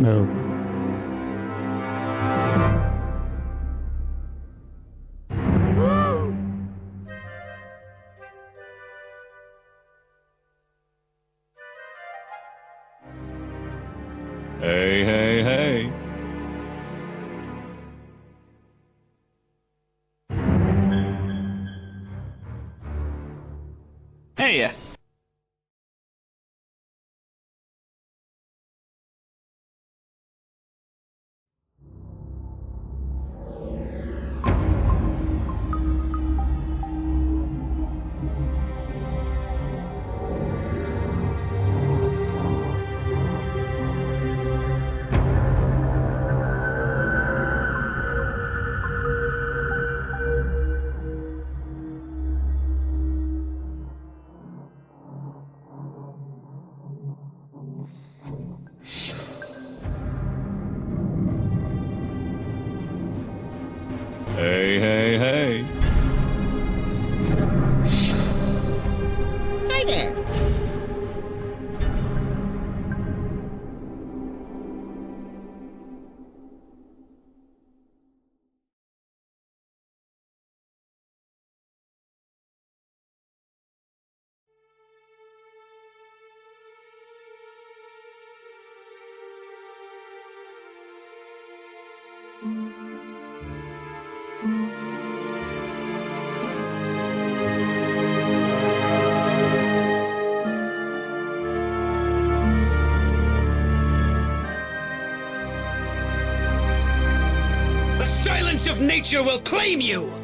No. Hey, hey, hey. Hey, Hey, hey, hey. Hi there. the silence of nature will claim you!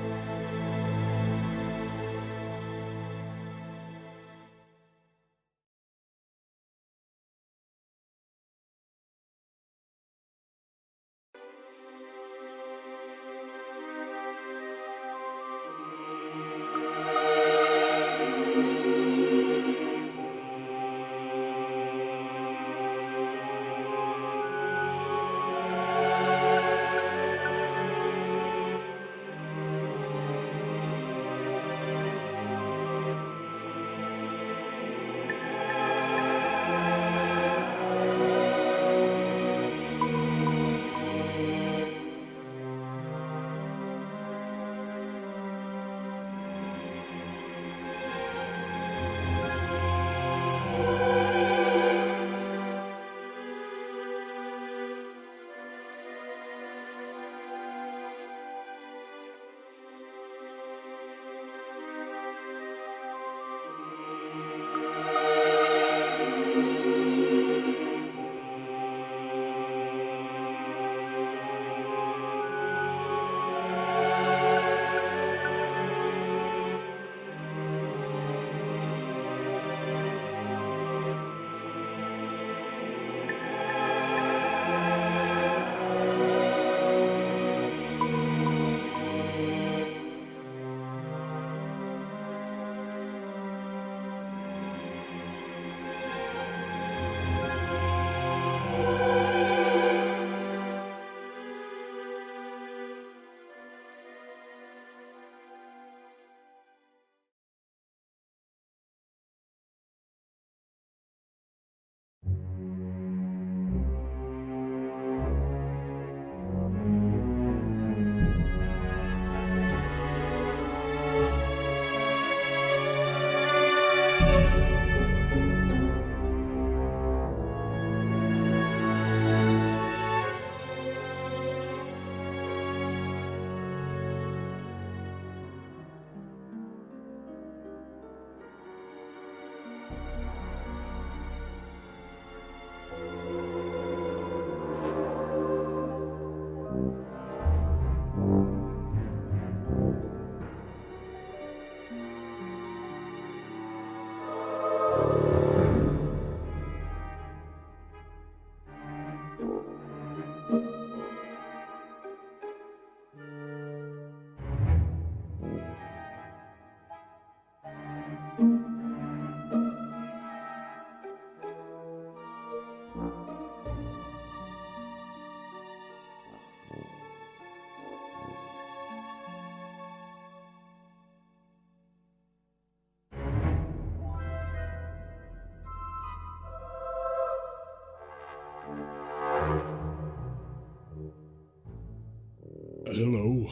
Hello?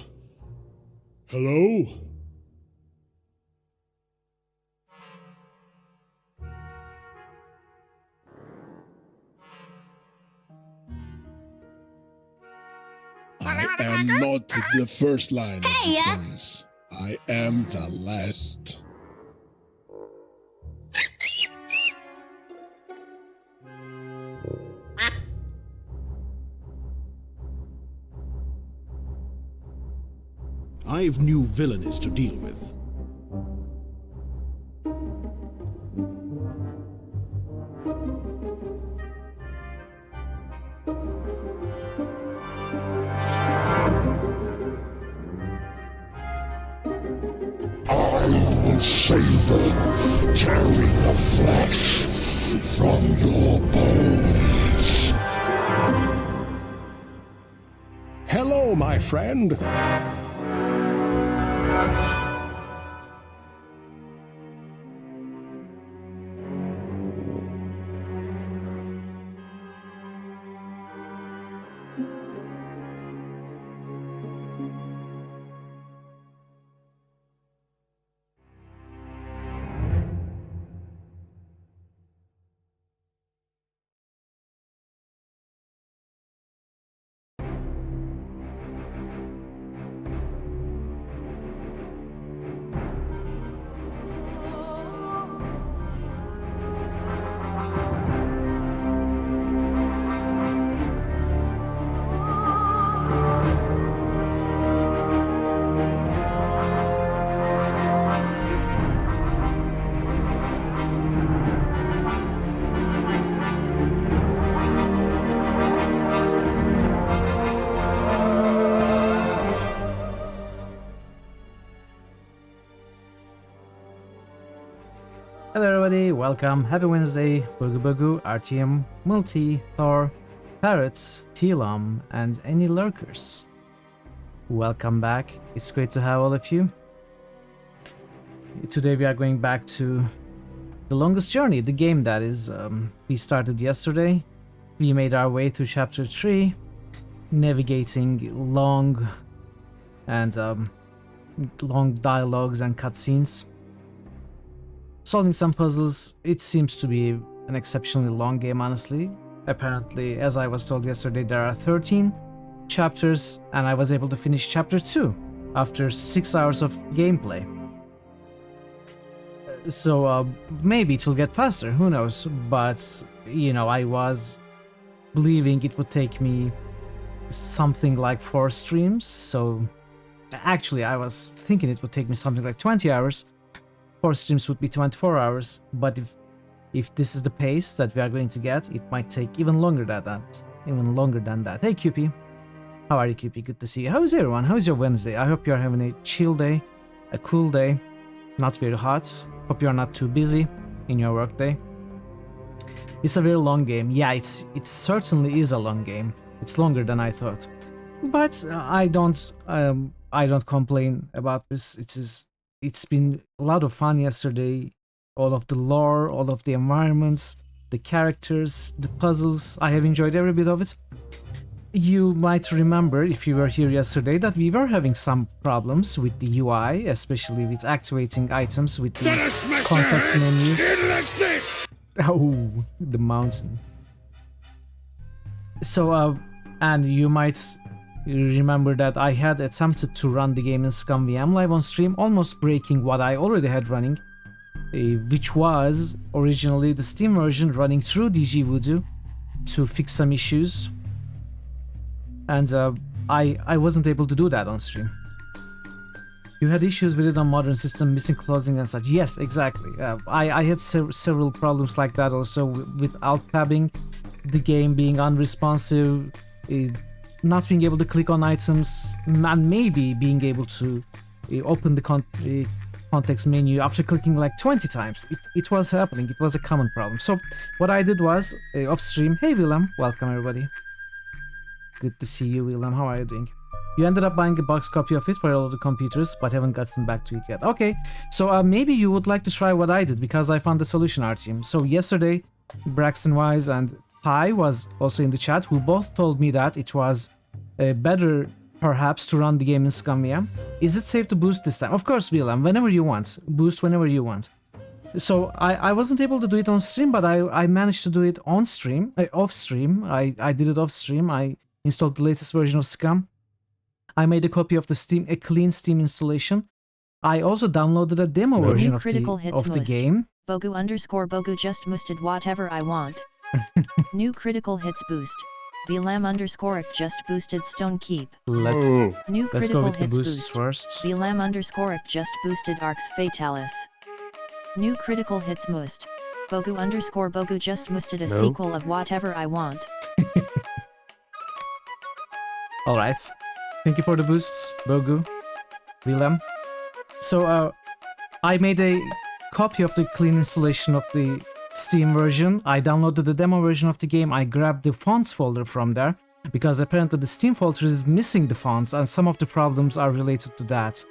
Hello? I am not the first line of defense. I am the last. I've new villainies to deal with. I will savor, tearing the flesh from your bones. Hello, my friend. Hello everybody, welcome, happy Wednesday, Boogie Boogie, RTM, Multi, Thor, Parrots, Telam, and any lurkers. Welcome back, it's great to have all of you. Today we are going back to The Longest Journey, the game that is. We started yesterday, we made our way through chapter 3, navigating long dialogues and cutscenes. Solving some puzzles. It seems to be an exceptionally long game, honestly. Apparently, as I was told yesterday, there are 13 chapters, and I was able to finish chapter 2 after 6 hours of gameplay. So maybe it will get faster, who knows, but you know, I was believing it would take me something like 4 streams, so actually I was thinking it would take me something like 20 hours. 4 streams would be 24 hours, but if this is the pace that we are going to get, it might take even longer than that. Hey QP, how are you QP? Good to see you. How's everyone? How's your Wednesday? I hope you are having a chill day, a cool day, not very hot. Hope you are not too busy in your work day. It's a very long game. Yeah, it certainly is a long game. It's longer than I thought, but I don't complain about this. It's been a lot of fun yesterday. All of the lore, all of the environments, the characters, the puzzles. I have enjoyed every bit of it. You might remember, if you were here yesterday, that we were having some problems with the UI, especially with activating items with the context menu. Oh, the mountain. So, and you might remember that I had attempted to run the game in ScumVM live on stream, almost breaking what I already had running, which was originally the Steam version running through DG Voodoo to fix some issues, and I wasn't able to do that on stream. You had issues with it on modern system, missing closing and such. Yes, exactly. I had several problems like that also with alt-tabbing, the game being unresponsive, not being able to click on items, and maybe being able to open the context menu after clicking like 20 times. It was happening. It was a common problem. So what I did was, off stream, hey Willem, welcome everybody. Good to see you, Willem. How are you doing? You ended up buying a box copy of it for all the computers, but haven't gotten back to it yet. Okay, so maybe you would like to try what I did, because I found the solution, our team. So yesterday, Braxton Wise and Ty was also in the chat, who both told me that it was better perhaps to run the game in Scum VM. Is it safe to boost this time? Of course, Willem, whenever you want. Boost whenever you want. So I wasn't able to do it on stream, but I managed to do it on stream, off stream. I did it off stream. I installed the latest version of Scum. I made a copy of the a clean Steam installation. I also downloaded a demo version of the game. Bogu_Bogu just boosted whatever I want. New critical hits boost. VLAM_ik just boosted Stone Keep. Let's New go critical with the hits boosts boost. first. VLAM_ik just boosted Arx Fatalis. New critical hits boost. Bogu_Bogu just boosted a sequel of whatever I want. Alright. Thank you for the boosts, Bogu. Willem. So, I made a copy of the clean installation of the Steam version. I downloaded the demo version of the game. I grabbed the fonts folder from there, because apparently the Steam folder is missing the fonts, and some of the problems are related to that.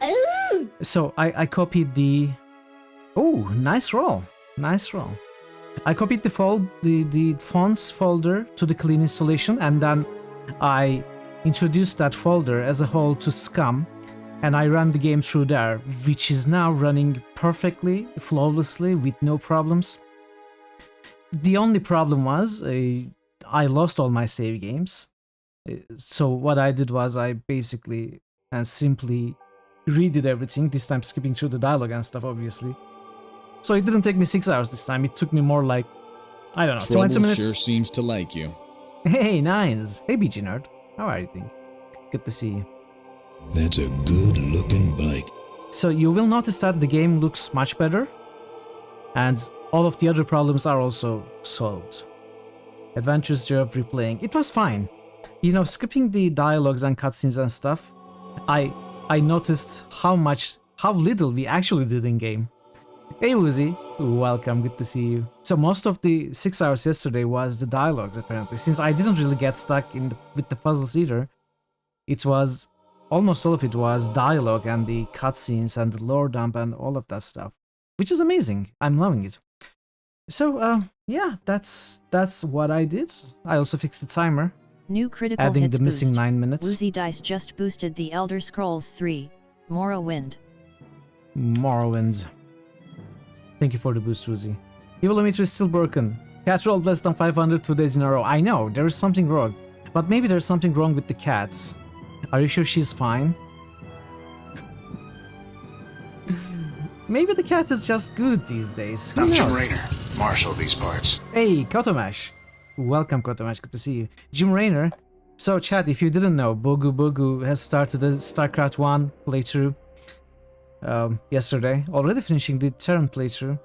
So, I copied the... Oh, nice roll. Nice roll. I copied the fonts folder to the clean installation, and then I introduced that folder as a whole to Scum, and I ran the game through there, which is now running perfectly, flawlessly, with no problems. The only problem was I lost all my save games. So what I did was I basically and simply redid everything, this time skipping through the dialogue and stuff, obviously. So it didn't take me 6 hours this time, it took me more like, I don't know, 20 minutes. Sure seems to like you. Hey, Nines! Hey, BG Nerd. How are you doing? Good to see you. That's a good-looking bike. So you will notice that the game looks much better, and all of the other problems are also solved. Adventures joy of replaying. It was fine. You know, skipping the dialogues and cutscenes and stuff, I noticed how little we actually did in game. Hey Woozy, welcome, good to see you. So most of the 6 hours yesterday was the dialogues, apparently, since I didn't really get stuck with the puzzles either. It was, almost all of it was dialogue and the cutscenes and the lore dump and all of that stuff, which is amazing. I'm loving it. So, yeah, that's what I did. I also fixed the timer, New critical adding hits the missing boost. 9 minutes. Woozy Dice just boosted The Elder Scrolls 3, Morrowind. Morrowind. Thank you for the boost, Woozy. Evilometer is still broken. Cat rolled less than 500 2 days in a row. I know, there is something wrong. But maybe there's something wrong with the cats. Are you sure she's fine? Maybe the cat is just good these days. Who I'm Jim knows? Raynor, marshal of these parts. Hey, Kotomash. Welcome, Kotomash. Good to see you. Jim Raynor. So, chat, if you didn't know, Bogu has started a StarCraft 1 playthrough yesterday. Already finishing the Terran playthrough.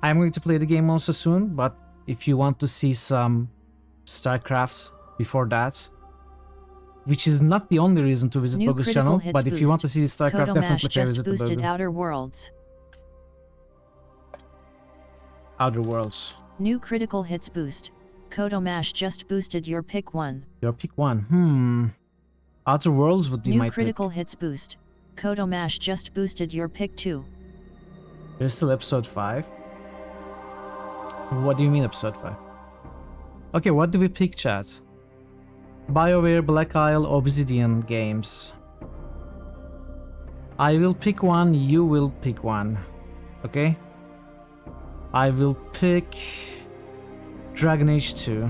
I'm going to play the game also soon, but if you want to see some StarCrafts before that, which is not the only reason to visit New Bogu's critical channel, hits but if you want to boost. see StarCraft, Kodomash definitely play just visit the boosted Bogu. Outer Worlds. Outer Worlds. New critical hits boost. Kodomash just boosted your pick 1. Your pick one. Outer Worlds would be my New pick. critical hits boost. Kodomash just boosted your pick 2. There's still episode 5. What do you mean episode 5? Okay, what do we pick, chat? BioWare, Black Isle, Obsidian games. I will pick one, you will pick one. Okay? I will pick Dragon Age 2.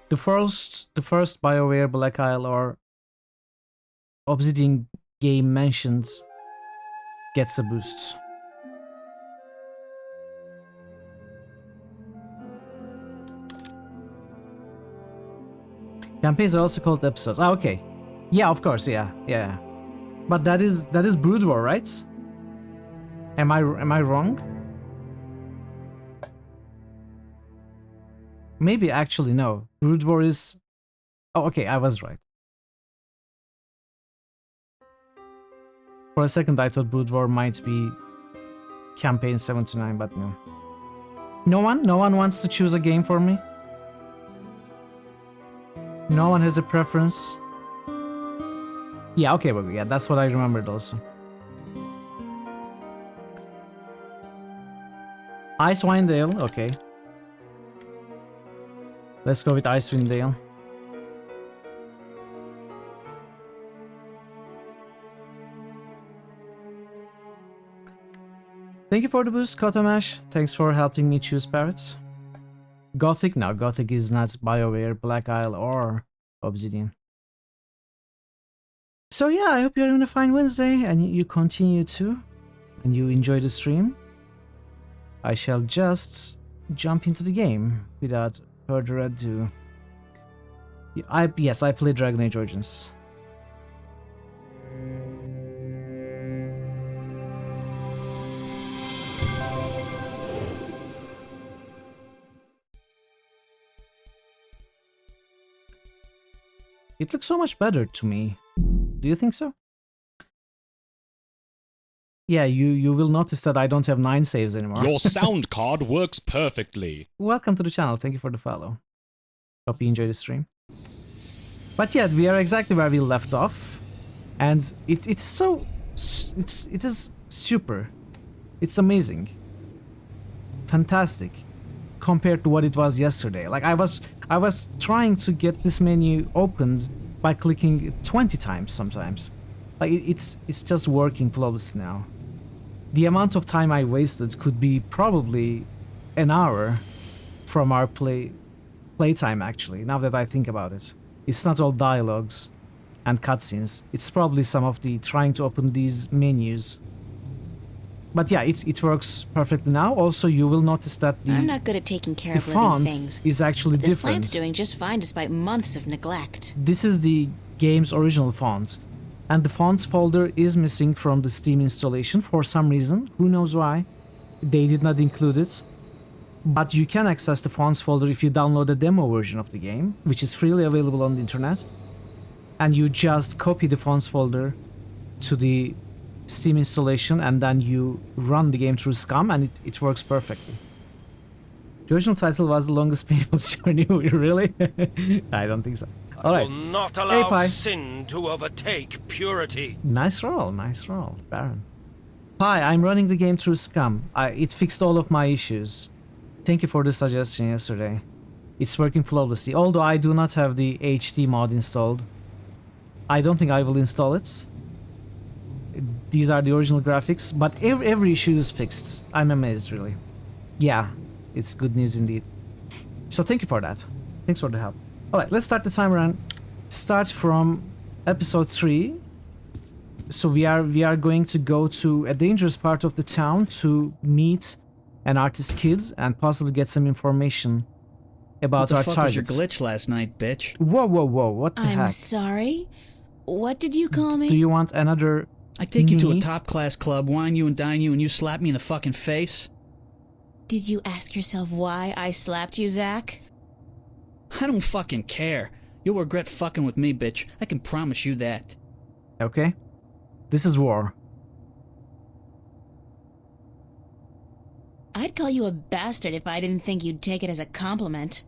The first BioWare, Black Isle, or Obsidian game mentioned gets a boost. Campaigns are also called episodes. Ah, okay. Yeah, of course, yeah. But that is Brood War, right? Am I wrong? Maybe actually no. Brood War is... Oh, okay, I was right. For a second I thought Brood War might be campaign 79, but no. No one wants to choose a game for me? No one has a preference? Yeah, okay, but yeah, that's what I remembered also. Icewind Dale, okay. Let's go with Icewind Dale. Thank you for the boost, Kotamash. Thanks for helping me choose Parrot. Gothic? No, Gothic is not BioWare, Black Isle, or Obsidian. So yeah, I hope you're having a fine Wednesday and you continue to, and you enjoy the stream. I shall just jump into the game without further ado. Yes, I played Dragon Age Origins. It looks so much better to me. Do you think so? Yeah, you will notice that I don't have 9 saves anymore. Your sound card works perfectly. Welcome to the channel. Thank you for the follow. Hope you enjoy the stream. But yeah, we are exactly where we left off, and it is super. It's amazing, fantastic, compared to what it was yesterday. Like I was trying to get this menu opened by clicking 20 times sometimes. Like it's just working flawlessly now. The amount of time I wasted could be probably an hour from our playtime actually, now that I think about it. It's not all dialogues and cutscenes. It's probably some of the trying to open these menus. But yeah, it works perfectly now. Also, you will notice that I'm not good at taking care the of living font things. is actually This different. plant's doing just fine despite months of neglect. This is the game's original font, and the fonts folder is missing from the Steam installation for some reason. Who knows why? They did not include it. But you can access the fonts folder if you download the demo version of the game, which is freely available on the internet. And you just copy the fonts folder to the Steam installation, and then you run the game through SCUM, and it works perfectly. The original title was The Longest Painful Journey. Really? I don't think so. Alright. Will not allow Pi. sin to overtake purity. Nice roll, Baron. Hi, I'm running the game through SCUM. It fixed all of my issues. Thank you for the suggestion yesterday. It's working flawlessly, although I do not have the HD mod installed. I don't think I will install it. These are the original graphics, but every issue is fixed. I'm amazed, really. Yeah, it's good news indeed. So thank you for that. Thanks for the help. Alright, let's start the timer and start from episode 3. So we are going to go to a dangerous part of the town to meet an artist kid and possibly get some information about our What the fuck was your targets. glitch last night, bitch? Whoa, what the I'm heck? sorry? What did you call me? Do you want another I take you to a me? top-class club, wine you and dine you, and you slap me in the fucking face? Did you ask yourself why I slapped you, Zach? I don't fucking care. You'll regret fucking with me, bitch. I can promise you that. Okay. This is war. I'd call you a bastard if I didn't think you'd take it as a compliment.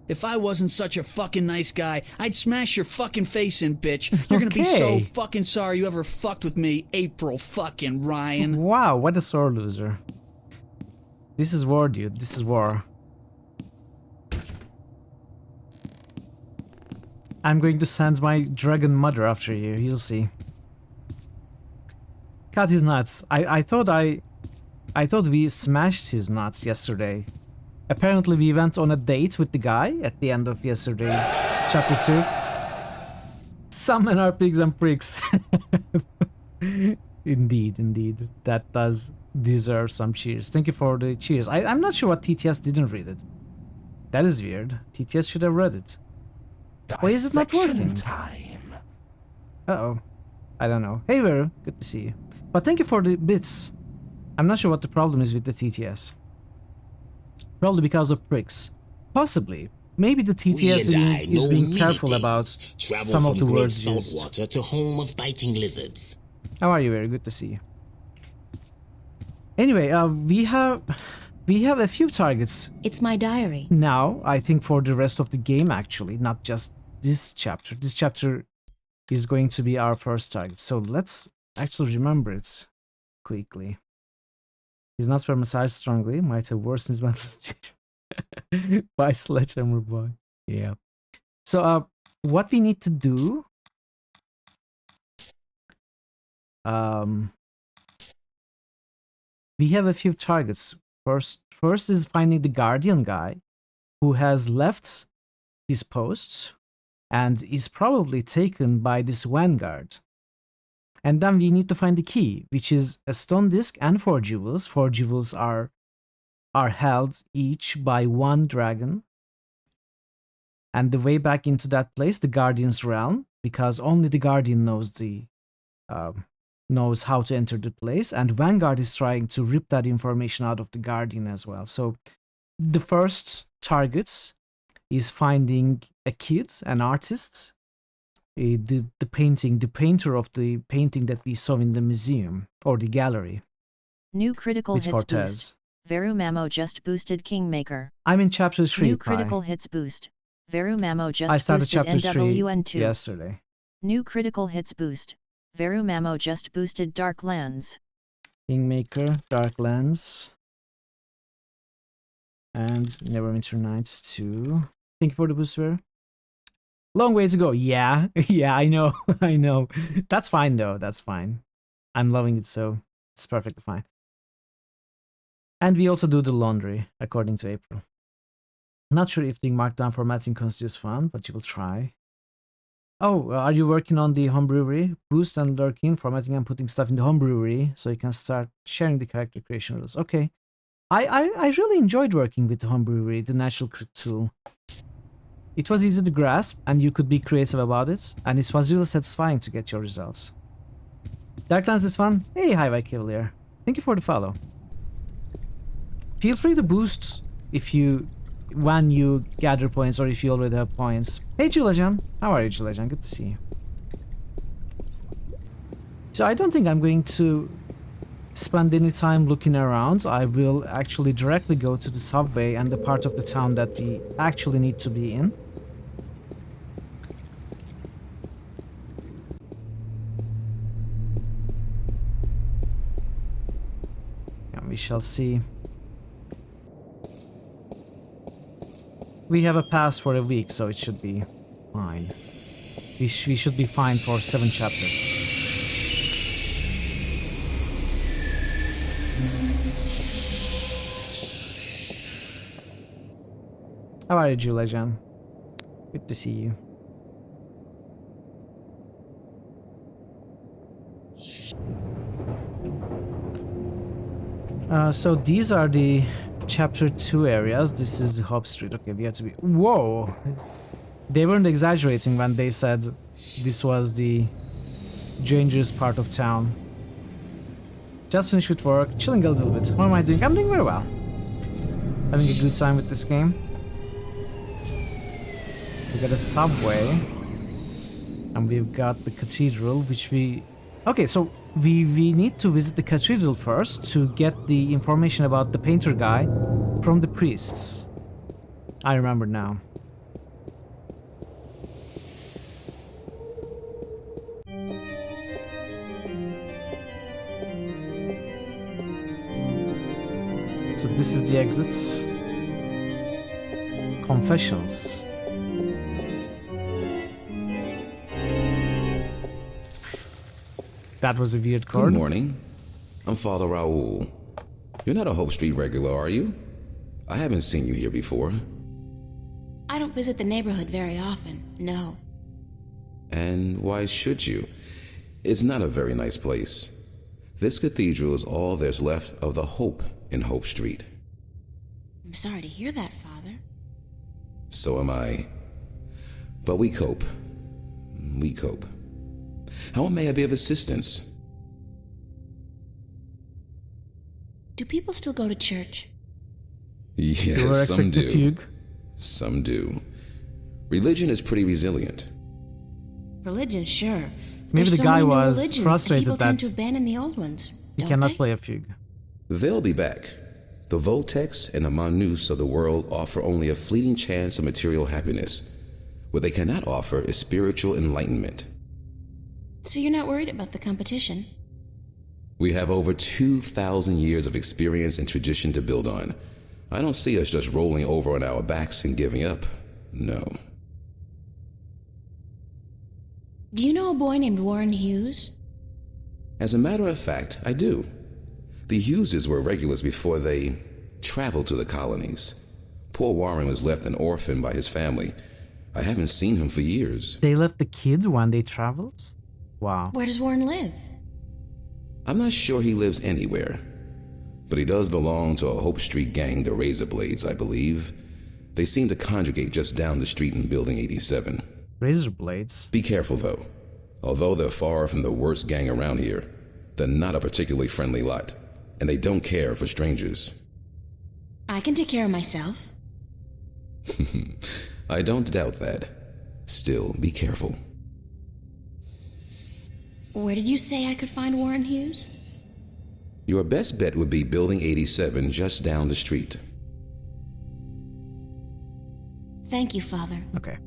If I wasn't such a fucking nice guy, I'd smash your fucking face in, bitch. You're gonna be so Okay. fucking sorry you ever fucked with me, April fucking Ryan. Wow, what a sore loser. This is war, dude. This is war. I'm going to send my dragon mother after you. You'll see. Cut his nuts. I thought we smashed his nuts yesterday. Apparently we went on a date with the guy at the end of yesterday's chapter 2. Some men are pigs and pricks. Indeed. That does deserve some cheers. Thank you for the cheers. I'm not sure what TTS didn't read it. That is weird. TTS should have read it. Why is it not working? Uh-oh. I don't know. Hey, Vera. Good to see you. But thank you for the bits. I'm not sure what the problem is with the TTS. Probably because of pricks. Possibly. Maybe the TTS is being careful about some of the words used. Saltwater to home of biting lizards. How are you? Very good to see you. Anyway, we have a few targets It's my diary. now. I think for the rest of the game, actually, not just this chapter. This chapter is going to be our first target. So let's actually remember it quickly. His nuts were massaged strongly. Might have worsened his mental situation. By Sledgehammer Boy. Yeah. So, what we need to do... we have a few targets. First is finding the Guardian guy who has left his post and is probably taken by this Vanguard. And then we need to find the key, which is a stone disc and 4 jewels. 4 jewels are held each by 1 dragon. And the way back into that place, the Guardian's realm, because only the Guardian knows how to enter the place, and Vanguard is trying to rip that information out of the Guardian as well. So the first target is finding a kid, an artist, the painter of the painting that we saw in the museum or the gallery. New critical With hits Cortez. boost. Veru Mamo just boosted Kingmaker. I'm in chapter 3. New critical hits boost. Veru Mamo just I started boosted chapter 3 NWN2. yesterday. New critical hits boost. Veru Mamo just boosted Dark Lands. Kingmaker, Dark Lands, and Neverwinter Nights 2. Thank you for the boost, Ver. Long way to go. Yeah, yeah, I know, I know. That's fine though, that's fine. I'm loving it, so it's perfectly fine. And we also do the laundry, according to April. Not sure if the markdown formatting constitutes fun, but you will try. Oh, are you working on the homebrewery? Boost and lurking, formatting and putting stuff in the homebrewery so you can start sharing the character creation rules. Okay. I really enjoyed working with the homebrewery, the natural crit tool. It was easy to grasp and you could be creative about it, and it was really satisfying to get your results. Darklands is fun? Hey, Highway Cavalier. Thank you for the follow. Feel free to boost when you gather points or if you already have points. Hey Julajan, how are you Julajan? Good to see you. So I don't think I'm going to spend any time looking around. I will actually directly go to the subway and the part of the town that we actually need to be in. And we shall see. We have a pass for a week, so it should be fine. We should be fine for 7 chapters. How are you, Julajan? Good to see you. So these are the Chapter 2 areas. This is the Hope Street. Okay, we have to be... Whoa! They weren't exaggerating when they said this was the dangerous part of town. Just finished with work, chilling a little bit. How am I doing? I'm doing very well. Having a good time with this game. We got a subway. And we've got the cathedral, which we... Okay, so we need to visit the cathedral first to get the information about the painter guy from the priests. I remember now. So this is the exits. Confessions. That was a weird card. Good morning. I'm Father Raoul. You're not a Hope Street regular, are you? I haven't seen you here before. I don't visit the neighborhood very often, no. And why should you? It's not a very nice place. This cathedral is all there's left of the hope in Hope Street. I'm sorry to hear that, Father. So am I. But we cope. We cope. How may I be of assistance? Do people still go to church? Yes, some do. Some do. Religion is pretty resilient. Religion, sure. Maybe the guy was frustrated people that tend to abandon the old ones, he don't cannot they? play a fugue. They'll be back. The Voltex and the Manus of the world offer only a fleeting chance of material happiness. What they cannot offer is spiritual enlightenment. So you're not worried about the competition? We have over 2,000 years of experience and tradition to build on. I don't see us just rolling over on our backs and giving up. No. Do you know a boy named Warren Hughes? As a matter of fact, I do. The Hugheses were regulars before they traveled to the colonies. Poor Warren was left an orphan by his family. I haven't seen him for years. They left the kids when they traveled? Wow. Where does Warren live? I'm not sure he lives anywhere, but he does belong to a Hope Street gang, the Razor Blades, I believe. They seem to congregate just down the street in Building 87. Razor Blades? Be careful, though. Although they're far from the worst gang around here, they're not a particularly friendly lot, and they don't care for strangers. I can take care of myself. I don't doubt that. Still, be careful. Where did you say I could find Warren Hughes? Your best bet would be Building 87, just down the street. Thank you, Father. Okay.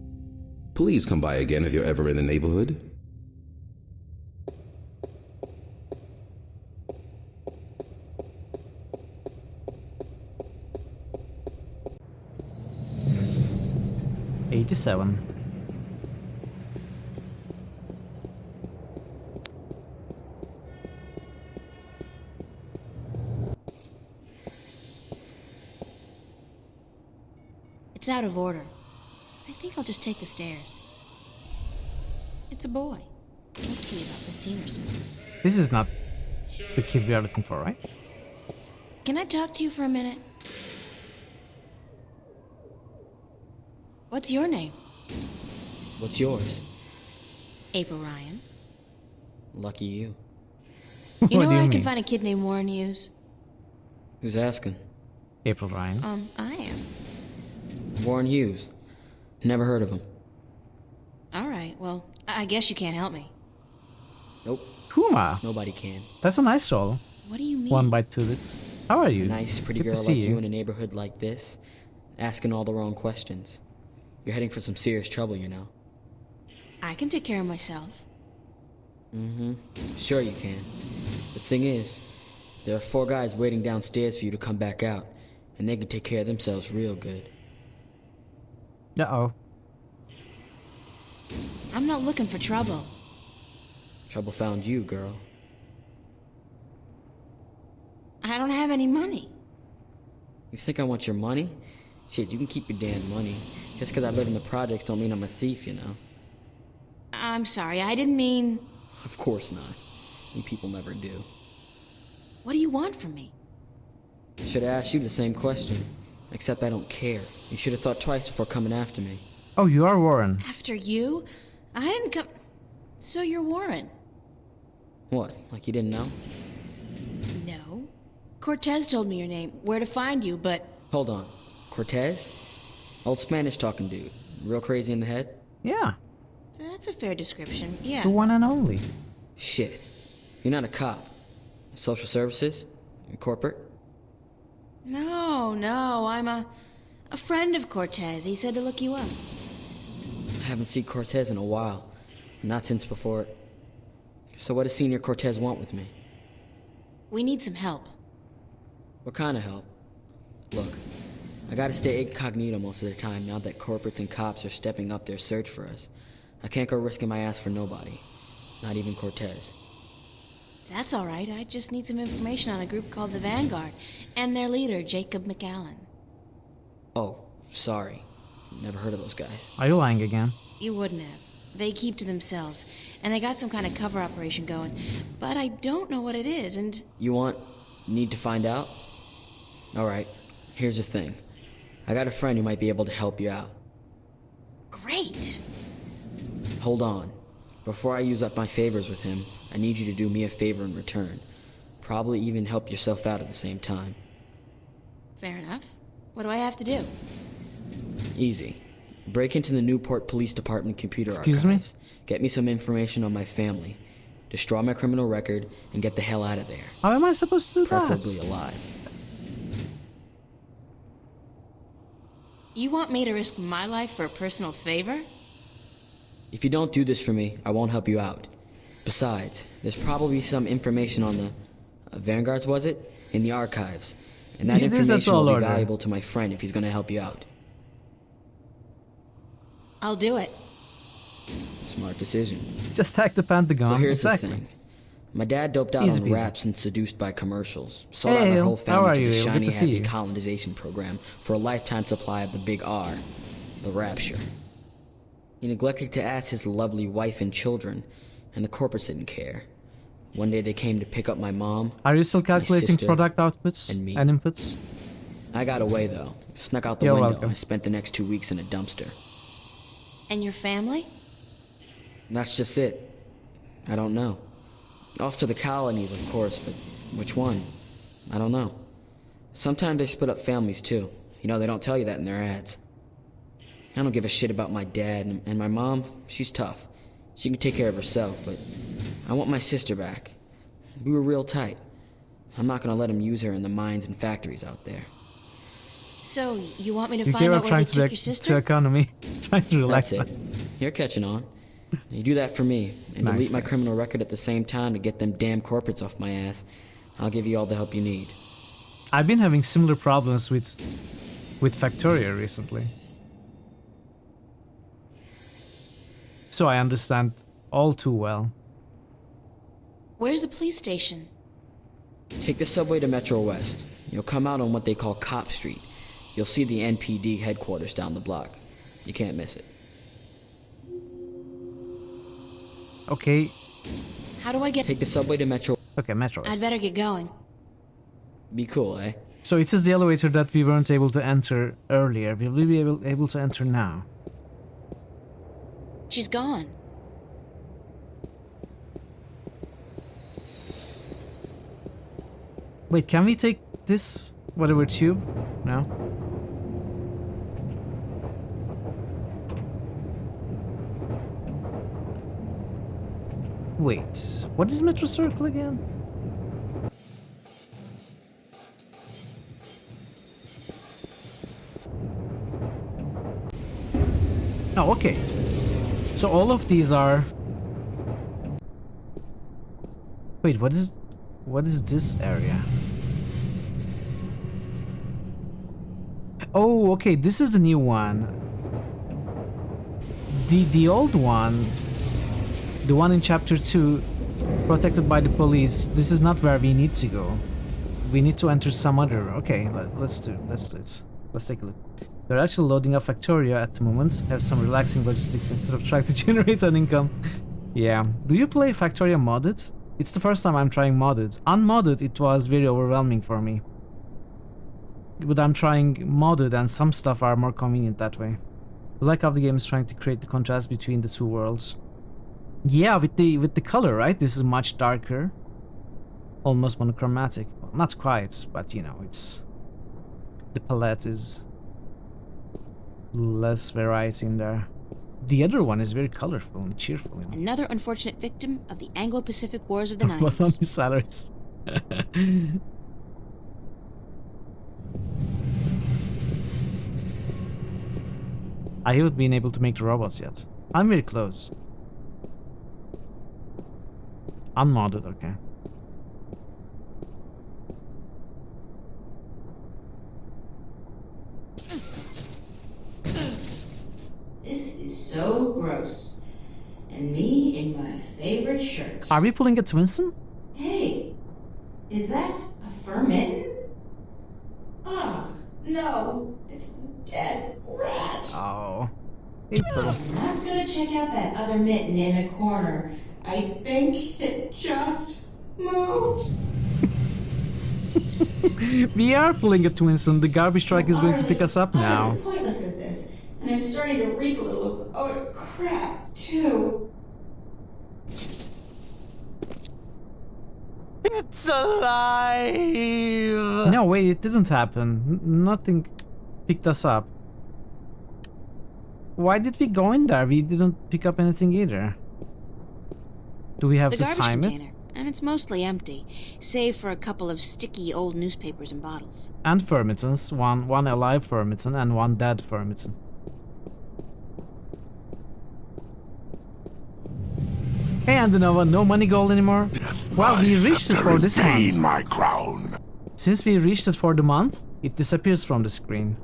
Please come by again if you're ever in the neighborhood. '87. It's out of order. I think I'll just take the stairs. It's a boy. Looks to be about 15 or so. This is not the kid we are looking for, right? Can I talk to you for a minute? What's your name? What's yours? April Ryan. Lucky you. You know What do where you I can mean? find a kid named Warren Hughes? Who's asking? April Ryan. I am. Warren Hughes. Never heard of him. Alright, well, I guess you can't help me. Nope. Kuma. Nobody can. That's a nice role. What do you mean? 1 by 2 bits. How are you? Nice, pretty Good to girl see like you in a neighborhood like this, asking all the wrong questions. You're heading for some serious trouble, you know. I can take care of myself. Mm-hmm. Sure you can. The thing is, there are 4 guys waiting downstairs for you to come back out, and they can take care of themselves real good. Uh-oh. I'm not looking for trouble. Trouble found you, girl. I don't have any money. You think I want your money? Shit, you can keep your damn money. Just because I live in the projects don't mean I'm a thief, you know? I'm sorry, I didn't mean... Of course not. You people never do. What do you want from me? I should have asked you the same question. Except I don't care. You should have thought twice before coming after me. Oh, you are Warren. After you? I didn't come... So you're Warren? What, like you didn't know? No. Cortez told me your name, where to find you, but... Hold on. Cortez? Old Spanish-talking dude. Real crazy in the head? Yeah. That's a fair description, yeah. The one and only. Shit. You're not a cop. Social services? Corporate? No, I'm a friend of Cortez. He said to look you up. I haven't seen Cortez in a while. Not since before... So what does Senior Cortez want with me? We need some help. What kind of help? Look, I gotta stay incognito most of the time now that corporates and cops are stepping up their search for us. I can't go risking my ass for nobody. Not even Cortez. That's all right. I just need some information on a group called the Vanguard and their leader, Jacob McAllen. Oh, sorry. Never heard of those guys. Are you lying again? You wouldn't have. They keep to themselves, and they got some kind of cover operation going, but I don't know what it is, and... You need to find out? Alright, here's the thing. I got a friend who might be able to help you out. Great! Hold on. Before I use up my favors with him, I need you to do me a favor in return. Probably even help yourself out at the same time. Fair enough. What do I have to do? Easy. Break into the Newport Police Department computer Excuse me? archives. Get me some information on my family. Destroy my criminal record and get the hell out of there. How am I supposed to do Preferably that? alive. You want me to risk my life for a personal favor? If you don't do this for me, I won't help you out. Besides, there's probably some information on the... Vanguards, was it? In the archives. And that It is a information tall will be order. valuable to my friend if he's gonna help you out. I'll do it. Smart decision. Just hack the Pentagon. So here's exactly. the thing. My dad doped out Easy on peasy. raps and seduced by commercials. Sold out Hey, our whole how are family to you? the Good shiny to see happy you. colonization program for a lifetime supply of the big R, the rapture. He neglected to ask his lovely wife and children, and the corporates didn't care. One day they came to pick up my mom. Are you still my calculating sister, product outputs and me. inputs? I got away though. Snuck out the You're window. welcome. I spent the next 2 weeks in a dumpster. And your family? That's just it. I don't know. Off to the colonies, of course, but which one? I don't know. Sometimes they split up families too. You know, they don't tell you that in their ads. I don't give a shit about my dad, and my mom, she's tough. She can take care of herself, but I want my sister back. We were real tight. I'm not gonna let him use her in the mines and factories out there. So, you want me to You find gave out up where trying they to took back your to sister? economy. Trying to relax. That's it. You're catching on. You do that for me, and Nice, delete my nice. criminal record at the same time to get them damn corporates off my ass. I'll give you all the help you need. I've been having similar problems with Factorio recently. So I understand all too well. Where's the police station? Take the subway to Metro West. You'll come out on what they call Cop Street. You'll see the NPD headquarters down the block. You can't miss it. Okay, How do I get... Take the subway to Metro. okay, Metro. I'd better get going. Be cool, eh? So it is the elevator that we weren't able to enter earlier. Will we be able to enter now? She's gone. Wait, can we take this whatever tube? No. Wait, what is Metro Circle again? Oh, okay. So all of these are... Wait, what is this area? Oh, okay, this is the new one. The old one, the one in chapter 2, protected by the police, this is not where we need to go. We need to enter some other... Okay, let's do it. Let's take a look. They're actually loading up Factorio at the moment. Have some relaxing logistics instead of trying to generate an income. Yeah. Do you play Factorio modded? It's the first time I'm trying modded. Unmodded, it was very overwhelming for me. But I'm trying modded, and some stuff are more convenient that way. I like how the game is trying to create the contrast between the two worlds. Yeah, with the color, right? This is much darker. Almost monochromatic. Well, not quite, but you know, it's... The palette is... less variety in there. The other one is very colorful and cheerful. You know? Another unfortunate victim of the Anglo-Pacific Wars of the What on 90s. these salaries? I haven't been able to make the robots yet. I'm very close. Unmodded, okay. This is so gross. And me in my favorite shirt. Are we pulling a Twinson? Hey, is that a fur mitten? Oh, no, it's a dead rat. Oh. April. I'm gonna check out that other mitten in the corner. I think it just moved. We are pulling a Twinson. The garbage truck is going to pick us up now. How pointless is this? And I'm starting to reek a little of odor crap, too. It's alive! No, wait, it didn't happen. Nothing picked us up. Why did we go in there? We didn't pick up anything either. Do we have It's a to garbage time container, it? and it's mostly empty, save for a couple of sticky old newspapers and bottles. And Firmitons. One alive Firmiton and one dead Firmiton. Hey Andinova, no money gold anymore? Well, we reached it for this one. my crown. Since we reached it for the month, it disappears from the screen.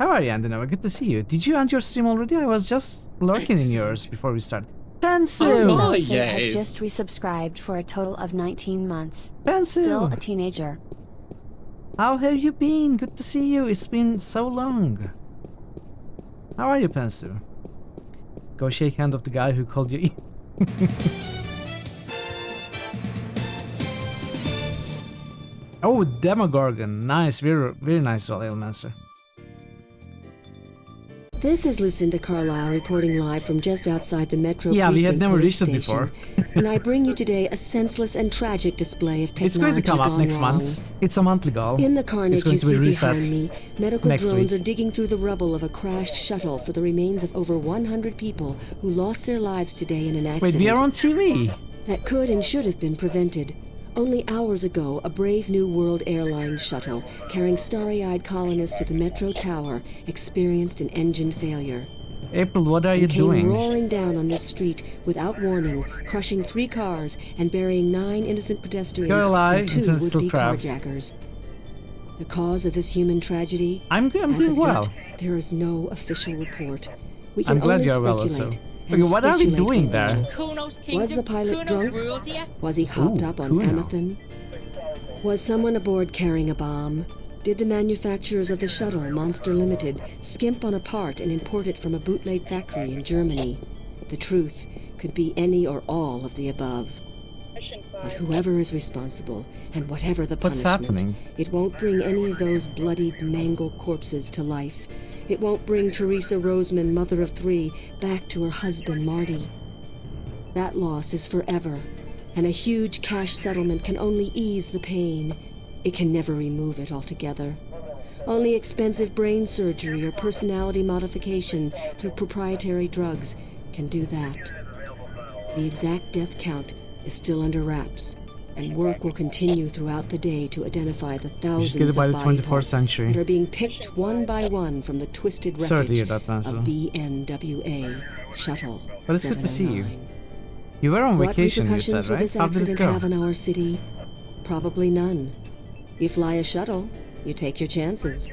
How are you, Andinova? Good to see you. Did you end your stream already? I was just lurking in yours before we started. Pencil! Oh, yes. Has just resubscribed for a total of 19 months. Pencil! Still a teenager. How have you been? Good to see you. It's been so long. How are you, Pencil? Go shake hand of the guy who called you. Oh, Demogorgon. Nice. Very nice, Almancer. This is Lucinda Carlisle reporting live from just outside the Metro Yeah, we had Precinct never Police reached it Station. before. And I bring you today a senseless and tragic display of technology It's going to come up gone next wrong. month. It's a monthly goal. In the carnage it's going you to be see reset behind me, medical next drones week. are digging through the rubble of a crashed shuttle for the remains of over 100 people who lost their lives today in an accident. Wait, we are on TV. That could and should have been prevented. Only hours ago, a Brave New World Airlines shuttle carrying starry-eyed colonists to the Metro Tower experienced an engine failure. April, what are you It came doing? roaring down on this street without warning, crushing 3 cars and burying 9 innocent pedestrians and 2 would-be carjackers. The cause of this human tragedy? I'm As doing of well. yet, there is no official report. We can I'm glad only you're well also. speculate Okay, and what are we speculate doing what there? was the pilot drunk? Was he hopped up on Kuno. Amethyst? Was someone aboard carrying a bomb? Did the manufacturers of the shuttle, Monster Limited, skimp on a part and import it from a bootleg factory in Germany? The truth could be any or all of the above. But whoever is responsible, and whatever the What's punishment, happening? it won't bring any of those bloodied, mangled corpses to life. It won't bring Teresa Roseman, mother of 3, back to her husband, Marty. That loss is forever, and a huge cash settlement can only ease the pain. It can never remove it altogether. Only expensive brain surgery or personality modification through proprietary drugs can do that. The exact death count is still under wraps, and work will continue throughout the day to identify the We should thousands get it by of the body 24th parts century. that are being picked one by one from the twisted Sorry to wreckage hear that, of Master. BNWA Shuttle But it's good to see you. 709. You were on What vacation, you repercussions said, will right? this How did it accident go? have in our city? Probably none. You fly a shuttle, you take your chances.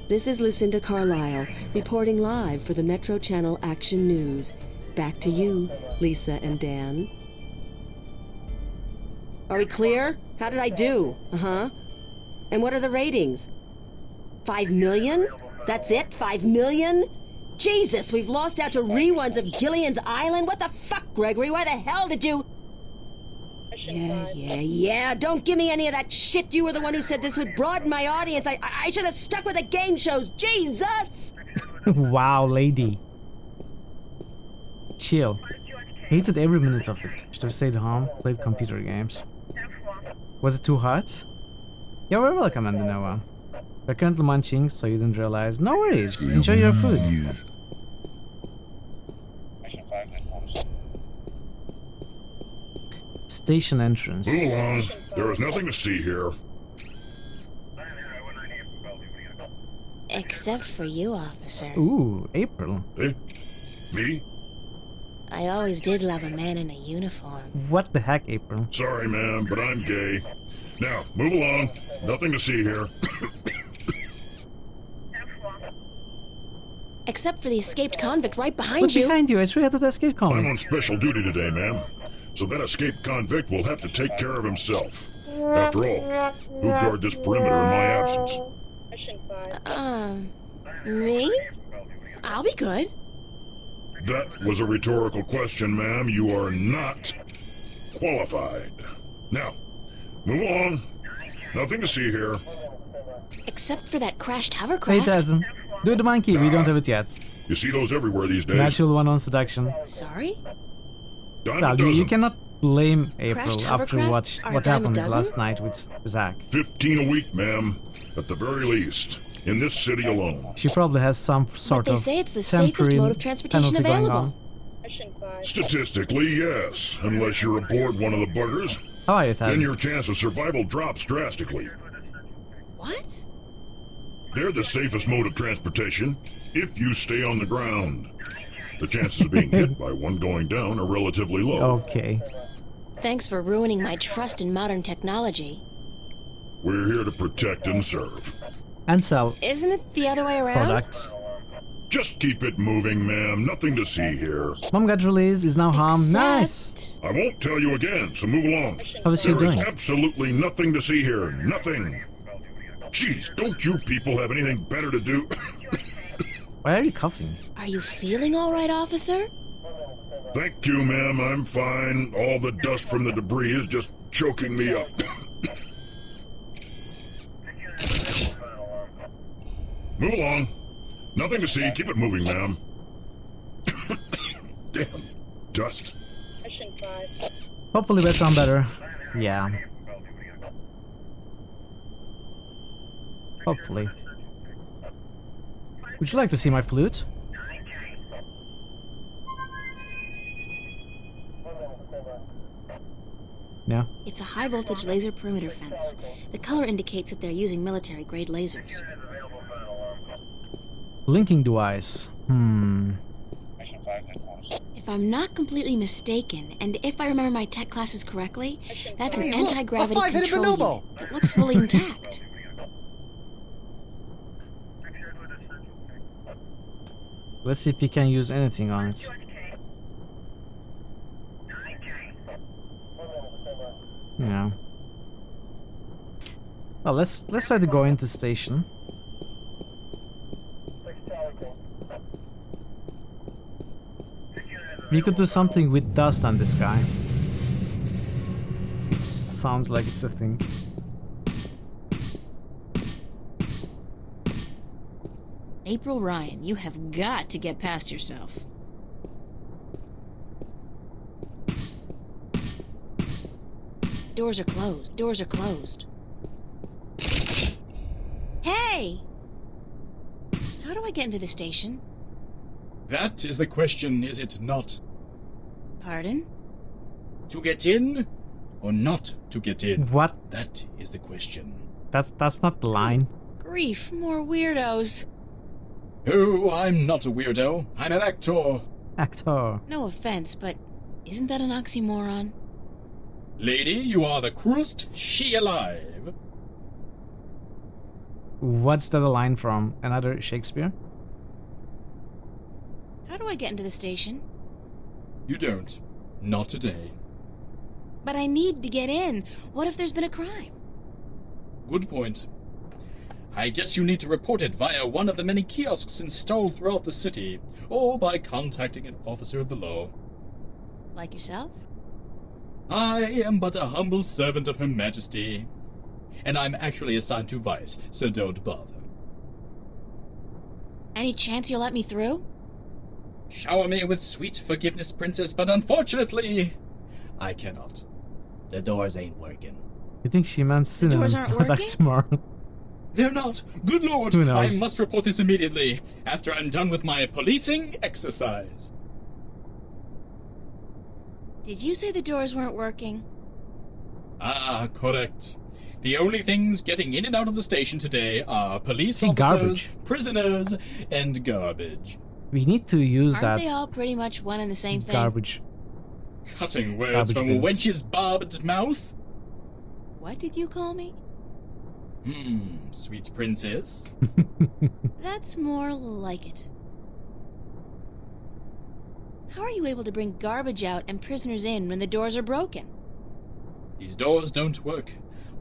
This is Lucinda Carlisle, reporting live for the Metro Channel Action News. Back to you, Lisa and Dan. Are we clear? How did I do? Uh-huh. And what are the ratings? 5 million? That's it? 5 million? Jesus, we've lost out to reruns of Gillian's Island? What the fuck, Gregory? Why the hell did you... Yeah. Don't give me any of that shit. You were the one who said this would broaden my audience. I should have stuck with the game shows. Jesus! Wow, lady. Chill. Hated every minute of it. Should have stayed home, played computer games. Was it too hot? You're very welcome, Andinova. We're currently munching, so you didn't realize. No worries. Enjoy your food. Station entrance. Move along. There is nothing to see here. Except for you, officer. Ooh, April. Eh? Me? I always did love a man in a uniform. What the heck, April? Sorry, ma'am, but I'm gay. Now, move along. Nothing to see here. Except for the escaped convict right behind Look you. behind you. I tried to escape I'm convict. on special duty today, ma'am. So that escaped convict will have to take care of himself. After all, who guard this perimeter in my absence? Me? I'll be good. That was a rhetorical question, ma'am. You are not qualified. Now, move along. Nothing to see here. Except for that crashed Wait, hovercraft. doesn't. Do the monkey. We don't have it yet. You see those everywhere these days. Natural one on seduction. Sorry? Dime Well, a you dozen. cannot blame April Crashed after hovercraft? Are what dime a happened dozen? last night with Zach. 15 a week, ma'am. At the very least. In this city alone. She probably has some sort But they of say it's the safest temporary mode of transportation penalty going available. on. Statistically, yes. Unless you're aboard one of the buggers. How are you, Then Taz? your chance of survival drops drastically. What? They're the safest mode of transportation if you stay on the ground. The chances of being hit by one going down are relatively low. Okay. Thanks for ruining my trust in modern technology. We're here to protect and serve. And sell Isn't it the other way around? products. Just keep it moving, ma'am. Nothing to see here. Mom got released, is now harmed. Nice! I won't tell you again, so move along. How is she There is doing? absolutely nothing to see here. Nothing. Jeez, don't you people have anything better to do? Why are you coughing? Are you feeling all right, officer? Thank you, ma'am. I'm fine. All the dust from the debris is just choking me up. Move along. Nothing to see. Keep it moving, ma'am. Damn. Dust. Hopefully better and better. Yeah. Hopefully. Would you like to see my flute? Yeah. It's a high voltage laser perimeter fence. The color indicates that they're using military grade lasers. Blinking device. If I'm not completely mistaken, and if I remember my tech classes correctly, that's an anti-gravity control unit. It looks fully intact. Let's see if we can use anything on it. Yeah. Well, let's try to go into station. We could do something with dust on this guy. It sounds like it's a thing. April Ryan, you have got to get past yourself. Doors are closed. Doors are closed. Hey! How do I get into the station? That is the question, is it not? Pardon? To get in or not to get in? What? That is the question. That's not the line. Grief, more weirdos. Oh, I'm not a weirdo. I'm an actor. Actor. No offense, but isn't that an oxymoron? Lady, you are the cruelest she alive. What's that a line from? Another Shakespeare? How do I get into the station? You don't. Not today. But I need to get in. What if there's been a crime? Good point. I guess you need to report it via one of the many kiosks installed throughout the city, or by contacting an officer of the law. Like yourself? I am but a humble servant of Her Majesty, and I'm actually assigned to Vice, so don't bother. Any chance you'll let me through? Shower me with sweet forgiveness, Princess, but unfortunately, I cannot. The doors ain't working. You think she meant synonym? doors aren't working? Oxymoron. They're not. Good Lord, Who knows? I must report this immediately, after I'm done with my policing exercise. Did you say the doors weren't working? Ah, correct. The only things getting in and out of the station today are police See, officers, garbage. prisoners, and garbage. We need to use Aren't that they all pretty much one and the same thing? garbage. Cutting words Garbage from bin. a wench's barbed mouth? What did you call me? Sweet princess. That's more like it. How are you able to bring garbage out and prisoners in when the doors are broken? These doors don't work,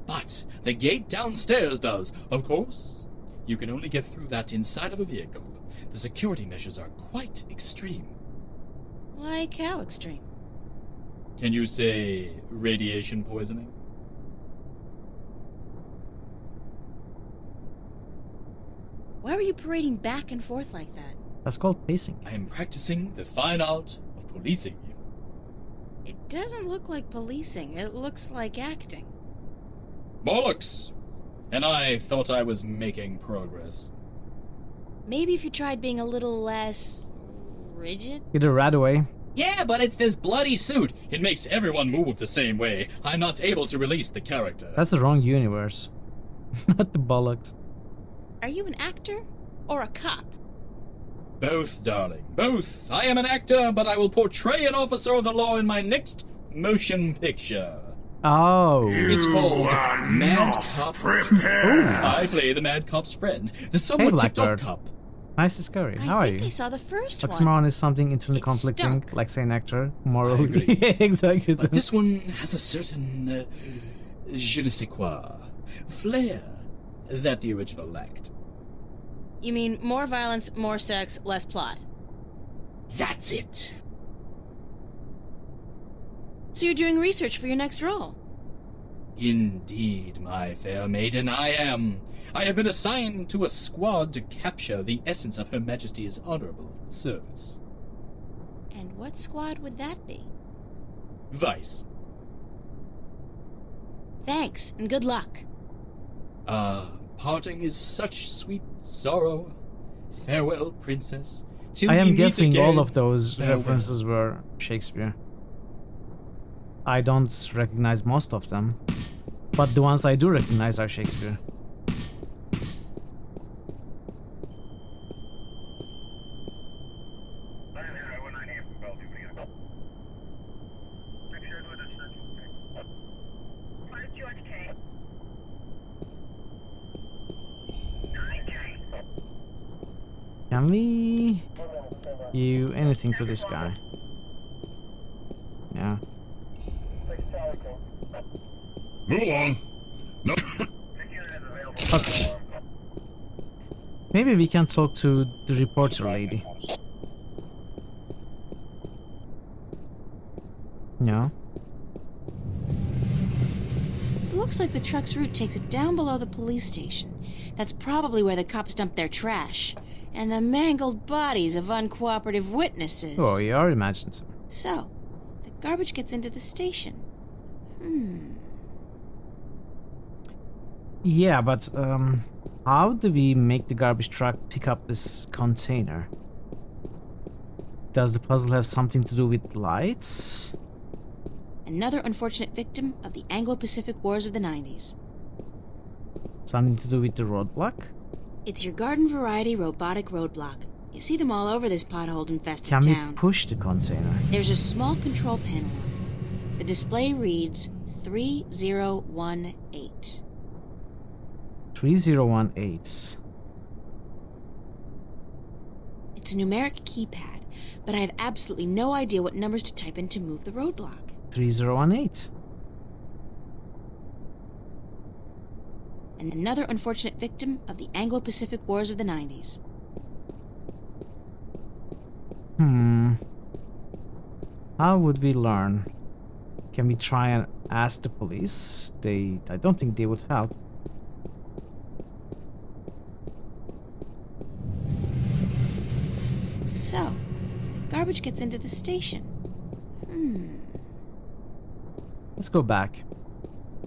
but the gate downstairs does. Of course, you can only get through that inside of a vehicle. The security measures are quite extreme. Like how extreme? Can you say radiation poisoning? Why were you parading back and forth like that? That's called pacing. I am practicing the fine art of policing. It doesn't look like policing. It looks like acting. Bollocks! And I thought I was making progress. Maybe if you tried being a little less rigid? Get it right away. Yeah, but it's this bloody suit. It makes everyone move the same way. I'm not able to release the character. That's the wrong universe. Not the bollocks. Are you an actor or a cop? Both, darling, both. I am an actor, but I will portray an officer of the law in my next motion picture. Oh. It's called Mad Cop 2. I play the Mad Cop's friend, the somewhat tipped off cop. Nice discovery. How are I you? think I saw the first one. Oxymoron is something internally conflicting, stunk. like say an actor, moral agree. executive. But this one has a certain je ne sais quoi flair that the original lacked. You mean more violence, more sex, less plot? That's it. So you're doing research for your next role? Indeed, my fair maiden, I am. I have been assigned to a squad to capture the essence of Her Majesty's honorable service. And what squad would that be? Vice. Thanks, and good luck. Parting is such sweet sorrow. Farewell, princess. Till I we am meet guessing all again. of those Farewell. references were Shakespeare. I don't recognize most of them, but the ones I do recognize are Shakespeare. Can we do anything to this guy? Yeah. Move along. No. Okay. Maybe we can talk to the reporter lady. Yeah. It looks like the truck's route takes it down below the police station. That's probably where the cops dump their trash. And the mangled bodies of uncooperative witnesses. Oh, you are imaginative. So, the garbage gets into the station. Yeah, but how do we make the garbage truck pick up this container? Does the puzzle have something to do with lights? Another unfortunate victim of the Anglo-Pacific Wars of the 90s. Something to do with the roadblock? It's your garden variety robotic roadblock. You see them all over this pothole-infested Can town. we push the container? There's a small control panel on it. The display reads 3018. 3018. It's a numeric keypad, but I have absolutely no idea what numbers to type in to move the roadblock. 3018. And another unfortunate victim of the Anglo-Pacific Wars of the 90s. How would we learn? Can we try and ask the police? I don't think they would help. So, the garbage gets into the station. Let's go back.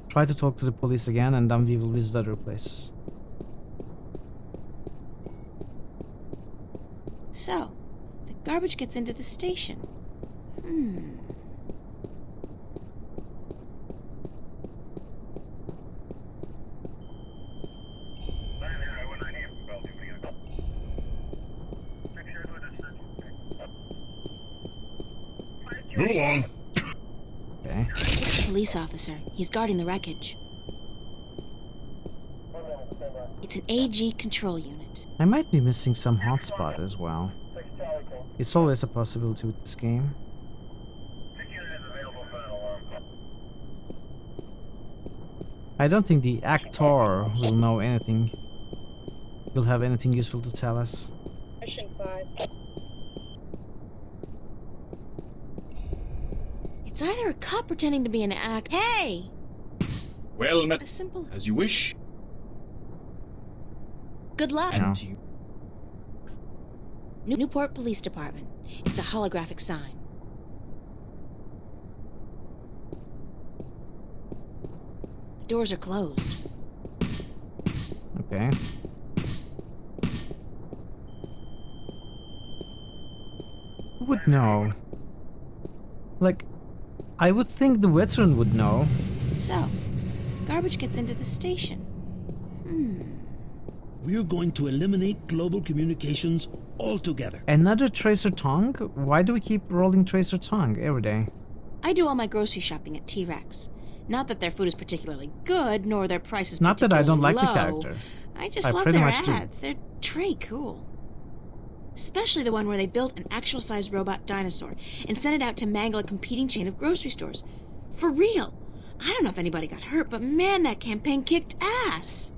Try to talk to the police again, and then we will visit other places. So, the garbage gets into the station. Move along. Okay. It's a police officer. He's guarding the wreckage. It's an AG control unit. I might be missing some hotspot as well. It's always a possibility with this game. I don't think the actor will know anything. Will have anything useful to tell us. Mission 5. It's either a cop pretending to be an act. Hey! Well, A simple. as you wish. Good luck. And to you. Newport Police Department. It's a holographic sign. The doors are closed. Okay. Who would know? Like, I would think the veteran would know. So, garbage gets into the station. We're going to eliminate global communications altogether. Another Tracer tongue? Why do we keep rolling Tracer tongue every day? I do all my grocery shopping at T-Rex. Not that their food is particularly good, nor their prices Not that particularly I don't like low. the character. I just I love pretty their much do. ads. They're très cool. Especially the one where they built an actual-sized robot dinosaur and sent it out to mangle a competing chain of grocery stores. For real. I don't know if anybody got hurt, but man, that campaign kicked ass.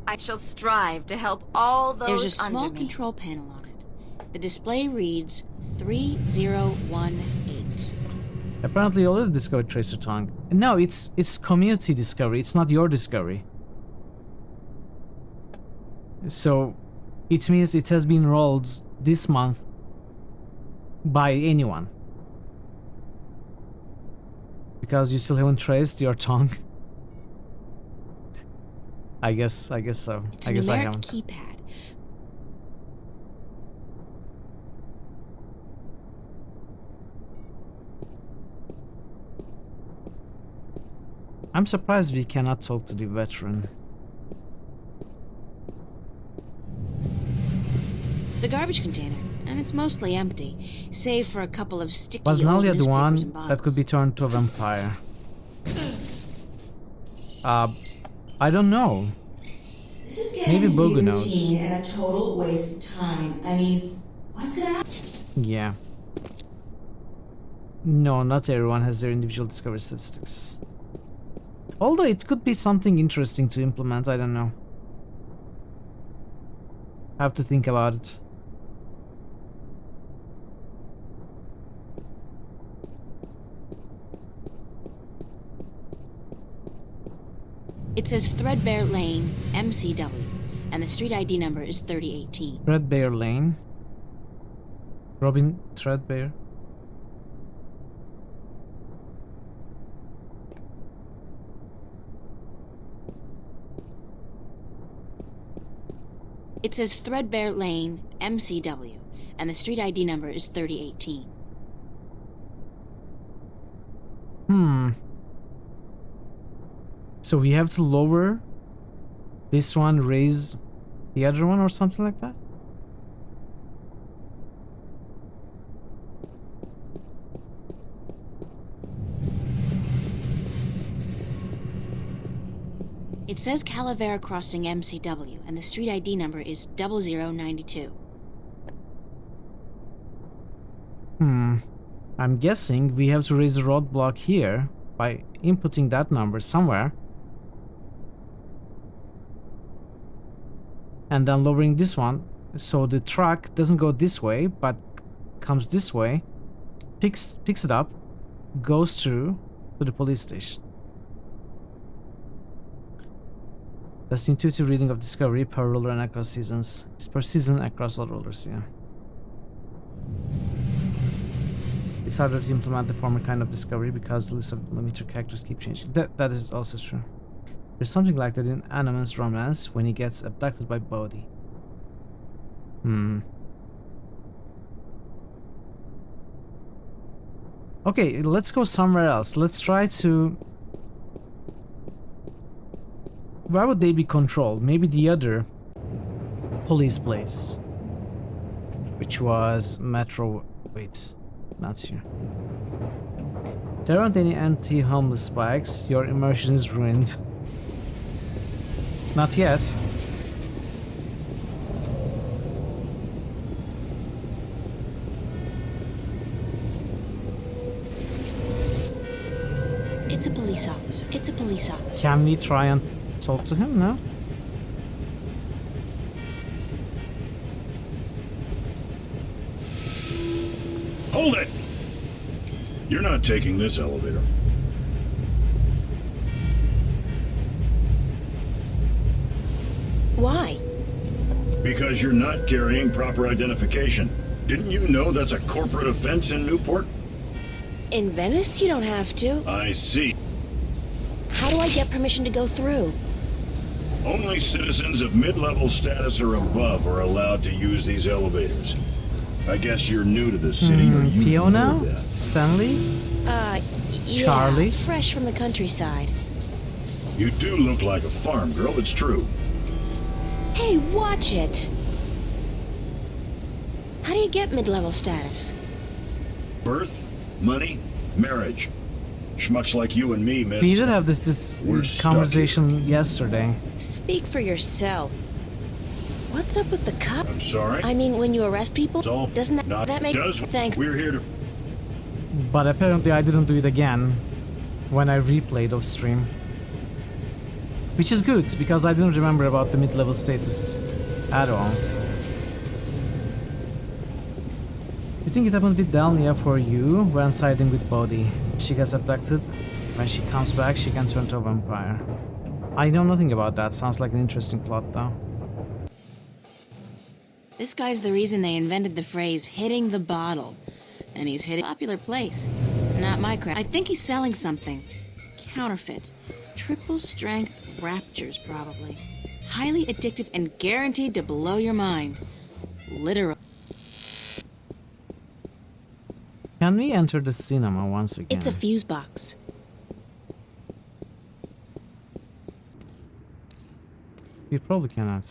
I shall strive to help all those There's a small under me. control panel on it. The display reads 3018. Apparently you already discovered Tracer Tongue. No, it's community discovery, it's not your discovery. So it means it has been rolled this month by anyone. Because you still haven't traced your tongue. I guess so. It's I guess a I numeric haven't. keypad. I'm surprised we cannot talk to the veteran. It's a garbage container, and it's mostly empty, save for a couple of sticky Was old Nalia the one newspapers and that could be turned to a vampire? I don't know. This is Maybe getting to be Bogu knows. routine and a total waste of time. I mean, what's gonna happen? Yeah. No, not everyone has their individual discovery statistics. Although it could be something interesting to implement, I don't know. I have to think about it. It says Threadbare Lane, MCW, and the street ID number is 3018. Threadbare Lane. Robin Threadbare. It says Threadbare Lane, MCW, and the street ID number is 3018. So we have to lower this one, raise the other one, or something like that? It says Calavera Crossing MCW, and the street ID number is 0092. I'm guessing we have to raise a roadblock here by inputting that number somewhere. And then lowering this one so the truck doesn't go this way but comes this way, picks it up, goes through to the police station. That's the intuitive reading of discovery per roller and across seasons. It's per season across all rollers, yeah. It's harder to implement the former kind of discovery because the list of limiter characters keep changing. That is also true. There's something like that in Animan's romance when he gets abducted by Bodhi. Okay, let's go somewhere else. Let's try to... Where would they be controlled? Maybe the other police place. Which was Metro... Wait, not here. There aren't any anti-homeless spikes. Your immersion is ruined. Not yet. It's a police officer. It's a police officer. Can we try and talk to him now? Hold it! You're not taking this elevator. Why? Because you're not carrying proper identification. Didn't you know that's a corporate offense in Newport? In Venice, you don't have to. I see. How do I get permission to go through? Only citizens of mid-level status or above are allowed to use these elevators. I guess you're new to the city, or you Fiona? know that. Stanley? Yeah, Charlie? fresh from the countryside. You do look like a farm girl, it's true. Hey, watch it! How do you get mid-level status? Birth, money, Marriage. Schmucks like you and me, miss. We did have this We're stuck conversation yesterday. Speak for yourself. What's up with the cop? I'm sorry? I mean, when you arrest people, It's all doesn't not that make... does. Thanks. We're here to... But apparently I didn't do it again when I replayed off stream. Which is good, because I didn't remember about the mid-level status at all. You think it happened with Delnia for you when siding with Bodhi? She gets abducted. When she comes back, she can turn to a vampire. I know nothing about that. Sounds like an interesting plot, though. This guy's the reason they invented the phrase hitting the bottle. And he's hitting a popular place. Not my crap. I think he's selling something. Counterfeit. Triple strength raptures, probably. Highly addictive and guaranteed to blow your mind. Literal. Can we enter the cinema once again? It's a fuse box. We probably cannot.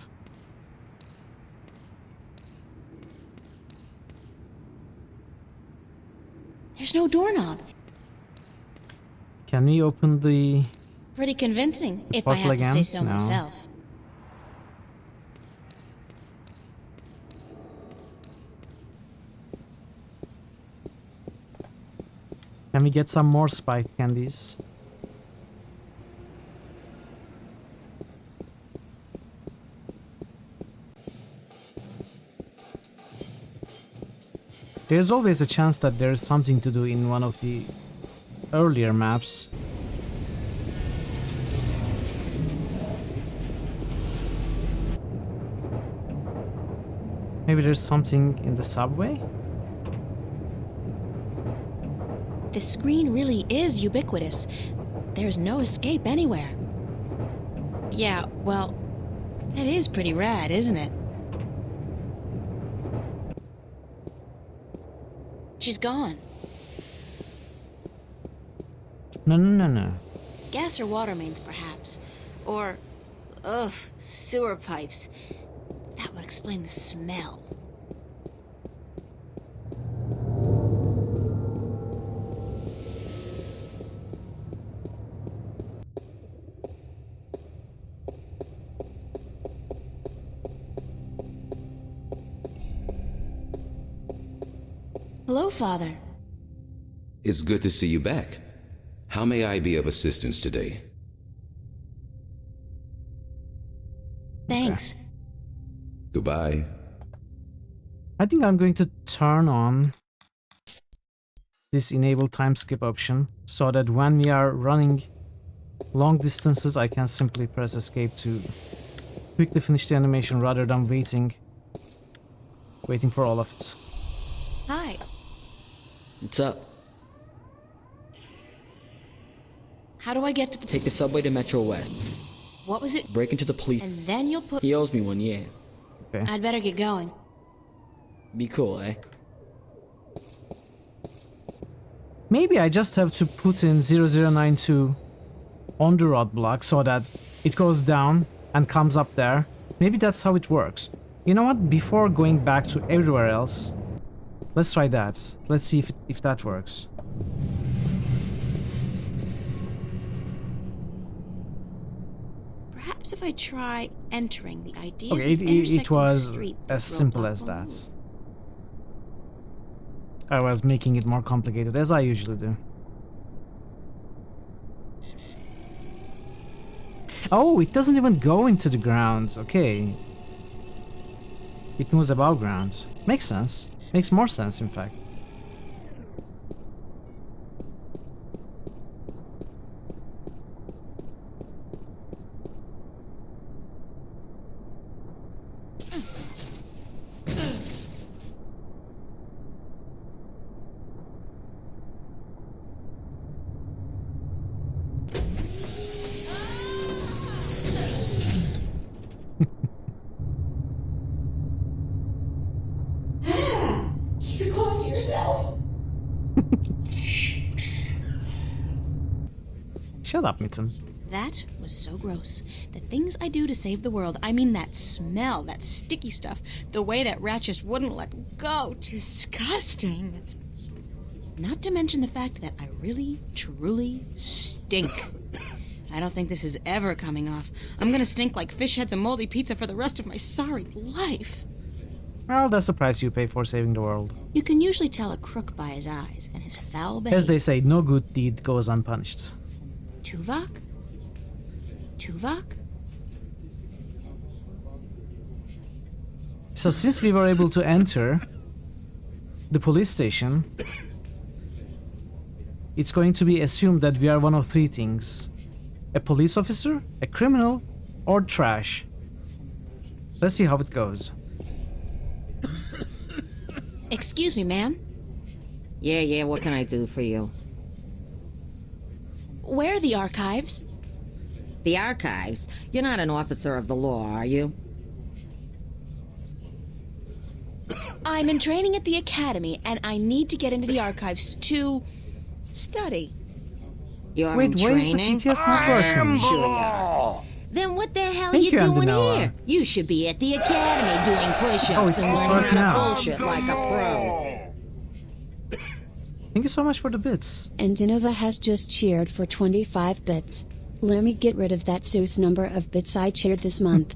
There's no doorknob. Can we open the... Pretty convincing, if I bottle have to say again? so No. myself. Can we get some more spiked candies? There's always a chance that there's something to do in one of the earlier maps. Maybe there's something in the subway? The screen really is ubiquitous. There's no escape anywhere. Yeah, well, that is pretty rad, isn't it? She's gone. No. Gas or water mains, perhaps. Or, ugh, sewer pipes. That would explain the smell. Hello, Father. It's good to see you back. How may I be of assistance today? Thanks. Goodbye. I think I'm going to turn on this enable time skip option so that when we are running long distances I can simply press escape to quickly finish the animation rather than waiting for all of it. Hi. What's up? How do I get to the... Take the subway to Metro West. What was it? Break into the police. And then you'll put... He owes me one, yeah. Okay. I'd better get going. Be cool, eh? Maybe I just have to put in 0092 on the roadblock so that it goes down and comes up there. Maybe that's how it works. You know what? Before going back to everywhere else, let's try that. Let's see if that works. Perhaps if I try entering the idea Okay, of it was as simple as that. I was making it more complicated, as I usually do. Oh, it doesn't even go into the ground. Okay. It moves above ground. Makes sense. Makes more sense, in fact. Keep it close to yourself. Shut up, Mitten. That was so gross. The things I do to save the world, I mean that smell, that sticky stuff, the way that rat just wouldn't let go. Disgusting. Not to mention the fact that I really, truly stink. I don't think this is ever coming off. I'm gonna stink like fish heads and moldy pizza for the rest of my sorry life. Well, that's the price you pay for saving the world. You can usually tell a crook by his eyes and his foul behavior. As they say, no good deed goes unpunished. Tuvok? Tuvok? So since we were able to enter the police station, it's going to be assumed that we are one of three things. A police officer, a criminal, or trash. Let's see how it goes. Excuse me, ma'am. Yeah, what can I do for you? Where are the archives? The archives? You're not an officer of the law, are you? I'm in training at the academy, and I need to get into the archives to study. You're Wait, in why is the training? TTS not working? Sure you are. Then what the hell Thank are you you, doing Andanoa. here? You should be at the academy doing push-ups Oh, it's and learning right how to now. bullshit like a pro. Thank you so much for the bits. And Dinova has just cheered for 25 bits. Let me get rid of that Zeus number of bits I cheered this month.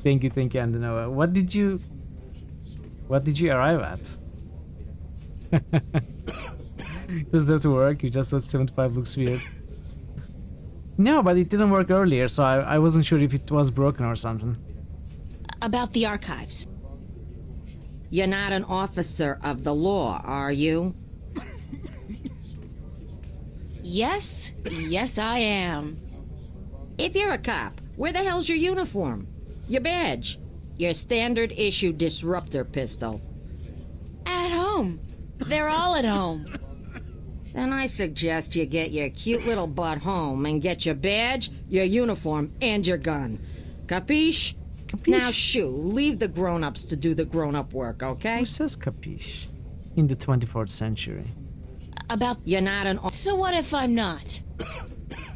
Thank you, Andanoa. What did you arrive at? Does that work? You just thought 75 looks weird. No, but it didn't work earlier, so I wasn't sure if it was broken or something. About the archives. You're not an officer of the law, are you? Yes, I am. If you're a cop, where the hell's your uniform? Your badge? Your standard issue disruptor pistol? At home. They're all at home. Then I suggest you get your cute little butt home and get your badge, your uniform, and your gun. Capiche? Now shoo, leave the grown-ups to do the grown-up work, okay? Who says capiche? In the 24th century. About... You're not an... So what if I'm not?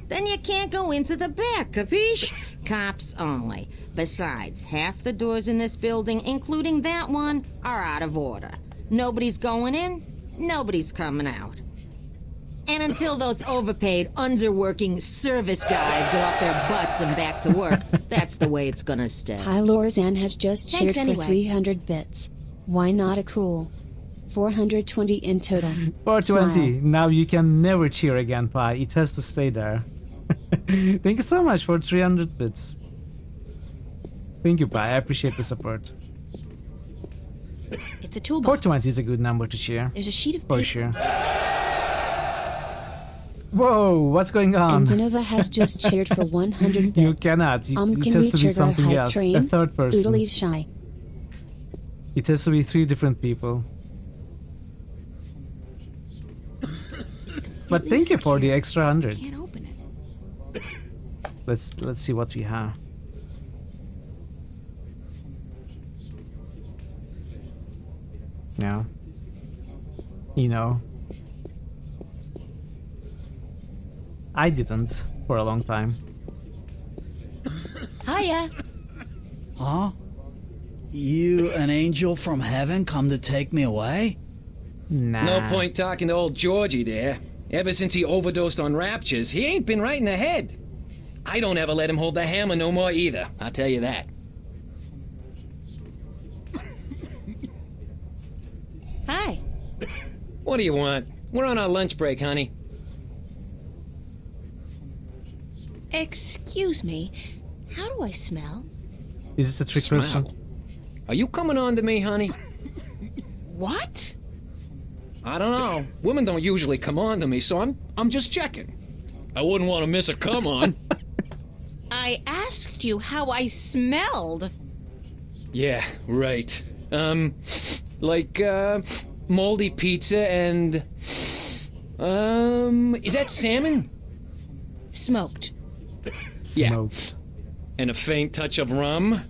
Then you can't go into the back, capiche? Cops only. Besides, half the doors in this building, including that one, are out of order. Nobody's going in, nobody's coming out. And until those overpaid, underworking service guys get off their butts and back to work, that's the way it's gonna stay. Hylorzan has just cheered Thanks anyway. for 300 bits. Why not a cool 420 in total? 420. Smile. Now you can never cheer again, Pi. It has to stay there. Thank you so much for 300 bits. Thank you, Pi. I appreciate the support. It's a toolbox. 420 is a good number to cheer. There's a sheet of For paper. sure. Whoa, what's going on? And Dinova has just cheered for 100 bits. You cannot. It Can has we to be trigger something hype else. train? A third person. Oodalie's shy. It has to be 3 different people. But thank you for the extra 100. Can't open it. Let's see what we have. No. You know. I didn't for a long time. Hiya. Huh? You, an angel from heaven, come to take me away? Nah. No point talking to old Georgie there. Ever since he overdosed on raptures, he ain't been right in the head. I don't ever let him hold the hammer no more either, I'll tell you that. Hi. What do you want? We're on our lunch break, honey. Excuse me. How do I smell? Is this a trick question? Are you coming on to me, honey? What? I don't know. Women don't usually come on to me, so I'm just checking. I wouldn't want to miss a come on. I asked you how I smelled. Yeah, right. Like, moldy pizza and... is that salmon? Smoked. Smoked. And a faint touch of rum?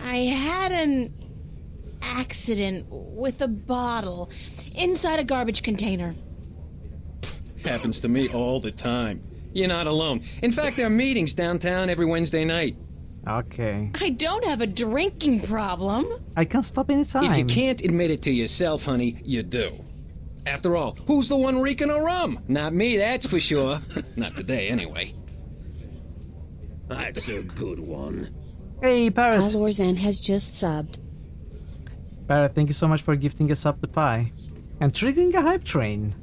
I had an accident with a bottle inside a garbage container. Happens to me all the time. You're not alone. In fact, there are meetings downtown every Wednesday night. Okay. I don't have a drinking problem. I can't stop anytime. If you can't admit it to yourself, honey, you do. After all, who's the one reeking of rum? Not me, that's for sure. Not today, anyway. That's a good one. Hey, Parrot. Lorzan has just subbed. Parrot, thank you so much for gifting us up the pie. And triggering a hype train.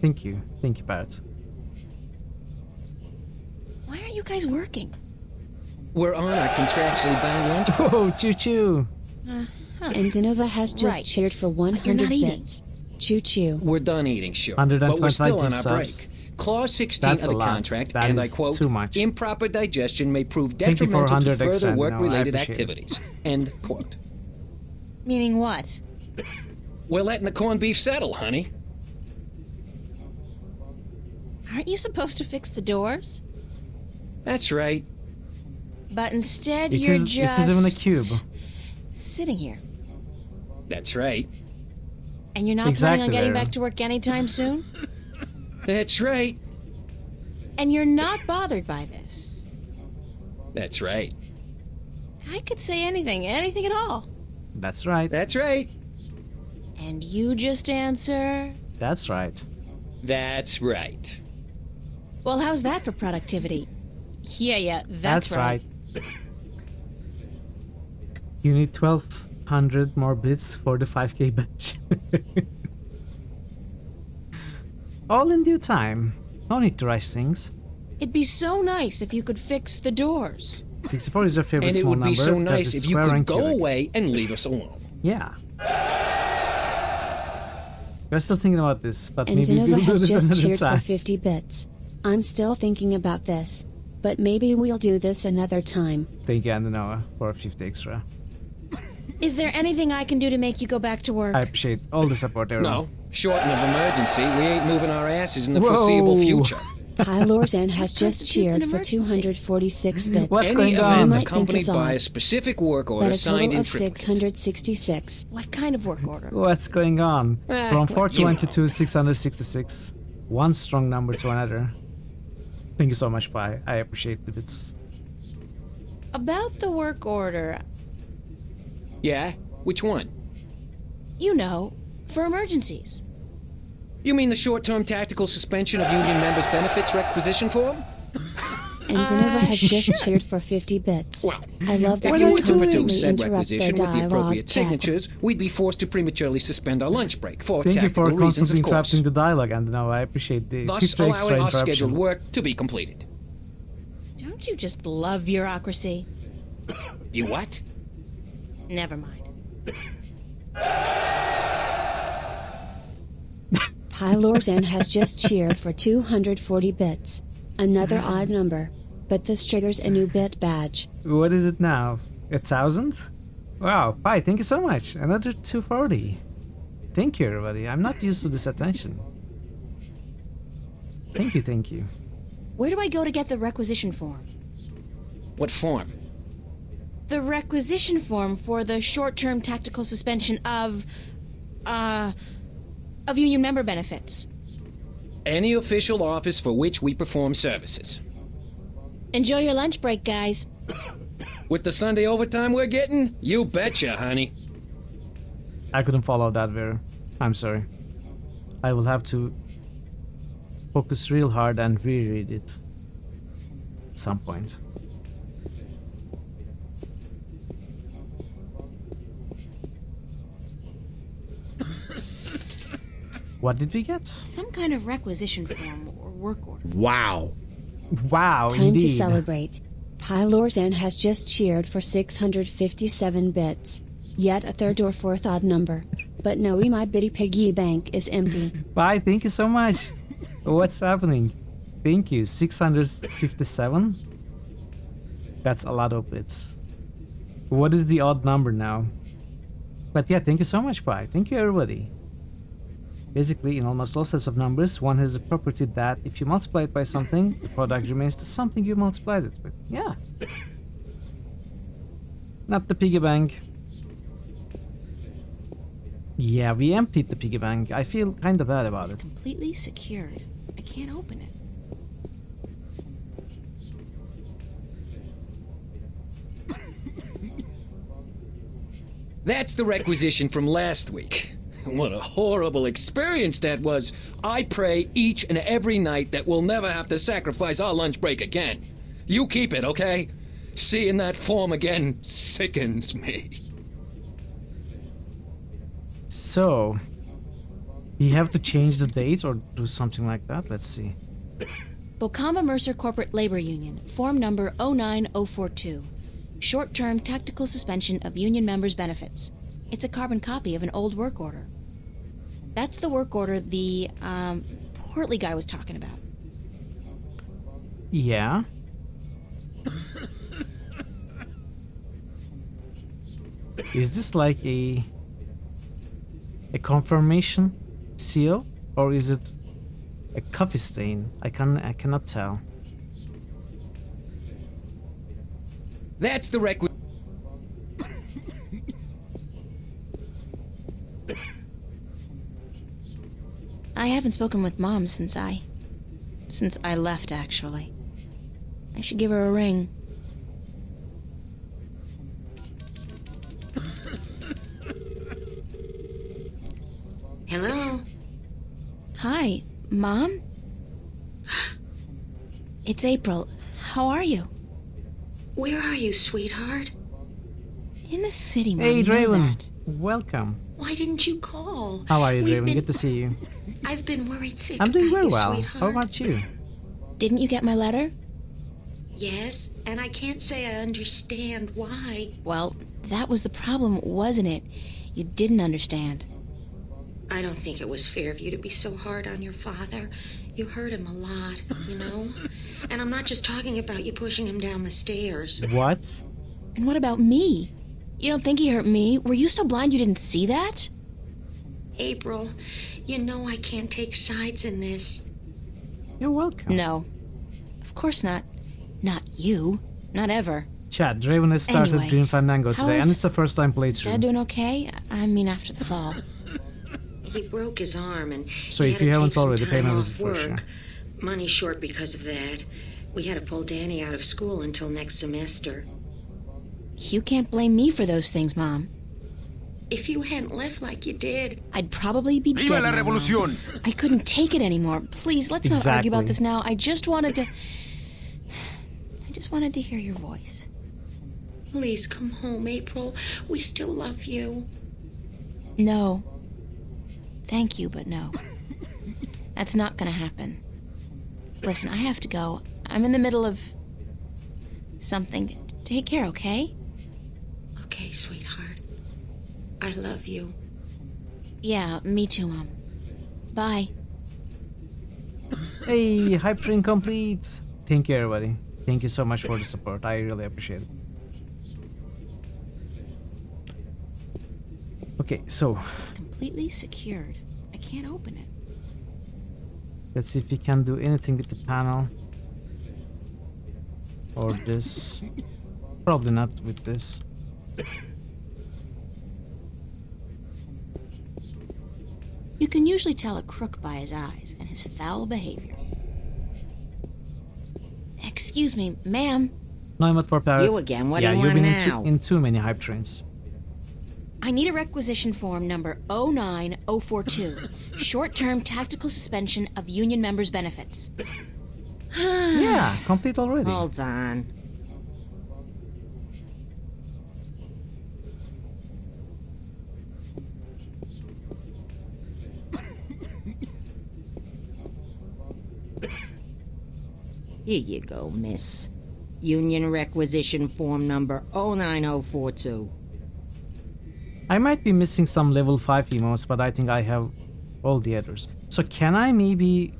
Thank you. Thank you, Parrot. Why aren't you guys working? We're on our contractually bound lunch. Whoa, choo-choo. And Dinova has just cheered for 100 bits. Choo-choo. We're done eating, sure. 125 But we're still on our subs. break. Clause 16 That's of the a lot. contract, That and I is quote, too much. improper digestion may prove Thank you for detrimental to 100 further extra. No, I work-related appreciate it. activities. End quote. Meaning what? We're letting the corned beef settle, honey. Aren't you supposed to fix the doors? That's right. But instead It you're is just... even a cube. sitting here. That's right. And you're not Exactly, planning on getting Vera. back to work anytime soon? That's right. And you're not bothered by this? That's right. I could say anything at all. That's right. That's right. And you just answer... That's right. That's right. Well, how's that for productivity? Yeah, that's right. You need 1,200 more bits for the 5k batch. All in due time. No need to rush things. It'd be so nice if you could fix the doors. 64 is your favorite And it small would number. be so 'cause nice it's if you square could and go cubic. away and leave us alone. Yeah. We're still thinking about this, but And maybe Dinova we'll do has this just another cheered time. for 50 bits. I'm still thinking about this. But maybe we'll do this another time. Thank you, Andanoa, for 50 extra. Is there anything I can do to make you go back to work? I appreciate all the support, everyone. No, short of emergency, we ain't moving our asses in the Whoa. foreseeable future. Lorzan has just constitutes an cheered for emergency. 246 bits. What's Any going event on? You might think accompanied is by odd, a specific work order but a signed total in of triplicate. 666. What kind of work order? What's going on? From well, 420 to 666. One strong number to another. Thank you so much, Pi. I appreciate the bits. About the work order, Yeah? Which one? you know, for emergencies. You mean the short-term tactical suspension of union members' benefits requisition form? And Dinova has just cheered for 50 bits. Well, I love that if you you were to constantly produce said interrupt requisition their with the dialogue appropriate chat. signatures, we'd be forced to prematurely suspend our lunch break for Thank you tactical for reasons, constantly of course. interrupting the dialogue, Andanoa. I appreciate the Thus 50 extra allowing our interruption. scheduled work to be completed. Don't you just love bureaucracy? You what? Never mind. Lorzan has just cheered for 240 bits. Another odd number. But this triggers a new bit badge. What is it now? 1,000? Wow, Pi, thank you so much. Another 240. Thank you, everybody. I'm not used to this attention. Thank you, thank you. Where do I go to get the requisition form? What form? The requisition form for the short-term tactical suspension of union member benefits. Any official office for which we perform services. Enjoy your lunch break, guys. With the Sunday overtime we're getting? You betcha, honey. I couldn't follow that, Vera. I'm sorry. I will have to focus real hard and reread it at some point. What did we get? Some kind of requisition form or work order. Wow. Wow, Time indeed. to celebrate. Lorzan has just cheered for 657 bits. Yet a third or fourth odd number. But no, my bitty piggy bank is empty. Bye, thank you so much. What's happening? Thank you. 657? That's a lot of bits. What is the odd number now? But yeah, thank you so much, Pi. Thank you, everybody. Basically, in almost all sets of numbers, one has a property that if you multiply it by something, the product remains the something you multiplied it with. Yeah. Not the piggy bank. Yeah, we emptied the piggy bank. I feel kind of bad about it. Completely secured. I can't open it. That's the requisition from last week. What a horrible experience that was. I pray each and every night that we'll never have to sacrifice our lunch break again. You keep it, okay? Seeing that form again sickens me. So, you have to change the date or do something like that? Let's see. Bocamba Mercer Corporate Labor Union, form number 09042. Short-term tactical suspension of union members' benefits. It's a carbon copy of an old work order. That's the work order the, portly guy was talking about. Yeah. Is this like a confirmation seal, or is it a coffee stain? I cannot tell. That's the I haven't spoken with Mom since I left, actually. I should give her a ring. Hello? Hi, Mom? It's April. How are you? Where are you, sweetheart? In the city, Mom. Hey, you know Draven. that. Welcome. Why didn't you call? How are you, We've Draven? been- Good to see you. I've been worried sick I'm doing about very you, well. sweetheart. How about you? Didn't you get my letter? Yes, and I can't say I understand why. Well, that was the problem, wasn't it? You didn't understand. I don't think it was fair of you to be so hard on your father. You hurt him a lot, you know? And I'm not just talking about you pushing him down the stairs. What? And what about me? You don't think he hurt me? Were you so blind you didn't see that? April, you know I can't take sides in this. You're welcome. No. Of course not. Not you. Not ever. Chat, Draven has started Anyway, Green Fandango how today, is and it's the first time Dad playthrough. doing okay? I mean, after the fall. He broke his arm and So he if had you to haven't take some already, pay time my off visit for sure. work. Money short because of that. We had to pull Danny out of school until next semester. You can't blame me for those things, Mom. If you hadn't left like you did, I'd probably be Viva dead la now, Mom. revolución! I couldn't take it anymore. Please, let's not argue about Exactly. this now. I just wanted to hear your voice. please come home, April. We still love you. No. Thank you, but no. That's not gonna happen. Listen, I have to go. I'm in the middle of something. Take care, okay? Okay, sweetheart. I love you. Yeah, me too, Mom. Bye. Hey, hype train complete. Thank you, everybody. Thank you so much for the support. I really appreciate it. Okay, so It's completely secured. I can't open it. let's see if we can do anything with the panel. Or this. Probably not with this. You can usually tell a crook by his eyes and his foul behavior. Excuse me, ma'am. No, I'm not for parrot. You again, what do yeah, you you've want been now? in too many hype trains. I need a requisition form number 09042. Short-term tactical suspension of union members' benefits. Yeah, complete already. Hold on. Here you go, miss. Union requisition form number 09042. I might be missing some level 5 emotes, but I think I have all the others. So can I maybe...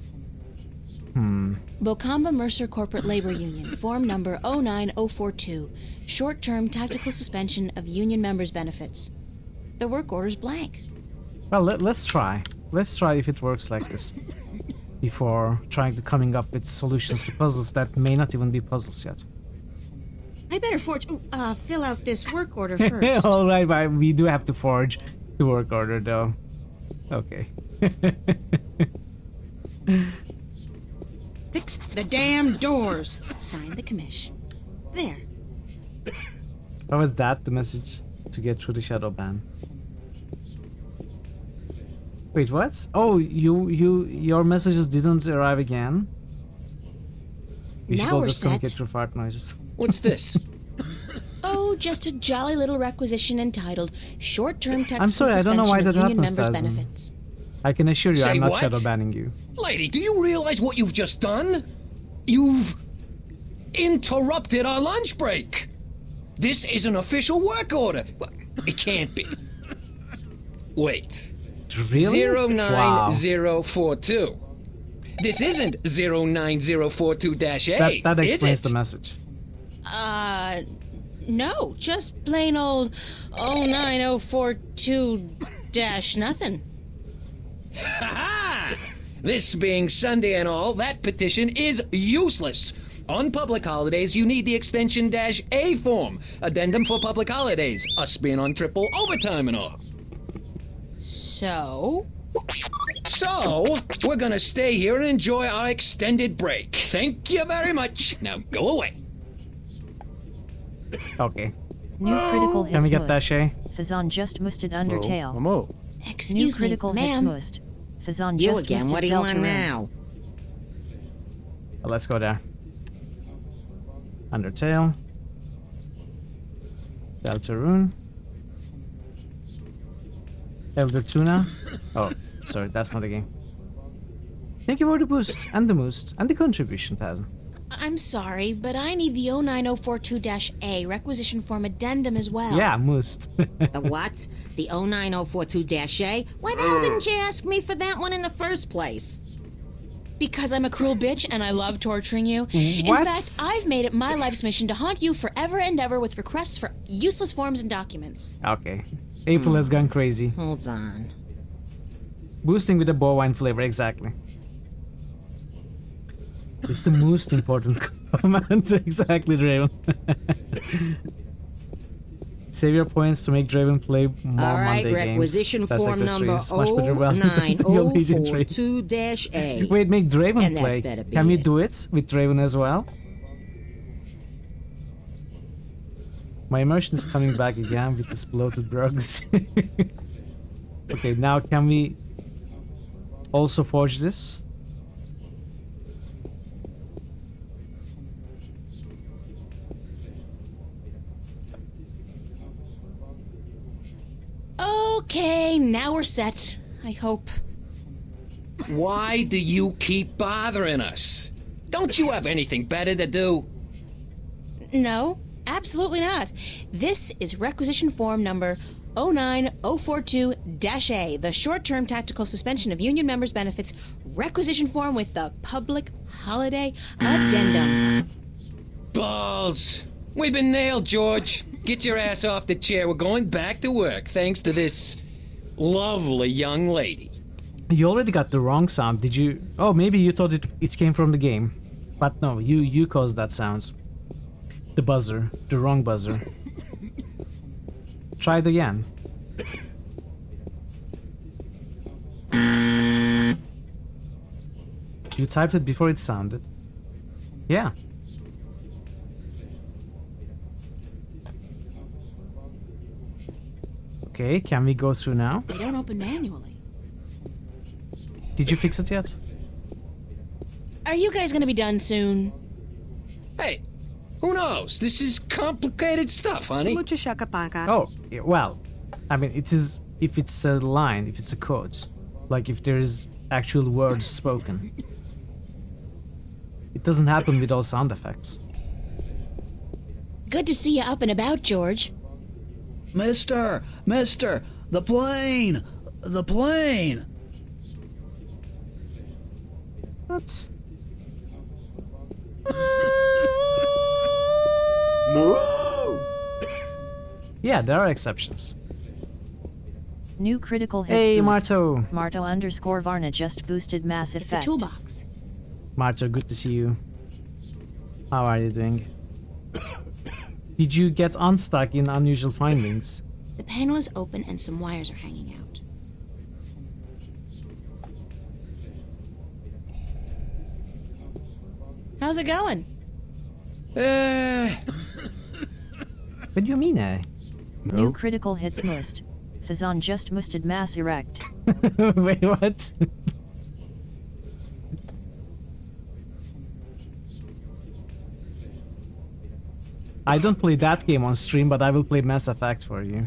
Bocamba Mercer Corporate Labor Union, form number 09042. Short-term tactical suspension of union members' benefits. The work order's blank. Well, let's try. Let's try if it works like this. Before trying to coming up with solutions to puzzles that may not even be puzzles yet. I better fill out this work order first. Alright, but we do have to forge the work order though. Okay. Fix the damn doors. Sign the commish. There. What was that, the message? to get through the shadow ban. Wait, what? Oh, your messages didn't arrive again? You should Now all we're just set. communicate through fart noises. What's this? Oh, just a jolly little requisition entitled Short-Term Tactical I'm sorry, I don't know why Suspension that of Union happens, Members' Tazin. Benefits. I can assure you Say I'm not what? shadow banning you. Lady, do you realize what you've just done? You've interrupted our lunch break. This is an official work order. It can't be. Wait. Really? 09042. This isn't 09042-A. That is explains it? the message. No, just plain old 09042-nothing. Ha-ha! This being Sunday and all, that petition is useless. On public holidays, you need the extension -A form. Addendum for public holidays. Us being on triple overtime and all. So, we're gonna stay here and enjoy our extended break. Thank you very much. Now go away. Okay. New critical hits Can we get must. that, Shay? Fazan just musted Undertale. New excuse me, critical hits ma'am. must. Fazan You just again, musted what do you want Deltarune. now? Well, let's go there. Undertale. Deltarune. Elder Tuna. Oh, sorry, that's not the game. Thank you for the boost, and the moost, and the contribution, Tazin. I'm sorry, but I need the 09042-A requisition form addendum as well. Yeah, moost. The what? The 09042-A? Why the hell didn't you ask me for that one in the first place? Because I'm a cruel bitch and I love torturing you. What? In fact, I've made it my life's mission to haunt you forever and ever with requests for useless forms and documents. Okay. April has gone crazy. Hold on. Boosting with the bovine flavor, exactly. It's the most important command, exactly, Draven. Save your points to make Draven play more All right, Monday requisition games. That's form like the number streams. Much better well than the Legion trade. 09042-A. Wait, make Draven And that play. better be Can we it. do it with Draven as well? My immersion is coming back again with this bloated drugs. Okay, now can we also forge this? Okay, now we're set. I hope. Why do you keep bothering us? Don't you have anything better to do? No, absolutely not. This is requisition form number 09042-A, the short-term tactical suspension of union members' benefits requisition form with the public holiday addendum. Balls! We've been nailed, George. Get your ass off the chair. We're going back to work, thanks to this lovely young lady. You already got the wrong sound. Did you? Oh, maybe you thought it came from the game. But no, you caused that sound. The buzzer. The wrong buzzer. Try it again. You typed it before it sounded. Yeah. Okay, can we go through now? They don't open manually. Did you fix it yet? Are you guys gonna be done soon? Hey, who knows? This is complicated stuff, honey. Oh, yeah, well, I mean, it is if it's a line, if it's a quote, like if there's actual words spoken. It doesn't happen with all sound effects. Good to see you up and about, George. Mister, the plane! The plane! What? Yeah, there are exceptions. New critical hits Hey, boost. Marto. Marto_Varna just boosted Mass Effect. It's a toolbox. Marto, good to see you. How are you doing? Did you get unstuck in Unusual Findings? The panel is open and some wires are hanging out. How's it going? What do you mean, eh? New critical hits must. Thazon just musted mass erect. Wait, what? I don't play that game on stream, but I will play Mass Effect for you.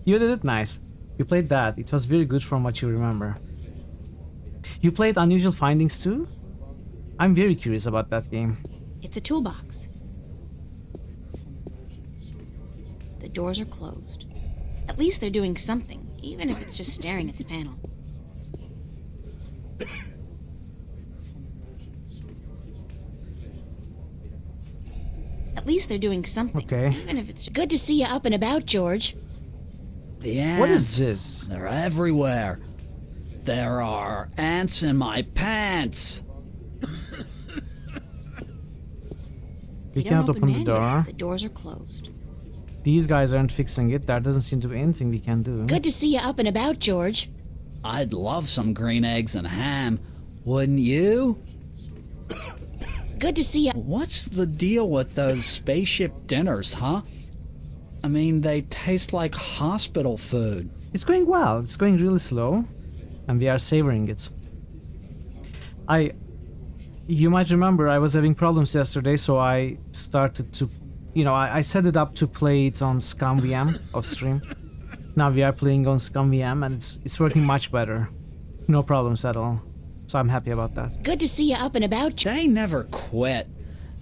You did it nice. You played that. It was very good from what you remember. You played Unusual Findings too? I'm very curious about that game. It's a toolbox. The doors are closed. At least they're doing something, even if it's just staring at the panel. At least they're doing something, okay. Even if it's good to see you up and about, George. The ants. What is this? They're everywhere. There are ants in my pants. We cannot open the door. The doors are closed. These guys aren't fixing it. There doesn't seem to be anything we can do. Good to see you up and about, George. I'd love some green eggs and ham. Wouldn't you? Good to see you. What's the deal with those spaceship dinners, huh? I mean, they taste like hospital food. It's going well. It's going really slow. And we are savoring it. You might remember I was having problems yesterday, so I started to, I set it up to play it on ScumVM off stream. Now we are playing on ScumVM and it's working much better. No problems at all. So I'm happy about that. Good to see you up and about. They never quit.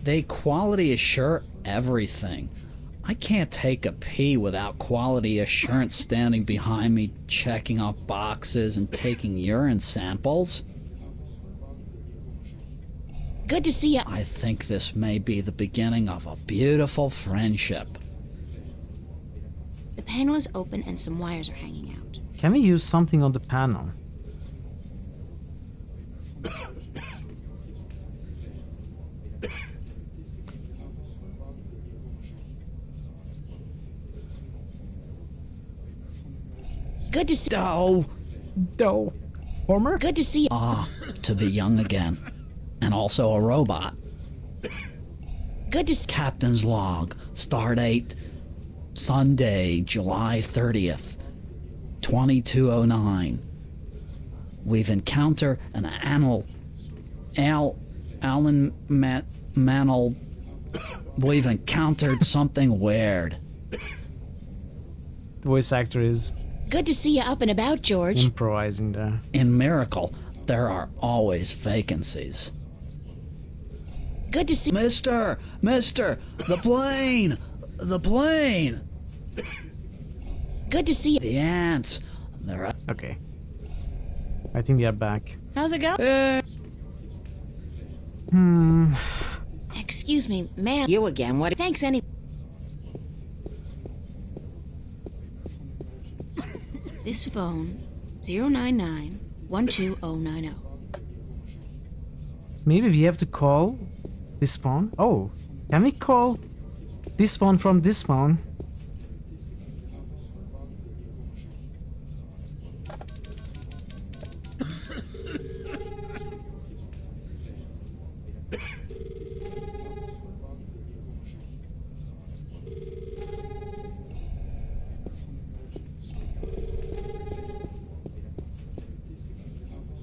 They quality assure everything. I can't take a pee without quality assurance standing behind me, checking off boxes and taking urine samples. Good to see you. I think this may be the beginning of a beautiful friendship. The panel is open and some wires are hanging out. Can we use something on the panel? Good to see Doe. Homer? Good to see you. To be young again. And also a robot. Good to see Captain's log. Stardate Sunday, July 30th, 2209. We've encountered an Manel. We've encountered something weird. The voice actor is good to see you up and about, George. Improvising there. In Miracle, there are always vacancies. Good to see Mister, the plane! The plane! Good to see you. The ants. They're okay. I think we are back. How's it go? Excuse me, ma'am. You again, what? Thanks, any. This phone, 099-12090. Maybe we have to call this phone? Oh, can we call this phone from this phone?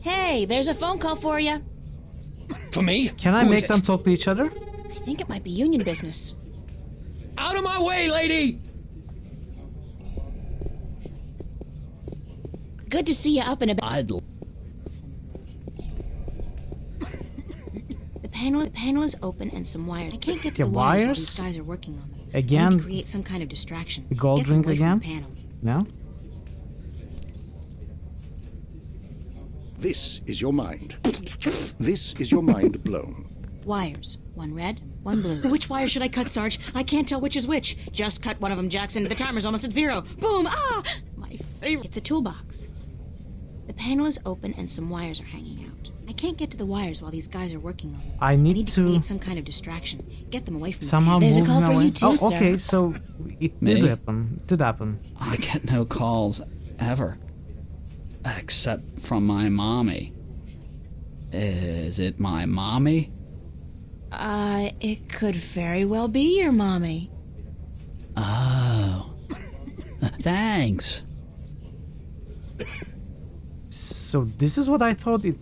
Hey, there's a phone call for you. For me? Can I make them talk to each other? I think it might be union business. Out of my way, lady! Good to see you up and about. The panel is open and some wires. I can't get to the wires while these guys are working on them. Again? I need to create some kind of distraction. The gold Get them ring away from again? the panel. No? This is your mind. This is your mind blown. Wires. One red, one blue. Which wire should I cut, Sarge? I can't tell which is which. Just cut one of them, Jackson. The timer's almost at 0. Boom! Ah! My favorite. It's a toolbox. The panel is open and some wires are hanging out. I can't get to the wires while these guys are working on them. I need to create some kind of distraction. Get them away from somehow the panel. There's a call for away. you too, sir. Okay, so it did happen. It did happen. I get no calls ever. Except from my mommy. Is it my mommy? It could very well be your mommy. Oh. Thanks. So this is what I thought it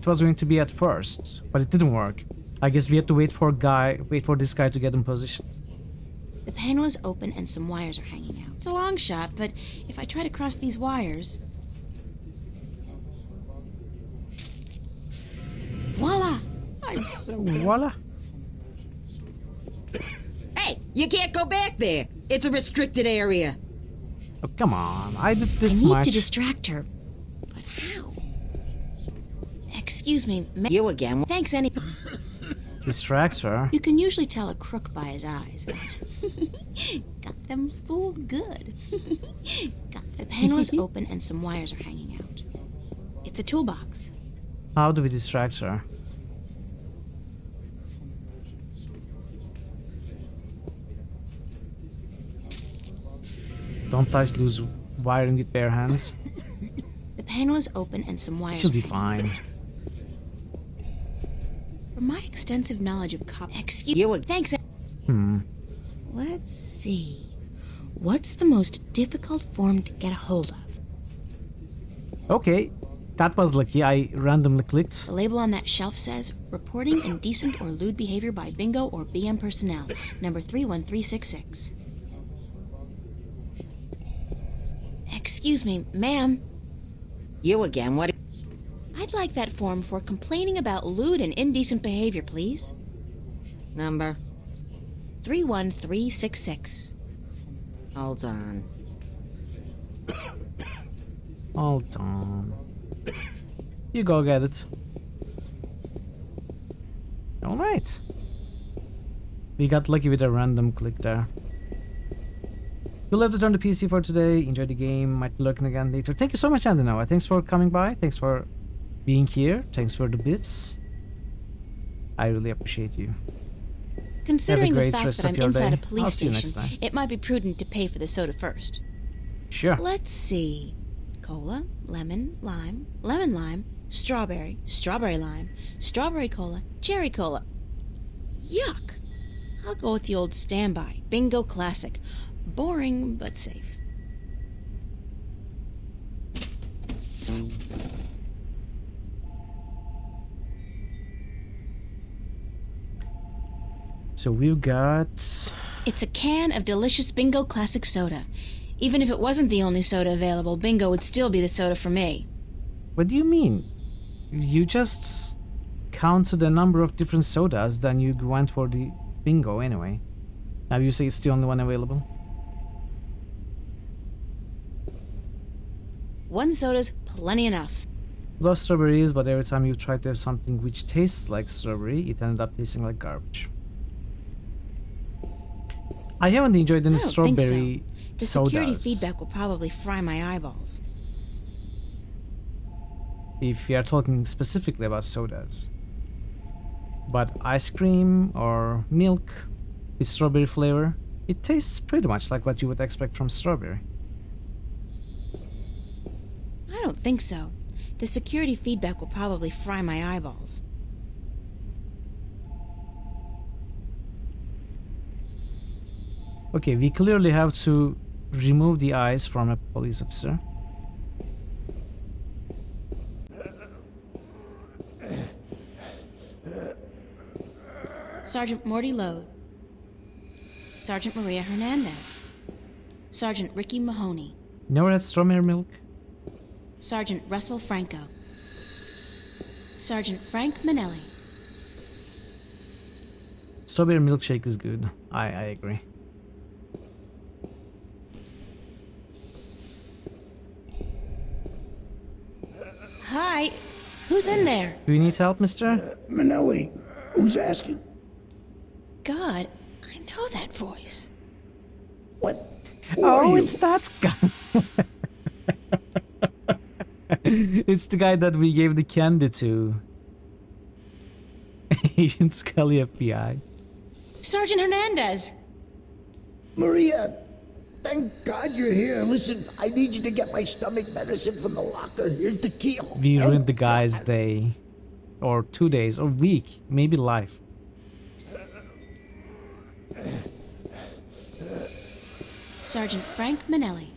was going to be at first, but it didn't work. I guess we had to wait for this guy to get in position. The panel is open and some wires are hanging out. It's a long shot, but if I try to cross these wires... Voila! I'm so good. Voila! Hey, you can't go back there. It's a restricted area. Oh, come on. I did this I need much. to distract her. But how? Excuse me, You again. Thanks any... Distract her? You can usually tell a crook by his eyes. Got them fooled good. The panel is open and some wires are hanging out. It's a toolbox. How do we distract her? Don't touch loose wiring with bare hands. The panel is open and some wires She'll be are hanging fine. out. From my extensive knowledge of excuse you, thanks. Let's see. What's the most difficult form to get a hold of? Okay, that was lucky. I randomly clicked. The label on that shelf says, reporting indecent or lewd behavior by bingo or BM personnel, number 31366. Excuse me, ma'am. You again. What? I'd like that form for complaining about lewd and indecent behavior, please. Number? 31366. Hold on. Hold on. You go get it. Alright. We got lucky with a random click there. We'll have to turn the PC for today. Enjoy the game. Might be lurking again later. Thank you so much, Andy Noah. Thanks for coming by. Thanks for being here. Thanks for the bits. I really appreciate you. Considering the great fact rest that of I'm your inside day. a police I'll see you next station, time. it might be prudent to pay for the soda first. Sure. Let's see. Cola, lemon, lime, lemon lime, strawberry, strawberry lime, strawberry cola, cherry cola. Yuck. I'll go with the old standby, Bingo Classic. Boring, but safe. So we've got... It's a can of delicious Bingo Classic soda. Even if it wasn't the only soda available, Bingo would still be the soda for me. What do you mean? You just counted the number of different sodas, then you went for the Bingo anyway. Now you say it's the only one available? One soda's plenty enough. Love strawberries, but every time you try to have something which tastes like strawberry, it ended up tasting like garbage. I haven't enjoyed any I don't strawberry think so. The sodas. security feedback will probably fry my eyeballs. If you are talking specifically about sodas. But ice cream or milk with strawberry flavor, it tastes pretty much like what you would expect from strawberry. I don't think so. The security feedback will probably fry my eyeballs. Okay, we clearly have to remove the eyes from a police officer. Sergeant Morty Lode. Sergeant Maria Hernandez. Sergeant Ricky Mahoney. Never had strawberry milk? Sergeant Russell Franco. Sergeant Frank Manelli. Strawberry milkshake is good. I agree. Hi. Who's in there? Do you need help, mister? Manelli, who's asking? God, I know that voice. What? Oh, it's that guy. It's the guy that we gave the candy to. Agent Scully, FBI. Sergeant Hernandez! Maria, thank God you're here. Listen, I need you to get my stomach medicine from the locker. Here's the key. We ruined the guy's day. Or 2 days, or week, maybe life. Sergeant Frank Manelli.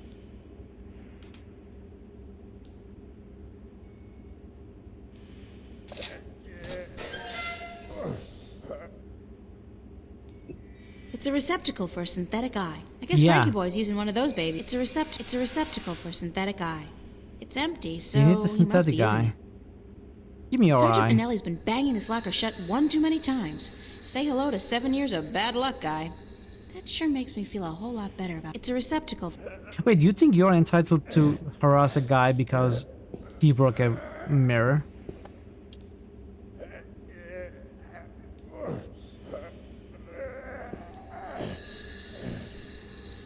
It's a receptacle for a synthetic eye. I guess Yeah. Frankie Boy's using one of those babies. It's a receptacle for a synthetic eye. It's empty, so You need the he must be synthetic using eye. it. Give me your Sergeant eye. Manelli's been banging his locker shut one too many times. Say hello to 7 years of bad luck, guy. That sure makes me feel a whole lot better about it. It's a receptacle. Wait, do you think you're entitled to harass a guy because he broke a mirror?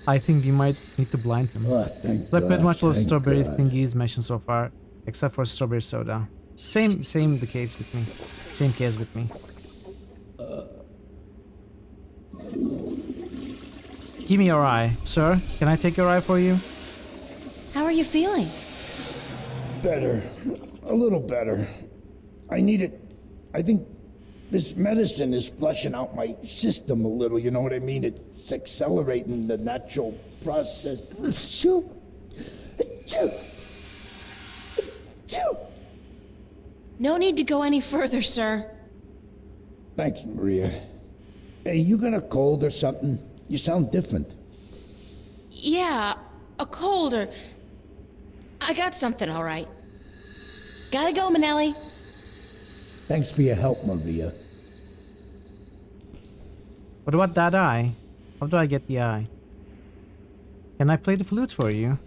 I think we might need to blind him. Oh, thank Like pretty God, much all the thank strawberry God. thingies mentioned so far, except for strawberry soda. Same the case with me. Same case with me. Give me your eye, sir. Can I take your eye for you? How are you feeling? Better. A little better. I need it. I think this medicine is flushing out my system a little, you know what I mean? It's accelerating the natural process. Achoo. Achoo. Achoo. No need to go any further, sir. Thanks, Maria. Hey, you got a cold or something? You sound different. Yeah, a cold or... I got something, all right. Gotta go, Manelli. Thanks for your help, Maria. What about that eye? How do I get the eye? Can I play the flute for you?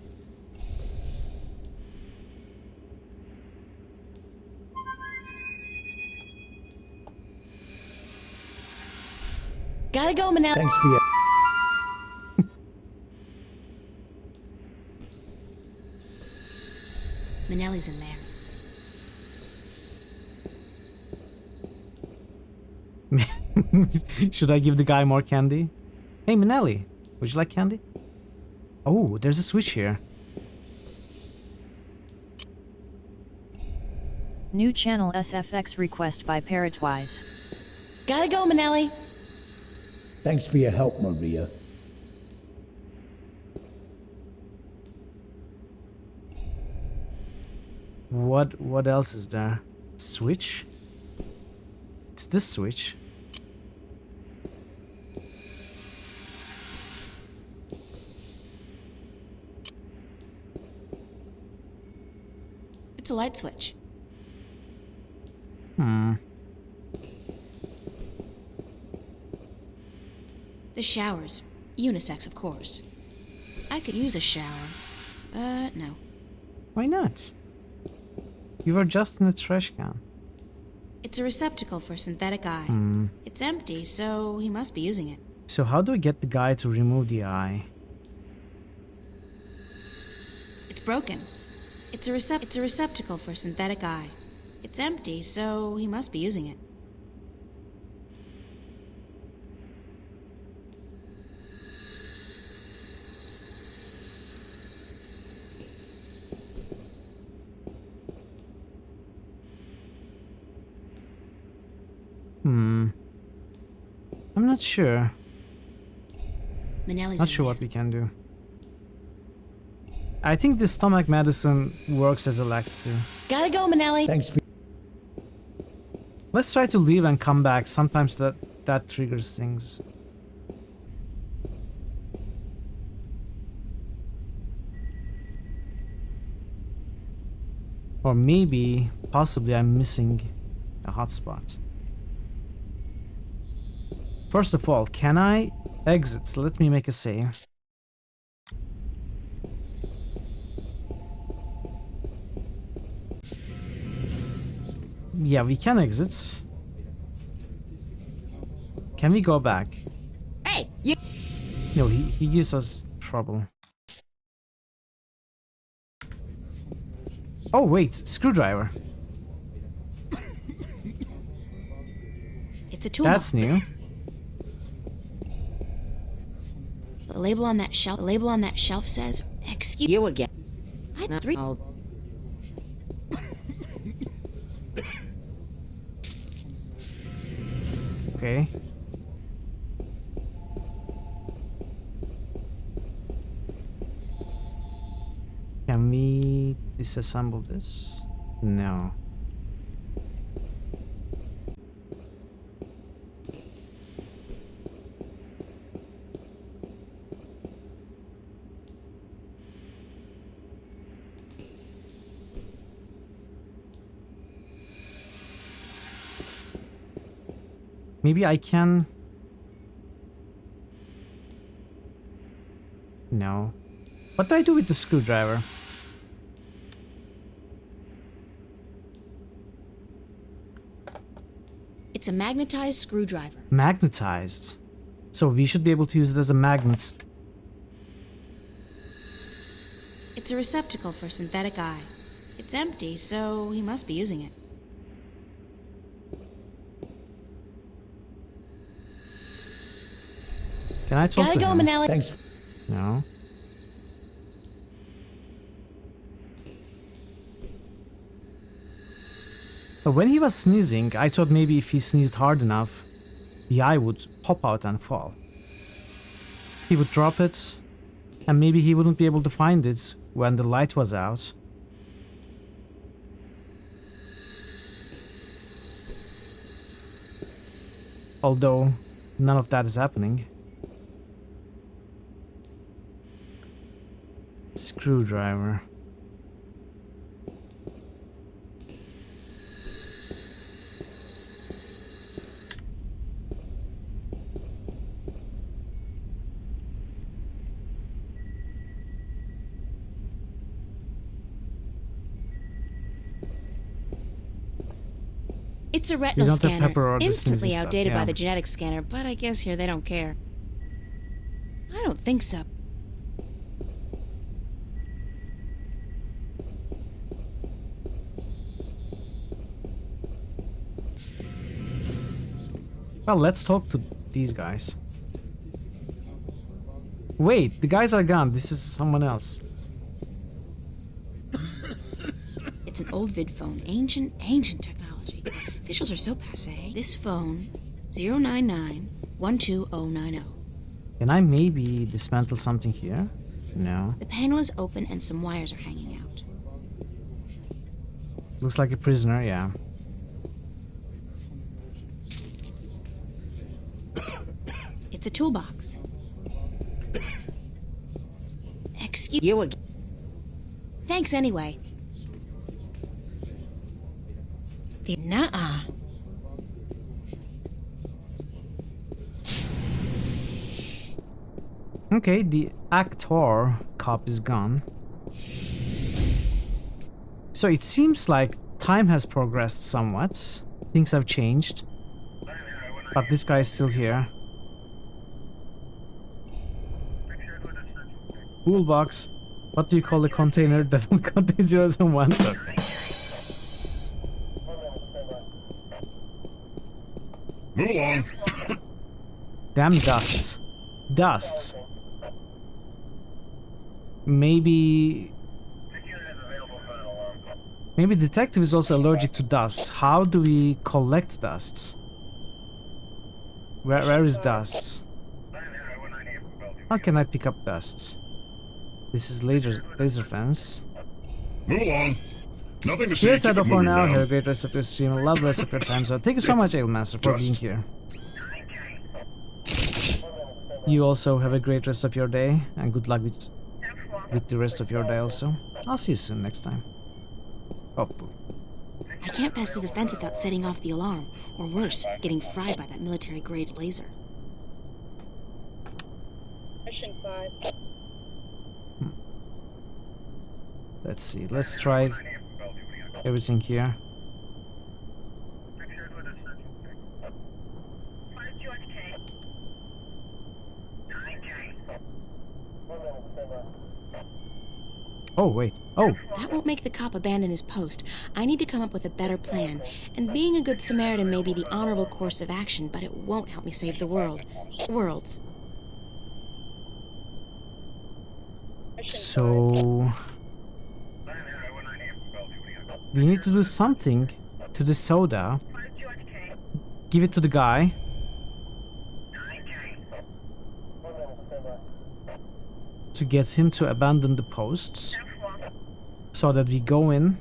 Gotta go, Manelli. Thanks for your... Manelli's in there. Should I give the guy more candy? Hey, Manelli, would you like candy? Oh, there's a switch here. New channel SFX request by Parrotwise. Gotta go, Manelli. Thanks for your help, Maria. What else is there? Switch? It's this switch. It's a light switch. The showers. Unisex, of course. I could use a shower, but no. Why not? You were just in a trash can. It's a receptacle for a synthetic eye. It's empty, so he must be using it. So how do I get the guy to remove the eye? It's broken. It's a receptacle for a synthetic eye. It's empty, so he must be using it. I'm not sure. Manelli's Not sure what we can do. I think the stomach medicine works as a lax too. Gotta go, Manelli. Thanks for... Let's try to leave and come back. Sometimes that triggers things. Or maybe, possibly I'm missing a hotspot. First of all, can I exit? So let me make a save. Yeah, we can exit. Can we go back? Hey, you... No, he gives us trouble. Oh wait, screwdriver. It's a tool. That's new. The label on that shelf says, "Excuse You again. I had 3. Okay. Can we disassemble this? No. Maybe I can... No. What do I do with the screwdriver? It's a magnetized screwdriver. Magnetized. So we should be able to use it as a magnet. It's a receptacle for a synthetic eye. It's empty, so he must be using it. Can I talk Gotta to go, him? Manelli. Thanks. No. But when he was sneezing, I thought maybe if he sneezed hard enough, the eye would pop out and fall. He would drop it, and maybe he wouldn't be able to find it when the light was out. Although, none of that is happening. Screwdriver. It's a retinal don't have scanner, pepper or the instantly sneezing stuff, outdated by yeah. the genetic scanner, but I guess here they don't care. I don't think so. Well, let's talk to these guys. Wait, the guys are gone. This is someone else. It's an old vid phone, ancient technology. Officials are so passé. This phone, 099-12090. Can I maybe dismantle something here? No. The panel is open and some wires are hanging out. Looks like a prisoner, yeah. It's a toolbox. Excuse you again. Thanks anyway. Nuh-uh. Okay, the actor cop is gone. So it seems like time has progressed somewhat. Things have changed. But this guy is still here. Toolbox. What do you call a container that will contain zeros and ones? Okay. Move along. Damn dusts. Dusts. Maybe detective is also allergic to dust. How do we collect dust? Where is dust? How can I pick up dust? This is laser fence. Move along. Nothing to see. Here, Keep it Tato, for moving now. now. Have a great rest of your stream. Love the rest of your time. So thank you so much, Ailmaster, for being here. You also have a great rest of your day, and good luck with the rest of your day also. I'll see you soon next time. Hopefully. I can't pass through the fence without setting off the alarm, or worse, getting fried by that military-grade laser. Mission 5. Let's see. Let's try everything here. Oh, wait. Oh! That won't make the cop abandon his post. I need to come up with a better plan. And being a good Samaritan may be the honorable course of action, but it won't help me save the world. Worlds. So... we need to do something to the soda. Give it to the guy. To get him to abandon the posts. So that we go in.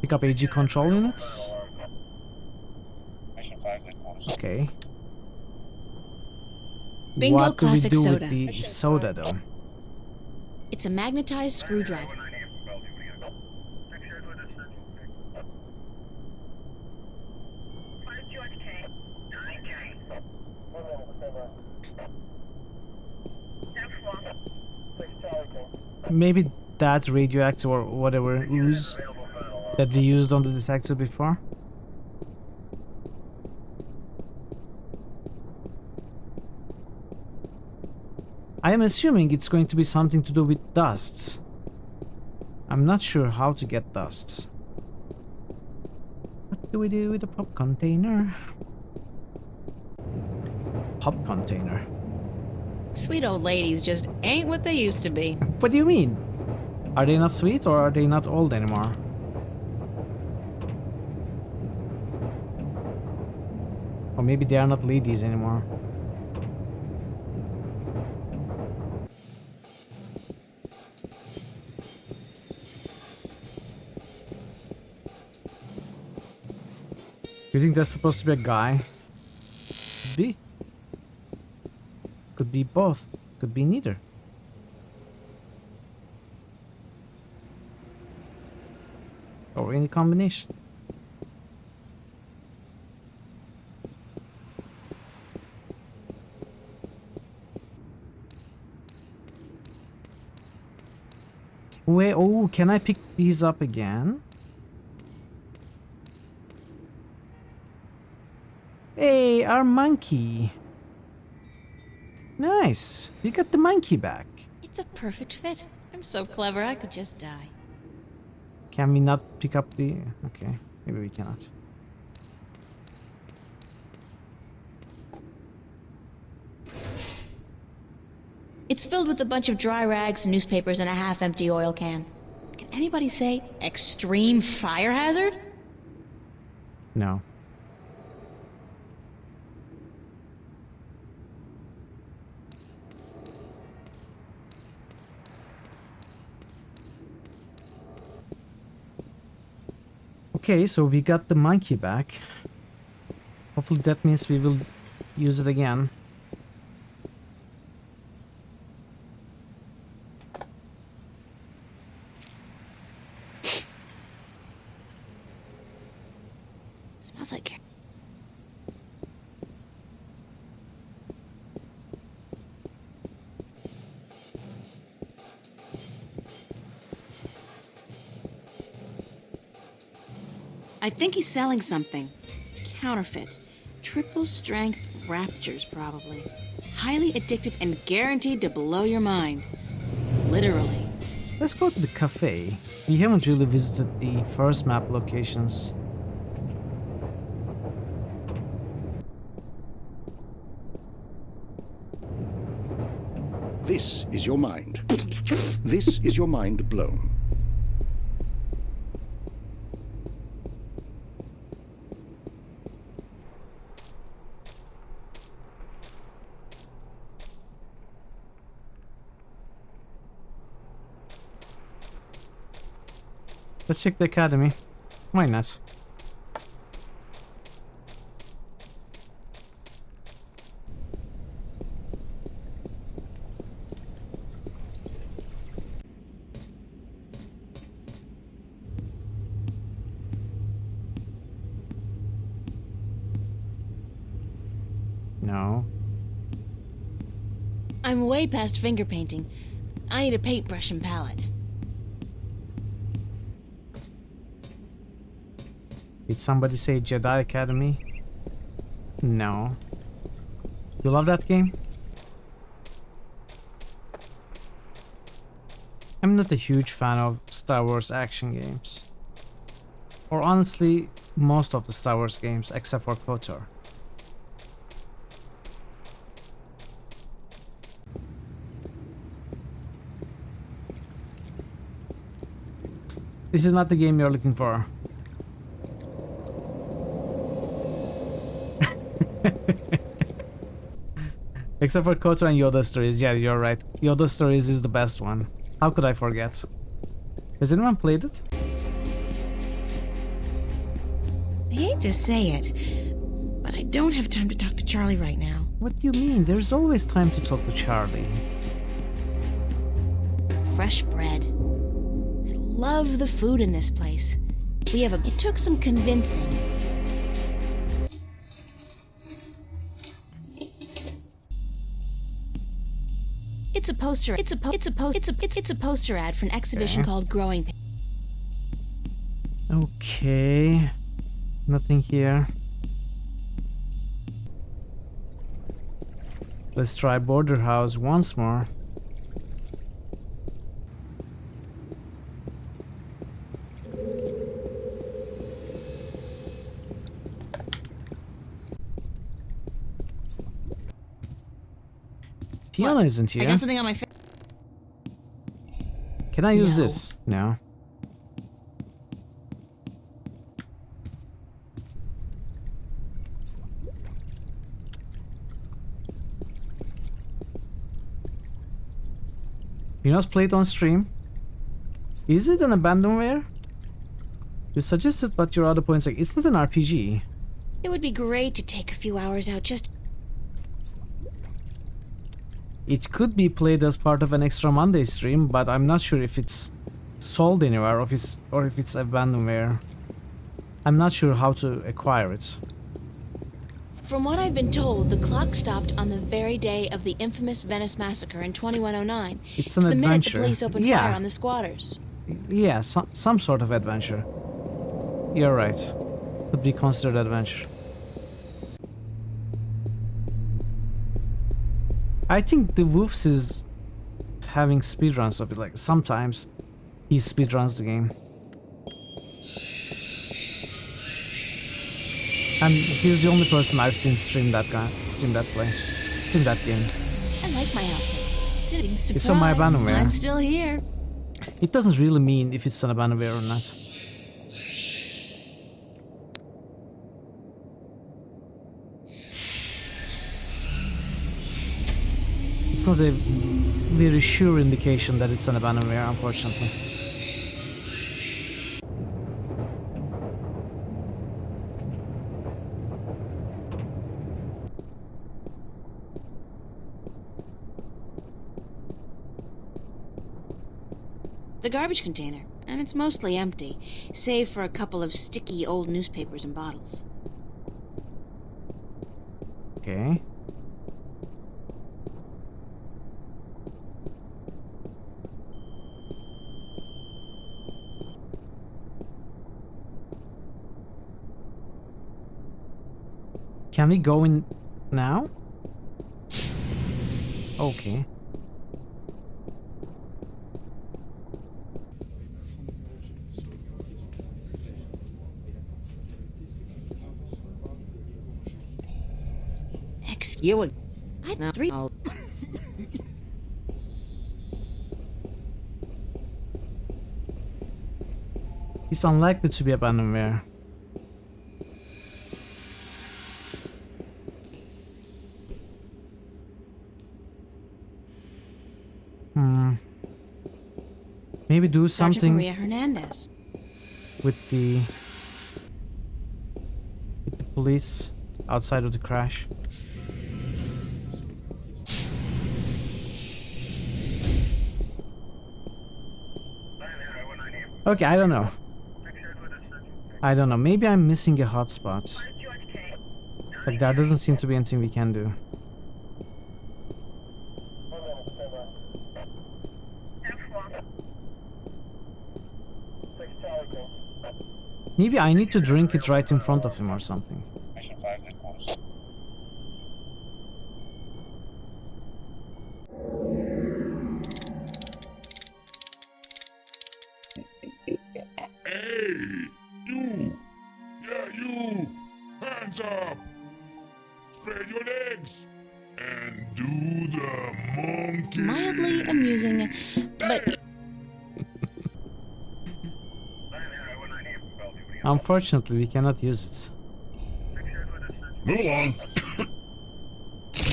Pick up AG control units. Okay. Bingo, what do we classic do soda. with the soda though? It's a magnetized screwdriver. Maybe that's radioactive or whatever ooze that we used on the detector before. I am assuming it's going to be something to do with dusts. I'm not sure how to get dusts. What do we do with the pop container? Pop container. Sweet old ladies just ain't what they used to be. What do you mean? Are they not sweet or are they not old anymore? Or maybe they are not ladies anymore. Do you think that's supposed to be a guy? Could be. Could be both. Could be neither. Or any combination. Wait, oh, can I pick these up again? Hey, our monkey. Nice. You got the monkey back. It's a perfect fit. I'm so clever I could just die. Can we not pick up the... Okay, maybe we cannot. It's filled with a bunch of dry rags, newspapers, and a half-empty oil can. Can anybody say extreme fire hazard? No. Okay, so we got the monkey back. Hopefully that means we will use it again. Smells like... I think he's selling something. Counterfeit. Triple strength raptures, probably. Highly addictive and guaranteed to blow your mind. Literally. Let's go to the cafe. We haven't really visited the first map locations. This is your mind. This is your mind blown. Let's check the academy. Why not? No. I'm way past finger painting. I need a paintbrush and palette. Did somebody say Jedi Academy? No. You love that game? I'm not a huge fan of Star Wars action games. Or honestly, most of the Star Wars games except for KOTOR. This is not the game you're looking for. Except for KOTOR and Yoda Stories. Yeah, you're right. Yoda Stories is the best one. How could I forget? Has anyone played it? I hate to say it, but I don't have time to talk to Charlie right now. What do you mean? There's always time to talk to Charlie. Fresh bread. I love the food in this place. It took some convincing. It's a poster. It's a poster ad for an exhibition Okay. called Growing Pains. Okay. Nothing here. Let's try Border House once more. Tiana isn't I here. got something on my face. Can I use No. this? No. You not play it on stream? Is it an abandonware? You suggested, but your other point's like, it's not an RPG. It would be great to take a few hours out just. It could be played as part of an Extra Monday stream, but I'm not sure if it's sold anywhere or if it's abandonware. I'm not sure how to acquire it. From what I've been told, the clock stopped on the very day of the infamous Venice massacre in 2109. It's an the minute the adventure. police opened Yeah. fire on the squatters. Yeah, some sort of adventure. You're right. Could be considered adventure. I think the Wolves is having speedruns of it. Like sometimes he speedruns the game. And he's the only person I've seen stream that game. I like my outfit. It's a It's on my surprise. abandonware. I'm still here. It doesn't really mean if it's an abandonware or not. It's not a very sure indication that it's an abandonware, unfortunately. It's a garbage container, and it's mostly empty, save for a couple of sticky old newspapers and bottles. Okay. Can we go in now? Okay. You would. I know 3. It's unlikely to be abandonware. Maybe do Sergeant something Maria Hernandez. with the police outside of the crash. Okay, I don't know. Maybe I'm missing a hotspot. Like, there doesn't seem to be anything we can do. Maybe I need to drink it right in front of him or something. Hey, you! Yeah, you! Hands up! Spread your legs! And do the monkey! Mildly amusing, but Unfortunately, we cannot use it. Move along!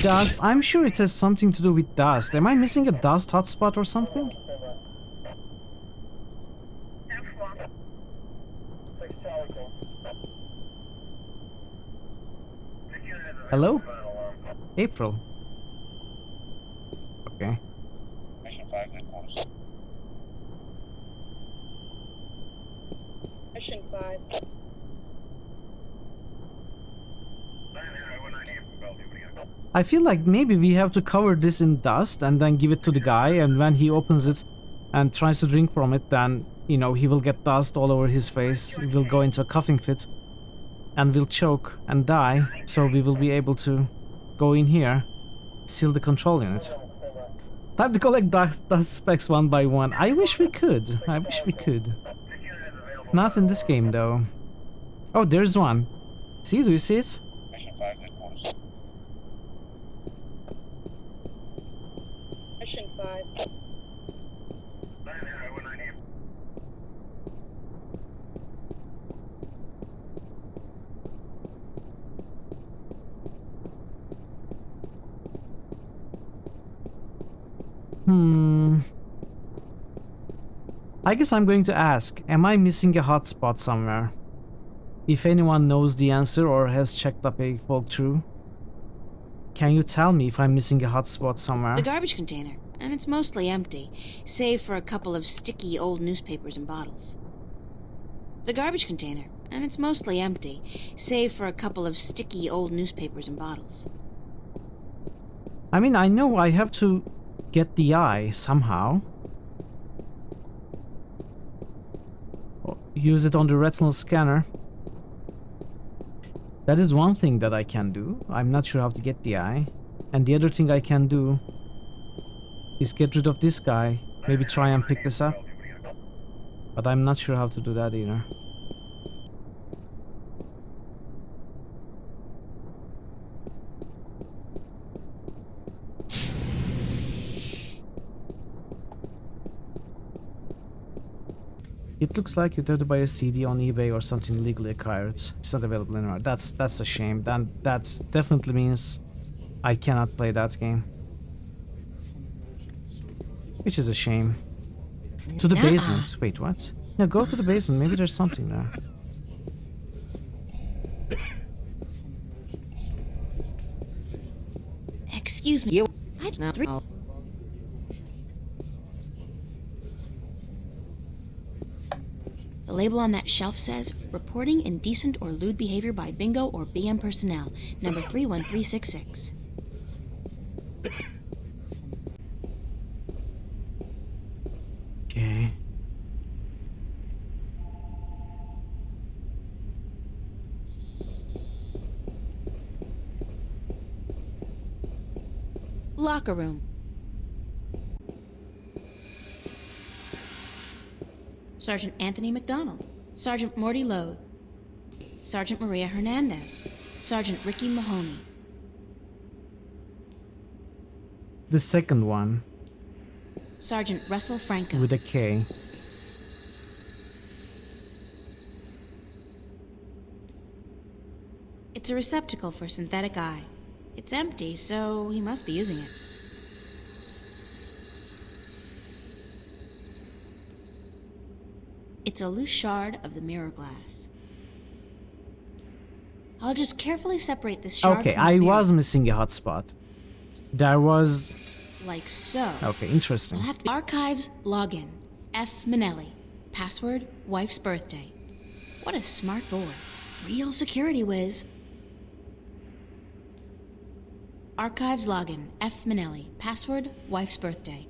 Dust? I'm sure it has something to do with dust. Am I missing a dust hotspot or something? Hello? April. Okay. Mission 5. I feel like maybe we have to cover this in dust and then give it to the guy, and when he opens it and tries to drink from it, then, you know, he will get dust all over his face, he will go into a coughing fit, and will choke and die, so we will be able to go in here, seal the control unit. Time to collect dust specs one by one. I wish we could. I wish we could. Not in this game, though. Oh, there's one. See, do you see it? Mission 5. I guess I'm going to ask, am I missing a hotspot somewhere? If anyone knows the answer or has checked up a walkthrough, can you tell me if I'm missing a hotspot somewhere? It's a garbage container, and it's mostly empty, save for a couple of sticky old newspapers and bottles. It's a garbage container, and it's mostly empty, save for a couple of sticky old newspapers and bottles. I mean, I know I have to get the eye somehow. Use it on the retinal scanner. That is one thing that I can do. I'm not sure how to get the eye. And the other thing I can do is get rid of this guy. Maybe try and pick this up. But I'm not sure how to do that either. It looks like you'd have to buy a CD on eBay or something legally acquired. It's not available anywhere. That's a shame. Then that definitely means I cannot play that game. Which is a shame. To the basement. Wait, what? No, go to the basement. Maybe there's something there. Excuse me. I don't know. The label on that shelf says, reporting indecent or lewd behavior by bingo or BM personnel, number 31366. Okay. Locker room. Sergeant Anthony McDonald, Sergeant Morty Lode, Sergeant Maria Hernandez, Sergeant Ricky Mahoney. The second one. Sergeant Russell Franco. With a K. It's a receptacle for synthetic eye. It's empty, so he must be using it. It's a loose shard of the mirror glass. I'll just carefully separate this shard Okay, from the I mirror. was missing a hotspot. There was... Like so. Okay, interesting. We'll have the archives login. F. Manelli. Password, wife's birthday. What a smart boy. Real security whiz. Archives login. F. Manelli. Password, wife's birthday.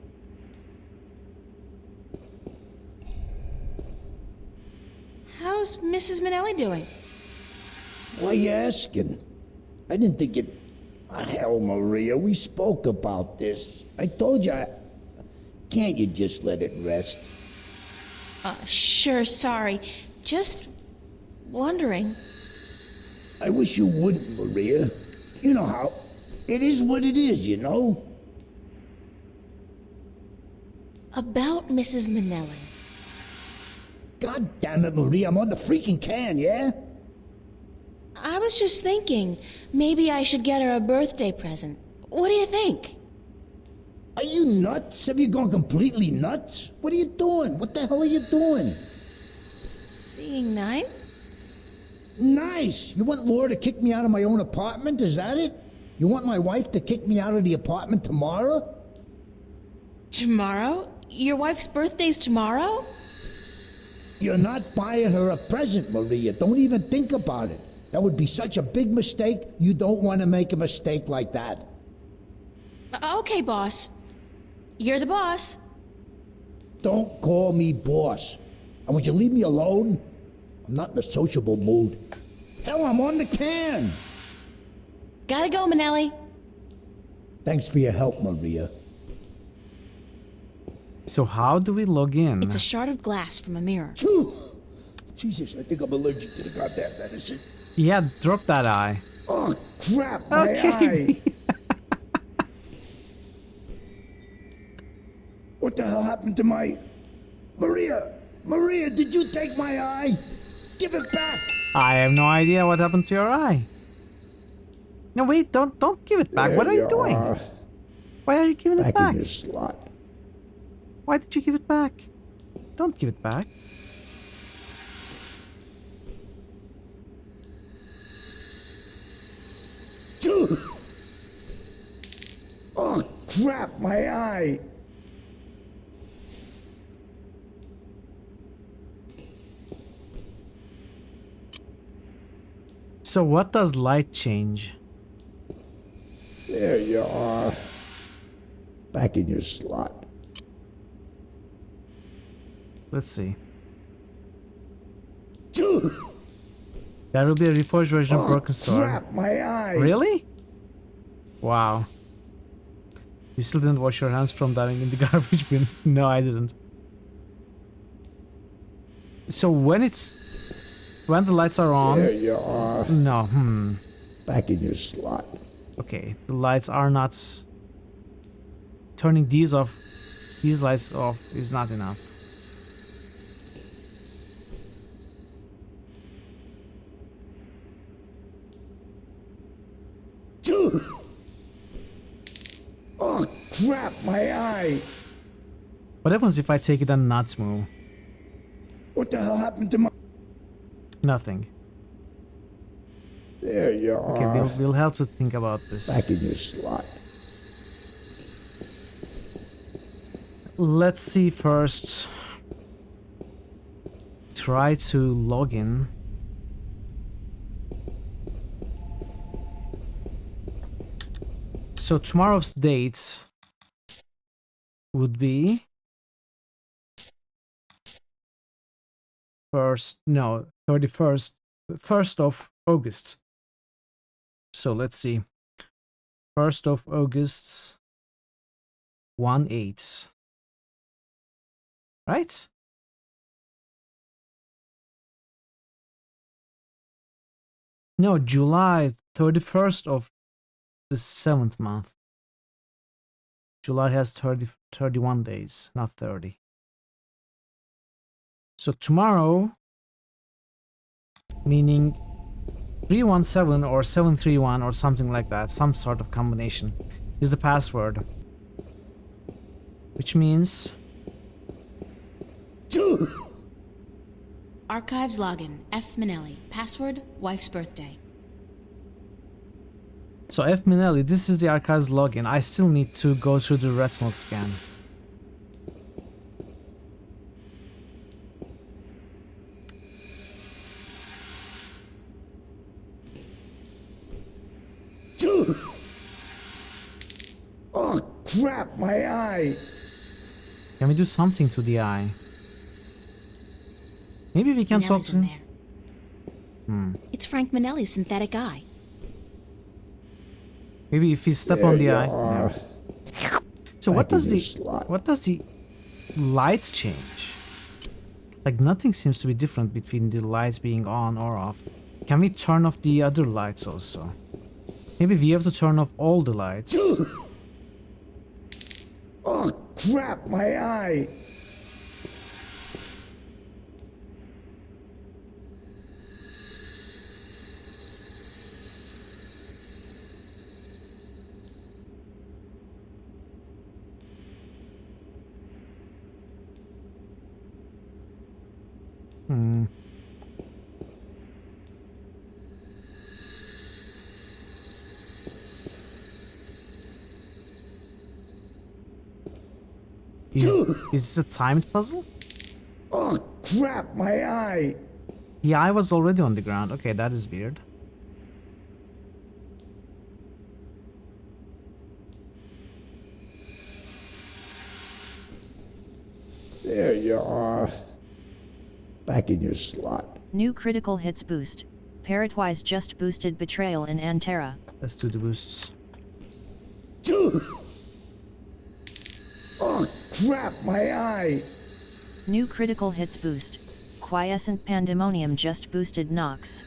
How's Mrs. Manelli doing? Why you asking? I didn't think it... hell, Maria, we spoke about this. I told you, Can't you just let it rest? Sure, sorry. Just wondering. I wish you wouldn't, Maria. You know how... It is what it is, you know? About Mrs. Manelli. God damn it, Maria, I'm on the freaking can, yeah? I was just thinking, maybe I should get her a birthday present. What do you think? Are you nuts? Have you gone completely nuts? What are you doing? What the hell are you doing? Being nice? Nice! You want Laura to kick me out of my own apartment, is that it? You want my wife to kick me out of the apartment tomorrow? Tomorrow? Your wife's birthday's tomorrow? You're not buying her a present, Maria. Don't even think about it. That would be such a big mistake. You don't want to make a mistake like that. Okay, boss. You're the boss. Don't call me boss. And would you leave me alone? I'm not in a sociable mood. Hell, I'm on the can. Gotta go, Manelli. Thanks for your help, Maria. So how do we log in? It's a shard of glass from a mirror. Jesus, I think I'm allergic to the goddamn medicine. Yeah, drop that eye. Oh, crap, my Okay. eye. What the hell happened to my... Maria! Maria, did you take my eye? Give it back! I have no idea what happened to your eye. No, wait, don't give it back. What are you doing? Why are you giving it back? In your slot. Why did you give it back? Don't give it back. Oh, crap, my eye. So what does light change? There you are. Back in your slot. Let's see. That will be a reforged version of Broken Sword. Crap, my eye. Really? Wow. You still didn't wash your hands from diving in the garbage bin? No, I didn't. So when the lights are on... There you are. No, Back in your slot. Okay, the lights are not... Turning these lights off is not enough. Oh, crap, my eye. What happens if I take it and not move? What the hell happened to my... Nothing. There you are. Okay, we'll have to think about this. Back in your slot. Let's see first. Try to log in. So tomorrow's date would be 31st of August. So let's see. 1st of August 1/8. Right? No, July 31st of the 7th month. July has 31 days, not 30. So tomorrow, meaning 317 or 731 or something like that, some sort of combination, is the password. Which means... Archives login, F. Manelli. Password, wife's birthday. So F. Manelli, this is the archives login. I still need to go through the retinal scan. Oh, crap, my eye. Can we do something to the eye? Maybe we can talk Manelli's to in him. there. It's Frank Manelli's synthetic eye. Maybe if we step on the eye. Yeah. So what does the lights change? Like nothing seems to be different between the lights being on or off. Can we turn off the other lights also? Maybe we have to turn off all the lights. Oh, crap, my eye. Is this a timed puzzle? Oh, crap, my eye. The eye was already on the ground. Okay, that is weird. There you are. Back in your slot. New critical hits boost. Parrotwise just boosted Betrayal in Antera. Let's do the boosts. Dude! Oh, crap, my eye! New critical hits boost. Quiescent Pandemonium just boosted Nox.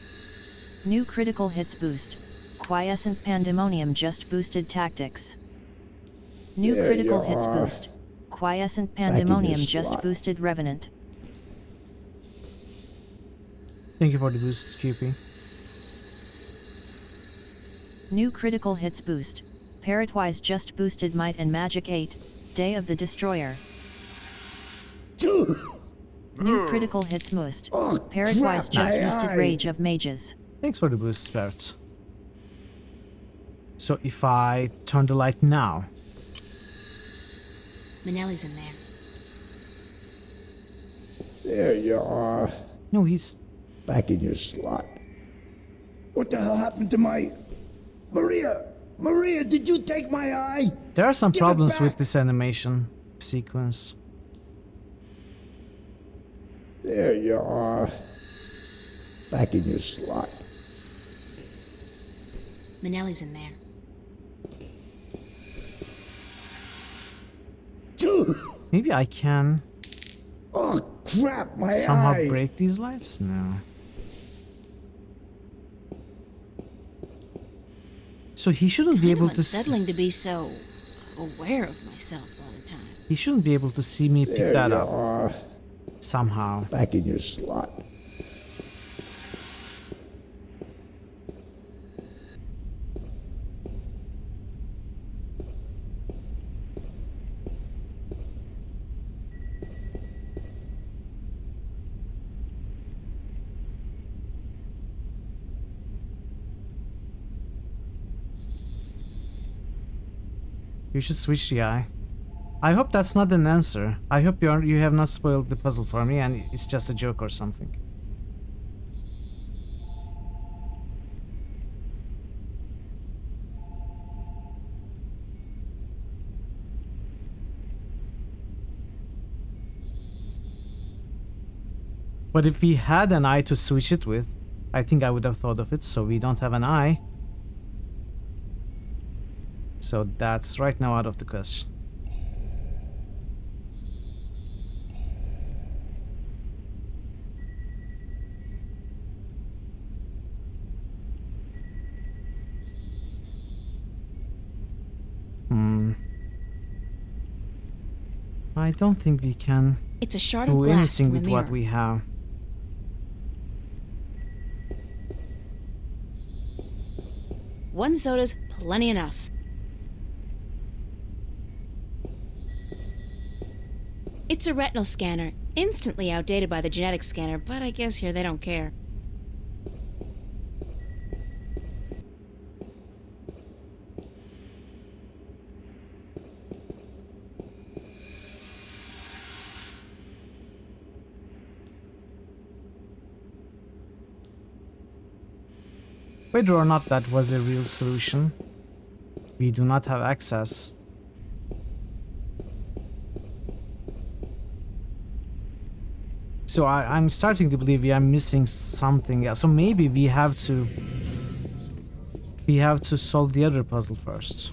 New critical hits boost. Quiescent Pandemonium just boosted Tactics. New There critical you hits are. boost. Quiescent in your Pandemonium just slot. boosted Revenant. Thank you for the boosts, QP. New critical hits boost. Parrotwise just boosted Might and Magic 8, Day of the Destroyer. New critical hits boost. Parrotwise crap, just my boosted eye. Rage of Mages. Thanks for the boost, Parrot. So if I turn the light now, Manelli's in there. There you are. no, he's Back in your slot. What the hell happened to my... Maria! Maria, did you take my eye? There are some Give it problems back. with this animation sequence. There you are. Back in your slot. Manelli's in there. Maybe I can Oh, crap, my somehow eye! break these lights? No. So he shouldn't be Kind of able to unsettling to be so aware of myself all the time. he shouldn't be able to see me pick There that you up are. somehow. Back in your slot. You should switch the eye. I hope that's not an answer. I hope you have not spoiled the puzzle for me and it's just a joke or something. But if we had an eye to switch it with, I think I would have thought of it, so we don't have an eye. So that's right now out of the question. I don't think we can It's a shard of do glass anything from the with mirror. what we have. One soda's plenty enough. It's a retinal scanner, instantly outdated by the genetic scanner, but I guess here they don't care. Whether or not that was a real solution, we do not have access. So I'm starting to believe we are missing something else. So maybe we have to solve the other puzzle first.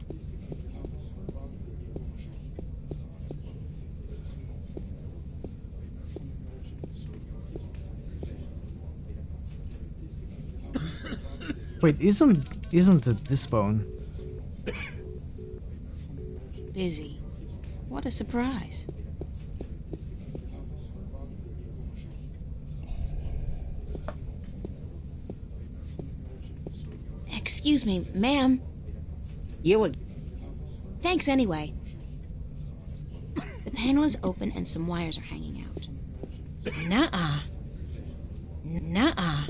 Wait, isn't it this phone? Busy. What a surprise. Excuse me, ma'am. You were... Thanks anyway. The panel is open and some wires are hanging out. Nuh-uh. Nuh-uh.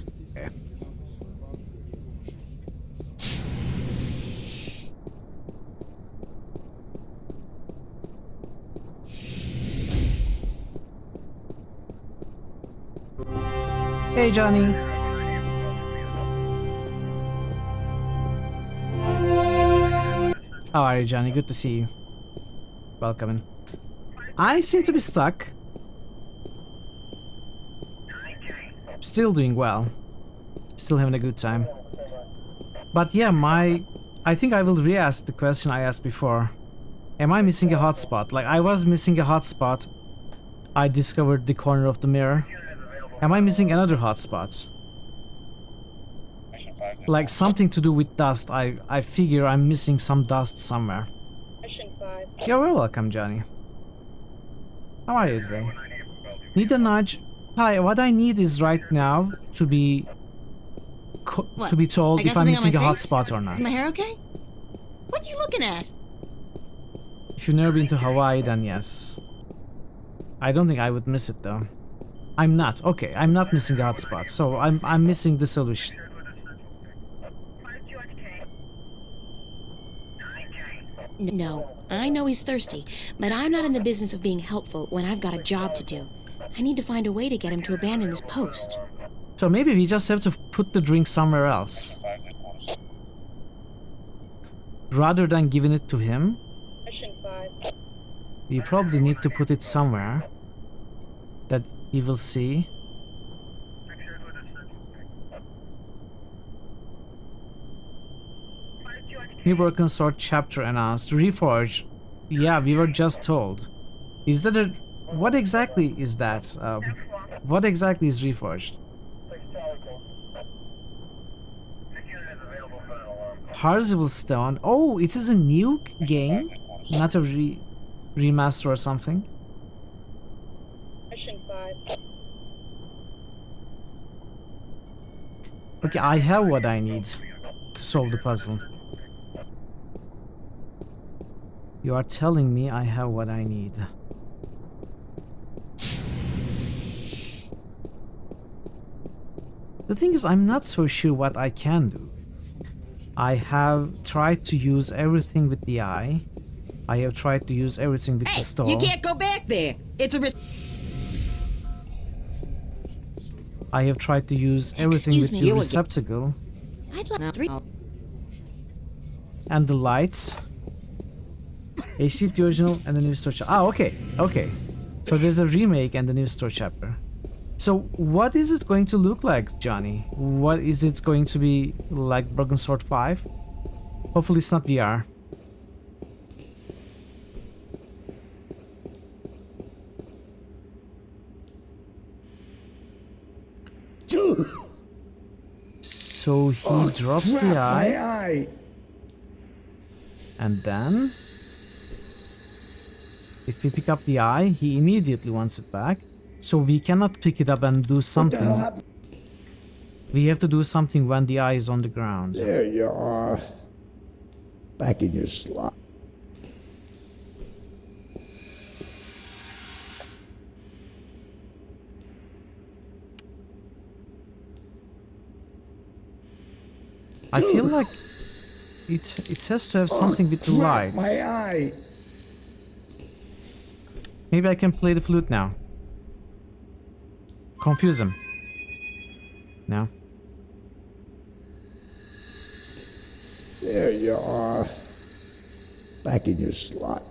Hey, Johnny. How are you, Johnny? Good to see you. Welcome in. I seem to be stuck. Still doing well. Still having a good time. But yeah, I think I will re-ask the question I asked before. Am I missing a hotspot? Like, I was missing a hotspot. I discovered the corner of the mirror. Am I missing another hotspot? Like, something to do with dust. I figure I'm missing some dust somewhere. Mission 5. You're very welcome, Johnny. How are you today? Need a nudge? Hi, what I need is right now to be told I got if I'm something on missing a my face? hotspot or not. Is my hair okay? What are you looking at? If you've never been to Hawaii, then yes. I don't think I would miss it though. I'm not. Okay, I'm not missing a hotspot, so I'm missing the solution. No, I know he's thirsty, but I'm not in the business of being helpful when I've got a job to do. I need to find a way to get him to abandon his post. So maybe we just have to put the drink somewhere else. Rather than giving it to him, Mission 5. we probably need to put it somewhere that he will see. New Broken Sword chapter announced. Reforged. Yeah, we were just told. Is that a... What exactly is that? What exactly is Reforged? Parzival Stone. Oh, it is a new game? Not a remaster or something? Mission 5. Okay, I have what I need to solve the puzzle. You are telling me I have what I need. The thing is, I'm not so sure what I can do. I have tried to use everything with the eye. I have tried to use everything with the stall. You can't go back there. It's a risk. I have tried to use everything with the receptacle. I'd like 3. And the lights. HD the original and the new store chapter. Ah, okay, okay. So there's a remake and the new store chapter. So what is it going to look like, Johnny? What is it going to be like Broken Sword 5? Hopefully it's not VR. So he drops the eye. And then if we pick up the eye, he immediately wants it back. So we cannot pick it up and do something. We have to do something when the eye is on the ground. There you are. Back in your slot. I feel like it has to have something with the lights. My eye. Maybe I can play the flute now. Confuse him. No. There you are. Back in your slot.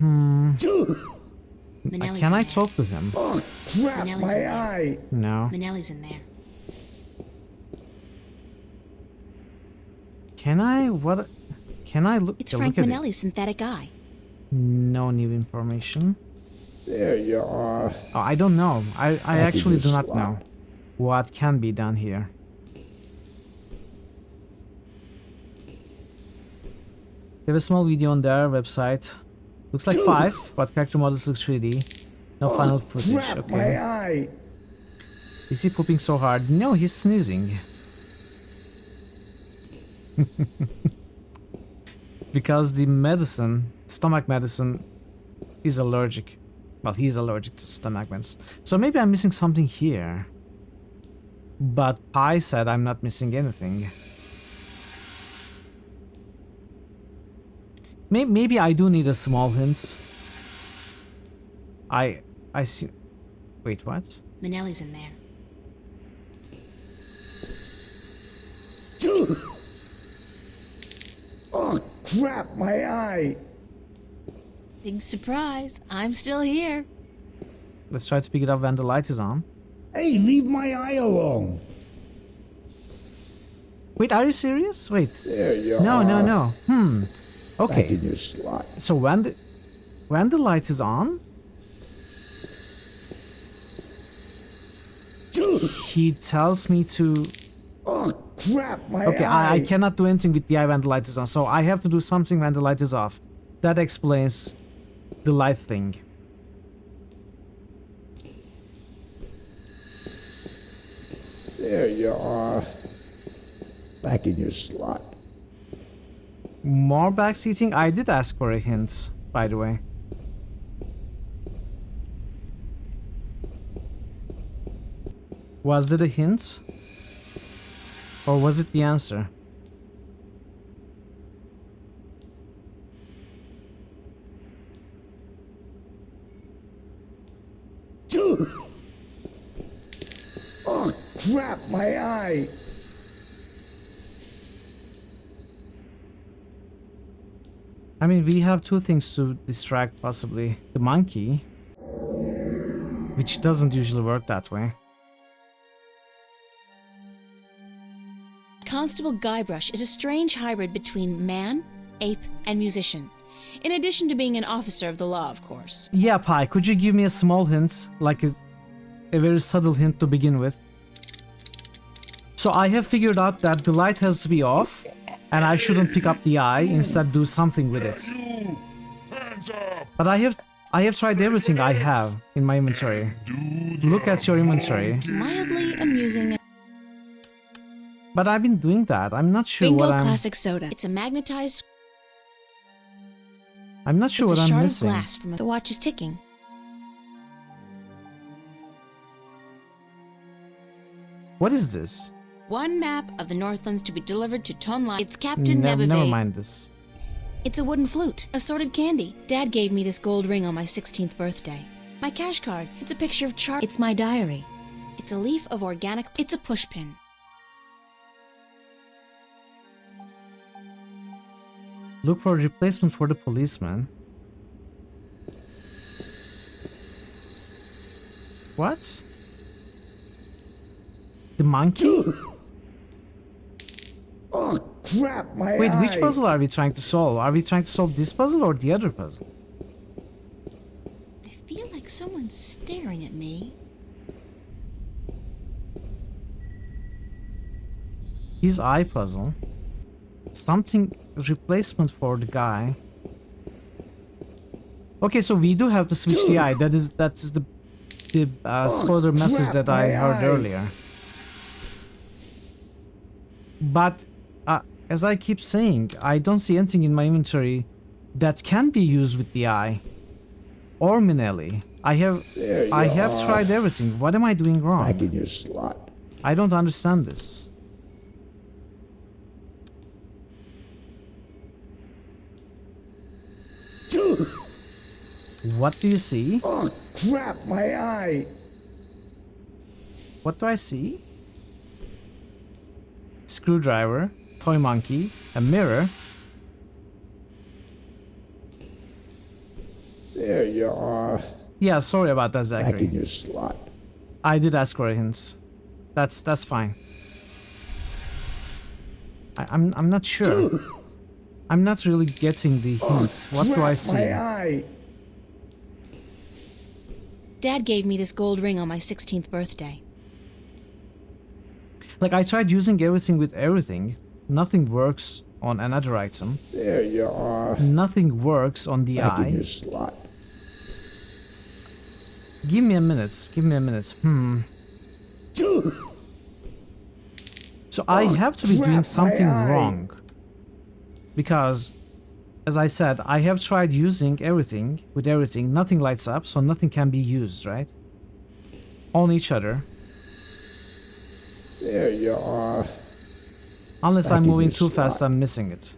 Can I talk with him? Oh, crap, Manelli's my in there. eye. No. Manelli's in there. Can I? What? Can I look? It's yeah, Frank look at Manelli's synthetic eye. it. No new information. There you are. Oh, I don't know. I actually do not slot. know what can be done here. They have a small video on their website. Looks like 5, but character models look 3D. No final footage. Crap, Okay. my eye. Is he pooping so hard? No, he's sneezing. Because the medicine, stomach medicine, is allergic. Well, he's allergic to stomach medicine. So maybe I'm missing something here. But Pi said I'm not missing anything. Maybe I do need a small hint. I see. Wait, what? Manelli's in there. Oh, crap, my eye. Big surprise. I'm still here. Let's try to pick it up when the light is on. Hey, leave my eye alone. Wait, are you serious? Wait. There you No, are. no, no. Okay. Back in your slot. So when the light is on, he tells me to... Oh, crap, my Okay, eye. I cannot do anything with the eye when the light is on, so I have to do something when the light is off. That explains the light thing. There you are. Back in your slot. More backseating? I did ask for a hint, by the way. Was it a hint? Or was it the answer? Oh, crap, my eye. I mean, we have two things to distract, possibly. The monkey, which doesn't usually work that way. Constable Guybrush is a strange hybrid between man, ape, and musician. In addition to being an officer of the law, of course. Yeah, Pi, could you give me a small hint? Like a very subtle hint to begin with? So I have figured out that the light has to be off, and I shouldn't pick up the eye, instead do something with it. But I have tried everything I have in my inventory. Look at your inventory. Mildly amusing. But I've been doing that. I'm not sure Bingo what I'm... classic soda. It's a magnetized... I'm not sure it's what a I'm shard missing. of glass from the watch is ticking. What is this? One map of the Northlands to be delivered to Tonlai. It's Captain Never Nebevade. mind this. It's a wooden flute, assorted candy. Dad gave me this gold ring on my 16th birthday. My cash card. It's a picture of Char. It's my diary. It's a leaf of organic. It's a pushpin. Look for a replacement for the policeman. What? The monkey? Oh, crap, my Wait, eye. which puzzle are we trying to solve? Are we trying to solve this puzzle or the other puzzle? I feel like someone's staring at me. His eye puzzle. Something replacement for the guy. Okay, so we do have to switch the eye. That is the spoiler message crap, that I my heard eye. earlier. But as I keep saying, I don't see anything in my inventory that can be used with the eye or Minelli. I have tried everything. What am I doing wrong? Back in your slot. I don't understand this. What do you see? Oh, crap, my eye. What do I see? Screwdriver, toy monkey, a mirror. There you are. Yeah, sorry about that, Back in Zachary. your slot. I did ask for a hint. That's fine. I'm not sure. I'm not really getting the hints. What do I Crap, see? my eye. Dad gave me this gold ring on my 16th birthday. Like, I tried using everything with everything. Nothing works on another item. There you are. Nothing works on the Back in eye. your slot. Give me a minute. Give me a minute. So I have to be crap, doing my something eye. wrong. Because, as I said, I have tried using everything with everything. Nothing lights up, so nothing can be used, right? On each other. There you are. Unless Back I'm in moving your too fast, slot. I'm missing it.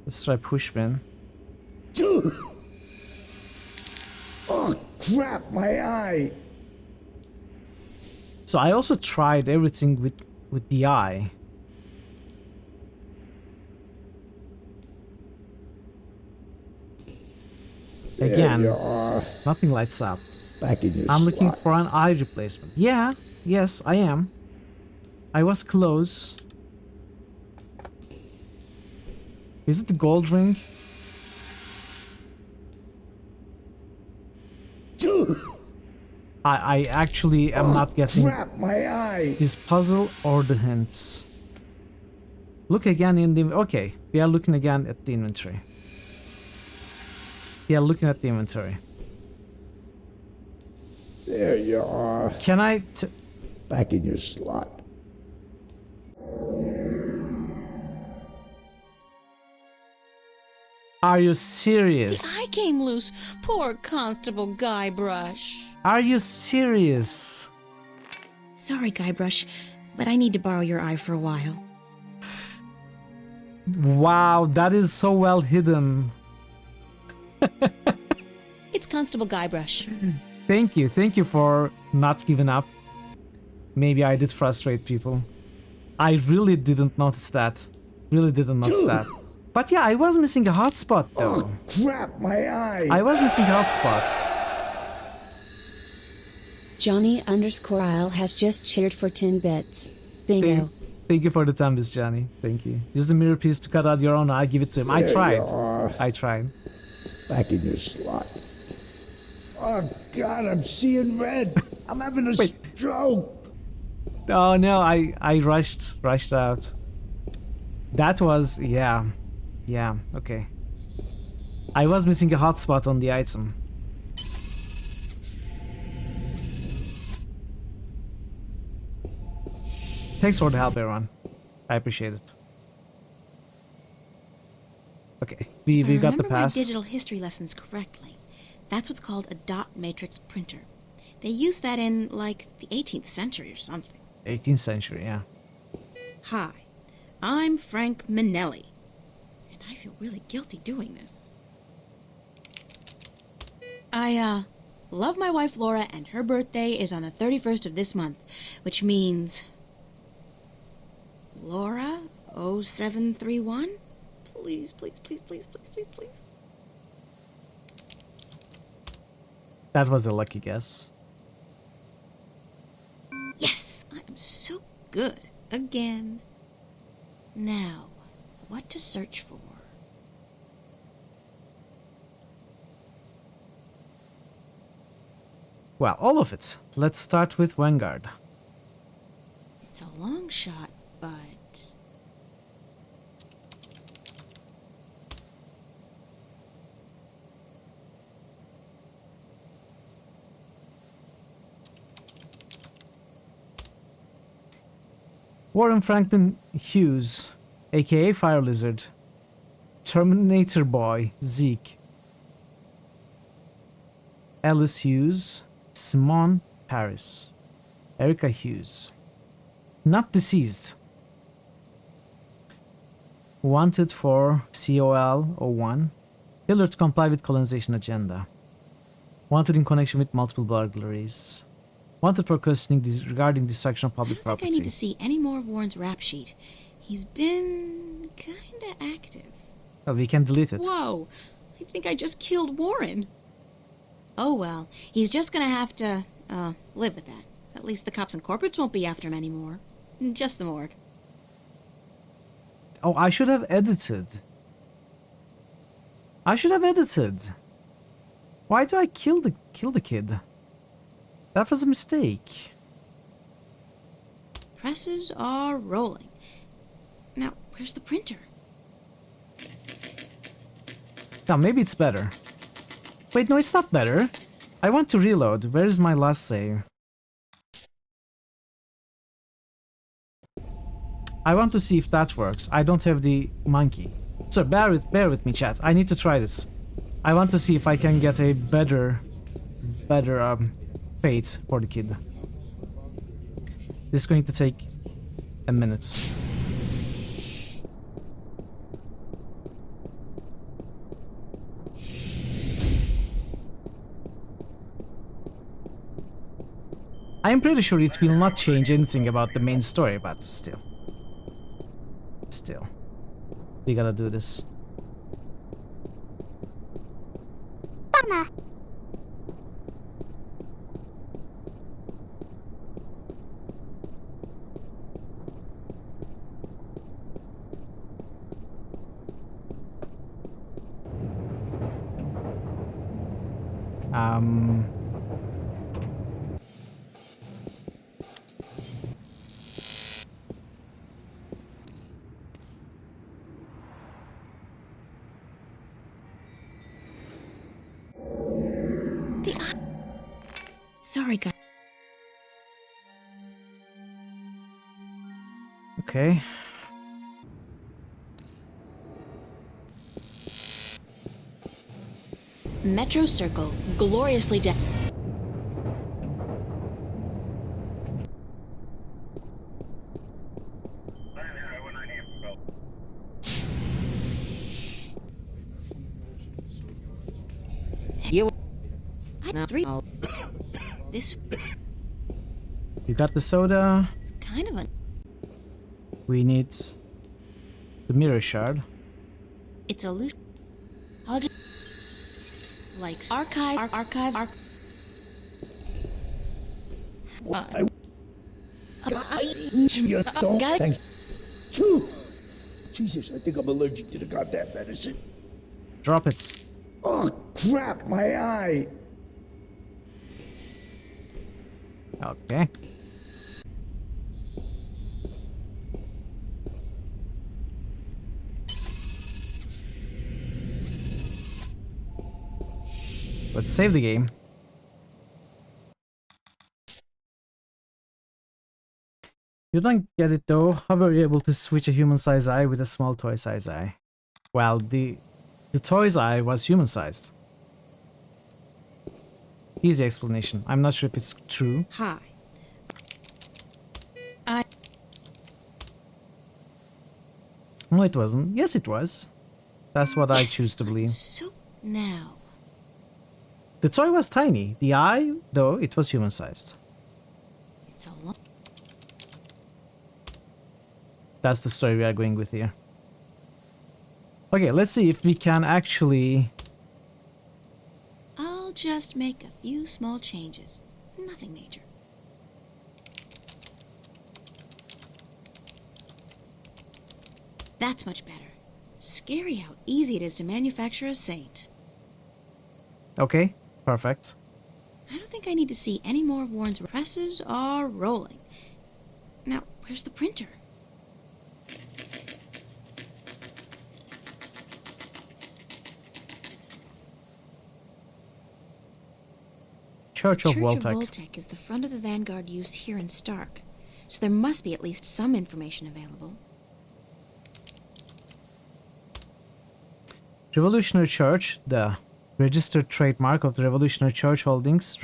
Let's try pushpin. Oh, crap, my eye. So I also tried everything with the eye. Again, There you are. nothing lights up. Back in your I'm looking slot. for an eye replacement. Yeah, yes, I am. I was close. Is it the gold ring? I actually am not getting Crap, my eye. this puzzle or the hints. Look again in the... Okay, we are looking again at the inventory. We are looking at the inventory. There you are. Can I... Back in your slot. Are you serious? I came loose. Poor Constable Guybrush. Are you serious? Sorry, Guybrush, but I need to borrow your eye for a while. Wow, that is so well hidden. It's Constable Guybrush. Thank you for not giving up. Maybe I did frustrate people. I really didn't notice that. Really didn't notice that. But yeah, I was missing a hotspot though. Oh, crap, my eye. I was missing a hotspot. Johnny_Isle has just cheered for 10 bits. Bingo. Thank you for the time, Miss Johnny. Thank you. Use the mirror piece to cut out your own eye. Give it to him. I There you tried. are. I tried. Back in your slot. Oh, God, I'm seeing red. I'm having a stroke. Oh no, I rushed out. That was... Yeah, okay. I was missing a hotspot on the item. Thanks for the help, everyone. I appreciate it. Okay, we got the Remember my pass. digital history lessons correctly. That's what's called a dot matrix printer. They used that in, like, the 18th century or something. 18th century, yeah. Hi, I'm Frank Minelli, and I feel really guilty doing this. I love my wife Laura, and her birthday is on the 31st of this month, which means... Laura 0731? Please, please, please, please, please, please, please. That was a lucky guess. Yes, I am so good again. Now, what to search for? Well, all of it. Let's start with Vanguard. It's a long shot, but... Warren Franklin Hughes, aka Fire Lizard. Terminator Boy, Zeke. Alice Hughes, Simone Paris. Erica Hughes. Not deceased. Wanted for COL-01. Failure to comply with colonization agenda. Wanted in connection with multiple burglaries. Wanted for questioning regarding destruction of public I property. need to see any more of Warren's rap sheet. He's been kinda active. Oh, we can delete it. Whoa! I think I just killed Warren. Oh well, he's just gonna have to, live with that. At least the cops and corporates won't be after him anymore. Just the morgue. Oh, I should have edited. Why do I kill the kid? That was a mistake. Presses are rolling. Now, where's the printer? Now, maybe it's better. Wait, no, it's not better. I want to reload. Where is my last save? I want to see if that works. I don't have the monkey. So bear with me, chat. I need to try this. I want to see if I can get a better fate for the kid. This is going to take a minute. I am pretty sure it will not change anything about the main story, but still. We gotta do this. Um. Sorry, guys. Okay. Metro Circle, gloriously dead. You. This You got the soda. kind of a. We need the mirror shard. It's a loot. I'll just. Like archive. You don't. Got it. Thanks. Phew. Jesus, I think I'm allergic to the goddamn medicine. Drop it. Oh, crap, my eye. Okay. Let's save the game. You don't get it though. How were you able to switch a human-sized eye with a small toy-sized eye? Well, the toy's eye was human-sized. Easy explanation. I'm not sure if it's true. Hi. No, it wasn't. Yes, it was. That's what I choose to believe. So now. The toy was tiny. The eye, though, it was human-sized. It's a lot. That's the story we are going with here. Okay, let's see if we can actually... I'll just make a few small changes. Nothing major. That's much better. Scary how easy it is to manufacture a saint. Okay, perfect. I don't think I need to see any more of Warren's presses are rolling. Now, where's the printer? Church of Church Voltec. of Voltec is the front of the Vanguard use here in Stark, so there must be at least some information available. Revolutionary Church, the registered trademark of the Revolutionary Church Holdings.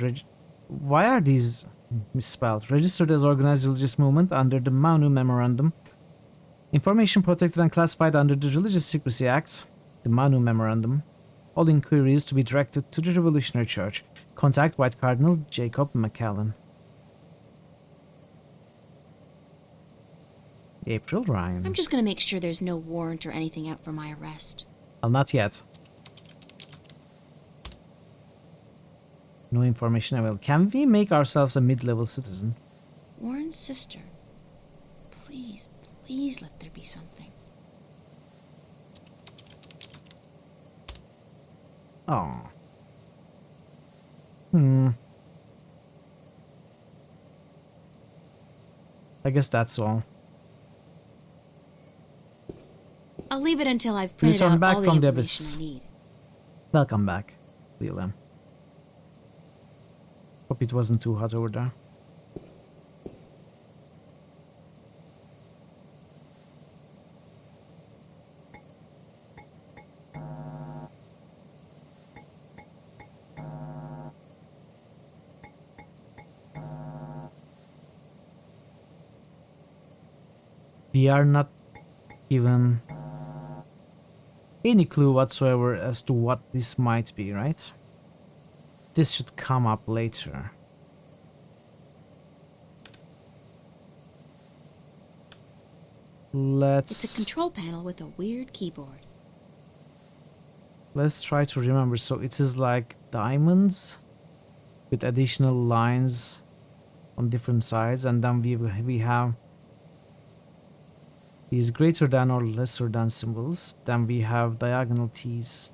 Why are these misspelled? Registered as organized religious movement under the Manu Memorandum. Information protected and classified under the Religious Secrecy Act, the Manu Memorandum. All inquiries to be directed to the Revolutionary Church. Contact White Cardinal Jacob McCallan. April Ryan. I'm just gonna make sure there's no warrant or anything out for my arrest. Well, not yet. No information available. Can we make ourselves a mid-level citizen? Warren's sister. Please, please let there be something. Oh. I guess that's all. I'll leave it until I've printed Return out back all the from the information abyss. I need. Welcome back, Leland. Hope it wasn't too hot over there. We are not given any clue whatsoever as to what this might be, right? This should come up later. It's a Let's... control panel with a weird keyboard. Let's try to remember. So it is like diamonds with additional lines on different sides, and then we have these greater than or lesser than symbols. Then we have diagonal T's.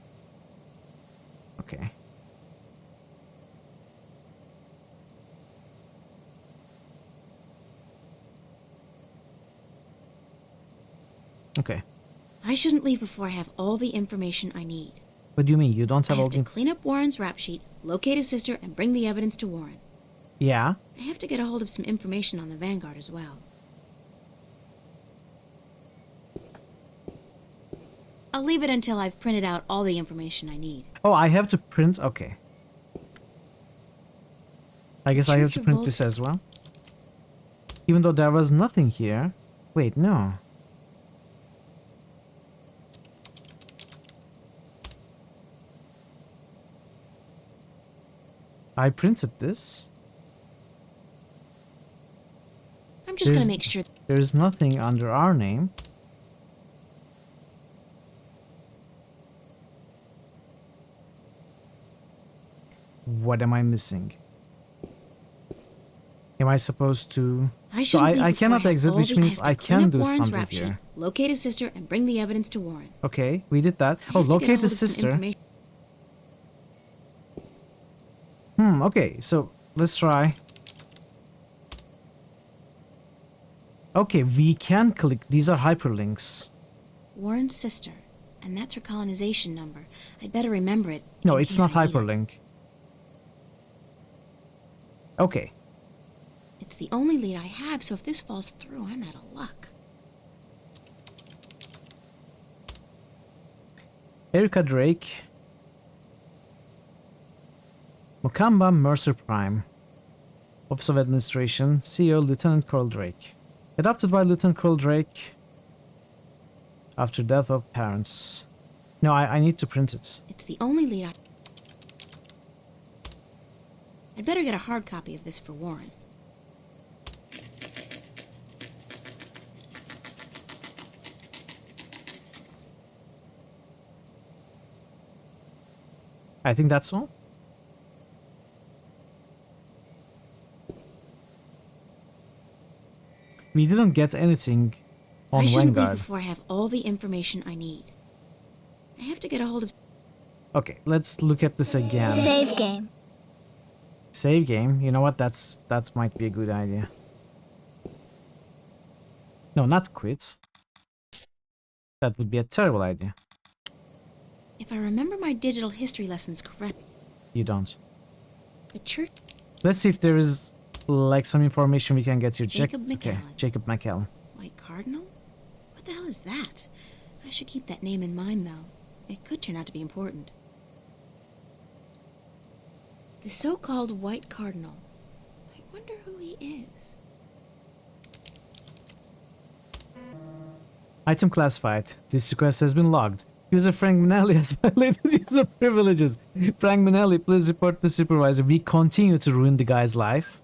Okay. Okay. I shouldn't leave before I have all the information I need. What do you mean? You don't have I all have to the... clean up Warren's rap sheet, locate his sister, and bring the evidence to Warren. Yeah? I have to get a hold of some information on the Vanguard as well. I'll leave it until I've printed out all the information I need. Oh, I have to print... Okay. I guess I have to print this as well. Even though there was nothing here. Wait, no. I printed this. I'm just gonna make sure... There's nothing under our name. What am I missing? Am I supposed to... So I cannot exit, which means I can do something here. Locate his sister and bring the evidence to Warren. Okay, we did that. Oh, locate his sister. Okay, so let's try. Okay, we can click. These are hyperlinks. Warren's sister, and that's her colonization number. I'd better remember it. No, it's not hyperlink. Okay. It's the only lead I have, so if this falls through, I'm out of luck. Erica Drake. Mokamba Mercer Prime. Office of Administration. CEO Lieutenant Colonel Drake. Adopted by Lieutenant Colonel Drake after death of parents. No, I need to print it. It's the only lead I'd better get a hard copy of this for Warren. I think that's all. We didn't get anything on I shouldn't Vanguard. leave before I have all the information I need. I have to get a hold of... Okay, let's look at this again. Save game. Save game. You know what? That might be a good idea. No, not quit. That would be a terrible idea. If I remember my digital history lessons correctly... You don't. The church... Let's see if there is like some information we can get here. Jacob McAllen. Okay, Jacob McAllen. White Cardinal? What the hell is that? I should keep that name in mind, though. It could turn out to be important. The so-called White Cardinal. I wonder who he is. Item classified. This request has been logged. User Frank Minelli has violated user privileges. Frank Minelli, please report to supervisor. We continue to ruin the guy's life.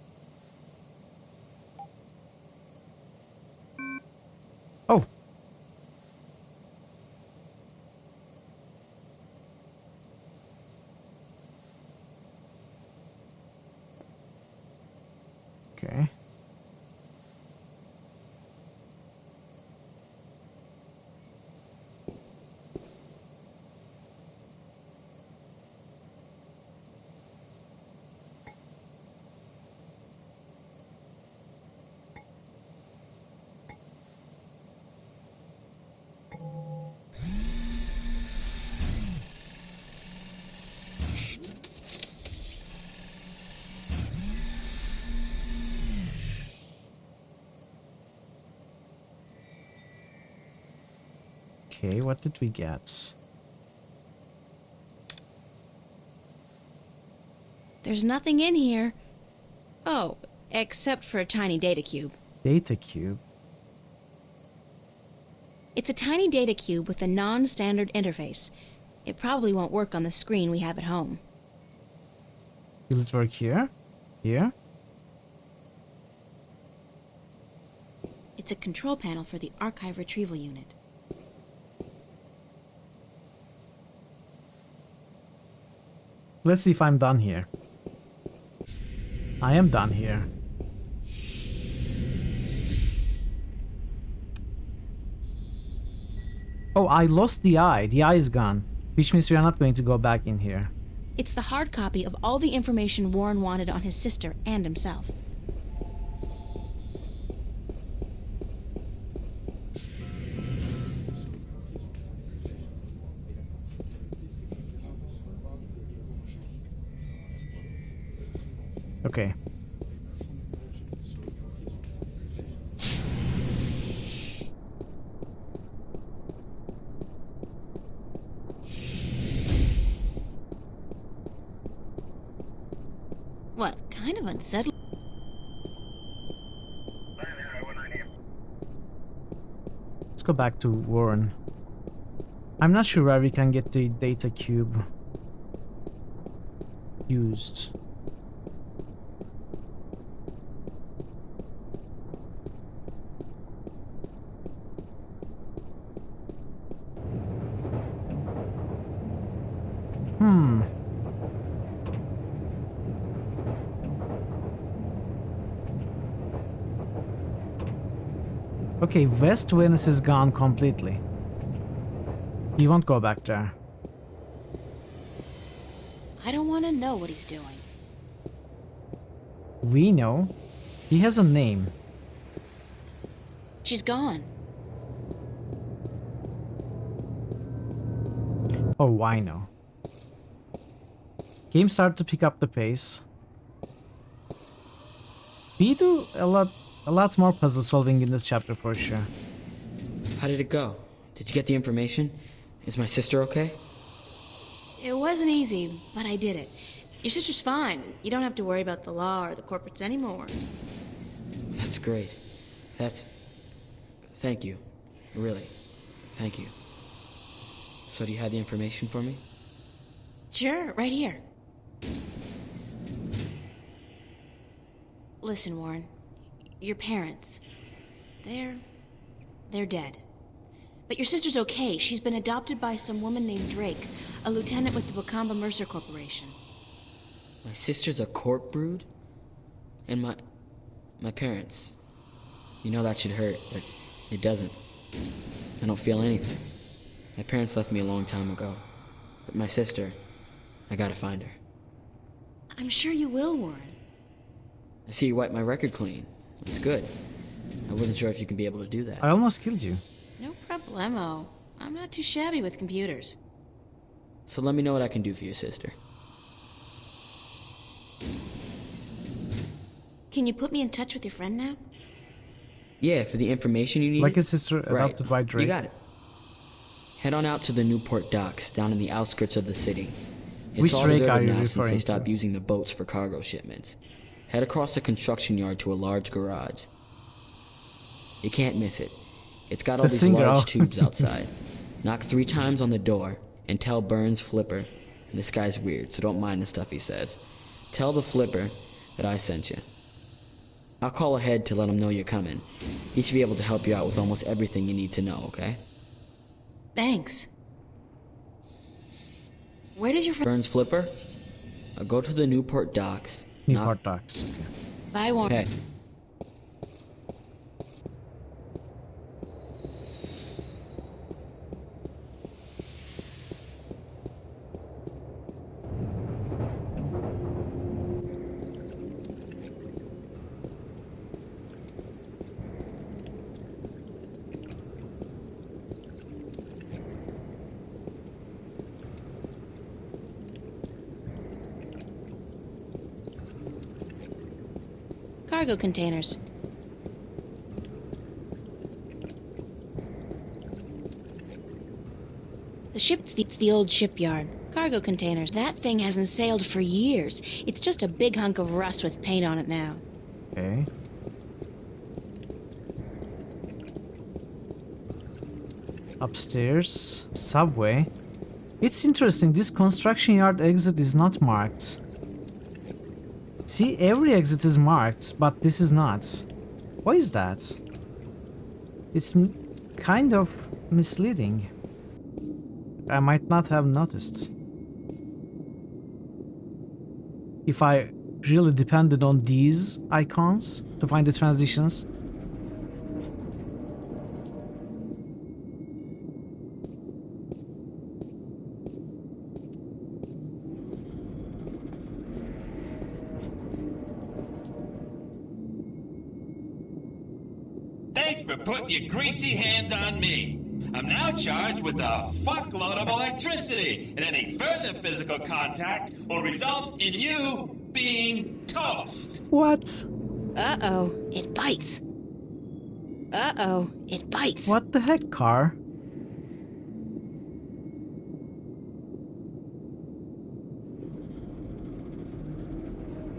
Oh. Okay. Okay, what did we get? There's nothing in here. Oh, except for a tiny data cube. Data cube? It's a tiny data cube with a non-standard interface. It probably won't work on the screen we have at home. Will it work here? Here? It's a control panel for the archive retrieval unit. Let's see if I'm done here. I am done here. Oh, I lost the eye. The eye is gone. Which means we are not going to go back in here. It's the hard copy of all the information Warren wanted on his sister and himself. Okay. What? Kind of unsettling. Let's go back to Warren. I'm not sure where we can get the data cube used. Okay, West Venice is gone completely. He won't go back there. I don't want to know what he's doing. We know. He has a name. She's gone. Oh, I know. Game started to pick up the pace. We do a lot more puzzle solving in this chapter for sure. How did it go? Did you get the information? Is my sister okay? It wasn't easy, but I did it. Your sister's fine. You don't have to worry about the law or the corporates anymore. That's great. Thank you. Really. Thank you. So do you have the information for me? Sure, right here. Listen, Warren. Your parents, they're dead. But your sister's okay. She's been adopted by some woman named Drake, a lieutenant with the Wakamba Mercer Corporation. My sister's a corp brood? And my parents. You know that should hurt, but it doesn't. I don't feel anything. My parents left me a long time ago. But my sister, I gotta find her. I'm sure you will, Warren. I see you wiped my record clean. It's good. I wasn't sure if you could be able to do that. I almost killed you. No problemo. I'm not too shabby with computers. So let me know what I can do for your sister. Can you put me in touch with your friend now? Yeah, for the information you need. Like his sister adopted by Drake. You got it. Head on out to the Newport docks, down in the outskirts of the city. It's Which all Drake are deserted you now since referring they stopped to? using the boats for cargo shipments. Head across the construction yard to a large garage. You can't miss it. It's got all these large tubes outside. Knock 3 times on the door and tell Burns Flipper, and this guy's weird, so don't mind the stuff he says. Tell the Flipper that I sent you. I'll call ahead to let him know you're coming. He should be able to help you out with almost everything you need to know, okay? Thanks. Where does your friend... Burns Flipper? I'll go to the Newport docks. Newport docks. Okay. Bye, Warren. Okay. Cargo containers. The ship's the old shipyard. Cargo containers. That thing hasn't sailed for years. It's just a big hunk of rust with paint on it now. Okay. Upstairs. Subway. It's interesting, this construction yard exit is not marked. See, every exit is marked, but this is not. Why is that? It's kind of misleading. I might not have noticed. if I really depended on these icons to find the transitions. Thanks for putting your greasy hands on me. I'm now charged with a fuckload of electricity, and any further physical contact will result in you being toast. What? Uh-oh, it bites. Uh-oh, it bites. What the heck, car?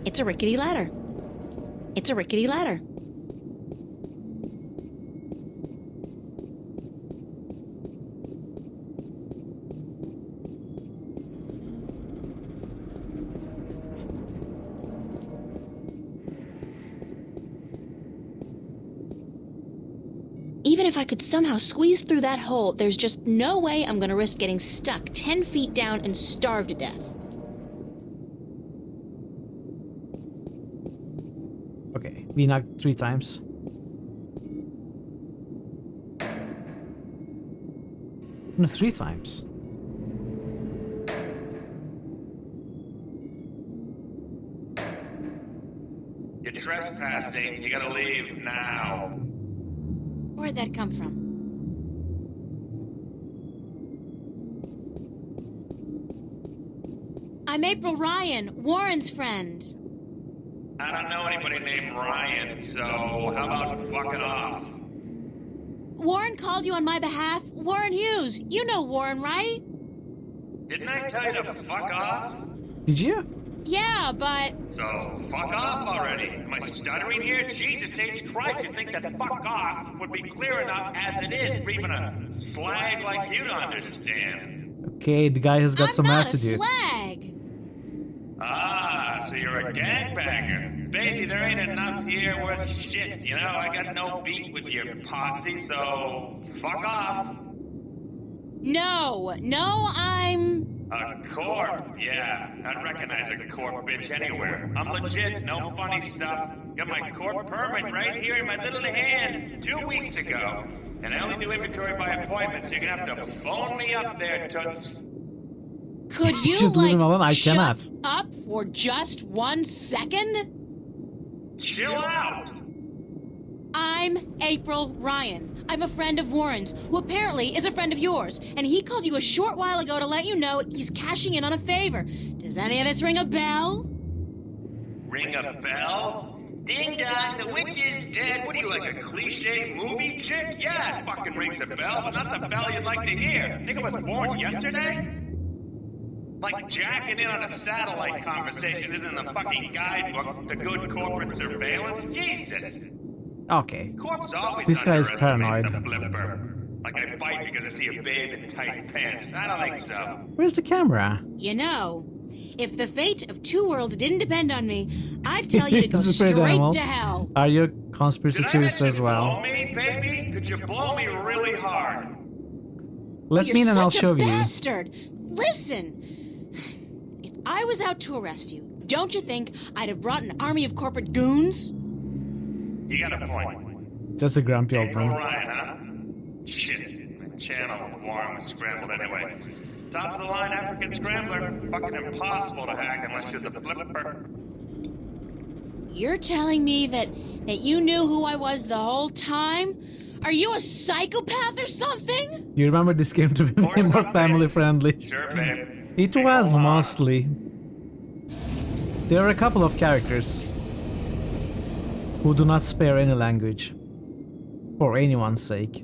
It's a rickety ladder. It's a rickety ladder. Even if I could somehow squeeze through that hole, there's just no way I'm gonna risk getting stuck 10 feet down and starve to death. Okay, we knocked 3 times. No, 3 times. You're trespassing. You gotta leave now. Where'd that come from? I'm April Ryan, Warren's friend. I don't know anybody named Ryan, so how about fucking off? Warren called you on my behalf. Warren Hughes. You know Warren, right? Didn't I tell you to fuck off? Did you? Yeah, but... So, fuck off already. Am I stuttering here? Jesus H. Christ, you'd think that fuck off would be clear enough as it is for even a slag like you to understand. Okay, the guy has got some attitude. I'm not a slag! Ah, so you're a gangbanger. Baby, there ain't enough here worth shit. You know, I got no beat with your posse, so fuck off. No, I'm... A corp? Yeah, I'd recognize a corp bitch anywhere. I'm legit, no funny stuff. Got my corp permit right here in my little hand 2 weeks ago. And I only do inventory by appointment, so you're gonna have to phone me up there, toots. Could you, Should leave him alone? I shut cannot. up for just 1 second? Chill out! I'm April Ryan. I'm a friend of Warren's, who apparently is a friend of yours, and he called you a short while ago to let you know he's cashing in on a favor. Does any of this ring a bell? Ring a bell? Ding dong, the witch is dead. What are you, like a cliche movie chick? Yeah, it fucking rings a bell, but not the bell you'd like to hear. Think I was born yesterday? Like jacking in on a satellite conversation isn't in the fucking guidebook to good corporate surveillance? Jesus! Okay. Corpse always This guy is underestimate paranoid. the flipper. Like I bite because I see a babe in tight pants. I don't think so. Where's the camera? You know, if the fate of 2 worlds didn't depend on me, I'd tell you to go He's a spirit straight animal. to hell. Are you a conspiracy theorist as Blow well? me, baby? Could you blow me really hard? Let You're me in and I'll such show a you. bastard. Listen, if I was out to arrest you, don't you think I'd have brought an army of corporate goons? You got a point. Just a grumpy old April man. Ryan, huh? Shit. My channel with Warren was scrambled anyway. Top of the line African scrambler. Fucking impossible to hack unless you're the flipper. You're telling me that you knew who I was the whole time? Are you a psychopath or something? You remember this game to be way more family friendly? Sure, babe. It was mostly. There are a couple of characters who do not spare any language for anyone's sake.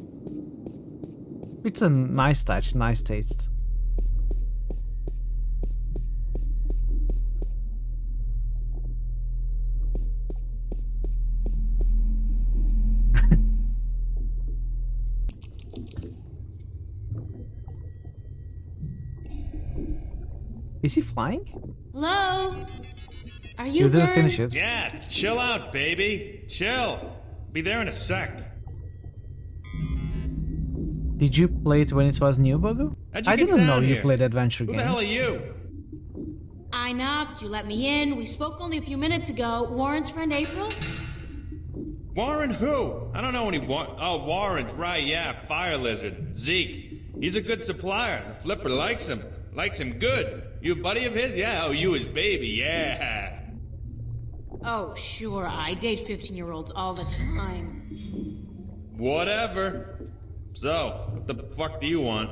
It's a nice touch, nice taste. Is he flying? Hello? Are you You didn't Vern? finish it. Yeah, chill out, baby. Chill. Be there in a sec. Did you play it when it was new, Bogo? How'd you I get didn't know down you here? played adventure Who games. the hell are you? I knocked, you let me in. We spoke only a few minutes ago. Warren's friend April? Warren who? I don't know any Oh, Warren's right, yeah, Fire Lizard. Zeke. He's a good supplier. The Flipper likes him. Likes him good. You a buddy of his? Yeah, oh, you his baby, yeah. Oh, sure, I date 15-year-olds all the time. Whatever. So, what the fuck do you want?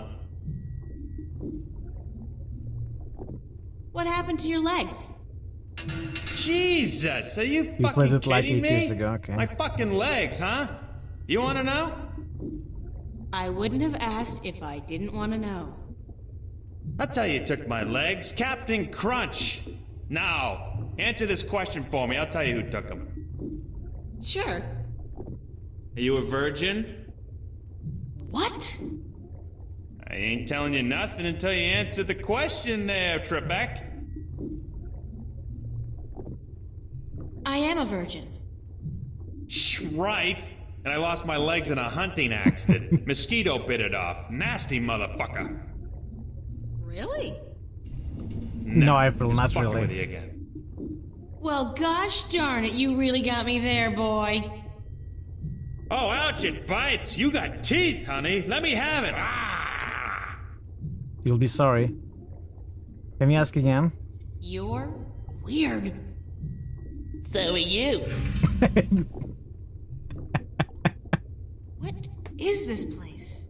What happened to your legs? Jesus, are you You fucking played it like kidding 8 me? years ago, okay. My fucking legs, huh? You wanna know? I wouldn't have asked if I didn't want to know. I'll tell you who took my legs. Captain Crunch. Now, answer this question for me. I'll tell you who took them. Sure. Are you a virgin? What? I ain't telling you nothing until you answer the question there, Trebek. I am a virgin. Right. And I lost my legs in a hunting accident. Mosquito bit it off. Nasty motherfucker. Really? No, April, just not fucking really. with you again. Well, gosh darn it, you really got me there, boy. Oh, ouch, it bites. You got teeth, honey. Let me have it. Ah! You'll be sorry. Can we ask again? You're weird. So are you. What is this place?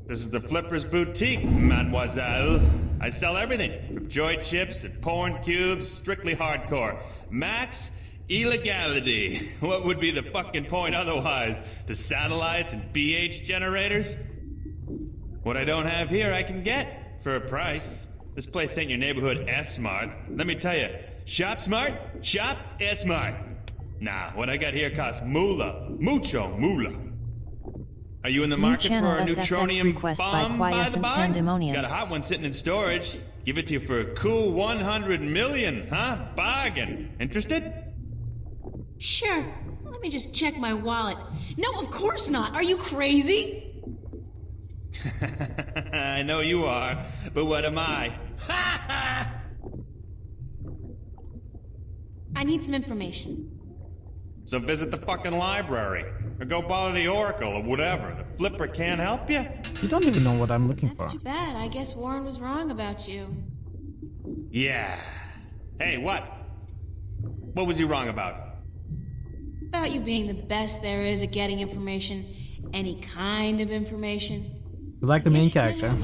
This is the Flipper's Boutique, mademoiselle. I sell everything, from joy chips and porn cubes, strictly hardcore. Max illegality. What would be the fucking point otherwise? The satellites and BH generators? What I don't have here, I can get for a price. This place ain't your neighborhood S-Mart. Let me tell you, shop smart, shop S-Mart. Nah, what I got here costs moolah. Mucho moolah. Are you in the New market for channel a SFX neutronium request by bomb, by the Quiescent by? Pandemonium. Got a hot one sitting in storage. Give it to you for a cool 100 million, huh? Bargain. Interested? Sure. Let me just check my wallet. No, of course not. Are you crazy? I know you are, but what am I? I need some information. So visit the fucking library. Or go bother the Oracle or whatever. The Flipper can't help you? You don't even know what I'm looking That's for. too bad. I guess Warren was wrong about you. Yeah. Hey, what? What was he wrong about? About you being the best there is at getting information. Any kind of information. You like the main character.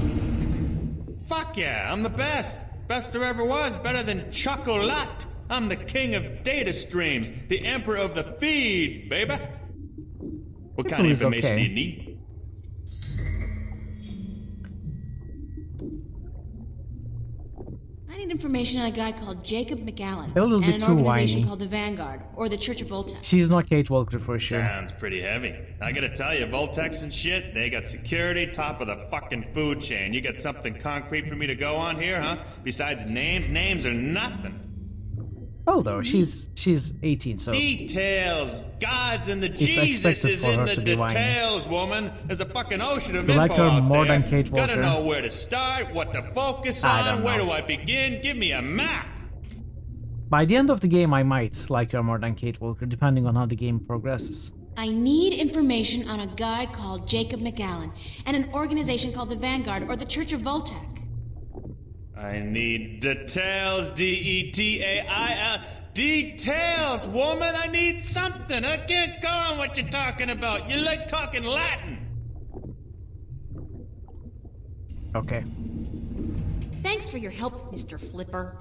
Fuck yeah, I'm the best. Best there ever was. Better than Chocolat. I'm the king of data streams. The emperor of the feed, baby. What kind of It's information okay. do you need? I need information on a guy called Jacob McAllen. A little and bit an too organization whiny. called the Vanguard, or the Church of Voltaire. She's not Kate Walker for sure. Sounds pretty heavy. I gotta tell you, Voltex and shit, they got security top of the fucking food chain. You got something concrete for me to go on here, huh? Besides names? Names are nothing. Oh, though, she's 18, so Details! Gods and the It's Jesus expected is for in her the to be whiny. details, woman. There's a fucking ocean of You like info her out more there. than Kate Gotta Walker? know where to start, what to focus I on, don't where know. do I begin? Give me a map. by the end of the game I might like her more than Kate Walker, depending on how the game progresses. I need information on a guy called Jacob McAllen and an organization called the Vanguard or the Church of Voltaire. I need details, D-E-T-A-I-L. Details, woman! I need something! I can't go on what you're talking about. You like talking Latin. Okay. Thanks for your help, Mr. Flipper.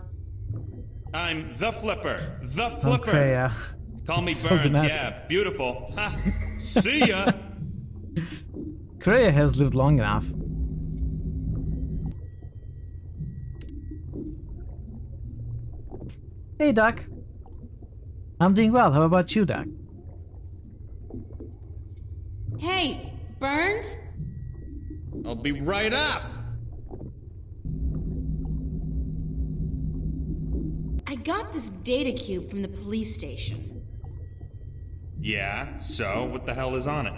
I'm the Flipper. The Flipper. Okay, yeah. Call me So Burns. nice. Yeah, beautiful. Ha. See ya. Kreia has lived long enough. Hey, Doc. I'm doing well. How about you, Doc? Hey, Burns? I'll be right up. I got this data cube from the police station. Yeah, so what the hell is on it?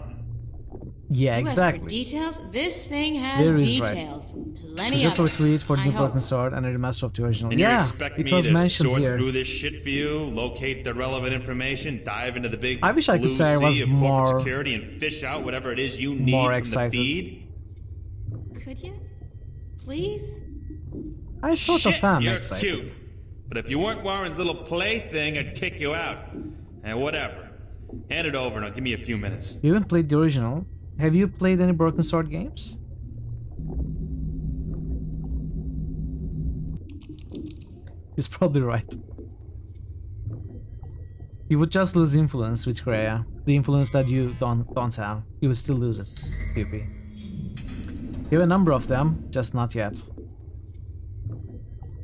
Yeah, You asked exactly. for details? This thing has There is right. details. Plenty Just a of them. retweet for the I new hope. Broken Sword and a remaster of the original. And you Yeah, expect it me was to mentioned sort here. through this shit for you, locate the relevant information, dive into the big I wish I could blue say I was sea of corporate more- security and fish out whatever it is you need more from excited. the feed? Could you? Please? I sort Shit, of am you're excited. cute. But if you weren't Warren's little plaything, I'd kick you out. And whatever. Hand it over and give me a few minutes. You haven't played the original. Have you played any Broken Sword games? He's probably right. You would just lose influence with Kreia. The influence that you don't have. You would still lose it. PP. You have a number of them, just not yet.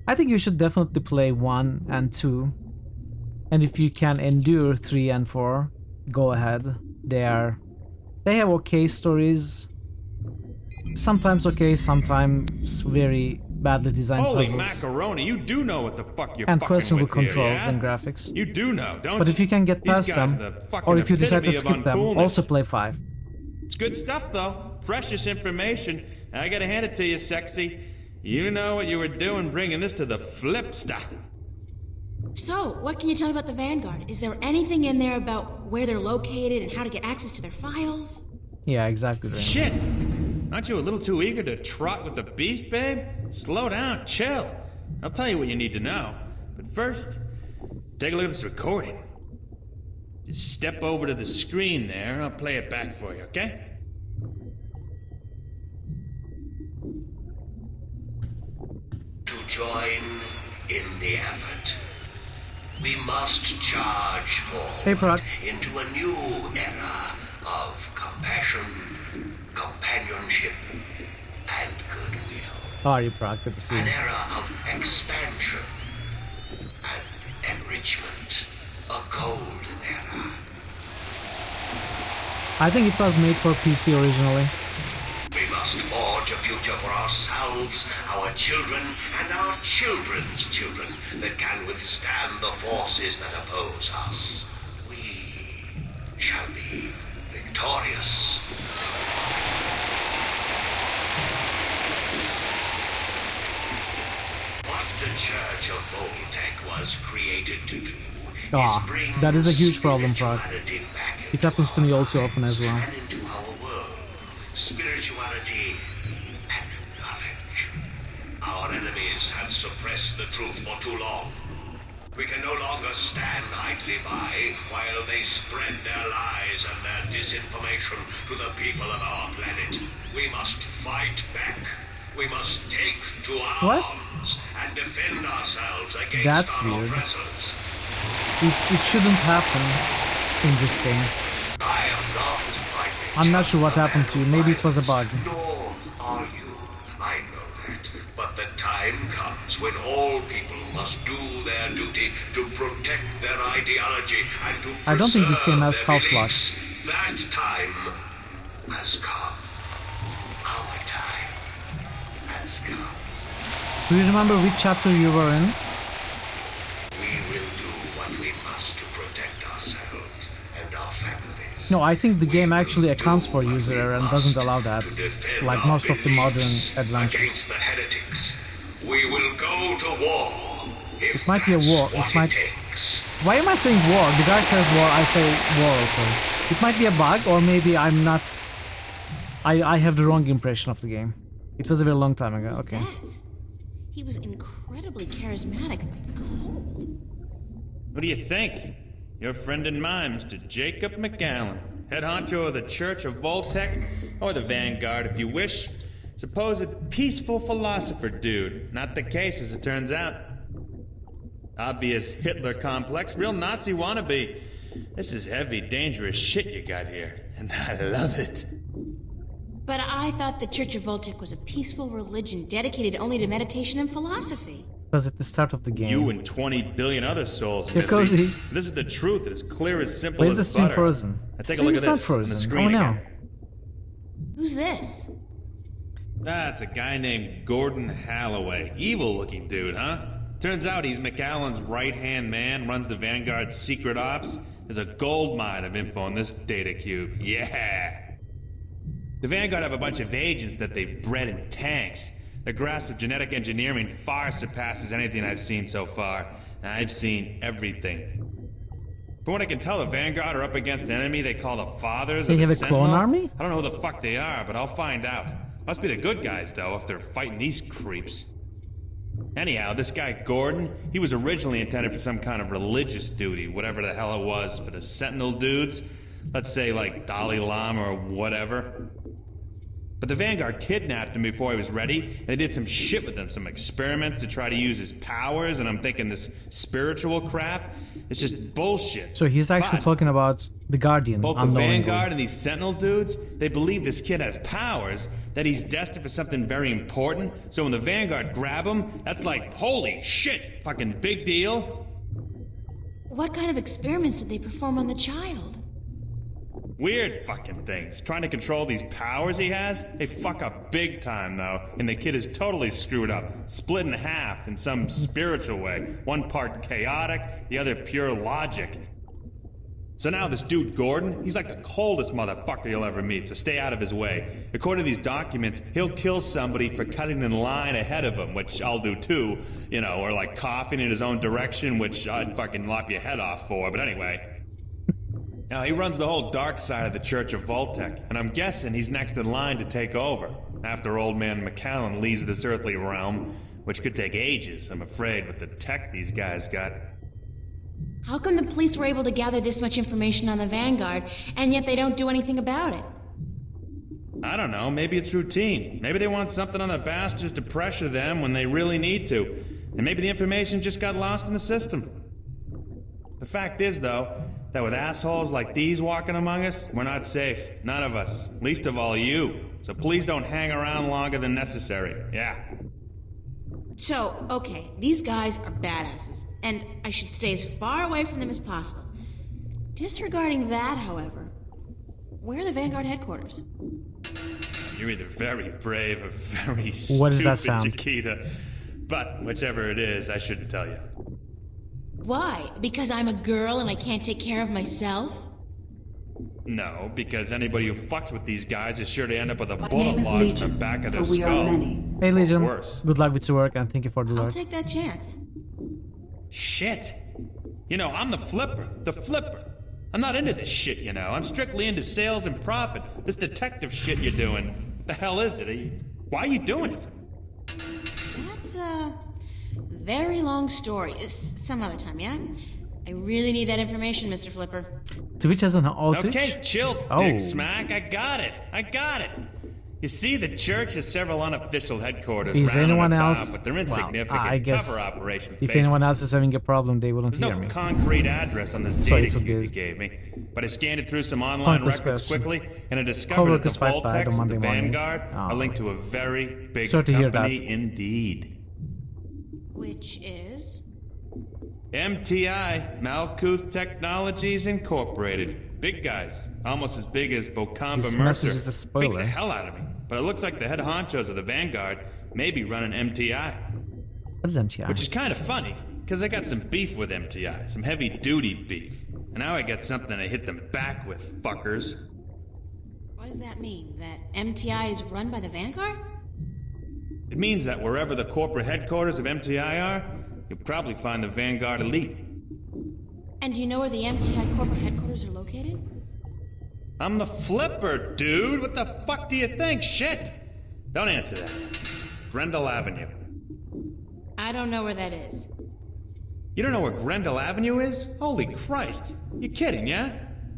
I think you should definitely play 1 and 2. And if you can endure 3 and 4, go ahead. They have okay stories. Sometimes okay, sometimes very badly designed Holy puzzles. macaroni, you do know what the fuck you're And fucking questionable with here, controls yeah? and graphics. You do know, don't But you? if you can get These past guys them, are the fucking or if you decide to epitome of skip them, uncoolness. also play 5. It's good stuff, though. Precious information. I gotta hand it to you, sexy. You know what you were doing bringing this to the Flipster. So, what can you tell me about the Vanguard? Is there anything in there about where they're located and how to get access to their files? Yeah, exactly. Rain. Shit! Aren't you a little too eager to trot with the beast, babe? Slow down, chill. I'll tell you what you need to know. But first, take a look at this recording. Just step over to the screen there, I'll play it back for you, okay? To join in the effort, we must charge Hey, forward Prague. into a new era of compassion, companionship, and goodwill. How are you, Prague? Good to see An you. era of expansion and enrichment. A golden era. I think it was made for PC originally. We must forge a future for ourselves, our children, and our children's children that can withstand the forces that oppose us. We shall be victorious. What the Church of Voltec was created to do Ah, that is a huge problem, Prague. spirituality back It happens to me all too often as well. and into our world. Spirituality and knowledge. Our enemies have suppressed the truth for too long. We can no longer stand idly by while they spread their lies and their disinformation to the people of our planet. We must fight back. We must take to arms and defend ourselves against That's our weird. oppressors. It shouldn't happen in this game. I am not fighting. I'm not sure what happened to you. Maybe it was a bug. Nor are you. I know that. But the time comes when all people must do their duty to protect their ideology and to I don't think this game has preserve health their blocks. beliefs. That time has come. Our time has come. Do you remember which chapter you were in? We will do what we must to protect ourselves and our families. No, I think the game actually accounts for user error and doesn't allow that, Defend like our most of the modern beliefs adventures. Against the heretics. We will go to war. If It might be a war. what It might. takes. Why am I saying war? The guy says war. I say war also. It might be a bug, or maybe I'm not. I have the wrong impression of the game. It was a very long time ago. Okay. He was incredibly charismatic, but cold. What do you think? Your friend and mine, Mr. Jacob McAllen, head honcho of the Church of Voltec, or the Vanguard if you wish. Supposed peaceful philosopher dude. Not the case, as it turns out. Obvious Hitler complex, real Nazi wannabe. This is heavy, dangerous shit you got here, and I love it. But I thought the Church of Voltec was a peaceful religion dedicated only to meditation and philosophy. It was at the start of the game. You and 20 billion other souls, You're Missy. cozy. This is the truth. It is clear as simple Why is the as stream butter. frozen? Now take a look at Stream's not this on the frozen. screen Oh no. again. Who's this? That's a guy named Gordon Halloway. Evil-looking dude, huh? Turns out he's McAllen's right-hand man, runs the Vanguard's secret ops. There's a gold mine of info in this data cube. Yeah! The Vanguard have a bunch of agents that they've bred in tanks. Their grasp of genetic engineering far surpasses anything I've seen so far. I've seen everything. From what I can tell, the Vanguard are up against an enemy they call the Fathers They of the have a Sentinel. clone army? I don't know who the fuck they are, but I'll find out. Must be the good guys, though, if they're fighting these creeps. Anyhow, this guy Gordon, he was originally intended for some kind of religious duty, whatever the hell it was, for the Sentinel dudes. Let's say, like, Dalai Lama or whatever. But the Vanguard kidnapped him before he was ready, and they did some shit with him, some experiments to try to use his powers, and I'm thinking this spiritual crap, it's just bullshit. So he's actually talking about the Guardian. Both the unknowingly. Vanguard and these Sentinel dudes, they believe this kid has powers, that he's destined for something very important, so when the Vanguard grab him, that's like, holy shit, fucking big deal. What kind of experiments did they perform on the child? Weird fucking things. Trying to control these powers he has? They fuck up big time, though, and the kid is totally screwed up, split in half in some spiritual way. One part chaotic, the other pure logic. So now this dude Gordon, he's like the coldest motherfucker you'll ever meet, so stay out of his way. According to these documents, he'll kill somebody for cutting in line ahead of him, which I'll do too, you know, or like coughing in his own direction, which I'd fucking lop your head off for, but anyway. Now, he runs the whole dark side of the Church of Voltec, and I'm guessing he's next in line to take over, after old man McCallan leaves this earthly realm, which could take ages, I'm afraid, with the tech these guys got. How come the police were able to gather this much information on the Vanguard, and yet they don't do anything about it? I don't know, maybe it's routine. Maybe they want something on the bastards to pressure them when they really need to. And maybe the information just got lost in the system. The fact is, though, that with assholes like these walking among us, we're not safe. None of us. Least of all you. So please don't hang around longer than necessary. Yeah. So, okay, these guys are badasses, and I should stay as far away from them as possible. Disregarding that, however, where are the Vanguard headquarters? You're either very brave or very What does that stupid, sound? Chiquita. But whichever it is, I shouldn't tell you. Why? Because I'm a girl and I can't take care of myself? No, because anybody who fucks with these guys is sure to end up with a My bullet name is lodged in the Legion, back of their for we are skull. many. Hey, Legion. Worse. Good luck with your work, and thank you for the I'll lurk. take that chance. Shit. You know, I'm the flipper. The flipper. I'm not into this shit, you know. I'm strictly into sales and profit. This detective shit you're doing. What the hell is it? Why are you doing it? That's a very long story. Some other time, yeah? I really need that information, Mr. Flipper. Twitch has an outage? Okay, chill, Oh. Dick Smack. I got it. You see, the church has several unofficial headquarters Is round anyone and about, else? but they're Well, insignificant. I guess cover operation. if basically. anyone else is having a problem, they wouldn't There's hear no me. concrete address on this So data it would cube be you gave me, but I scanned it through some online pointless records question. quickly, and I discovered that the Coworkers fight bad on Voltex, Monday the morning. Vanguard, Oh. are linked to a very big Sorry to hear company that. indeed. Which is? MTI, Malkuth Technologies Incorporated. Big guys, almost as big as Bocamba This Mercer. message is a Beat spoiler. the hell out of me, but it looks like the head honchos of the Vanguard may be running MTI. What is MTI? Which is kind of funny, because I got some beef with MTI, some heavy-duty beef. And now I got something to hit them back with, fuckers. What does that mean? That MTI is run by the Vanguard? It means that wherever the corporate headquarters of MTI are, you'll probably find the Vanguard elite. And do you know where the MTI corporate headquarters are located? I'm the flipper, dude! What the fuck do you think? Shit! Don't answer that. Grendel Avenue. I don't know where that is. You don't know where Grendel Avenue is? Holy Christ! You kidding, yeah?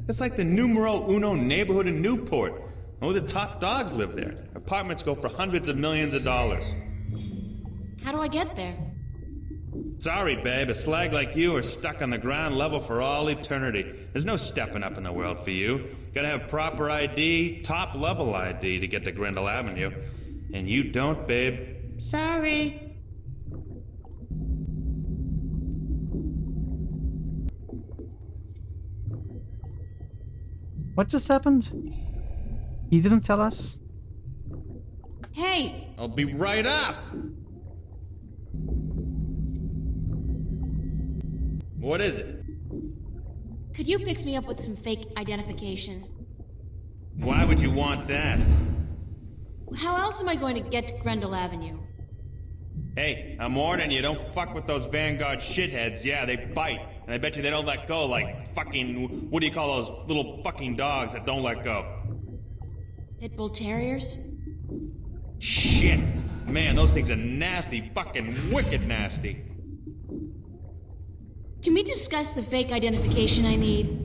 It's like the numero uno neighborhood in Newport. Only the top dogs live there. Apartments go for hundreds of millions of dollars. How do I get there? Sorry, babe, a slag like you are stuck on the ground level for all eternity. There's no stepping up in the world for you. Gotta have proper ID, top level ID to get to Grendel Avenue. And you don't, babe. Sorry. What just happened? He didn't tell us? Hey! I'll be right up! What is it? Could you fix me up with some fake identification? Why would you want that? How else am I going to get to Grendel Avenue? Hey, I'm warning you, don't fuck with those Vanguard shitheads. Yeah, they bite. And I bet you they don't let go like fucking... What do you call those little fucking dogs that don't let go? Pit Bull Terriers? Shit. Man, those things are nasty. Fucking wicked nasty. Can we discuss the fake identification I need?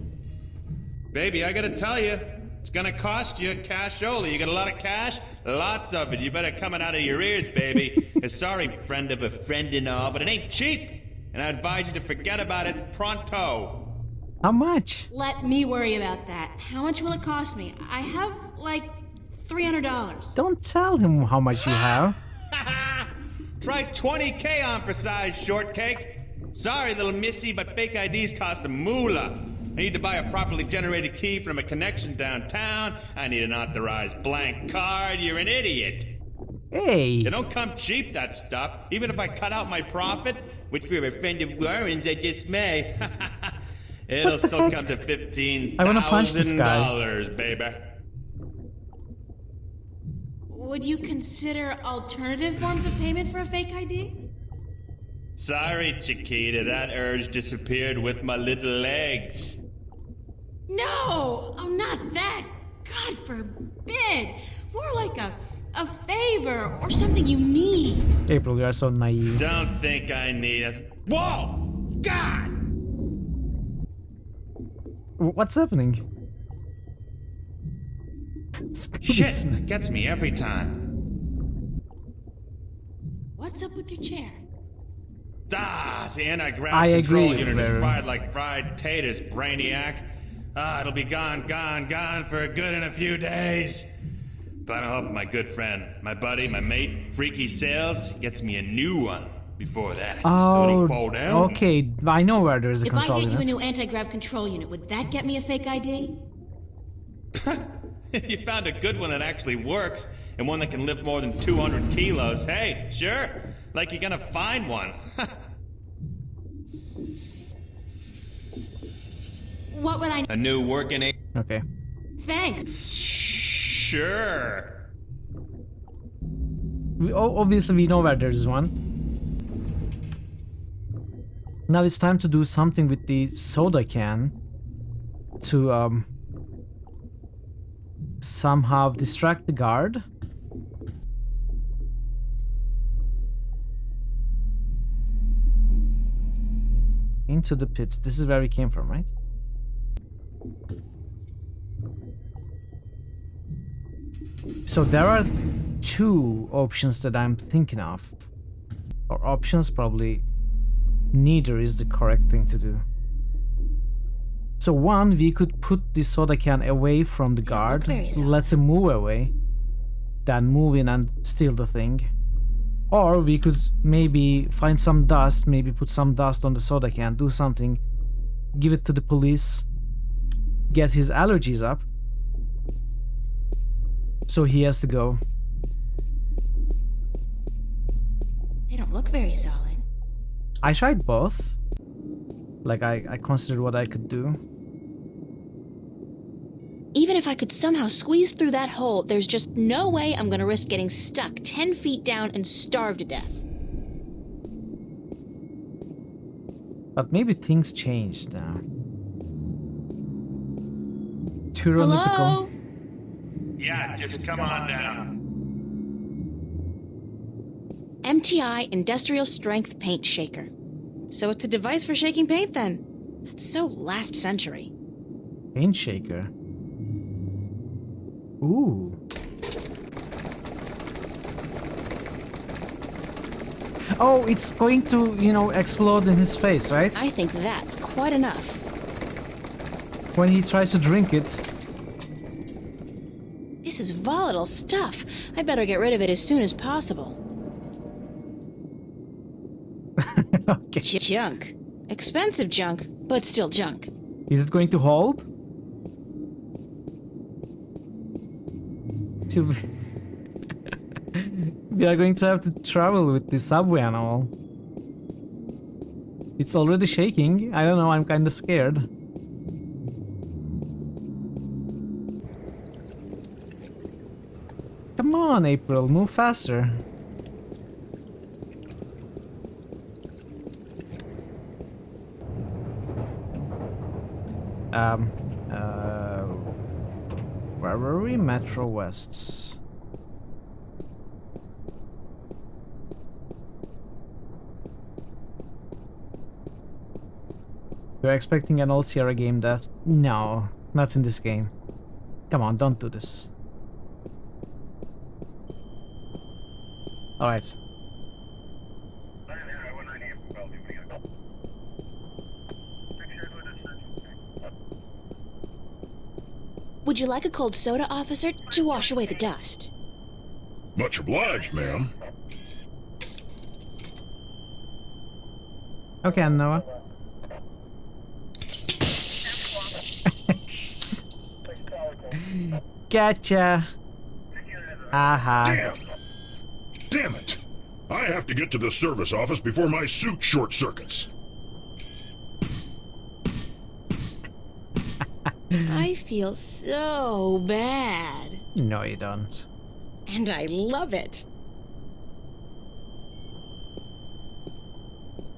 Baby, I gotta tell you, it's gonna cost you cash only. You got a lot of cash? Lots of it. You better come it out of your ears, baby. Sorry, friend of a friend and all, but it ain't cheap. And I advise you to forget about it pronto. How much? Let me worry about that. How much will it cost me? I have, like, $300. Don't tell him how much you have. Try 20K on for size, shortcake. Sorry, little missy, but fake IDs cost a moolah. I need to buy a properly generated key from a connection downtown. I need an authorized blank card. You're an idiot. Hey. You don't come cheap, that stuff. Even if I cut out my profit, which for a friend of Warren's I just may, it'll still come to $15,000, baby. Would you consider alternative forms of payment for a fake ID? Sorry, Chiquita, that urge disappeared with my little legs. No! Oh, not that! God forbid! More like a favor or something you need. April, you are so naive. Don't think I need it. Whoa! God! What's happening? Shit, that gets me every time. What's up with your chair? The anti-grav I control agree, unit is Larry. fried like fried taters, brainiac. It'll be gone for good in a few days. But I hope my good friend, my buddy, my mate, Freaky Sales, gets me a new one before that. So Oh, it'll fall down. okay. I know where there's a If I control get you a unit. new anti-grav control unit, would that get me a fake ID? If you found a good one that actually works, and one that can lift more than 200 kilos, hey, sure. Like you're gonna find one. What would I... A new working... Okay. Thanks. Sure. Obviously, we know where there's one. Now it's time to do something with the soda can to somehow distract the guard. Into the pits. This is where we came from, right? So there are two options that I'm thinking of. Or options, probably neither is the correct thing to do. So one, we could put the soda can away from the guard, let him move away, then move in and steal the thing. Or we could maybe find some dust, maybe put some dust on the soda can, do something, give it to the police, get his allergies up, so he has to go. They don't look very solid. I tried both. Like, I considered what I could do. Even if I could somehow squeeze through that hole, there's just no way I'm gonna risk getting stuck 10 feet down and starve to death. But maybe things changed now. Tyrannical. Hello? Yeah, just come on down. MTI Industrial Strength Paint Shaker. So it's a device for shaking paint then? That's so last century. Paint shaker. Ooh. Oh, it's going to, you know, explode in his face, right? I think that's quite enough. When he tries to drink it. This is volatile stuff. I'd better get rid of it as soon as possible. Okay. Junk. Expensive junk, but still junk. Is it going to hold? We are going to have to travel with the subway and all. It's already shaking. I don't know, I'm kinda scared. Come on, on, April, move faster. Where were we? Metro Wests. You're expecting an old Sierra game death? No, not in this game. Come on, don't do this. Alright. Would you like a cold soda, officer, to wash away the dust? Much obliged, ma'am. Okay, Noah. Gotcha. Aha. Damn it! I have to get to the service office before my suit short circuits. I feel so bad. No, you don't. And I love it.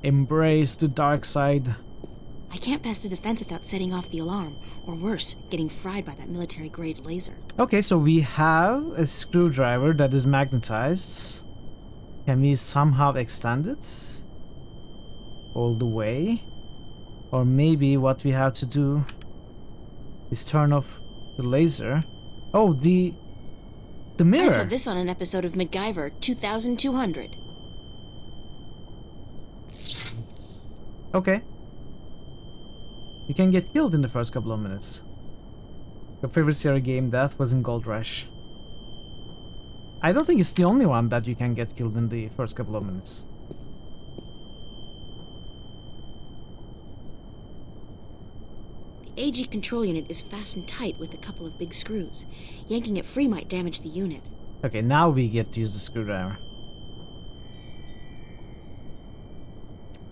Embrace the dark side. I can't pass through the fence without setting off the alarm, or worse, getting fried by that military-grade laser. Okay, so we have a screwdriver that is magnetized. Can we somehow extend it all the way? Or maybe what we have to do is turn off the laser. Oh, the mirror. I saw this on an episode of MacGyver 2200. Okay. You can get killed in the first couple of minutes. Your favorite Sierra game death was in Gold Rush. I don't think it's the only one that you can get killed in the first couple of minutes. The AG control unit is fastened tight with a couple of big screws. Yanking it free might damage the unit. Okay, now we get to use the screwdriver.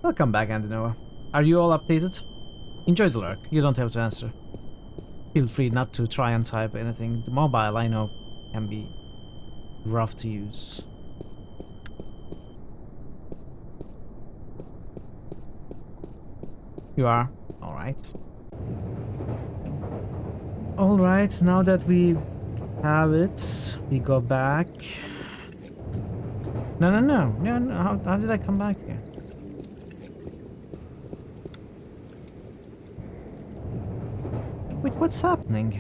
Welcome back, Andy Noah. Are you all updated? Enjoy the lurk. You don't have to answer. Feel free not to try and type anything. The mobile, I know, can be rough to use. You are? Alright. Alright, now that we have it, we go back. No. How did I come back here? Wait, what's happening?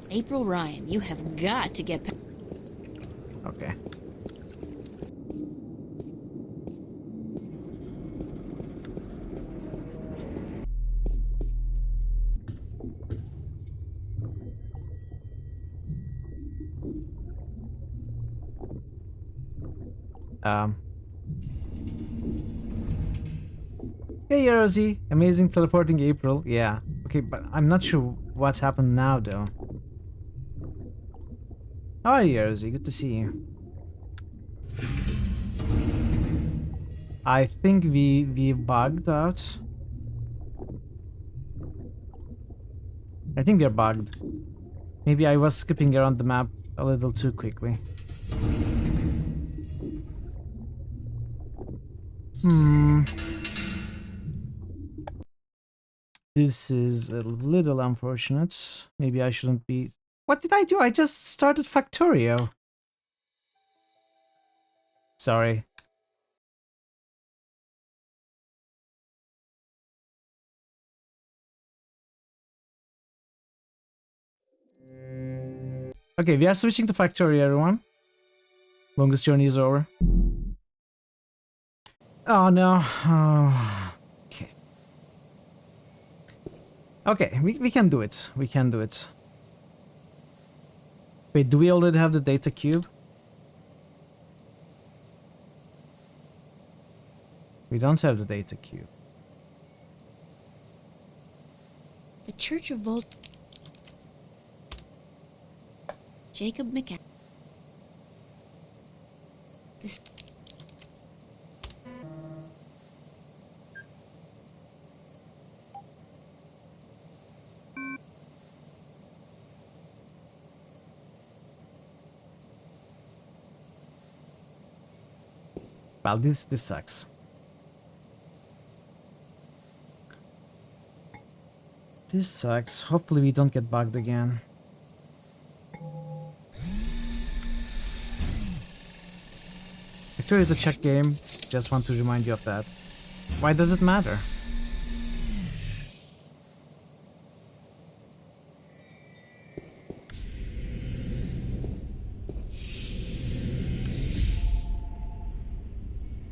April Ryan, you have got to get... Okay. Hey Rosie, amazing teleporting April. Yeah. Okay, but I'm not sure what's happened now though. How are you, Rosie? Good to see you. I think we bugged out. I think we're bugged. Maybe I was skipping around the map a little too quickly. This is a little unfortunate. Maybe I shouldn't be... What did I do? I just started Factorio. Sorry. Okay, we are switching to Factorio, everyone. Longest journey is over. Oh no. Oh. Okay. Okay, we can do it. We can do it. Wait, do we already have the data cube? We don't have the data cube. The Church of Volt... Jacob McCann. This... Well, this sucks. This sucks. Hopefully we don't get bugged again. Victoria is a Czech game. Just want to remind you of that. Why does it matter?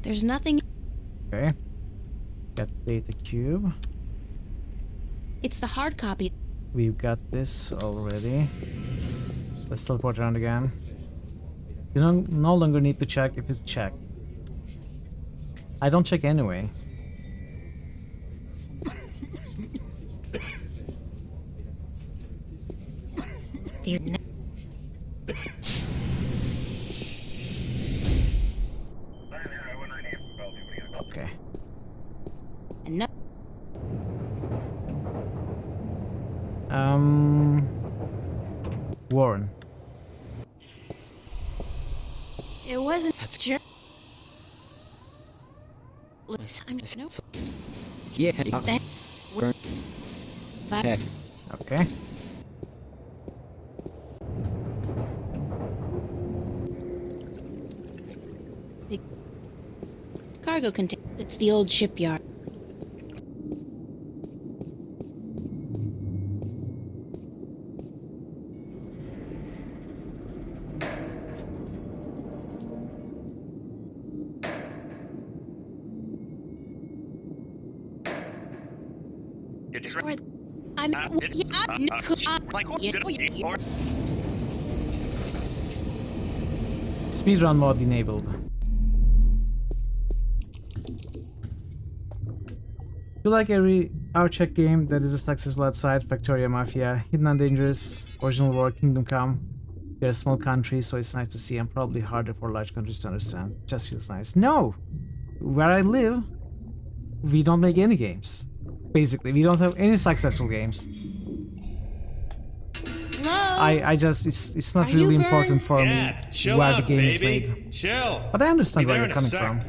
There's nothing. Okay. Got data cube. It's the hard copy. We've got this already. Let's teleport around again. You no longer need to check if it's checked. I don't check anyway. Okay. No. Warren. It wasn't. That's true. I'm just no. Yeah. Okay. Big cargo container. It's the old shipyard. It's I'm. Speedrun mode enabled. Do like our Czech game that is a successful outside, Factoria Mafia, Hidden and Dangerous, Original War, Kingdom Come. They're a small country, so it's nice to see, and probably harder for large countries to understand. It just feels nice. No! Where I live, we don't make any games. Basically, we don't have any successful games. Hello? I just, it's not really important for me where the game is made. Chill. But I understand where you're coming from.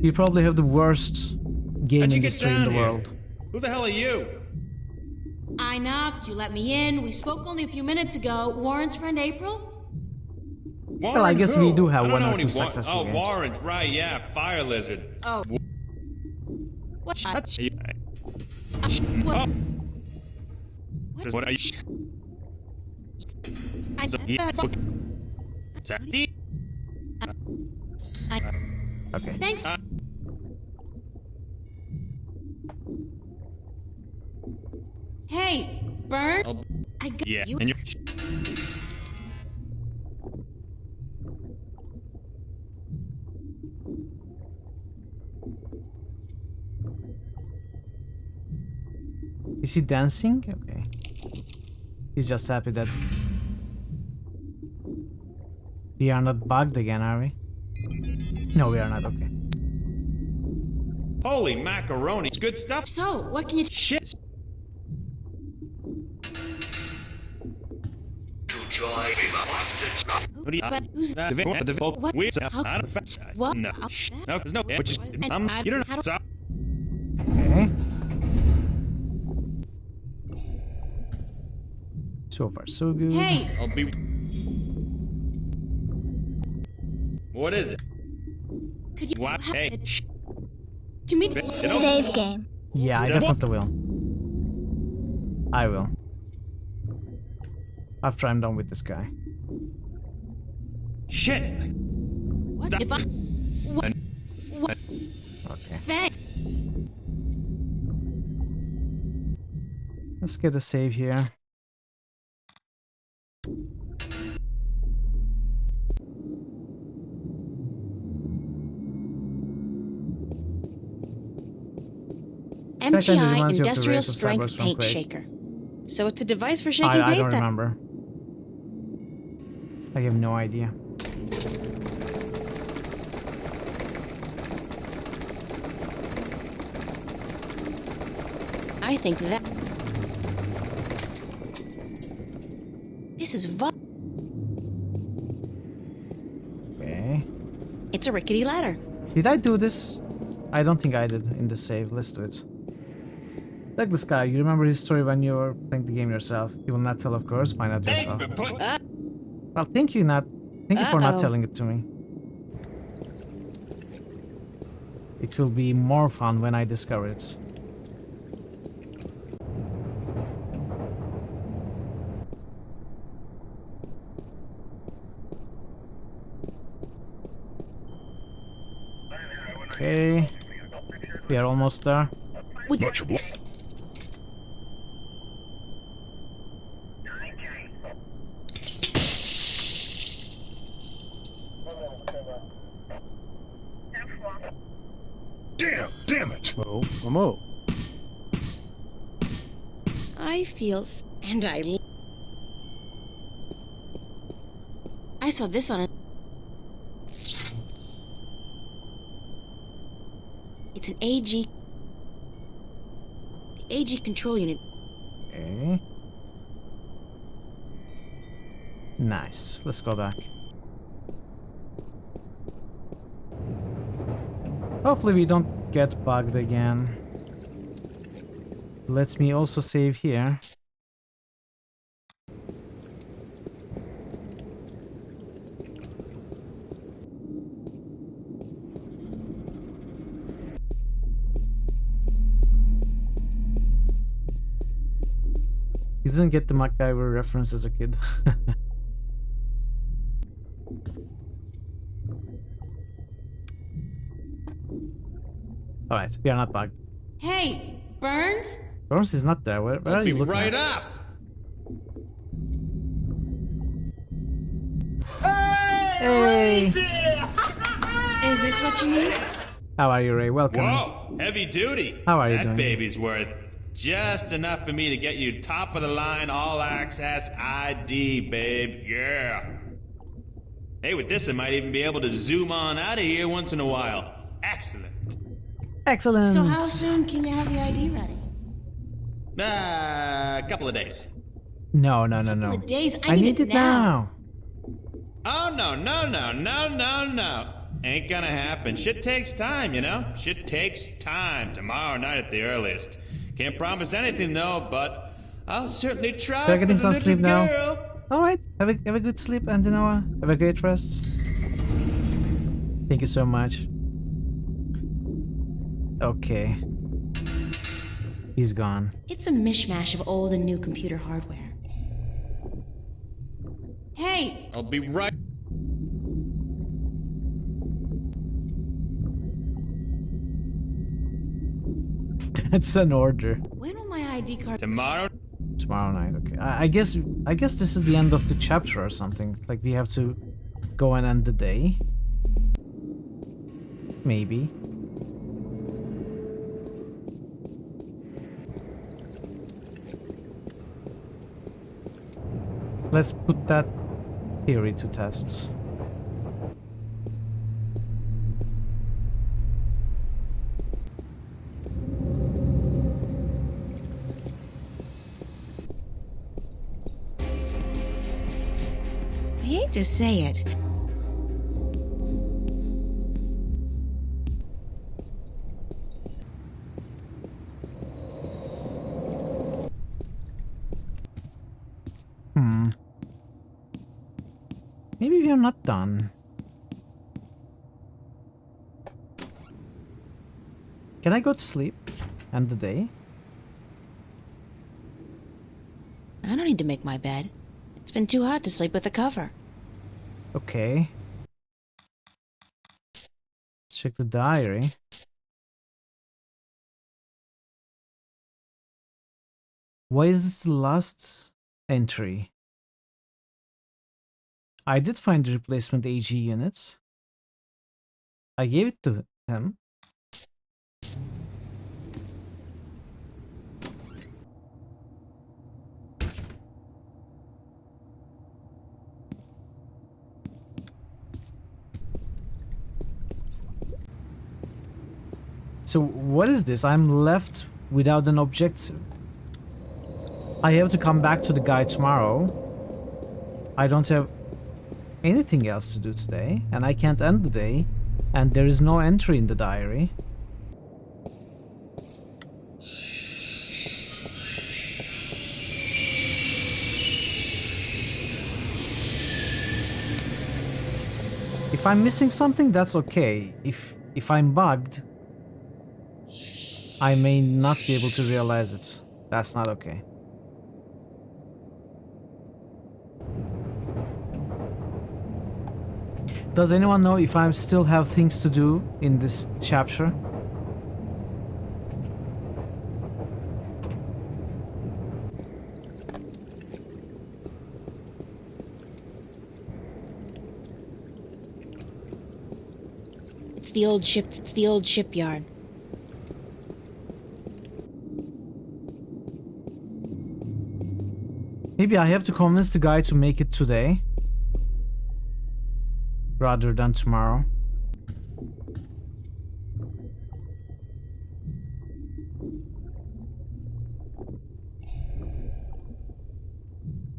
You probably have the worst game industry in the world. Who the hell are you? I knocked, you let me in. We spoke only a few minutes ago. Warren's friend April? Warren Well, I guess who? we do have I don't one know or two any successful games. Warren, right, yeah, Fire Lizard. Oh. What? What? What? What are you? Okay. Thanks. Hey, Bern. I got you. And Is he dancing? Okay. He's just happy that we are not bugged again, are we? No, we are not. Okay. Holy macaroni, it's good stuff. So, what can you... Shit. But who's that? What? What? No. No, there's no. But you don't know. Okay. So far, so good. Hey! I'll be. What is it? Could you What? Hey. Can we... Save game. Yeah, I definitely will. I will. After I'm done with this guy. Shit! What if I... What? What? Okay. Thanks. Let's get a save here. MTI Industrial Strength Paint Shaker. So it's a device for shaking paint. I don't remember. I have no idea. I think that... This is Okay. It's a rickety ladder. Did I do this? I don't think I did in the save. Let's do it. Like this guy, you remember his story when you were playing the game yourself. You will not tell, of course. Find out yourself. Well, thank you for not telling it to me. It will be more fun when I discover it. Okay, we are almost there. Much obliged. Damn it! Momo. I feel and I saw this on it. It's an AG. The AG control unit. Okay. Nice. Let's go back. Hopefully we don't get bugged again. Let me also save here. You didn't get the MacGyver reference as a kid. Alright, we are not bugged. Hey, Burns? Burns is not there. Where are you looking right at? up! Hey! Is this what you need? How are you, Ray? Welcome. Whoa, heavy duty. How are you that doing? baby's worth just enough for me to get you top of the line, all access ID, babe. Yeah. Hey, with this, I might even be able to zoom on out of here once in a while. Excellent. Excellent. So how soon can you have your ID ready? A couple of days. No. Couple of days? I need it now. Oh, no. Ain't gonna happen. Shit takes time, you know? Shit takes time. Tomorrow night at the earliest. Can't promise anything, though, but I'll certainly try. You're getting for some the sleep little now. girl. Alright, have a good sleep, Antinoa. Have a great rest. Thank you so much. Okay. He's gone. It's a mishmash of old and new computer hardware. Hey! I'll be right. That's an order. When will my ID card... Tomorrow? Tomorrow night, okay. I guess this is the end of the chapter or something. Like we have to go and end the day. Maybe. Let's put that theory to tests. I hate to say it. Maybe we are not done. Can I go to sleep? End the day? I don't need to make my bed. It's been too hot to sleep with a cover. Okay. Let's check the diary. Why is this the last entry? I did find the replacement AG unit. I gave it to him. So what is this? I'm left without an objective. I have to come back to the guy tomorrow. I don't have anything else to do today, and I can't end the day And there is no entry in the diary. If I'm missing something, that's okay. If I'm bugged, I may not be able to realize it. That's not okay. Does anyone know if I still have things to do in this chapter? It's the old ship. It's the old shipyard. Maybe I have to convince the guy to make it today rather than tomorrow.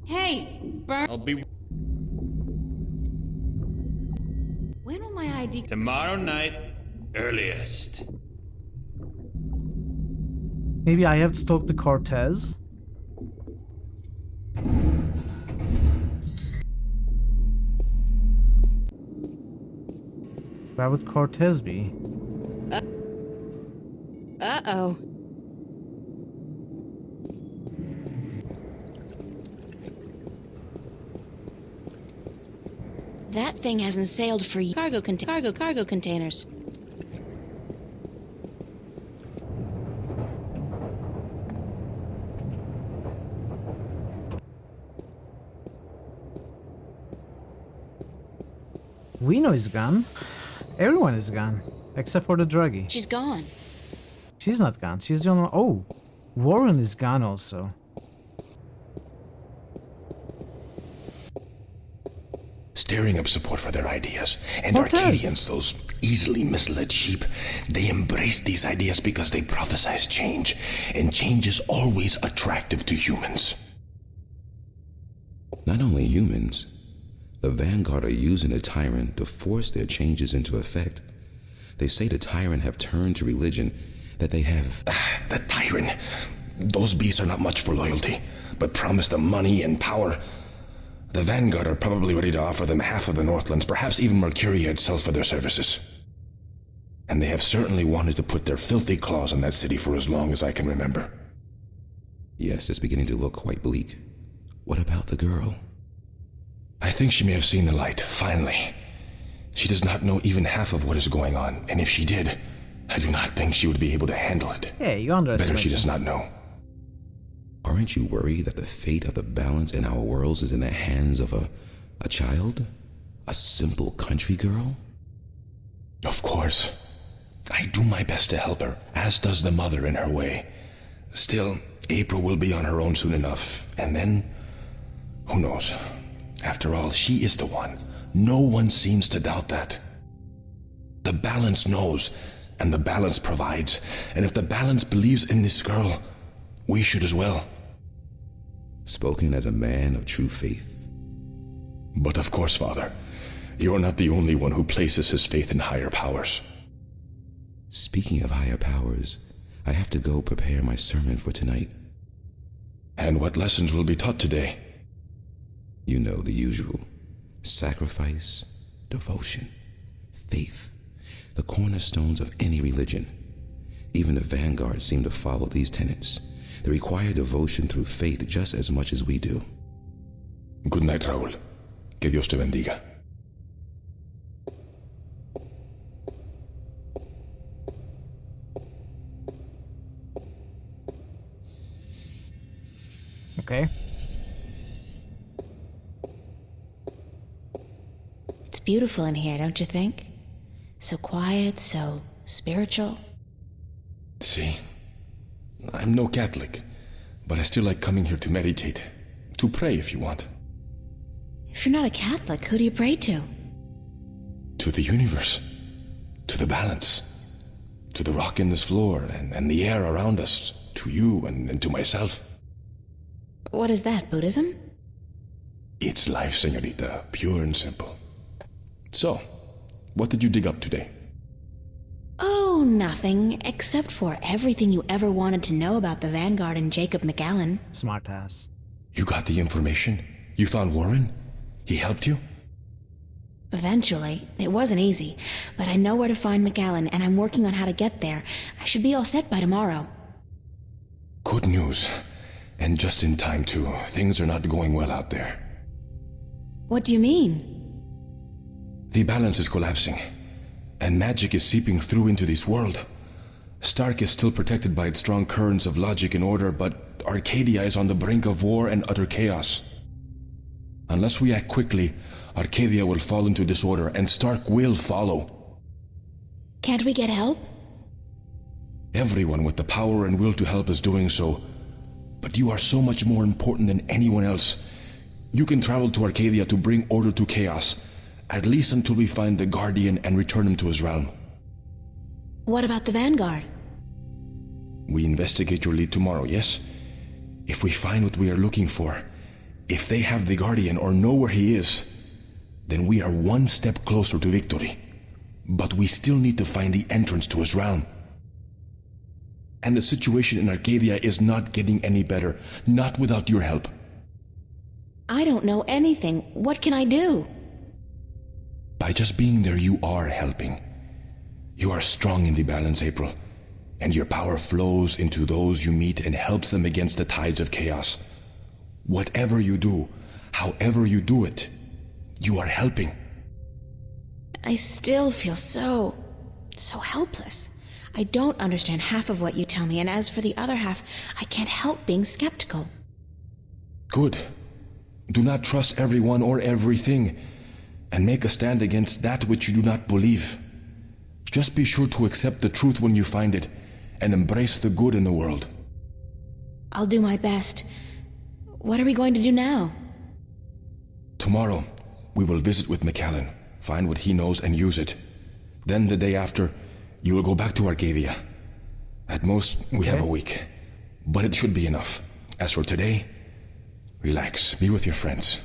Hey, Bert. I'll be When will my ID? tomorrow night, earliest. Maybe I have to talk to Cortez. Where would Cortez be? Uh-oh. That thing hasn't sailed for cargo containers. Reno is gone. Everyone is gone. Except for the druggie. She's gone. She's not gone. She's the only one. Oh, Warren is gone also. Stirring up support for their ideas. And Cortez. Arcadians, those easily misled sheep, they embrace these ideas because they prophesize change. And change is always attractive to humans. Not only humans, the Vanguard are using the Tyrant to force their changes into effect. They say the Tyrant have turned to religion, that they have... The Tyrant. Those beasts are not much for loyalty, but promise them money and power. The Vanguard are probably ready to offer them half of the Northlands, perhaps even Mercuria itself for their services. And they have certainly wanted to put their filthy claws on that city for as long as I can remember. Yes, it's beginning to look quite bleak. What about the girl? I think she may have seen the light, finally. She does not know even half of what is going on, and if she did, I do not think she would be able to handle it. Hey, you underestimate. Better she does not know. Aren't you worried that the fate of the balance in our worlds is in the hands of a child? A simple country girl? Of course. I do my best to help her, as does the mother in her way. Still, April will be on her own soon enough, and then... who knows? After all, she is the one. No one seems to doubt that. The balance knows, and the balance provides. And if the balance believes in this girl, we should as well. Spoken as a man of true faith. But of course, Father, you're not the only one who places his faith in higher powers. Speaking of higher powers, I have to go prepare my sermon for tonight. And what lessons will be taught today? You know the usual. Sacrifice, devotion, faith, the cornerstones of any religion. Even the Vanguard seem to follow these tenets. They require devotion through faith just as much as we do. Good night, Raúl. Que Dios te bendiga. Okay. It's beautiful in here, don't you think? So quiet, so spiritual. See, I'm no Catholic, but I still like coming here to meditate. To pray, if you want. If you're not a Catholic, who do you pray to? To the universe. To the balance. To the rock in this floor and the air around us. To you and to myself. What is that, Buddhism? It's life, señorita. Pure and simple. So, what did you dig up today? Oh, nothing, except for everything you ever wanted to know about the Vanguard and Jacob McAllen. Smartass. You got the information? You found Warren? He helped you? Eventually. It wasn't easy, but I know where to find McAllen, and I'm working on how to get there. I should be all set by tomorrow. Good news. And just in time, too. Things are not going well out there. What do you mean? The balance is collapsing, and magic is seeping through into this world. Stark is still protected by its strong currents of logic and order, but Arcadia is on the brink of war and utter chaos. Unless we act quickly, Arcadia will fall into disorder, and Stark will follow. Can't we get help? Everyone with the power and will to help is doing so, but you are so much more important than anyone else. You can travel to Arcadia to bring order to chaos, at least until we find the Guardian and return him to his realm. What about the Vanguard? We investigate your lead tomorrow, yes? If we find what we are looking for, if they have the Guardian or know where he is, then we are one step closer to victory. But we still need to find the entrance to his realm. And the situation in Arcadia is not getting any better, not without your help. I don't know anything. What can I do? By just being there, you are helping. You are strong in the balance, April, and your power flows into those you meet and helps them against the tides of chaos. Whatever you do, however you do it, you are helping. I still feel so helpless. I don't understand half of what you tell me, and as for the other half, I can't help being skeptical. Good. Do not trust everyone or everything, and make a stand against that which you do not believe. Just be sure to accept the truth when you find it, and embrace the good in the world. I'll do my best. What are we going to do now? Tomorrow, we will visit with McAllen, find what he knows and use it. Then the day after, you will go back to Arcadia. At most, we have a week, but it should be enough. As for today, relax, be with your friends.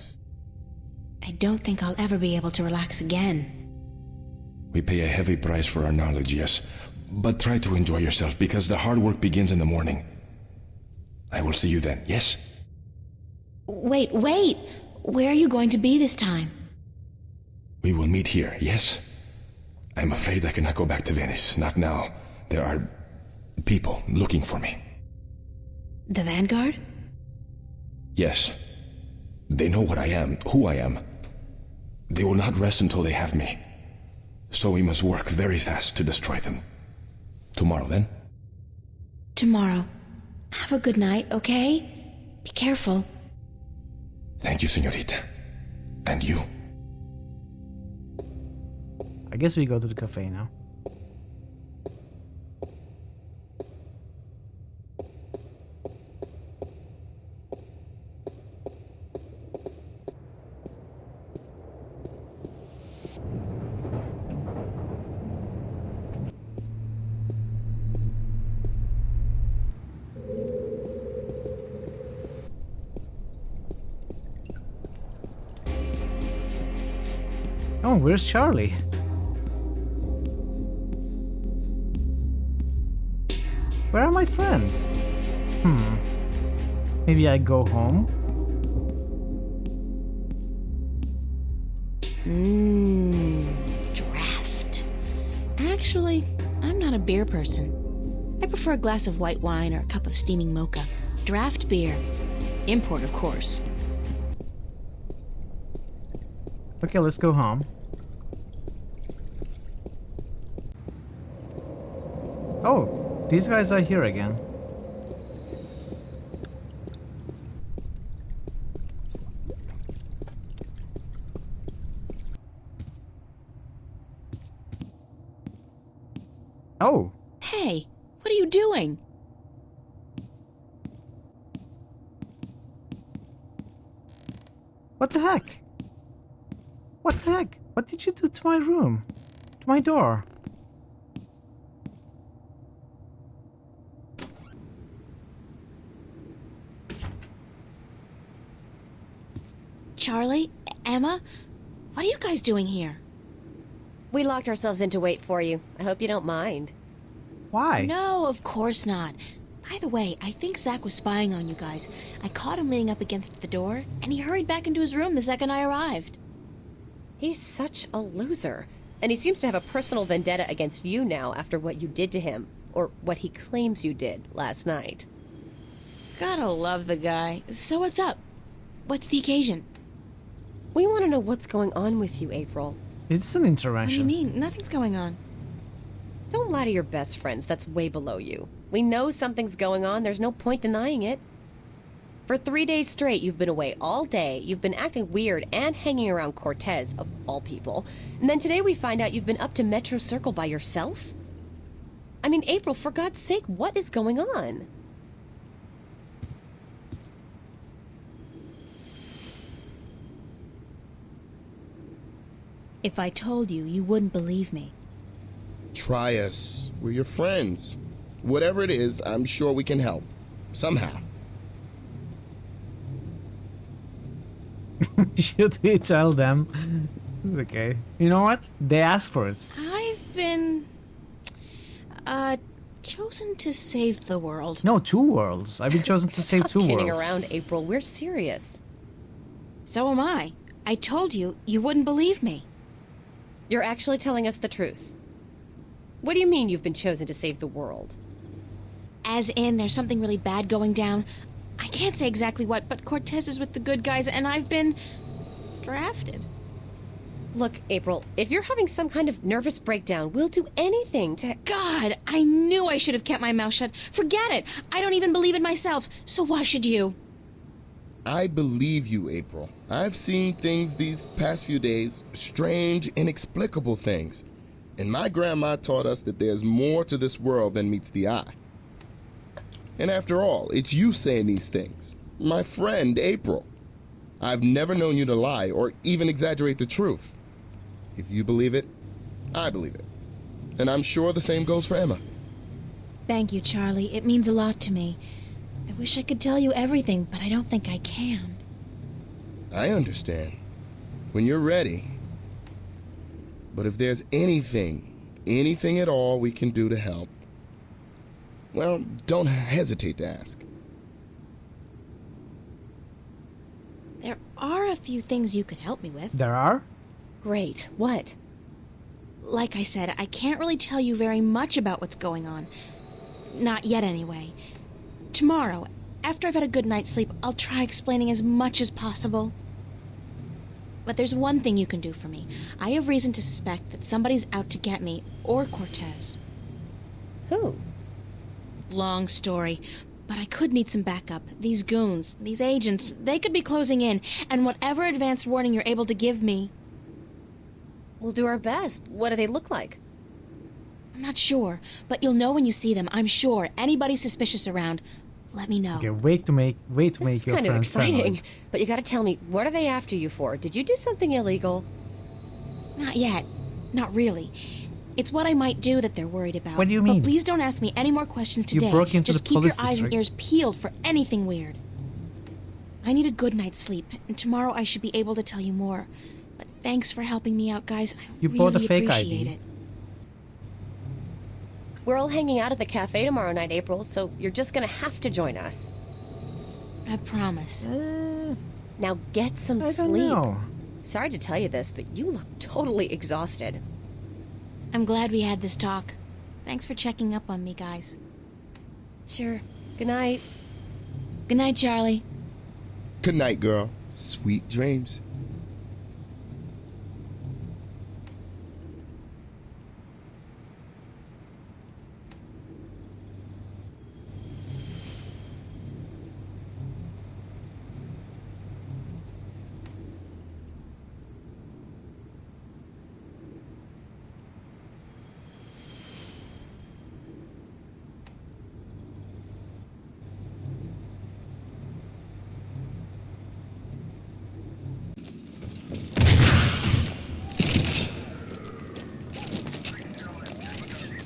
I don't think I'll ever be able to relax again. We pay a heavy price for our knowledge, yes, but try to enjoy yourself because the hard work begins in the morning. I will see you then, yes? Wait! Where are you going to be this time? We will meet here, yes? I'm afraid I cannot go back to Venice, not now. There are people looking for me. The Vanguard? Yes. They know what I am, who I am. They will not rest until they have me. So we must work very fast to destroy them. Tomorrow, then? Tomorrow. Have a good night, okay? Be careful. Thank you, señorita. And you. I guess we go to the cafe now. Oh, where's Charlie? Where are my friends? Maybe I go home? Draft. Actually, I'm not a beer person. I prefer a glass of white wine or a cup of steaming mocha. Draft beer. Import, of course. Okay, let's go home. Oh, these guys are here again. Oh. Hey, what are you doing? What the heck? What the heck? What did you do to my room? To my door? Charlie? Emma? What are you guys doing here? We locked ourselves in to wait for you. I hope you don't mind. Why? No, of course not. By the way, I think Zach was spying on you guys. I caught him leaning up against the door, and he hurried back into his room the second I arrived. He's such a loser. And he seems to have a personal vendetta against you now after what you did to him. Or what he claims you did last night. Gotta love the guy. So what's up? What's the occasion? We want to know what's going on with you, April. Is this an intervention? What do you mean? Nothing's going on. Don't lie to your best friends. That's way below you. We know something's going on. There's no point denying it. For 3 days straight, you've been away all day. You've been acting weird and hanging around Cortez, of all people. And then today we find out you've been up to Metro Circle by yourself? I mean, April, for God's sake, what is going on? If I told you, you wouldn't believe me. Try us. We're your friends. Whatever it is, I'm sure we can help. Somehow. Should we tell them? Okay. You know what? They asked for it. I've been... chosen to save the world. No, 2 worlds. I've been chosen to save 2 Stop kidding worlds. around, April. We're serious. So am I. I told you, you wouldn't believe me. You're actually telling us the truth. What do you mean you've been chosen to save the world? As in, there's something really bad going down. I can't say exactly what, but Cortez is with the good guys, and I've been... drafted. Look, April, if you're having some kind of nervous breakdown, we'll do anything to... God, I knew I should have kept my mouth shut. Forget it. I don't even believe it myself, so why should you? I believe you, April. I've seen things these past few days, strange, inexplicable things. And my grandma taught us that there's more to this world than meets the eye. And after all, it's you saying these things. My friend, April. I've never known you to lie or even exaggerate the truth. If you believe it, I believe it. And I'm sure the same goes for Emma. Thank you, Charlie. It means a lot to me. I wish I could tell you everything, but I don't think I can. I understand. When you're ready. But if there's anything at all we can do to help, well, don't hesitate to ask. There are a few things you could help me with. There are? Great. What? Like I said, I can't really tell you very much about what's going on. Not yet, anyway. Tomorrow, after I've had a good night's sleep, I'll try explaining as much as possible. But there's one thing you can do for me. I have reason to suspect that somebody's out to get me, or Cortez. Who? Long story, but I could need some backup. These goons, these agents, they could be closing in, and whatever advanced warning you're able to give me... We'll do our best. What do they look like? I'm not sure, but you'll know when you see them, I'm sure. Anybody suspicious around, let me know. Okay, wait to make your This is kind of exciting, but you gotta tell me, what are they after you for? Did you do something illegal? Not yet. Not really. It's what I might do that they're worried about. What do you mean? But please don't ask me any more questions today. You broke into Just the keep your police eyes and district. ears peeled for anything weird. I need a good night's sleep, and tomorrow I should be able to tell you more. But thanks for helping me out, guys. I You really bought a fake appreciate ID. it. We're all hanging out at the cafe tomorrow night, April, so you're just gonna have to join us. I promise. Now get some I don't sleep. know. Sorry to tell you this, but you look totally exhausted. I'm glad we had this talk. Thanks for checking up on me, guys. Sure. Good night. Good night, Charlie. Good night, girl. Sweet dreams.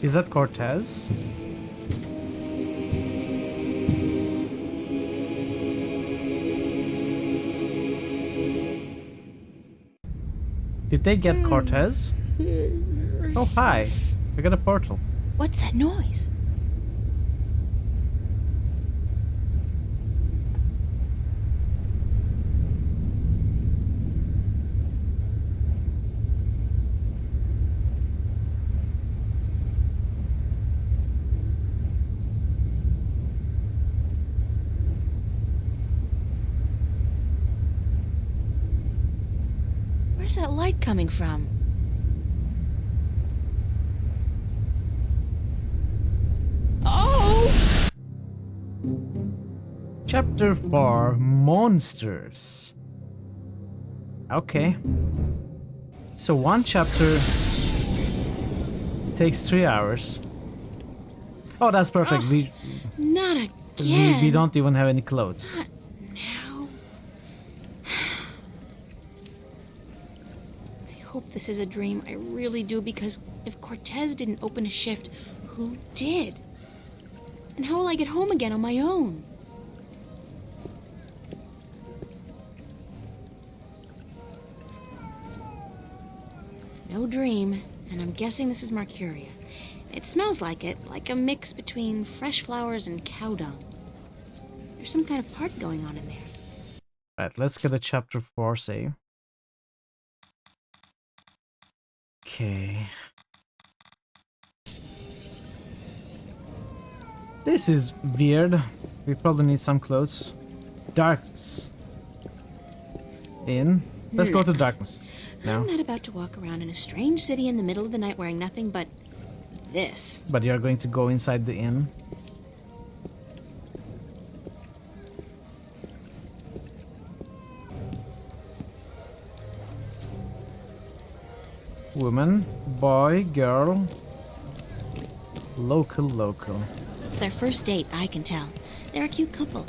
Is that Cortez? Did they get Cortez? Oh, hi. I got a portal. What's that noise? Where's that light coming from? Oh! Chapter 4, Monsters. Okay. So one chapter takes 3 hours. Oh, that's perfect. Not again. We don't even have any clothes. Not now. I hope this is a dream. I really do, because if Cortez didn't open a shift, who did? And how will I get home again on my own? No dream, and I'm guessing this is Mercuria. It smells like it, like a mix between fresh flowers and cow dung. There's some kind of party going on in there. Right, let's get a chapter 4 save. Okay. This is weird. We probably need some clothes. Darkness. In. Let's go to darkness. Now. I'm not about to walk around in a strange city in the middle of the night wearing nothing but this. But you're going to go inside the inn. Woman, boy, girl. Local. It's their first date, I can tell. They're a cute couple.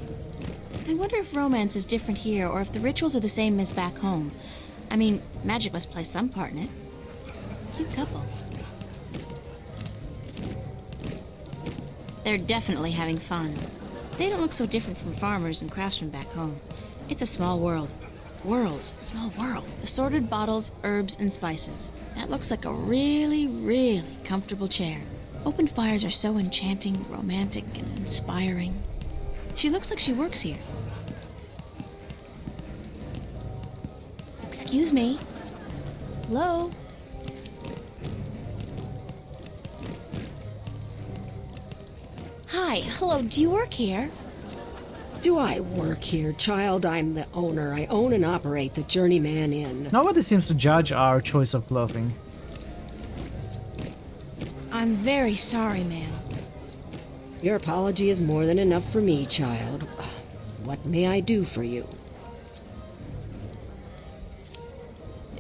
I wonder if romance is different here, or if the rituals are the same as back home. I mean, magic must play some part in it. Cute couple. They're definitely having fun. They don't look so different from farmers and craftsmen back home. It's a small world. Worlds. Small worlds. Assorted bottles, herbs, and spices. That looks like a really, really comfortable chair. Open fires are so enchanting, romantic, and inspiring. She looks like she works here. Excuse me. Hello? Hi, hello, do you work here? Do I work here, child? I'm the owner. I own and operate the Journeyman Inn. Nobody seems to judge our choice of clothing. I'm very sorry, ma'am. Your apology is more than enough for me, child. What may I do for you?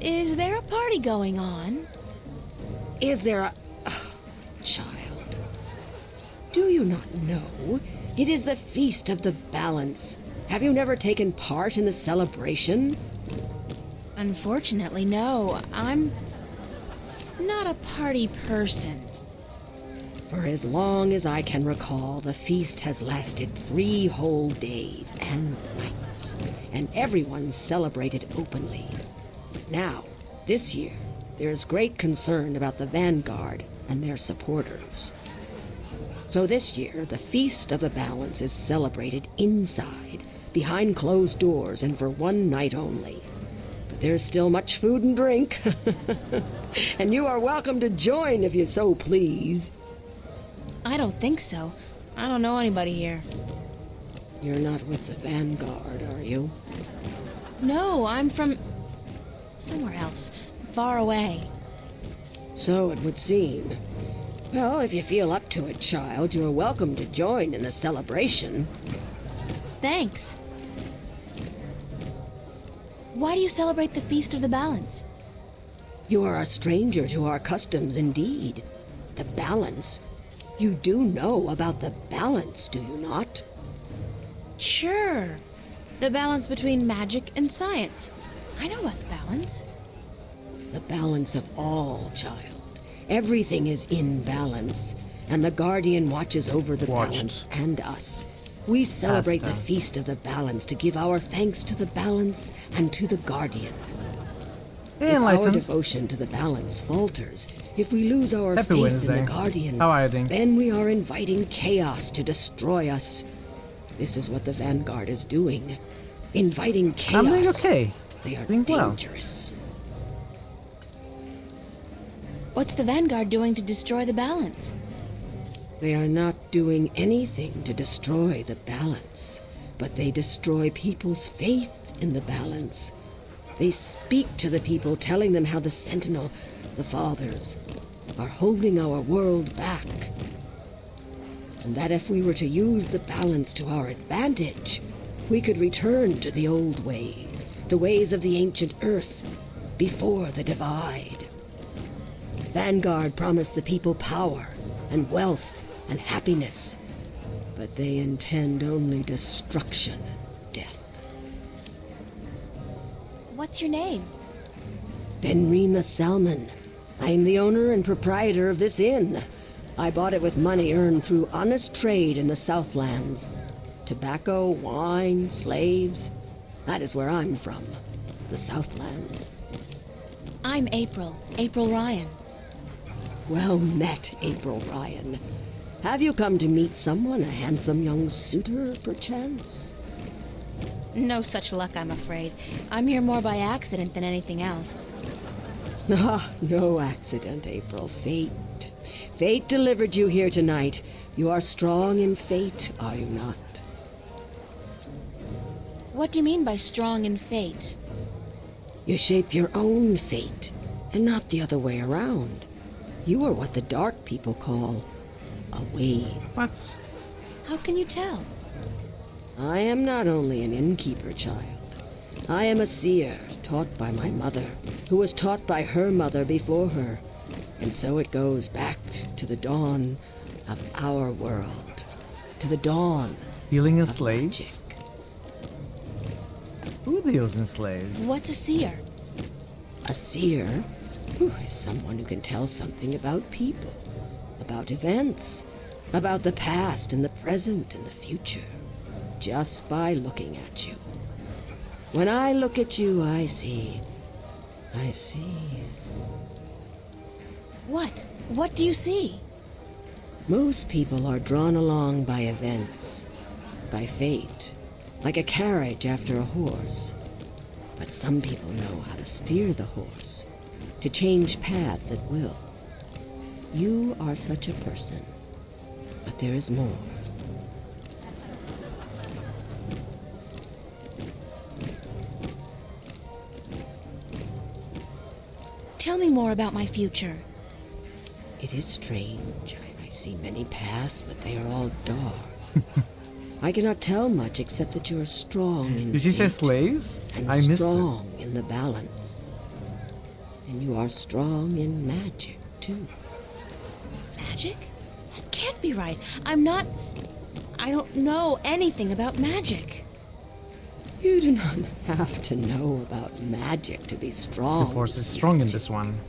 Is there a party going on? Is there a... child. Do you not know? It is the Feast of the Balance. Have you never taken part in the celebration? Unfortunately, no. I'm not a party person. For as long as I can recall, the feast has lasted 3 whole days and nights, and everyone celebrated openly. Now, this year, there is great concern about the Vanguard and their supporters. So this year, the Feast of the Balance is celebrated inside, behind closed doors, and for 1 night only. But there's still much food and drink, and you are welcome to join if you so please. I don't think so. I don't know anybody here. You're not with the Vanguard, are you? No, I'm from somewhere else, far away. So it would seem. Well, if you feel up to it, child, you're welcome to join in the celebration. Thanks. Why do you celebrate the Feast of the Balance? You are a stranger to our customs indeed. The balance. You do know about the balance, do you not? Sure. The balance between magic and science. I know about the balance. The balance of all, child. Everything is in balance, and the Guardian watches over the balance and us. We celebrate the Feast of the Balance to give our thanks to the balance and to the Guardian. If our enlightened. devotion to the balance falters, if we lose our Happy faith Wednesday. in the Guardian, How are you doing? then we are inviting chaos to destroy us. This is what the Vanguard is doing. Inviting chaos. I'm doing okay. They are Doing well. dangerous. What's the Vanguard doing to destroy the balance? They are not doing anything to destroy the balance, but they destroy people's faith in the balance. They speak to the people, telling them how the Sentinel, the Fathers, are holding our world back. And that if we were to use the balance to our advantage, we could return to the old ways, the ways of the ancient Earth, before the divide. Vanguard promised the people power and wealth and happiness, but they intend only destruction and death. What's your name? Benrima Salmon. I am the owner and proprietor of this inn. I bought it with money earned through honest trade in the Southlands. Tobacco, wine, slaves. That is where I'm from. The Southlands. I'm April Ryan. Well met, April Ryan. Have you come to meet someone, a handsome young suitor, perchance? No such luck, I'm afraid. I'm here more by accident than anything else. Ah, no accident, April. Fate. Fate delivered you here tonight. You are strong in fate, are you not? What do you mean by strong in fate? You shape your own fate, and not the other way around. You are what the dark people call a wave. What? How can you tell? I am not only an innkeeper, child. I am a seer, taught by my mother, who was taught by her mother before her. And so it goes back to the dawn of our world. To the dawn. Dealing in slaves? Who deals in slaves? What's a seer? A seer is someone who can tell something about people, about events, about the past and the present and the future, just by looking at you. When I look at you, I see. What? What do you see? Most people are drawn along by events, by fate, like a carriage after a horse. But some people know how to steer the horse, to change paths at will. You are such a person, but there is more. Tell me more about my future. It is strange. I see many paths, but they are all dark. I cannot tell much except that you are strong in Did she say fate slaves? and I missed it. strong in the balance. And you are strong in magic, too. Magic? That can't be right. I don't know anything about magic. You do not have to know about magic to be strong. The force is strong in this one.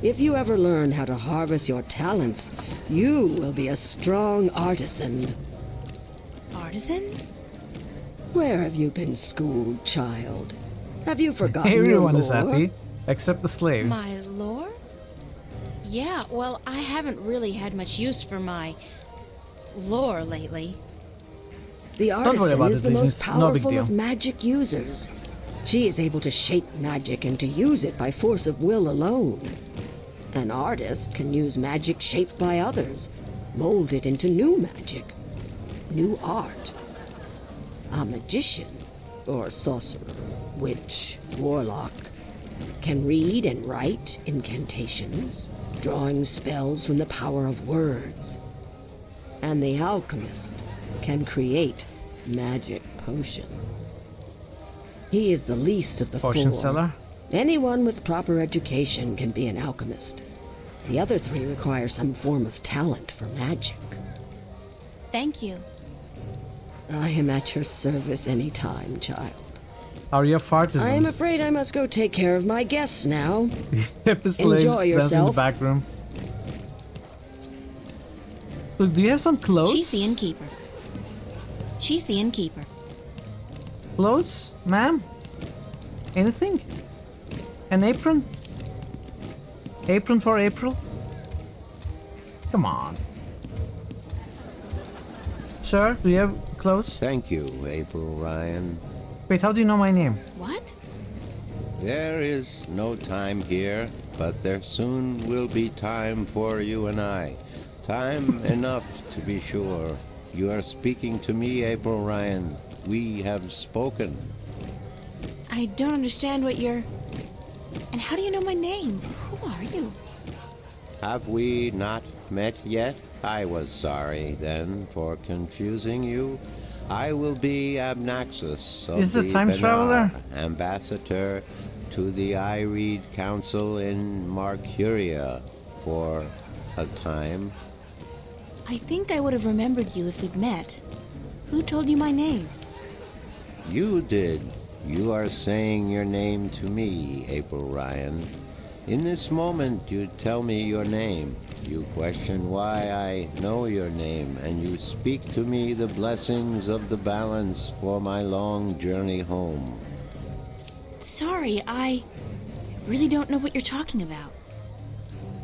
If you ever learn how to harvest your talents, you will be a strong artisan. Artisan? Where have you been schooled, child? Have you forgotten Everyone your is lore? happy, except the slave. My lore? Yeah, well, I haven't really had much use for my lore lately. The Don't worry artisan about is it, the Vision. most It's no big powerful deal. of magic users. She is able to shape magic and to use it by force of will alone. An artist can use magic shaped by others, mold it into new magic, new art. A magician, or sorcerer, witch, warlock, can read and write incantations, drawing spells from the power of words. And the alchemist can create magic potions. He is the least of the Potion four. seller? Anyone with proper education can be an alchemist. The other three require some form of talent for magic. Thank you. I am at your service any time, child. Are you a fartisan? I am afraid I must go take care of my guests now. Hippie slaves Enjoy dancing in the yourself. back room. Look, do you have some clothes? She's the innkeeper. She's the innkeeper. Clothes, ma'am? Anything? An apron? Apron for April? Come on. Sir, do you have clothes? Thank you, April Ryan. Wait, how do you know my name? What? There is no time here, but there soon will be time for you and I. Time enough, to be sure. You are speaking to me, April Ryan. We have spoken. I don't understand what you're... And how do you know my name? Who are you? Have we not met yet? I was sorry, then, for confusing you. I will be Abnaxus of Is the it a time Benar, traveler? ambassador to the Ireed Council in Marcuria for a time. I think I would have remembered you if we'd met. Who told you my name? You did. You are saying your name to me, April Ryan. In this moment, you tell me your name. You question why I know your name, and you speak to me the blessings of the balance for my long journey home. Sorry, I really don't know what you're talking about.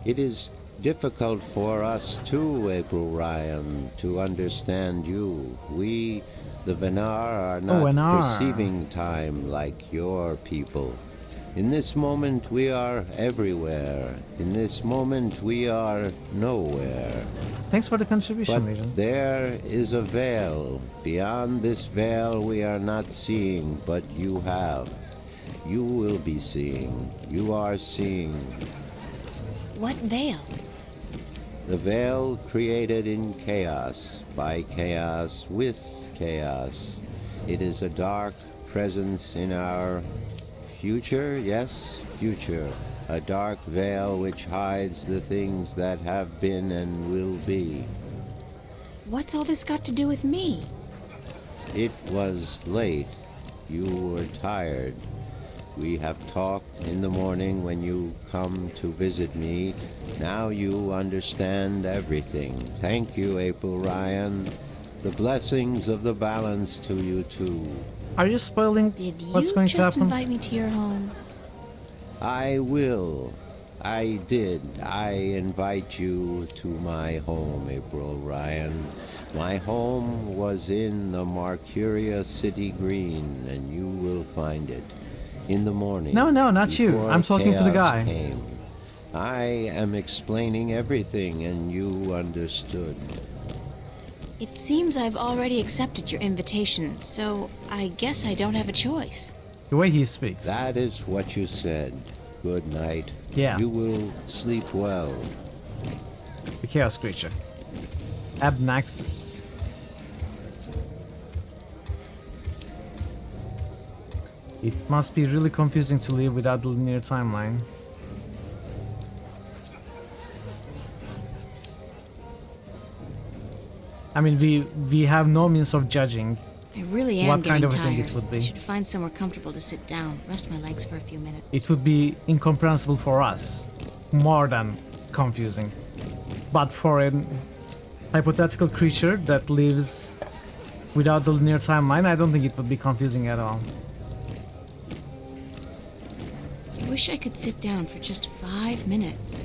It is difficult for us too, April Ryan, to understand you. We, the Venar, are not Venar. perceiving time like your people. In this moment we are everywhere. In this moment we are nowhere. Thanks for the contribution, But Legion. there is a veil. Beyond this veil we are not seeing, but you have. You will be seeing. You are seeing. What veil? The veil created in chaos, by chaos, with chaos. It is a dark presence in our future, yes, future. A dark veil which hides the things that have been and will be. What's all this got to do with me? It was late. You were tired. We have talked in the morning when you come to visit me. Now you understand everything. Thank you, April Ryan. The blessings of the balance to you too. Are you spoiling Did you what's going to just happen? invite me to your home? I will. I did. I invite you to my home, April Ryan. My home was in the Marcuria City Green, and you will find it in the morning. No, not you. before I'm talking to the chaos guy. Came. I am explaining everything, and you understood. It seems I've already accepted your invitation, so I guess I don't have a choice. The way he speaks. That is what you said. Good night. Yeah. You will sleep well. The chaos creature. Abnaxus. It must be really confusing to live without the linear timeline. I mean, we have no means of judging I really am what getting kind of a tired. thing it would I be. should find somewhere comfortable to sit down, rest my legs for a few minutes. It would be incomprehensible for us, more than confusing. But for a hypothetical creature that lives without the linear timeline, I don't think it would be confusing at all. I wish I could sit down for just 5 minutes.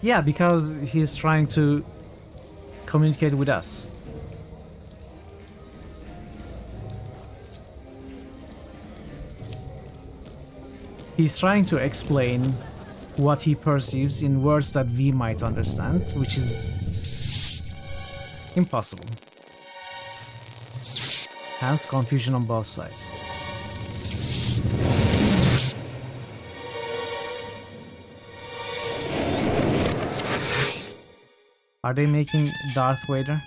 Yeah, because he's trying to communicate with us. He's trying to explain what he perceives in words that we might understand, which is impossible. Hence confusion on both sides. Are they making Darth Vader?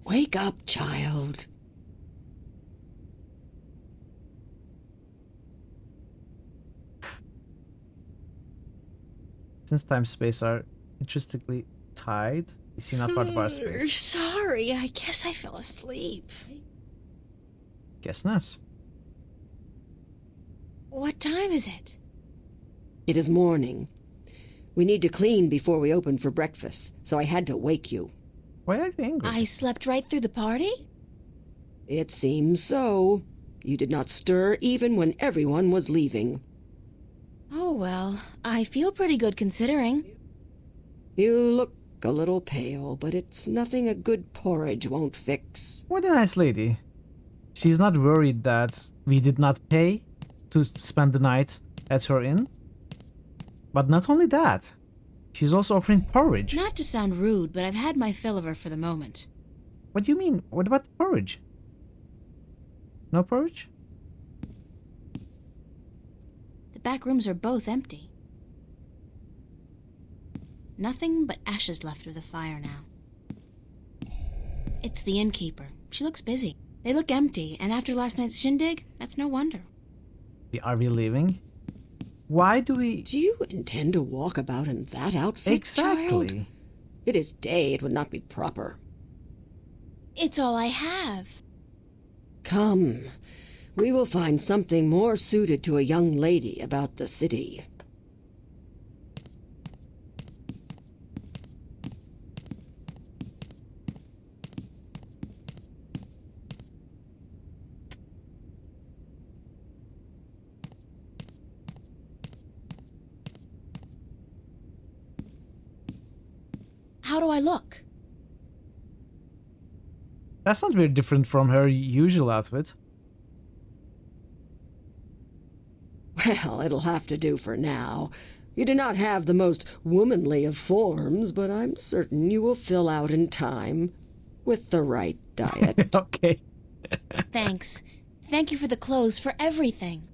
Wake up, child. Since time space are interestingly tied, is he not part of our space? Sorry, I guess I fell asleep. Guess not. What time is it? It is morning. We need to clean before we open for breakfast, so I had to wake you. Why are you angry? I slept right through the party? It seems so. You did not stir even when everyone was leaving. Oh, well, I feel pretty good considering. You look a little pale, but it's nothing a good porridge won't fix. What a nice lady. She's not worried that we did not pay to spend the night at her inn. But not only that, she's also offering porridge. Not to sound rude, but I've had my fill of her for the moment. What do you mean? What about porridge? No porridge? The back rooms are both empty. Nothing but ashes left of the fire now. It's the innkeeper. She looks busy. They look empty, and after last night's shindig, that's no wonder. Are we leaving? Why do we... Do you intend to walk about in that outfit, Exactly. child? It is day, it would not be proper. It's all I have. Come, we will find something more suited to a young lady about the city. How do I look? That's not very different from her usual outfit. Well, it'll have to do for now. You do not have the most womanly of forms, but I'm certain you will fill out in time with the right diet. Okay. Thanks. Thank you for the clothes, for everything.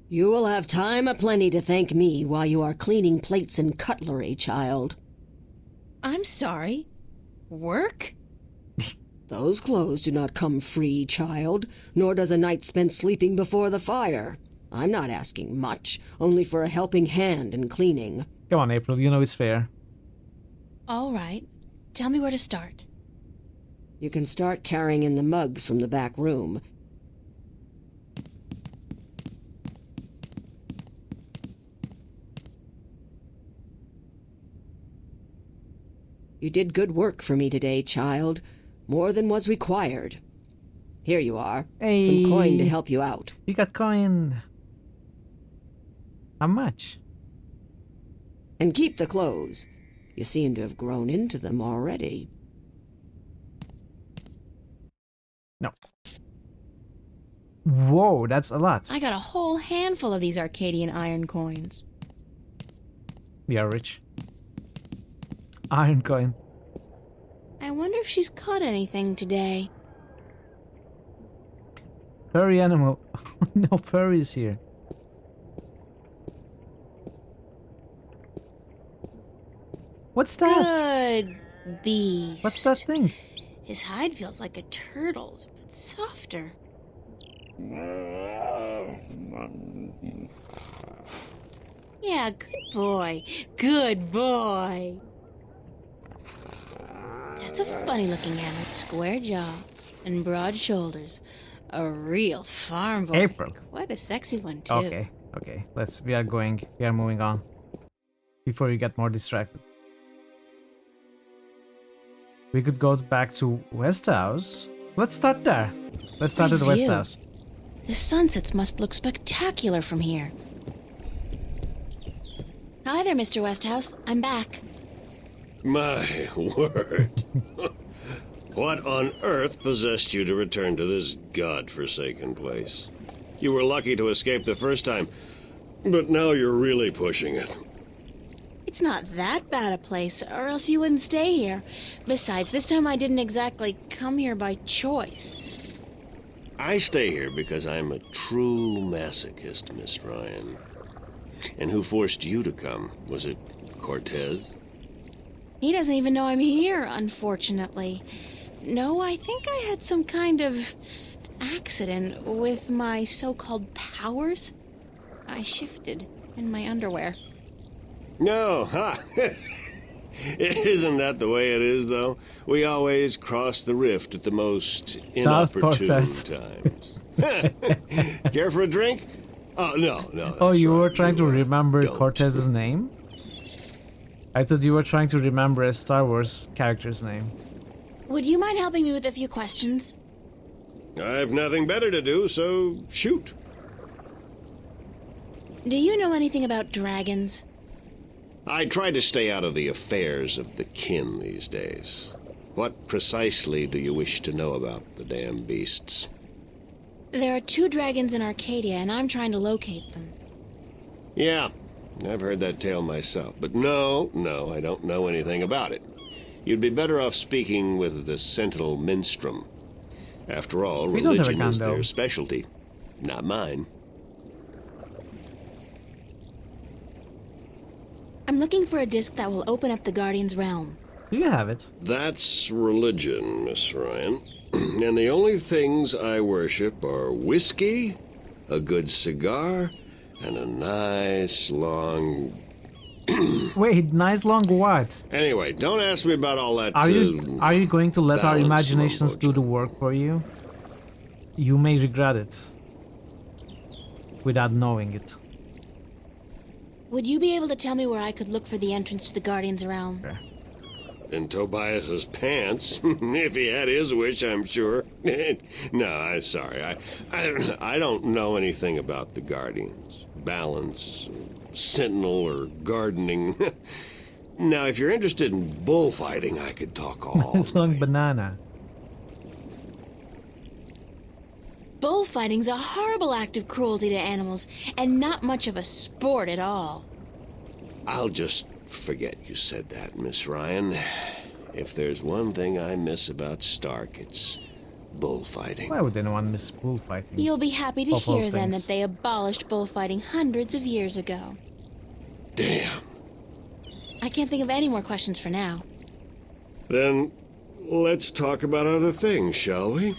You will have time aplenty to thank me while you are cleaning plates and cutlery, child. I'm sorry. Work? Those clothes do not come free, child, nor does a night spent sleeping before the fire. I'm not asking much, only for a helping hand in cleaning. Come on, April, you know it's fair. All right. Tell me where to start. You can start carrying in the mugs from the back room. You did good work for me today, child. More than was required. Here you are. Hey. Some coin to help you out. You got coin. How much? And keep the clothes. You seem to have grown into them already. No. Whoa, that's a lot. I got a whole handful of these Arcadian iron coins. We are rich. Iron coin. I wonder if she's caught anything today. Furry animal. No furries here. What's that? Good beast. What's that thing? His hide feels like a turtle's, but softer. Yeah, good boy. Good boy. That's a funny-looking animal. Square jaw and broad shoulders. A real farm boy. April. Quite a sexy one, too. Okay. We are moving on. Before you get more distracted. We could go back to West House. Let's start there. Let's start at the West view. House. The sunsets must look spectacular from here. Hi there, Mr. Westhouse. I'm back. My word. What on earth possessed you to return to this godforsaken place? You were lucky to escape the first time, but now you're really pushing it. It's not that bad a place, or else you wouldn't stay here. Besides, this time I didn't exactly come here by choice. I stay here because I'm a true masochist, Miss Ryan. And who forced you to come? Was it Cortez? He doesn't even know I'm here, unfortunately. No, I think I had some kind of accident with my so-called powers. I shifted in my underwear. No, ha! Isn't that the way it is, though? We always cross the rift at the most inopportune times. Care for a drink? Oh, no. Oh, you were trying to remember Cortez's name? I thought you were trying to remember a Star Wars character's name. Would you mind helping me with a few questions? I've nothing better to do, so shoot. Do you know anything about dragons? I try to stay out of the affairs of the kin these days. What precisely do you wish to know about the damn beasts? There are 2 dragons in Arcadia, and I'm trying to locate them. Yeah, I've heard that tale myself, but no, I don't know anything about it. You'd be better off speaking with the Sentinel Minstrom. After all, religion is their specialty, not mine. I'm looking for a disc that will open up the Guardian's realm. Do you have it? That's religion, Miss Ryan. And the only things I worship are whiskey, a good cigar, and a nice long... Wait, nice long what? Anyway, don't ask me about all that. Are you going to let our imaginations do the work for you? You may regret it. Without knowing it. Would you be able to tell me where I could look for the entrance to the Guardian's realm? Sure. In Tobias's pants, if he had his wish, I'm sure. No, I'm sorry. I don't know anything about the Guardians, balance, sentinel, or gardening. Now, if you're interested in bullfighting, I could talk all Nice long banana. Bullfighting's a horrible act of cruelty to animals, and not much of a sport at all. I'll just forget you said that, Miss Ryan. If there's one thing I miss about Stark, it's bullfighting. Why would anyone miss bullfighting? You'll be happy to hear, then, that they abolished bullfighting hundreds of years ago. Damn. I can't think of any more questions for now. Then, let's talk about other things, shall we?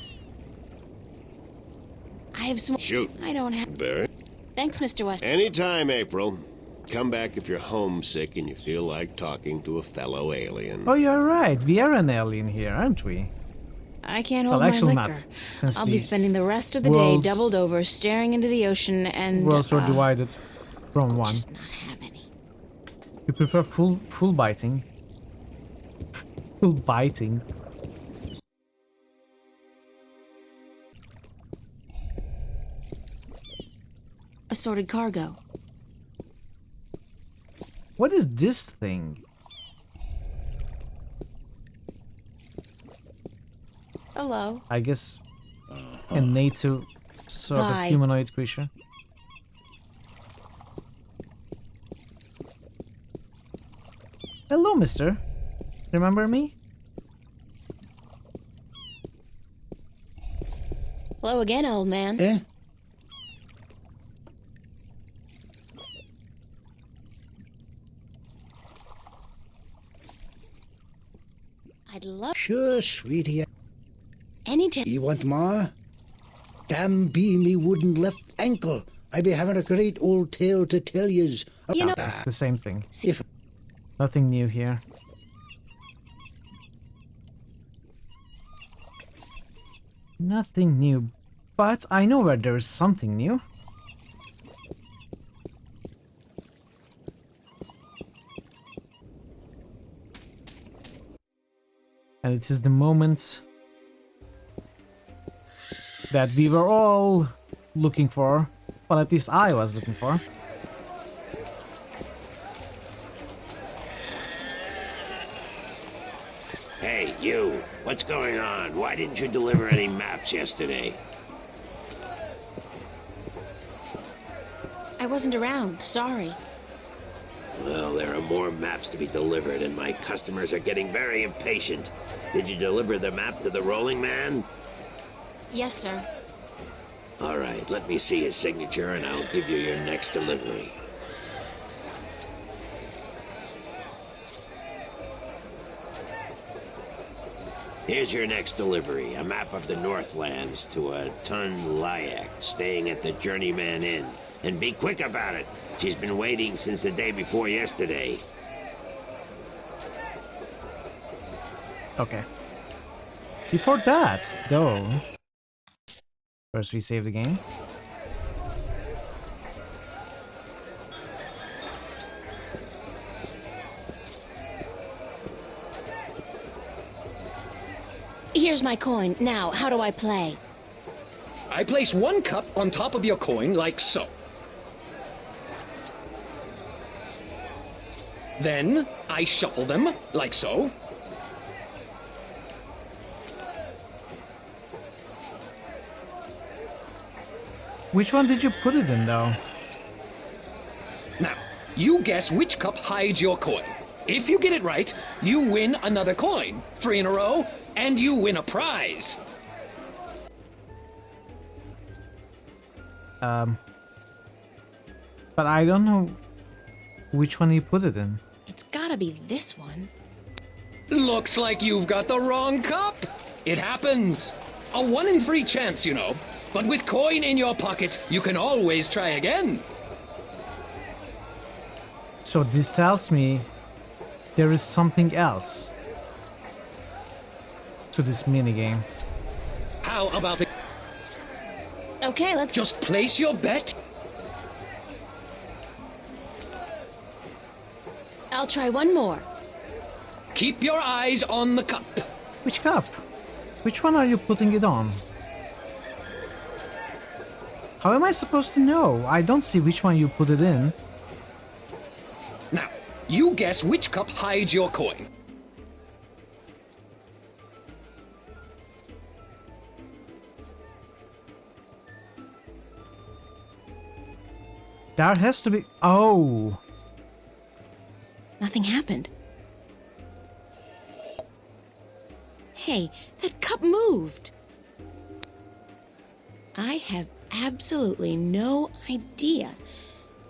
I have some... Shoot. I don't have... Very. Thanks, Mr. West. Anytime, April. Come back if you're homesick and you feel like talking to a fellow alien. Oh, you're right. We are an alien here, aren't we? I can't hold my actually liquor. not, since I'll be spending the rest of the day doubled over, staring into the ocean and... Worlds are divided from one. Just not have any. You prefer full biting? Full biting? Assorted cargo. What is this thing? Hello. I guess a native sort of humanoid creature. Hello, mister. Remember me? Hello again, old man. Eh? I'd love... Sure, sweetie. Anytime. You want more? Damn be me wooden left ankle. I be having a great old tale to tell yous about You know... that. The same thing. If Nothing new here. Nothing new, but I know where there is something new. And it is the moment that we were all looking for. Well, at least I was looking for. Hey, you! What's going on? Why didn't you deliver any maps yesterday? I wasn't around, sorry. Well, there are more maps to be delivered, and my customers are getting very impatient. Did you deliver the map to the rolling man? Yes, sir. All right, let me see his signature, and I'll give you your next delivery. Here's your next delivery, a map of the Northlands to a Tun Layak, staying at the Journeyman Inn. And be quick about it. She's been waiting since the day before yesterday. Okay. Before that, though... First we save the game. Here's my coin. Now, how do I play? I place one cup on top of your coin like so. Then I shuffle them like so. Which one did you put it in, though? Now, you guess which cup hides your coin. If you get it right, you win another coin. 3 in a row, and you win a prize. But I don't know which one you put it in. It's gotta be this one. Looks like you've got the wrong cup. It happens. A 1 in 3 chance, you know. But with coin in your pocket, you can always try again. So this tells me there is something else to this minigame. How about it? Okay, let's just place your bet. I'll try one more. Keep your eyes on the cup. Which cup? Which one are you putting it on? How am I supposed to know? I don't see which one you put it in. Now, you guess which cup hides your coin. There has to be... Oh! Nothing happened. Hey, that cup moved. I have absolutely no idea.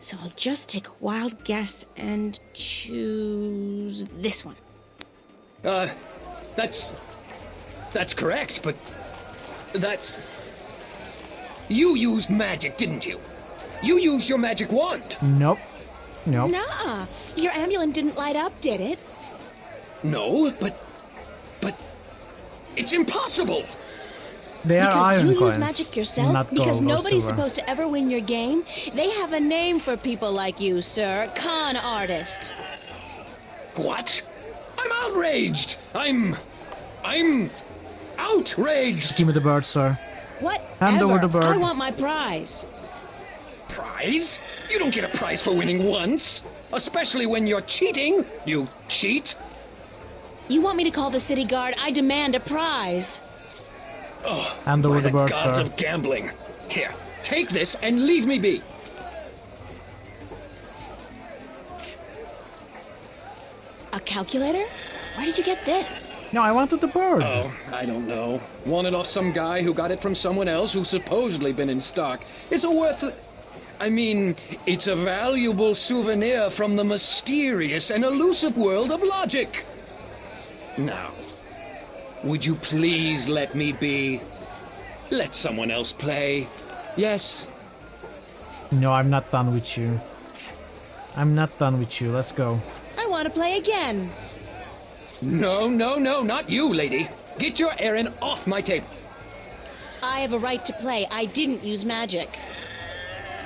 So I'll just take a wild guess and choose this one. That's correct, but that's... You used magic, didn't you? You used your magic wand. Nope. Nope. Nah, your amulet didn't light up, did it? No, but it's impossible. They are because iron you coins, use magic yourself? not Because gold or nobody's silver. supposed to ever win your game? They have a name for people like you, sir. Con artist. What? I'm outraged! I'm outraged! Give me the bird, sir. What? Hand over the bird. I want my prize. Prize? You don't get a prize for winning once. Especially when you're cheating. You cheat. You want me to call the city guard? I demand a prize. Oh, Hand over by the bird, gods sir. of gambling. Here, take this and leave me be. A calculator? Where did you get this? No, I wanted the bird. Oh, I don't know. Won it off some guy who got it from someone else who's supposedly been in stock. It's it's a valuable souvenir from the mysterious and elusive world of logic. Now, would you please let me be? Let someone else play. Yes? No, I'm not done with you. I'm not done with you. Let's go. I want to play again. No, not you, lady. Get your errand off my table. I have a right to play. I didn't use magic.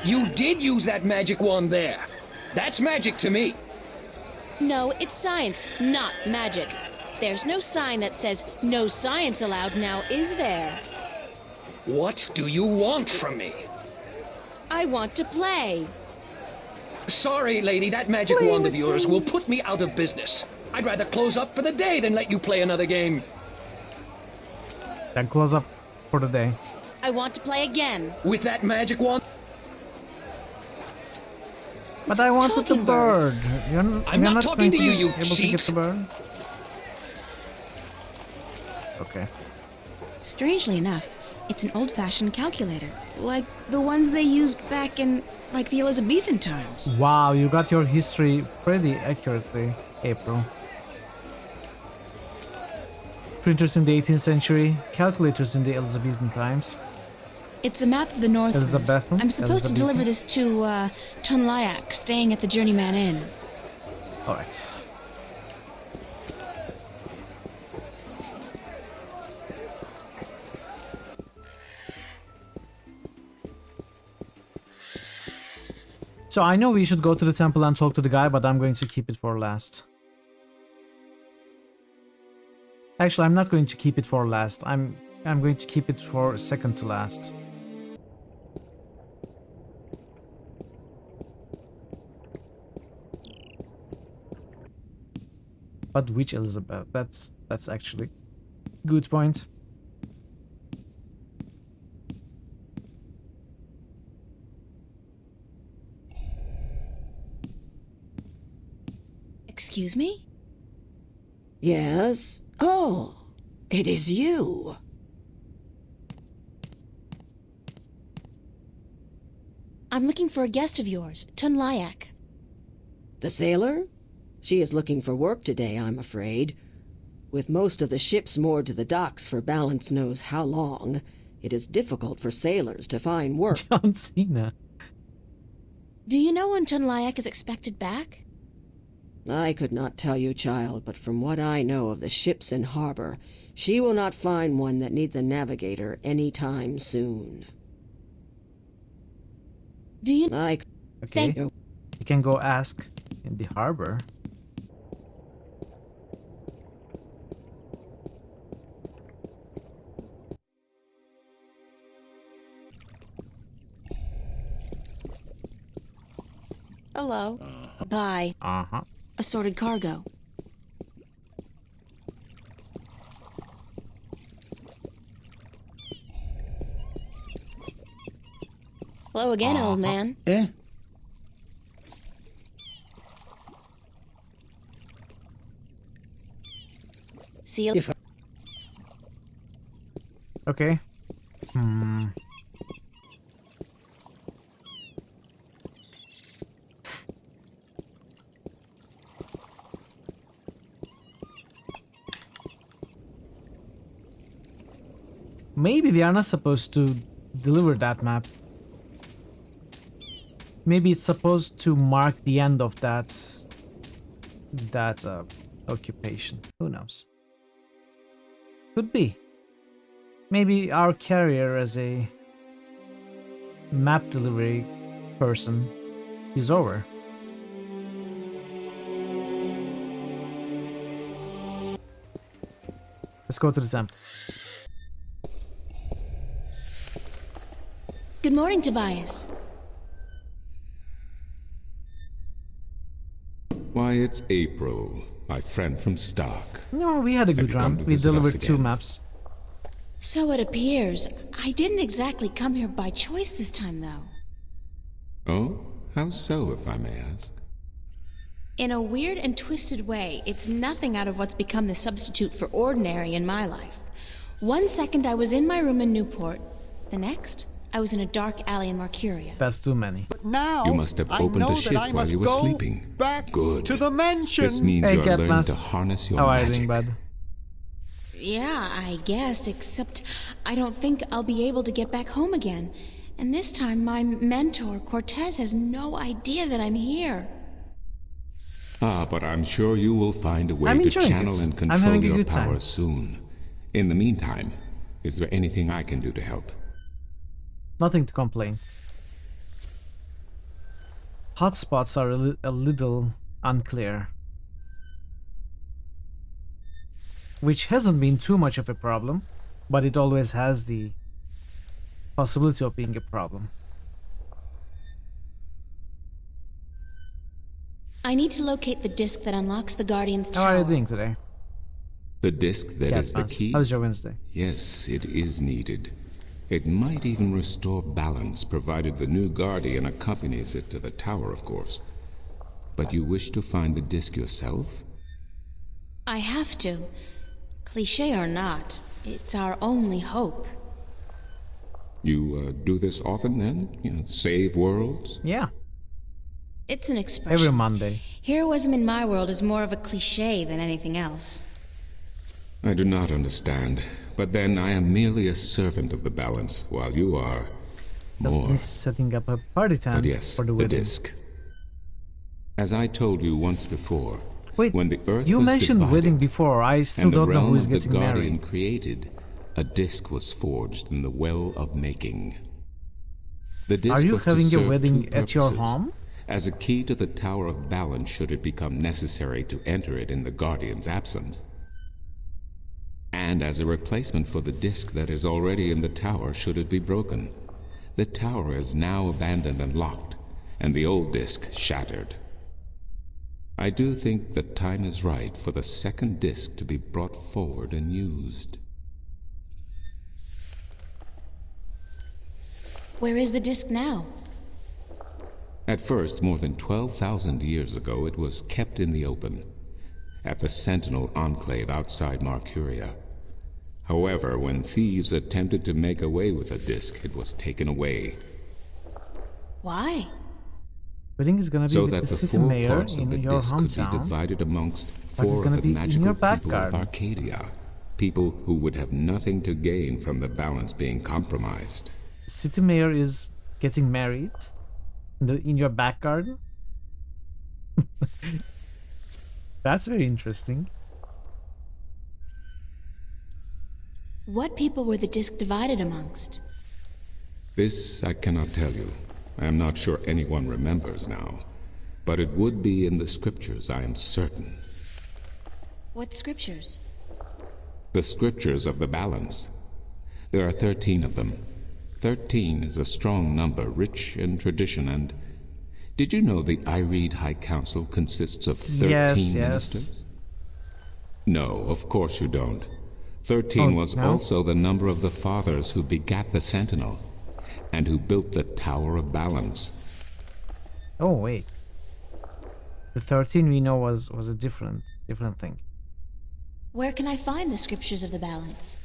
You did use that magic wand there. That's magic to me. No, it's science, not magic. There's no sign that says no science allowed now, is there? What do you want from me? I want to play. Sorry, lady, that magic wand of yours will put me out of business. I'd rather close up for the day than let you play another game. Then close up for the day. I want to play again. With that magic wand? But I wanted the bird. I'm not talking to you, you able to get cheat. the bird? Okay. Strangely enough, it's an old-fashioned calculator, like the ones they used back in, like, the Elizabethan times. Wow, you got your history pretty accurately, April. Printers in the 18th century, calculators in the Elizabethan times. It's a map of the Northlands. Elizabethan? I'm supposed to Elizabethan? deliver this to, Tunlyak, staying at the Journeyman Inn. Alright. So I know we should go to the temple and talk to the guy, but I'm going to keep it for last. Actually, I'm not going to keep it for last. I'm going to keep it for second to last. But which Elizabeth? That's actually good point. Excuse me? Yes? Oh, it is you. I'm looking for a guest of yours, Tun Lyak. The sailor? She is looking for work today, I'm afraid. With most of the ships moored to the docks for balance knows how long, it is difficult for sailors to find work. John Cena. Do you know when Tun Lyak is expected back? I could not tell you, child, but from what I know of the ships in harbor, she will not find one that needs a navigator any time soon. Do you... Okay. Thank you. You can go ask in the harbor. Hello. Bye. Uh-huh. Assorted cargo. Hello again, old man. Eh? See you. Okay. Maybe we are not supposed to deliver that map. Maybe it's supposed to mark the end of that occupation. Who knows? Could be. Maybe our career as a map delivery person is over. Let's go to the temple. Good morning, Tobias. Why, it's April, my friend from Stark. No, we had a good run. We delivered 2 maps. So it appears. I didn't exactly come here by choice this time, though. Oh? How so, if I may ask? In a weird and twisted way, it's nothing out of what's become the substitute for ordinary in my life. One second I was in my room in Newport. The next, I was in a dark alley in Mercuria. That's too many. But now You must have opened the ship while you were sleeping. Back Good. to the mansion. This means Hey, you are learning Katniss. to harness your How are you magic. doing, bud? Yeah, I guess, except I don't think I'll be able to get back home again. And this time my mentor, Cortez, has no idea that I'm here. Ah, but I'm sure you will find a way I'm to enjoying channel it. and I'm control having a your good time. powers soon. In the meantime, is there anything I can do to help? Nothing to complain. Hotspots are a little unclear. Which hasn't been too much of a problem, but it always has the possibility of being a problem. I need to locate the disc that unlocks the Guardian's How tower. are you doing today? The disc that is the Katniss? key? How's your Wednesday? Yes, it is needed. It might even restore balance, provided the new Guardian accompanies it to the tower, of course. But you wish to find the disc yourself? I have to. Cliché or not, it's our only hope. You do this often, then? You know, save worlds? Yeah. It's an expression. Every Monday. Heroism in my world is more of a cliché than anything else. I do not understand. But then I am merely a servant of the balance, while you are That's more. been setting up a party tent But yes, for the the wedding. disc. As I told you once before, Wait, when the Earth you was mentioned divided, wedding before. I still and the don't know realm who is of the getting Guardian married. created, a disc was forged in the well of making. The disc Are you was to having a serve wedding two at your purposes. home? As a key to the Tower of Balance should it become necessary to enter it in the Guardian's absence. and as a replacement for the disk that is already in the tower should it be broken. The tower is now abandoned and locked, and the old disk shattered. I do think the time is right for the second disk to be brought forward and used. Where is the disc now? At first, more than 12,000 years ago, it was kept in the open, at the Sentinel Enclave outside Marcuria. However, when thieves attempted to make away with the disc, it was taken away. Why? I think it's gonna be so with that the the city four mayor parts of in the your disc could be hometown. divided amongst But it's four gonna of the be in magical your back people of garden. Arcadia. People who would have nothing to gain from the balance being compromised. City mayor is getting married in your back garden. That's very interesting. What people were the disc divided amongst? This I cannot tell you. I am not sure anyone remembers now. But it would be in the scriptures, I am certain. What scriptures? The scriptures of the balance. There are 13 of them. 13 is a strong number, rich in tradition, and... Did you know the Ireed High Council consists of 13 ministers? No, of course you don't. 13 was also the number of the fathers who begat the Sentinel, and who built the Tower of Balance. Oh, wait. The 13 we know was a different thing. Where can I find the scriptures of the balance?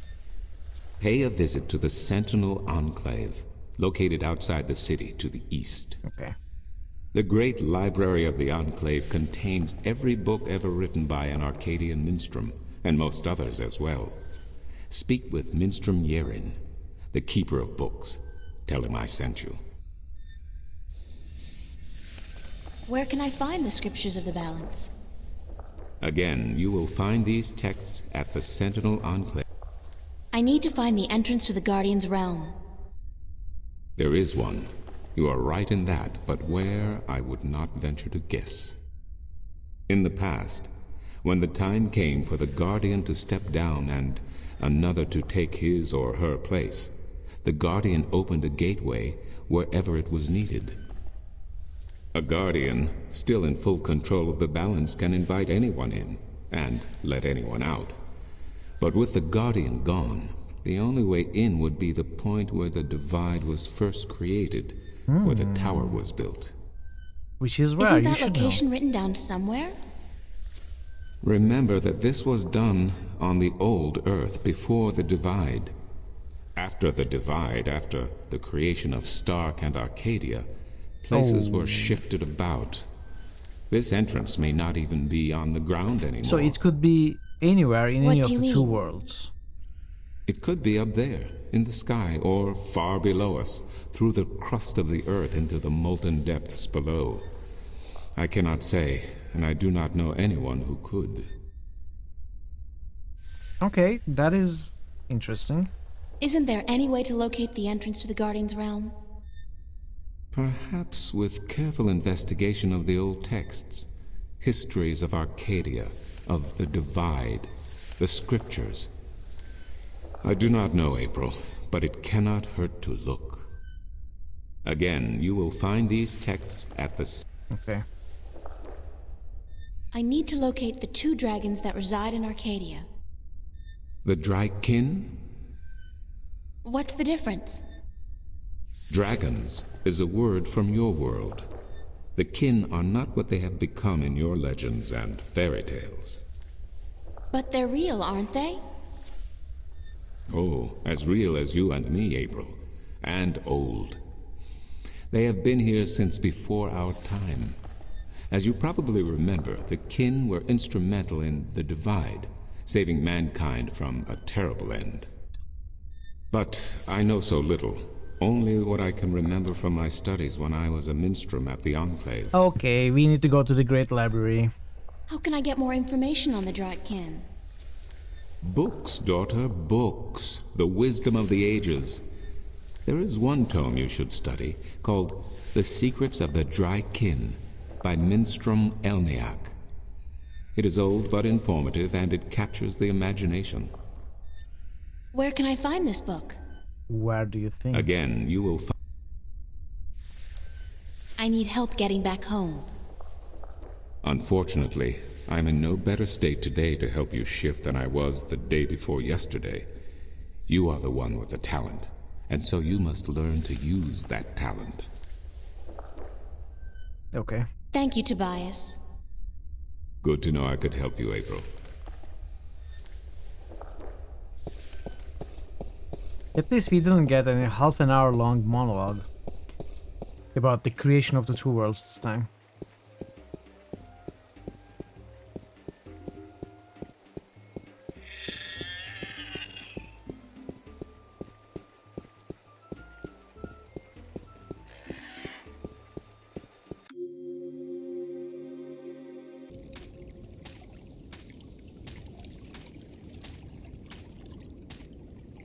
Pay a visit to the Sentinel Enclave, located outside the city to the east. Okay. The great library of the Enclave contains every book ever written by an Arcadian minstrel, and most others as well. Speak with Minstrom Yerin, the keeper of books. Tell him I sent you. Where can I find the scriptures of the balance? Again, you will find these texts at the Sentinel Enclave. I need to find the entrance to the Guardian's realm. There is one. You are right in that, but where, I would not venture to guess. In the past, when the time came for the Guardian to step down and another to take his or her place, the Guardian opened a gateway wherever it was needed. A Guardian, still in full control of the balance, can invite anyone in and let anyone out. But with the Guardian gone, the only way in would be the point where the divide was first created, where the tower was built. Which is where Isn't you that should location know. written down somewhere? Remember that this was done on the old Earth before the divide. After the divide, after the creation of Stark and Arcadia, places were shifted about. This entrance may not even be on the ground anymore. So it could be anywhere in any What of do the you two mean? worlds. It could be up there, in the sky, or far below us, through the crust of the earth into the molten depths below. I cannot say, and I do not know anyone who could. Okay, that is interesting. Isn't there any way to locate the entrance to the Guardian's realm? Perhaps with careful investigation of the old texts, histories of Arcadia, of the Divide, the scriptures. I do not know, April, but it cannot hurt to look. Again, you will find these texts at the... Okay. I need to locate the two dragons that reside in Arcadia. The Drykin? What's the difference? Dragons is a word from your world. The kin are not what they have become in your legends and fairy tales. But they're real, aren't they? Oh, as real as you and me, April. And old. They have been here since before our time. As you probably remember, the kin were instrumental in the Divide, saving mankind from a terrible end. But I know so little. Only what I can remember from my studies when I was a minstrel at the Enclave. Okay, we need to go to the Great Library. How can I get more information on the Drykin? Books, daughter, books. The wisdom of the ages. There is one tome you should study, called The Secrets of the Drykin, by Minstrom Elniak. It is old but informative, and it captures the imagination. Where can I find this book? Where do you think? Again, you will find... I need help getting back home. Unfortunately, I'm in no better state today to help you shift than I was the day before yesterday. You are the one with the talent, and so you must learn to use that talent. Okay. Thank you, Tobias. Good to know I could help you, April. At least we didn't get any half an hour long monologue about the creation of the two worlds this time.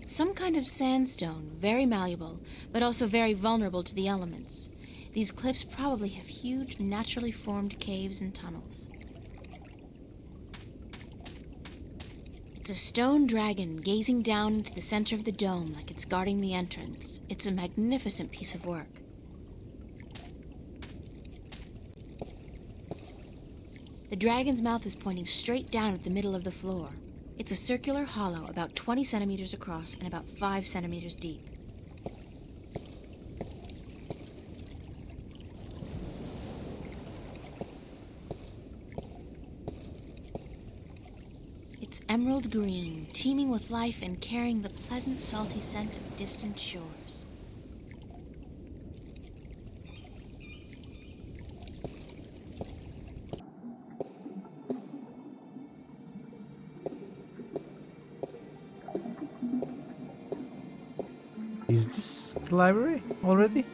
Some kind of sandstone, very malleable, but also very vulnerable to the elements. These cliffs probably have huge, naturally formed caves and tunnels. It's a stone dragon gazing down into the center of the dome like it's guarding the entrance. It's a magnificent piece of work. The dragon's mouth is pointing straight down at the middle of the floor. It's a circular hollow about 20 centimeters across and about 5 centimeters deep. It's emerald green, teeming with life and carrying the pleasant salty scent of distant shores. Is this the library already?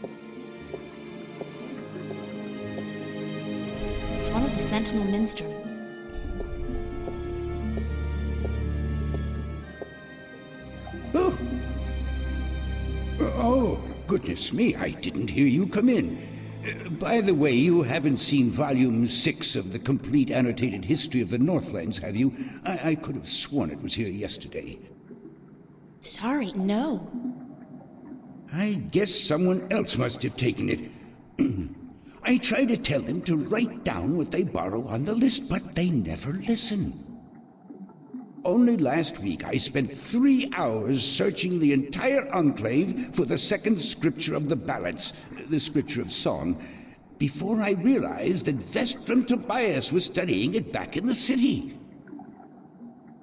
It's one of the Sentinel Minstrel. Oh, goodness me, I didn't hear you come in. By the way, you haven't seen Volume 6 of the Complete Annotated History of the Northlands, have you? I could have sworn it was here yesterday. Sorry, no. I guess someone else must have taken it. I try to tell them to write down what they borrow on the list, but they never listen. Only last week I spent 3 hours searching the entire enclave for the second scripture of the ballads, the scripture of song, before I realized that Vestrum Tobias was studying it back in the city.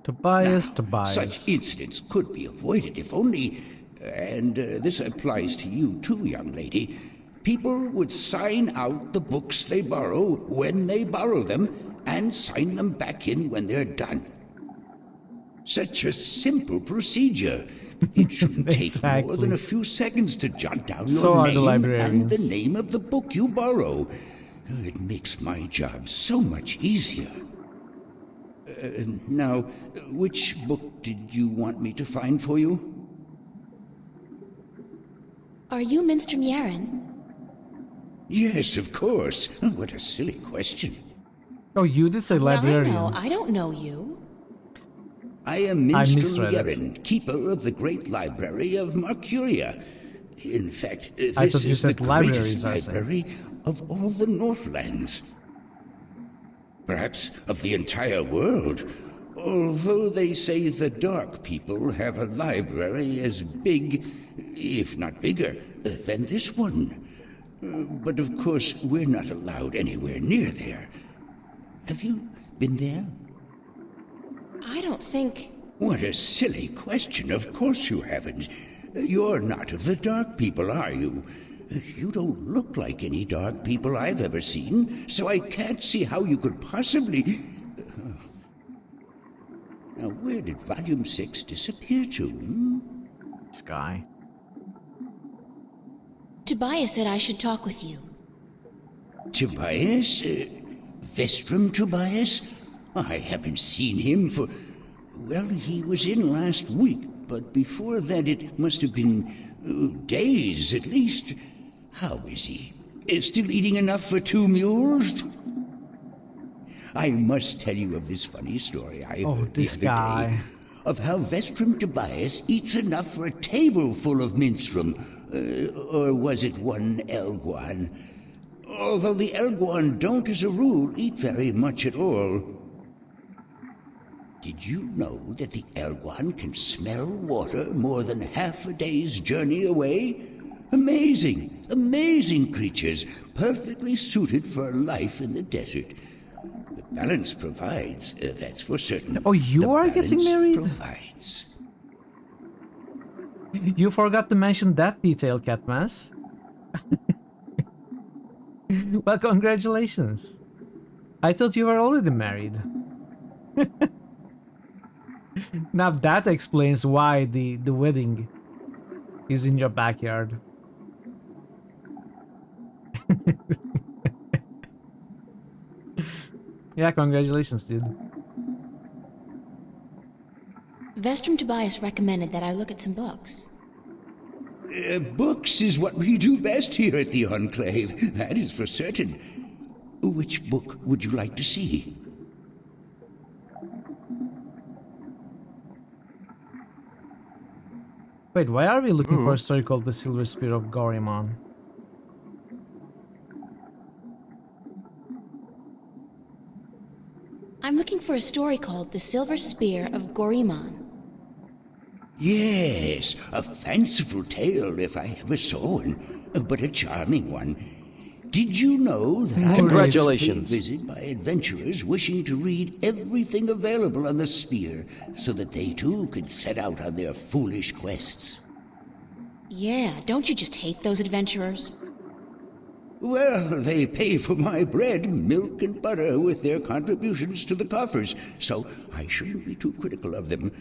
Tobias. Such incidents could be avoided if only, and this applies to you too, young lady, people would sign out the books they borrow when they borrow them and sign them back in when they're done. Such a simple procedure. It shouldn't take more than a few seconds to jot down your name and the name of the book you borrow. It makes my job so much easier. Now, which book did you want me to find for you? Are you Minstrom Yaren? Yes, of course. Oh, what a silly question. Oh, you did say librarians. I don't know you. I am Minstrom Yaren, keeper of the great library of Mercuria. In fact, this is the greatest library of all the Northlands. Perhaps of the entire world, although they say the Dark People have a library as big, if not bigger, than this one. But of course, we're not allowed anywhere near there. Have you been there? I don't think... What a silly question. Of course you haven't. You're not of the Dark People, are you? You don't look like any Dark People I've ever seen, so I can't see how you could possibly... Now, where did Volume 6 disappear to? Sky. Tobias said I should talk with you. Tobias? Vestrum Tobias? I haven't seen him for... Well, he was in last week, but before that it must have been days at least. How is he? Still eating enough for 2 mules? I must tell you of this funny story I heard the other day. of how Vestrum Tobias eats enough for a table full of minstrum. Or was it one Elguan? Although the Elguan don't as a rule eat very much at all. Did you know that the Elguan can smell water more than half a day's journey away? Amazing, amazing creatures, perfectly suited for life in the desert. The balance provides, that's for certain. Oh, you The are getting balance married? Provides. You forgot to mention that detail, Catmas. Well, congratulations. I thought you were already married. Now that explains why the wedding is in your backyard. Yeah, congratulations, dude. Vestrum Tobias recommended that I look at some books. Books is what we do best here at the Enclave, that is for certain. Which book would you like to see? Wait, why are we looking for a story called The Silver Spear of Gorimon? I'm looking for a story called The Silver Spear of Gorimon. Yes, a fanciful tale if I ever saw one, but a charming one. Did you know that Congratulations. I was paid visit by adventurers wishing to read everything available on the spear so that they too could set out on their foolish quests? Yeah, don't you just hate those adventurers? Well, they pay for my bread, milk, and butter with their contributions to the coffers, so I shouldn't be too critical of them.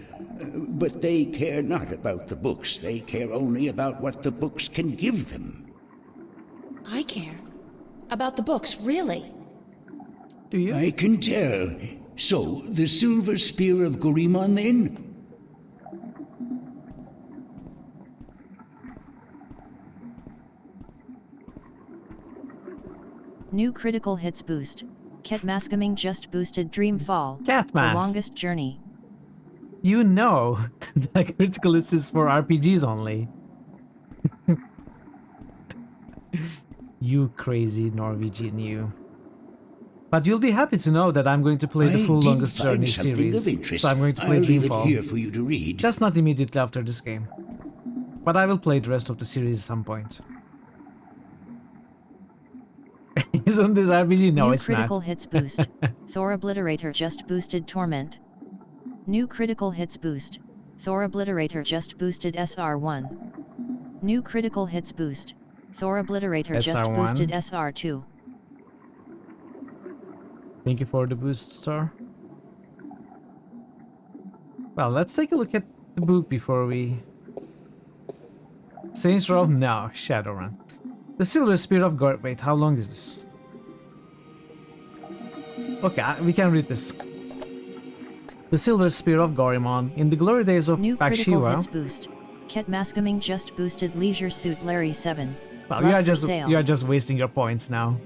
But they care not about the books. They care only about what the books can give them. I care. About the books, really. Do you? I can tell. So, the Silver Spear of Gorimon, then? New critical hits boost. Catmascoming just boosted Dreamfall. Catmas. The longest journey. You know that critical hits is for RPGs only. You crazy Norwegian, you. But you'll be happy to know that I'm going to play the full Longest Journey series. So I'm going to play I'll leave it Dreamfall. here for you to read. Just not immediately after this game. But I will play the rest of the series at some point. Isn't this RPG? No, New it's critical not. hits boost. Thor Obliterator just boosted Torment. New critical hits boost. Thor Obliterator just boosted SR1. New critical hits boost. Thor Obliterator just SR1. boosted SR2. Thank you for the boost, Star. Well, let's take a look at the book before we... Saints Row? No, Shadowrun. The Silver Spear of God. Wait, how long is this? Okay, we can read this. The Silver Spear of Gorimon. In the glory days of New critical Bakshiwa. hits boost. Catmascoming just boosted Leisure Suit Larry 7. Well, Love you for sale. are just wasting your points now.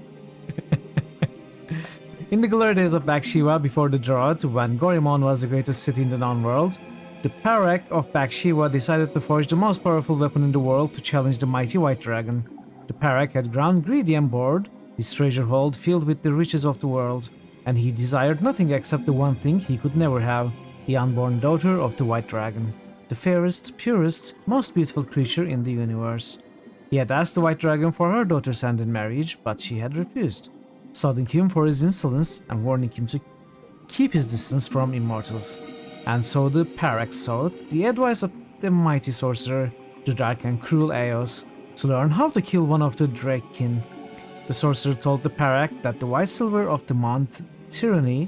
In the glory days of Bakshiwa, before the drought, when Gorimon was the greatest city in the known world, the Parak of Bakshiwa decided to forge the most powerful weapon in the world to challenge the mighty White Dragon. The Parak had grown greedy and bored, his treasure hold filled with the riches of the world, and he desired nothing except the one thing he could never have, the unborn daughter of the White Dragon, the fairest, purest, most beautiful creature in the universe. He had asked the White Dragon for her daughter's hand in marriage, but she had refused, sodding him for his insolence and warning him to keep his distance from immortals. And so the Parak sought the advice of the mighty sorcerer, the dark and cruel Eos, to learn how to kill one of the Drakekin. The sorcerer told the Parak that the white silver of the Mount Tyranny,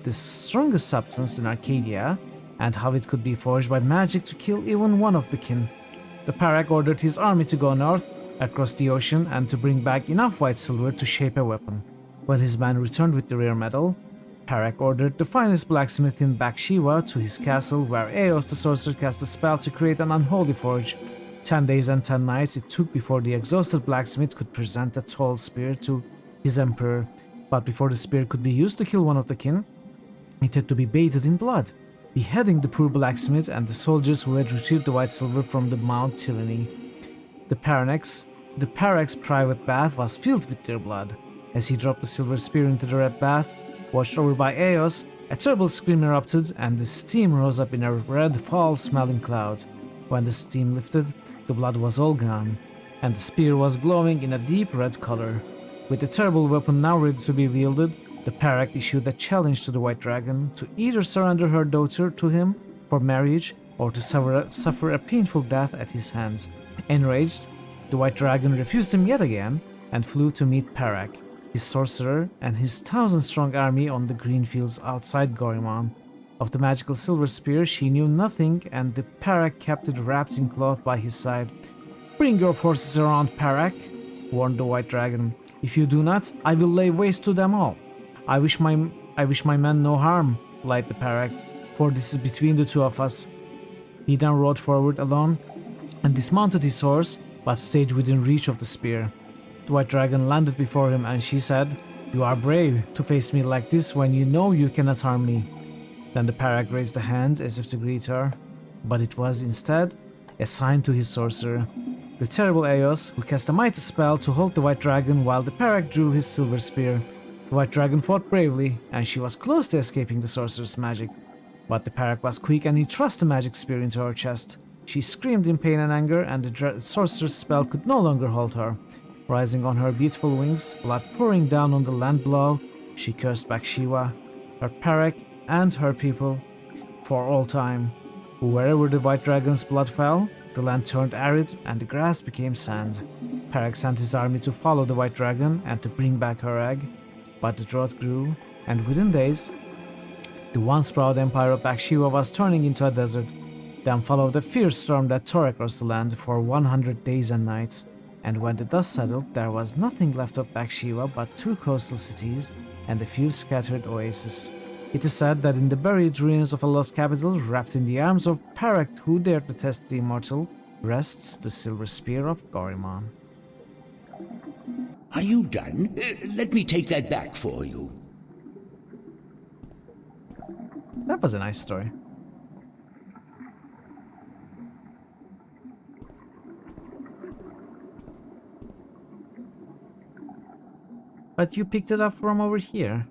the strongest substance in Arcadia, and how it could be forged by magic to kill even one of the kin. The Parak ordered his army to go north, across the ocean, and to bring back enough white silver to shape a weapon. When his man returned with the rare metal, Parak ordered the finest blacksmith in Bakshiwa to his castle, where Eos the sorcerer cast a spell to create an unholy forge. 10 days and 10 nights it took before the exhausted blacksmith could present a tall spear to his emperor. But before the spear could be used to kill one of the kin, it had to be bathed in blood. beheading the poor blacksmith and the soldiers who had retrieved the white silver from the Mount Tyranny. The Parak's private bath was filled with their blood. As he dropped the silver spear into the red bath, watched over by Eos, a terrible scream erupted and the steam rose up in a red, foul-smelling cloud. When the steam lifted, the blood was all gone, and the spear was glowing in a deep red color. With the terrible weapon now ready to be wielded, the Parak issued a challenge to the White Dragon to either surrender her daughter to him for marriage or to suffer a painful death at his hands. Enraged, the White Dragon refused him yet again and flew to meet Parak, his sorcerer, and his 1,000-strong army on the green fields outside Gorimon. Of the magical silver spear she knew nothing, and the Parak kept it wrapped in cloth by his side. "Bring your forces around, Parak," warned the White Dragon. "If you do not, I will lay waste to them all." I wish my men no harm," lied the Parak, "for this is between the two of us." He then rode forward alone and dismounted his horse, but stayed within reach of the spear. The White Dragon landed before him, and she said, "You are brave to face me like this when you know you cannot harm me." Then the Parak raised a hand as if to greet her, but it was instead a sign to his sorcerer, the terrible Eos, who cast a mighty spell to hold the White Dragon while the Parak drew his silver spear. The White Dragon fought bravely, and she was close to escaping the sorcerer's magic. But the Parak was quick, and he thrust the magic spear into her chest. She screamed in pain and anger, and the sorcerer's spell could no longer hold her. Rising on her beautiful wings, blood pouring down on the land below, she cursed back Shiva, her Parak, and her people for all time. Wherever the White Dragon's blood fell, the land turned arid and the grass became sand. Parak sent his army to follow the White Dragon and to bring back her egg. But the drought grew, and within days, the once proud empire of Bakshiva was turning into a desert. Then followed a fierce storm that tore across the land for 100 days and nights, and when the dust settled, there was nothing left of Bakshiva but 2 coastal cities and a few scattered oases. It is said that in the buried ruins of a lost capital, wrapped in the arms of Parak who dared to test the immortal, rests the silver spear of Gorimon. Are you done? Let me take that back for you. That was a nice story. But you picked it up from over here.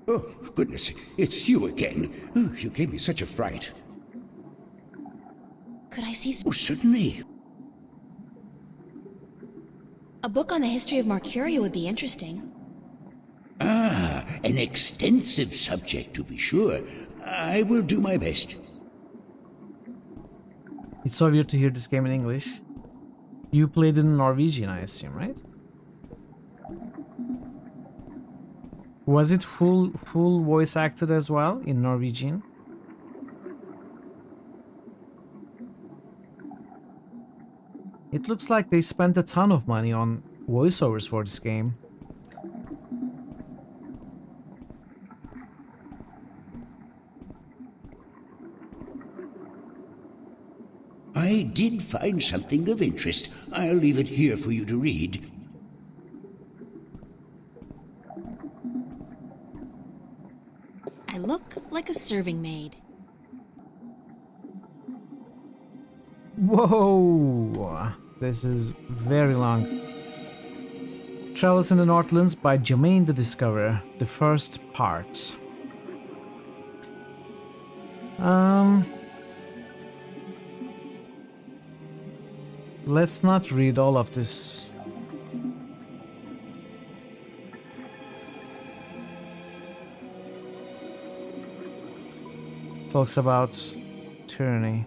Oh, goodness, it's you again. Oh, you gave me such a fright. Could I see Oh, certainly. a book on the history of Mercuria would be interesting. Ah, an extensive subject to be sure. I will do my best. It's so weird to hear this game in English. You played it in Norwegian, I assume, right? Was it full voice acted as well in Norwegian? It looks like they spent a ton of money on voiceovers for this game. I did find something of interest. I'll leave it here for you to read. I look like a serving maid. Whoa! This is very long. Travels in the Northlands by Jermaine the Discoverer, the first part. Let's not read all of this. Talks about tyranny.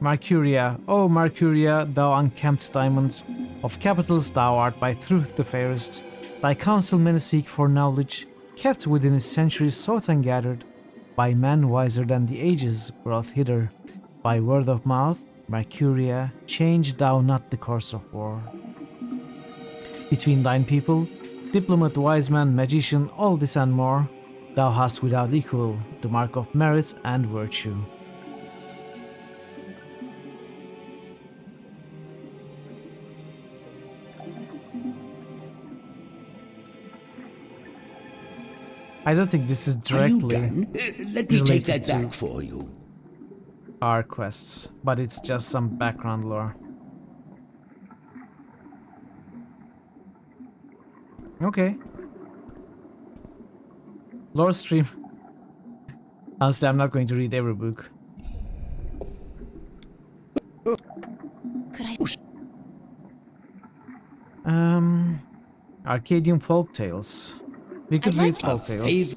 Mercuria, O Mercuria, thou unkempt diamond, of capitals thou art by truth the fairest. Thy counsel many seek for knowledge, kept within its centuries sought and gathered, by men wiser than the ages brought hither. By word of mouth, Mercuria, change thou not the course of war. Between thine people, diplomat, wise man, magician, all this and more, thou hast without equal the mark of merit and virtue. I don't think this is directly Let me take that related to back for you. our quests, but it's just some background lore. Okay. Lore stream. Honestly, I'm not going to read every book. Could I? Arcadian folk tales. We could read folk tales.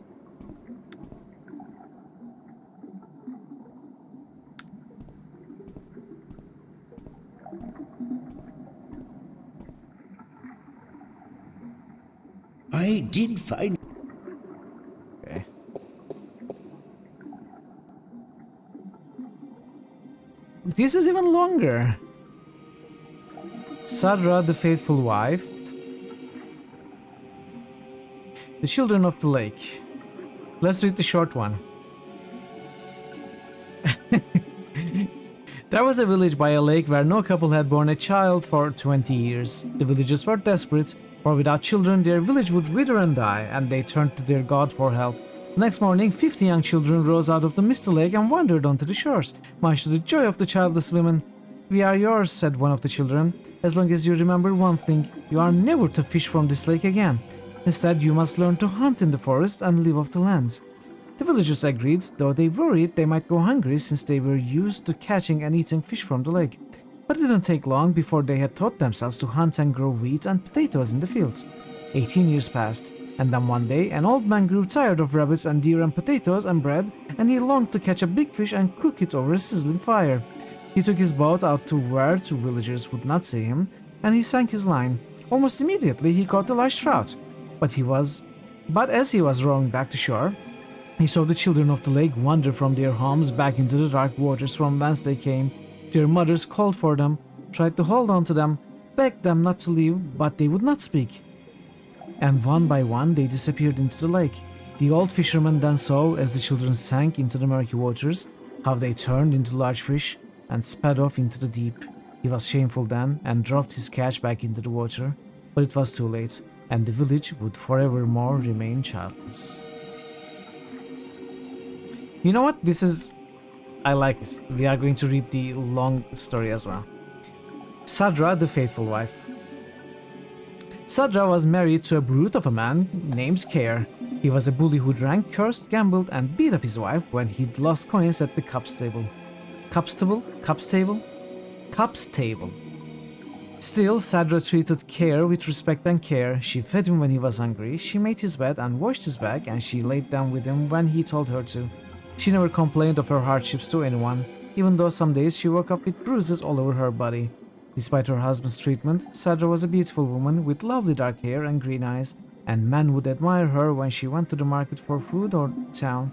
I did find... Okay. This is even longer. Sadra, the faithful wife. The children of the lake. Let's read the short one. There was a village by a lake where no couple had borne a child for 20 years. The villagers were desperate, for without children their village would wither and die, and they turned to their god for help. The next morning, 50 young children rose out of the misty lake and wandered onto the shores, much to the joy of the childless women. "We are yours," said one of the children, "as long as you remember one thing, you are never to fish from this lake again. Instead, you must learn to hunt in the forest and live off the land." The villagers agreed, though they worried they might go hungry since they were used to catching and eating fish from the lake. But it didn't take long before they had taught themselves to hunt and grow wheat and potatoes in the fields. 18 years passed, and then one day an old man grew tired of rabbits and deer and potatoes and bread, and he longed to catch a big fish and cook it over a sizzling fire. He took his boat out to where two villagers would not see him, and he sank his line. Almost immediately he caught a large trout, but as he was rowing back to shore, he saw the children of the lake wander from their homes back into the dark waters from whence they came. Their mothers called for them, tried to hold on to them, begged them not to leave, but they would not speak. And one by one they disappeared into the lake. The old fisherman then saw, as the children sank into the murky waters, how they turned into large fish and sped off into the deep. He was shameful then and dropped his catch back into the water, but it was too late, and the village would forevermore remain childless. You know what? I like this. We are going to read the long story as well. Sadra, the faithful wife. Sadra was married to a brute of a man named Care. He was a bully who drank, cursed, gambled, and beat up his wife when he'd lost coins at the cups table. Cups table? Cups table. Still, Sadra treated Care with respect and care. She fed him when he was hungry, she made his bed and washed his back, and she laid down with him when he told her to. She never complained of her hardships to anyone, even though some days she woke up with bruises all over her body. Despite her husband's treatment, Sadra was a beautiful woman with lovely dark hair and green eyes, and men would admire her when she went to the market for food or town.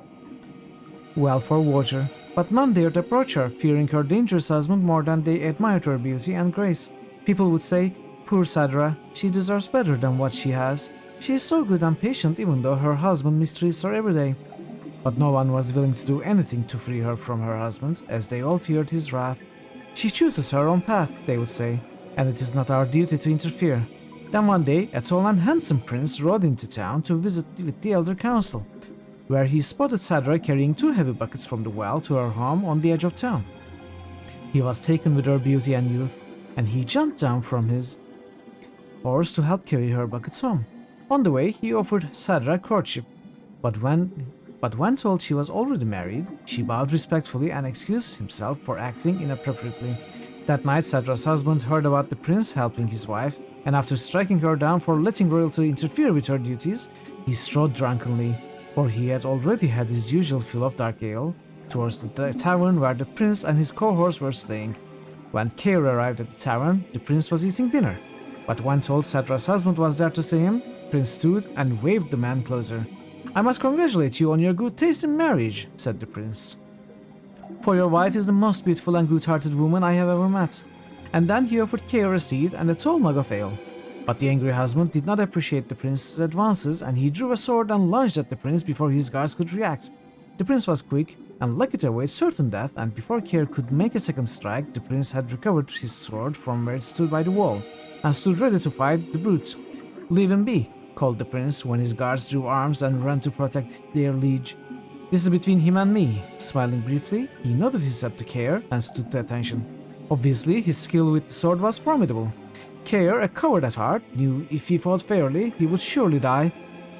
Well, for water, but none dared approach her, fearing her dangerous husband more than they admired her beauty and grace. People would say, "Poor Sadra, she deserves better than what she has. She is so good and patient even though her husband mistreats her every day." But no one was willing to do anything to free her from her husband, as they all feared his wrath. "She chooses her own path," they would say, "and it is not our duty to interfere." Then one day, a tall and handsome prince rode into town to visit with the elder council, where he spotted Sadra carrying 2 heavy buckets from the well to her home on the edge of town. He was taken with her beauty and youth, and he jumped down from his horse to help carry her buckets home. On the way, he offered Sadra courtship, but when told she was already married, she bowed respectfully and excused himself for acting inappropriately. That night, Sadra's husband heard about the prince helping his wife, and after striking her down for letting royalty interfere with her duties, he strode drunkenly, for he had already had his usual fill of dark ale, towards the tavern where the prince and his cohorts were staying. When Care arrived at the tavern, the prince was eating dinner, but when told Sadra's husband was there to see him, Prince stood and waved the man closer. "I must congratulate you on your good taste in marriage," said the prince, "for your wife is the most beautiful and good-hearted woman I have ever met." And then he offered Care a seat and a tall mug of ale. But the angry husband did not appreciate the prince's advances, and he drew a sword and lunged at the prince before his guards could react. The prince was quick and lucky to avoid certain death, and before Care could make a second strike, the prince had recovered his sword from where it stood by the wall, and stood ready to fight the brute. "Leave him be," called the prince when his guards drew arms and ran to protect their liege. This is between him and me. Smiling briefly, he nodded his head to Care and stood to attention. Obviously, his skill with the sword was formidable. Care, a coward at heart, knew if he fought fairly, he would surely die,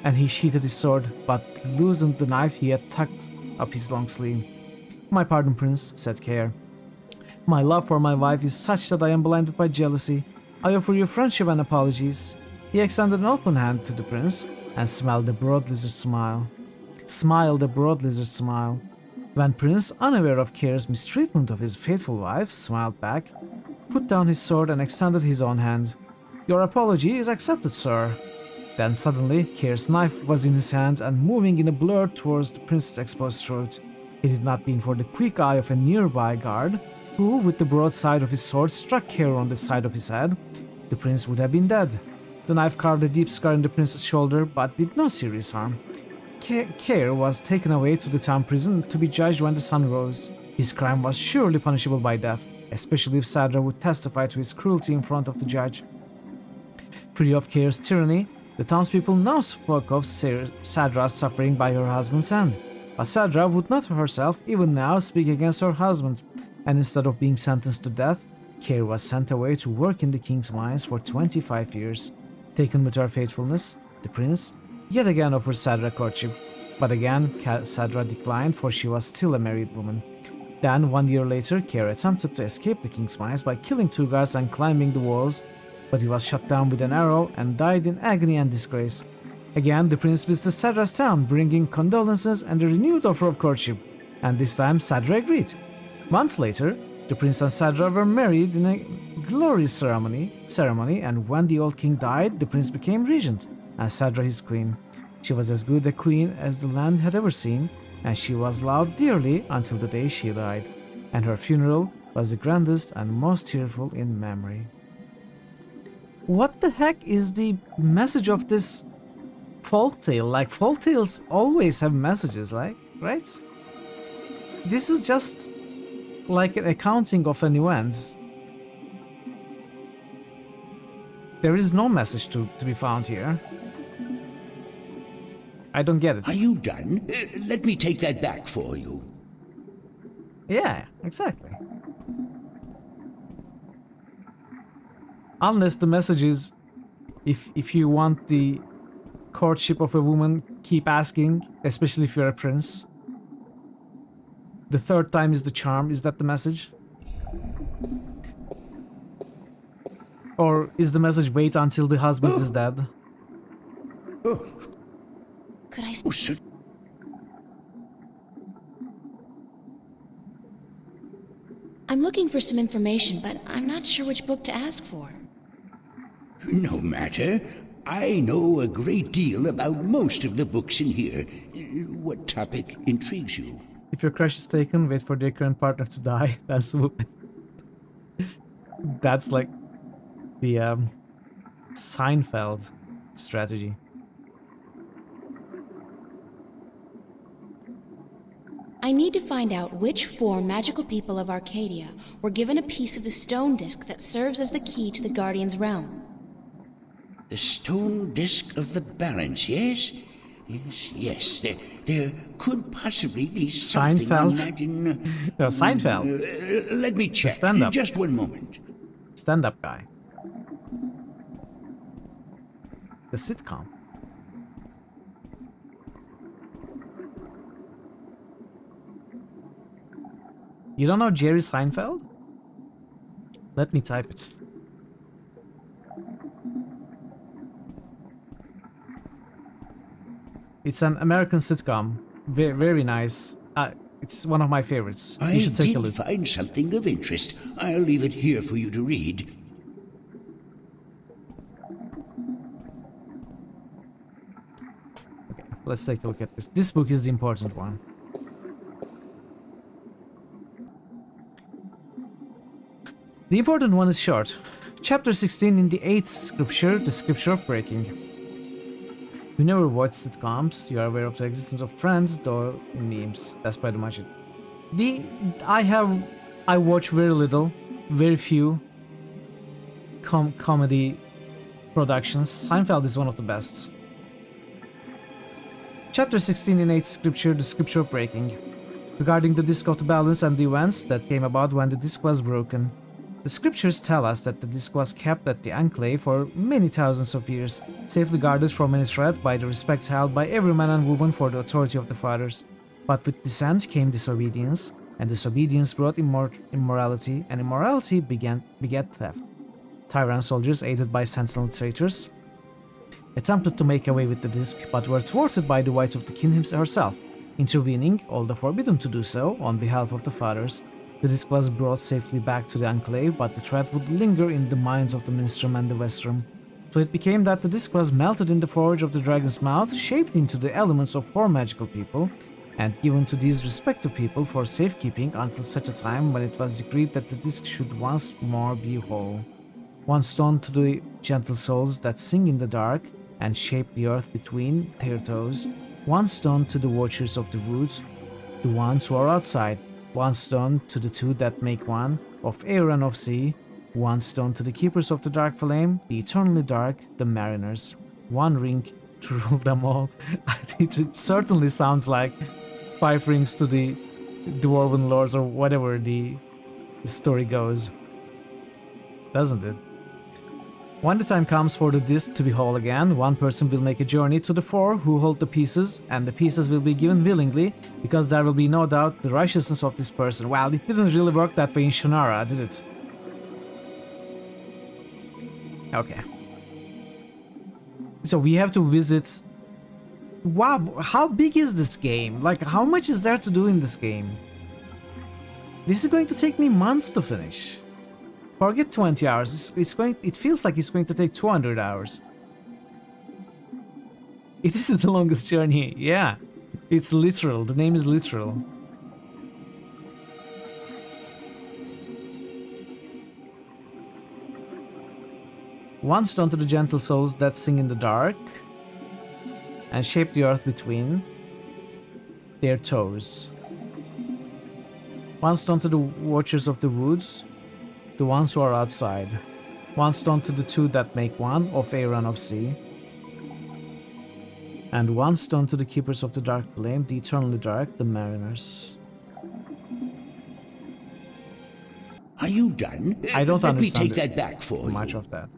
and he sheathed his sword, but loosened the knife he had tucked up his long sleeve. "My pardon, Prince," said Care. "My love for my wife is such that I am blinded by jealousy. I offer you friendship and apologies." He extended an open hand to the prince and smiled a broad lizard smile. When Prince, unaware of Care's mistreatment of his faithful wife, smiled back, put down his sword and extended his own hand. "Your apology is accepted, sir." Then suddenly, Care's knife was in his hand and moving in a blur towards the prince's exposed throat. It had not been for the quick eye of a nearby guard, who, with the broadside of his sword, struck Care on the side of his head, the prince would have been dead. The knife carved a deep scar in the prince's shoulder, but did no serious harm. Care was taken away to the town prison to be judged when the sun rose. His crime was surely punishable by death, especially if Sadra would testify to his cruelty in front of the judge. Free of Care's tyranny, the townspeople now spoke of Sadra's suffering by her husband's hand, but Sadra would not herself even now speak against her husband, and instead of being sentenced to death, Care was sent away to work in the king's mines for 25 years. Taken with her faithfulness, the prince yet again offered Sadra courtship, but again Sadra declined, for she was still a married woman. Then, 1 year later, Care attempted to escape the king's mines by killing 2 guards and climbing the walls, but he was shot down with an arrow and died in agony and disgrace. Again, the prince visited Sadra's town, bringing condolences and a renewed offer of courtship, and this time Sadra agreed. Months later, the prince and Sadra were married in a glorious ceremony, and when the old king died, the prince became regent, and Sadra his queen. She was as good a queen as the land had ever seen, and she was loved dearly until the day she died, and her funeral was the grandest and most tearful in memory. What the heck is the message of this folktale? Like, folktales always have messages, like, right? This is just like an accounting of an event. There is no message to be found here. I don't get it. Are you done? Let me take that back for you. Yeah, exactly. Unless the message is, if you want the courtship of a woman, keep asking, especially if you're a prince. The third time is the charm. Is that the message? Or is the message wait until the husband is dead? Could I... I'm looking for some information, but I'm not sure which book to ask for. No matter. I know a great deal about most of the books in here. What topic intrigues you? If your crush is taken, wait for their current partner to die. That's like the Seinfeld strategy. I need to find out which 4 magical people of Arcadia were given a piece of the stone disc that serves as the key to the Guardian's realm. The stone disc of the balance, yes? Yes. There could possibly be something Seinfeld? on that in... No, Seinfeld. Let me check. Stand-up. Just one moment. Stand-up guy. The sitcom. You don't know Jerry Seinfeld? Let me type it. It's an American sitcom. Very nice. It's one of my favorites. You should take a look. I did find something of interest. I'll leave it here for you to read. Okay, let's take a look at this. This book is the important one. The important one is short. Chapter 16 in the 8th scripture, the scripture of breaking. You never watch sitcoms, you are aware of the existence of Friends, though in memes. That's pretty much it. I watch very little, very few comedy productions. Seinfeld is one of the best. Chapter 16 in 8th scripture, the scripture breaking. Regarding the disc of the balance and the events that came about when the disc was broken. The scriptures tell us that the disc was kept at the enclave for many thousands of years, safely guarded from any threat by the respect held by every man and woman for the authority of the fathers. But with dissent came disobedience, and disobedience brought immorality, and immorality begat theft. Tyrant soldiers, aided by sentinel traitors, attempted to make away with the disc, but were thwarted by the wife of the king herself, intervening, although forbidden to do so, on behalf of the fathers. The disc was brought safely back to the enclave, but the threat would linger in the minds of the minstrom and the westrom. So it became that the disc was melted in the forge of the dragon's mouth, shaped into the elements of 4 magical people, and given to these respective people for safekeeping until such a time when it was decreed that the disc should once more be whole. 1 stone to the gentle souls that sing in the dark and shape the earth between their toes, 1 stone to the watchers of the woods, the ones who are outside, 1 stone to the 2 that make one, of air and of sea, 1 stone to the keepers of the dark flame, the eternally dark, the mariners, 1 ring to rule them all. It certainly sounds like 5 rings to the dwarven lords or whatever the story goes, doesn't it? When the time comes for the disc to be whole again, 1 person will make a journey to the 4 who hold the pieces, and the pieces will be given willingly, because there will be no doubt the righteousness of this person. Well, it didn't really work that way in Shannara, did it? Okay. So we have to visit... Wow, how big is this game? Like, how much is there to do in this game? This is going to take me months to finish. Forget 20 hours. It feels like it's going to take 200 hours. It is the longest journey. Yeah. It's literal. The name is literal. One stone to the gentle souls that sing in the dark and shape the earth between their toes. 1 stone to the watchers of the woods, the ones who are outside. 1 stone to the 2 that make one, of air and of sea. And 1 stone to the keepers of the dark flame, the eternally dark, the mariners. Are you done? I don't understand Let me take that back for you. Much of that.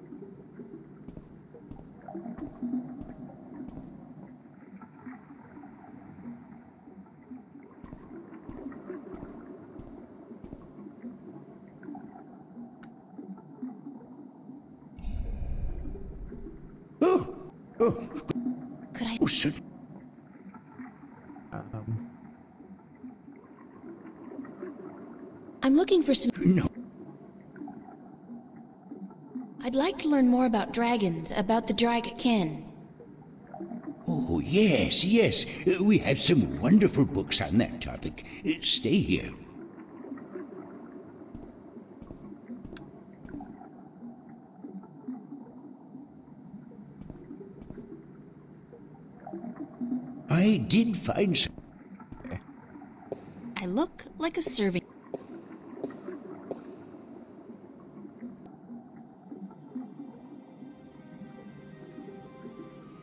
Could I... I'm looking for some... No. I'd like to learn more about dragons, about the Dragkin. Oh, yes, yes. We have some wonderful books on that topic. Stay here. I did find some... I look like a serving...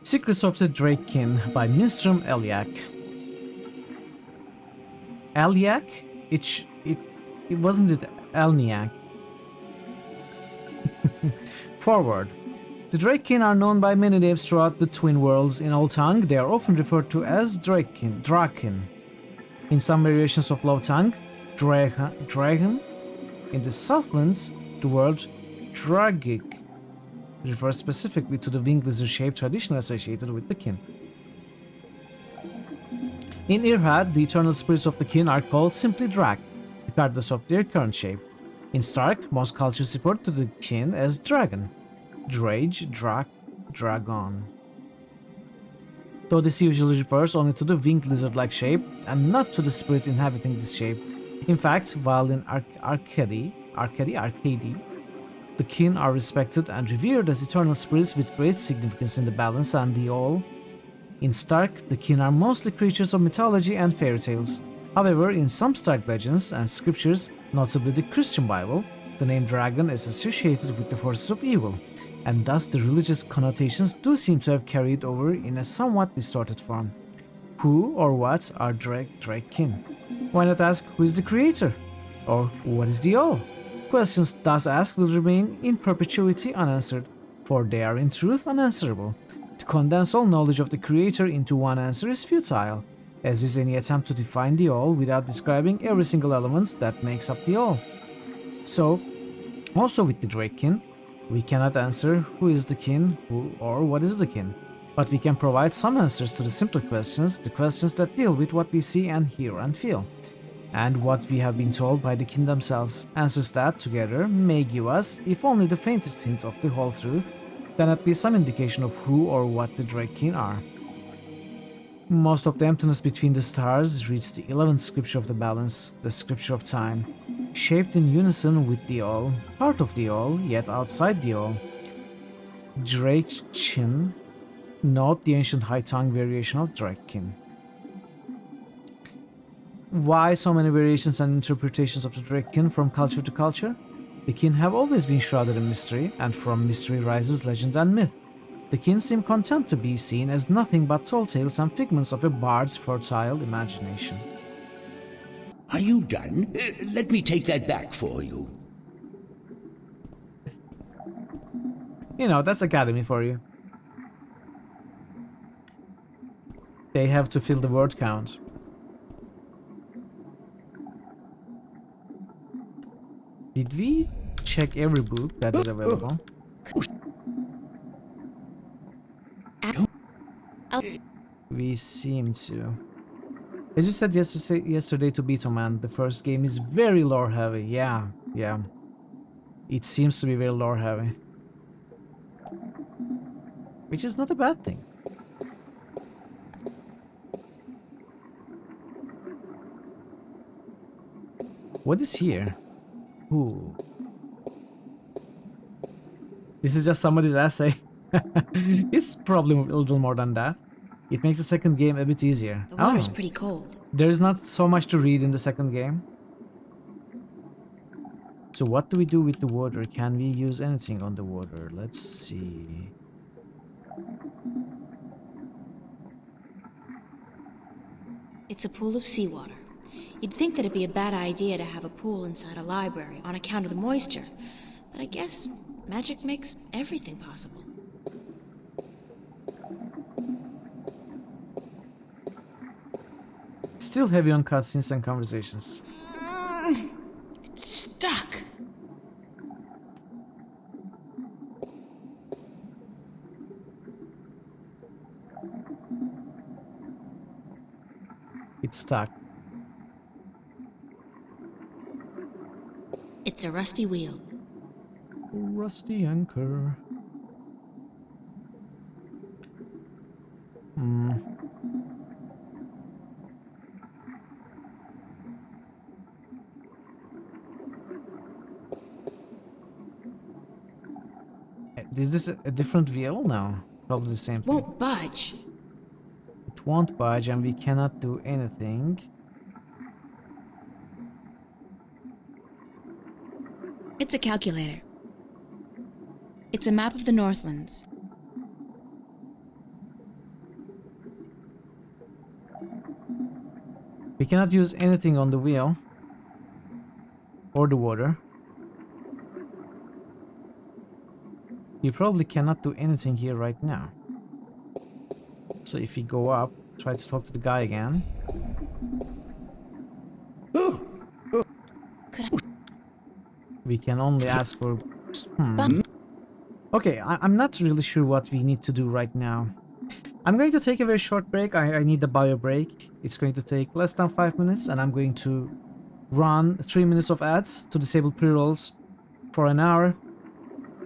Secrets of the Drakekin by Minstrom Eliak. Eliak? It wasn't it Elniak. Forward. The Drakekin are known by many names throughout the Twin Worlds. In Old Tongue, they are often referred to as Draken. In some variations of Low Tongue, Dragon. In the Southlands, the word Dragic refers specifically to the winged lizard shape traditionally associated with the kin. In Irhad, the eternal spirits of the kin are called simply Drag, regardless of their current shape. In Stark, most cultures refer to the kin as Dragon, Drage, Dragon. Though this usually refers only to the winged lizard-like shape and not to the spirit inhabiting this shape. In fact, while in Arcady, the kin are respected and revered as eternal spirits with great significance in the balance and the all. In Stark, the kin are mostly creatures of mythology and fairy tales. However, in some Stark legends and scriptures, notably the Christian Bible, the name dragon is associated with the forces of evil, and thus the religious connotations do seem to have carried over in a somewhat distorted form. Who or what are Drakekin? Why not ask who is the creator? Or what is the all? Questions thus asked will remain in perpetuity unanswered, for they are in truth unanswerable. To condense all knowledge of the creator into one answer is futile, as is any attempt to define the all without describing every single element that makes up the all. So, also with the Drakekin, we cannot answer who is the kin, who or what is the kin. But we can provide some answers to the simpler questions, the questions that deal with what we see and hear and feel, and what we have been told by the kin themselves. Answers that, together, may give us, if only the faintest hint of the whole truth, then at least some indication of who or what the Drakekin are. Most of the emptiness between the stars reads the 11th scripture of the balance, the scripture of time, shaped in unison with the all, part of the all, yet outside the all. Drakekin. Note the ancient high tongue variation of Drakekin. Why so many variations and interpretations of the Drakekin from culture to culture? The kin have always been shrouded in mystery, and from mystery rises legend and myth. The kin seem content to be seen as nothing but tall tales and figments of a bard's fertile imagination. Are you done? Let me take that back for you. You know, that's Academy for you. They have to fill the word count. Did we check every book that is available? We seem to. As you said yesterday to Beto Man, the first game is very lore heavy. Yeah. It seems to be very lore heavy. Which is not a bad thing. What is here? Ooh. This is just somebody's essay. It's probably a little more than that. It makes the second game a bit easier. The water's pretty cold. There is not so much to read in the second game. So what do we do with the water? Can we use anything on the water? Let's see. It's a pool of seawater. You'd think that it'd be a bad idea to have a pool inside a library on account of the moisture, but I guess magic makes everything possible. Still heavy on cutscenes and conversations. It's stuck. It's stuck. It's a rusty wheel. Rusty anchor. Is this a different wheel? No. Probably the same thing. Won't budge. It won't budge and we cannot do anything. It's a calculator. It's a map of the Northlands. We cannot use anything on the wheel or the water. We probably cannot do anything here right now. So if we go up, try to talk to the guy again. We can only ask for... Okay, I'm not really sure what we need to do right now. I'm going to take a very short break. I need a bio break. It's going to take less than 5 minutes, and I'm going to run 3 minutes of ads to disable pre-rolls for an hour.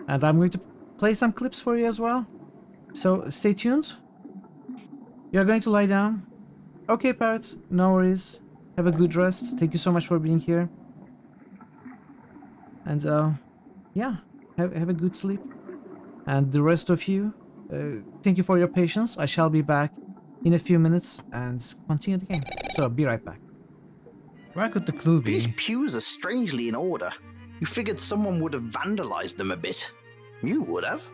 And I'm going to play some clips for you as well. So stay tuned. You're going to lie down. Okay, Parrot, no worries. Have a good rest. Thank you so much for being here. And yeah, have a good sleep. And the rest of you, thank you for your patience. I shall be back in a few minutes and continue the game. So be right back. Where could the clue be? These pews are strangely in order. You figured someone would have vandalized them a bit. You would have.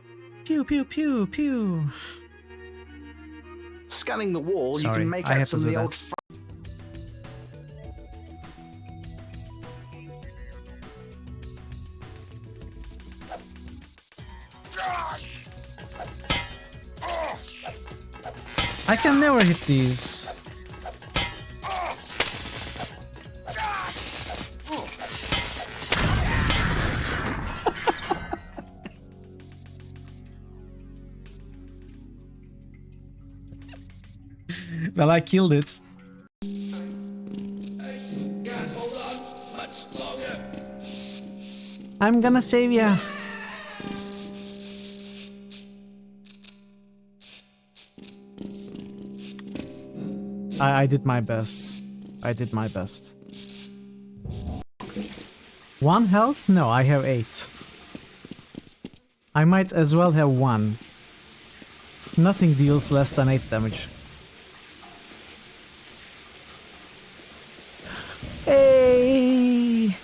Pew, pew, pew, pew. Scanning the wall, you Sorry, can make I out had to some of do the that. old. I can never hit these. Well, I killed it. Can't hold on much longer. I'm gonna save ya. I did my best. I did my best. 1 health? No, I have 8. I might as well have 1. Nothing deals less than 8 damage. Hey!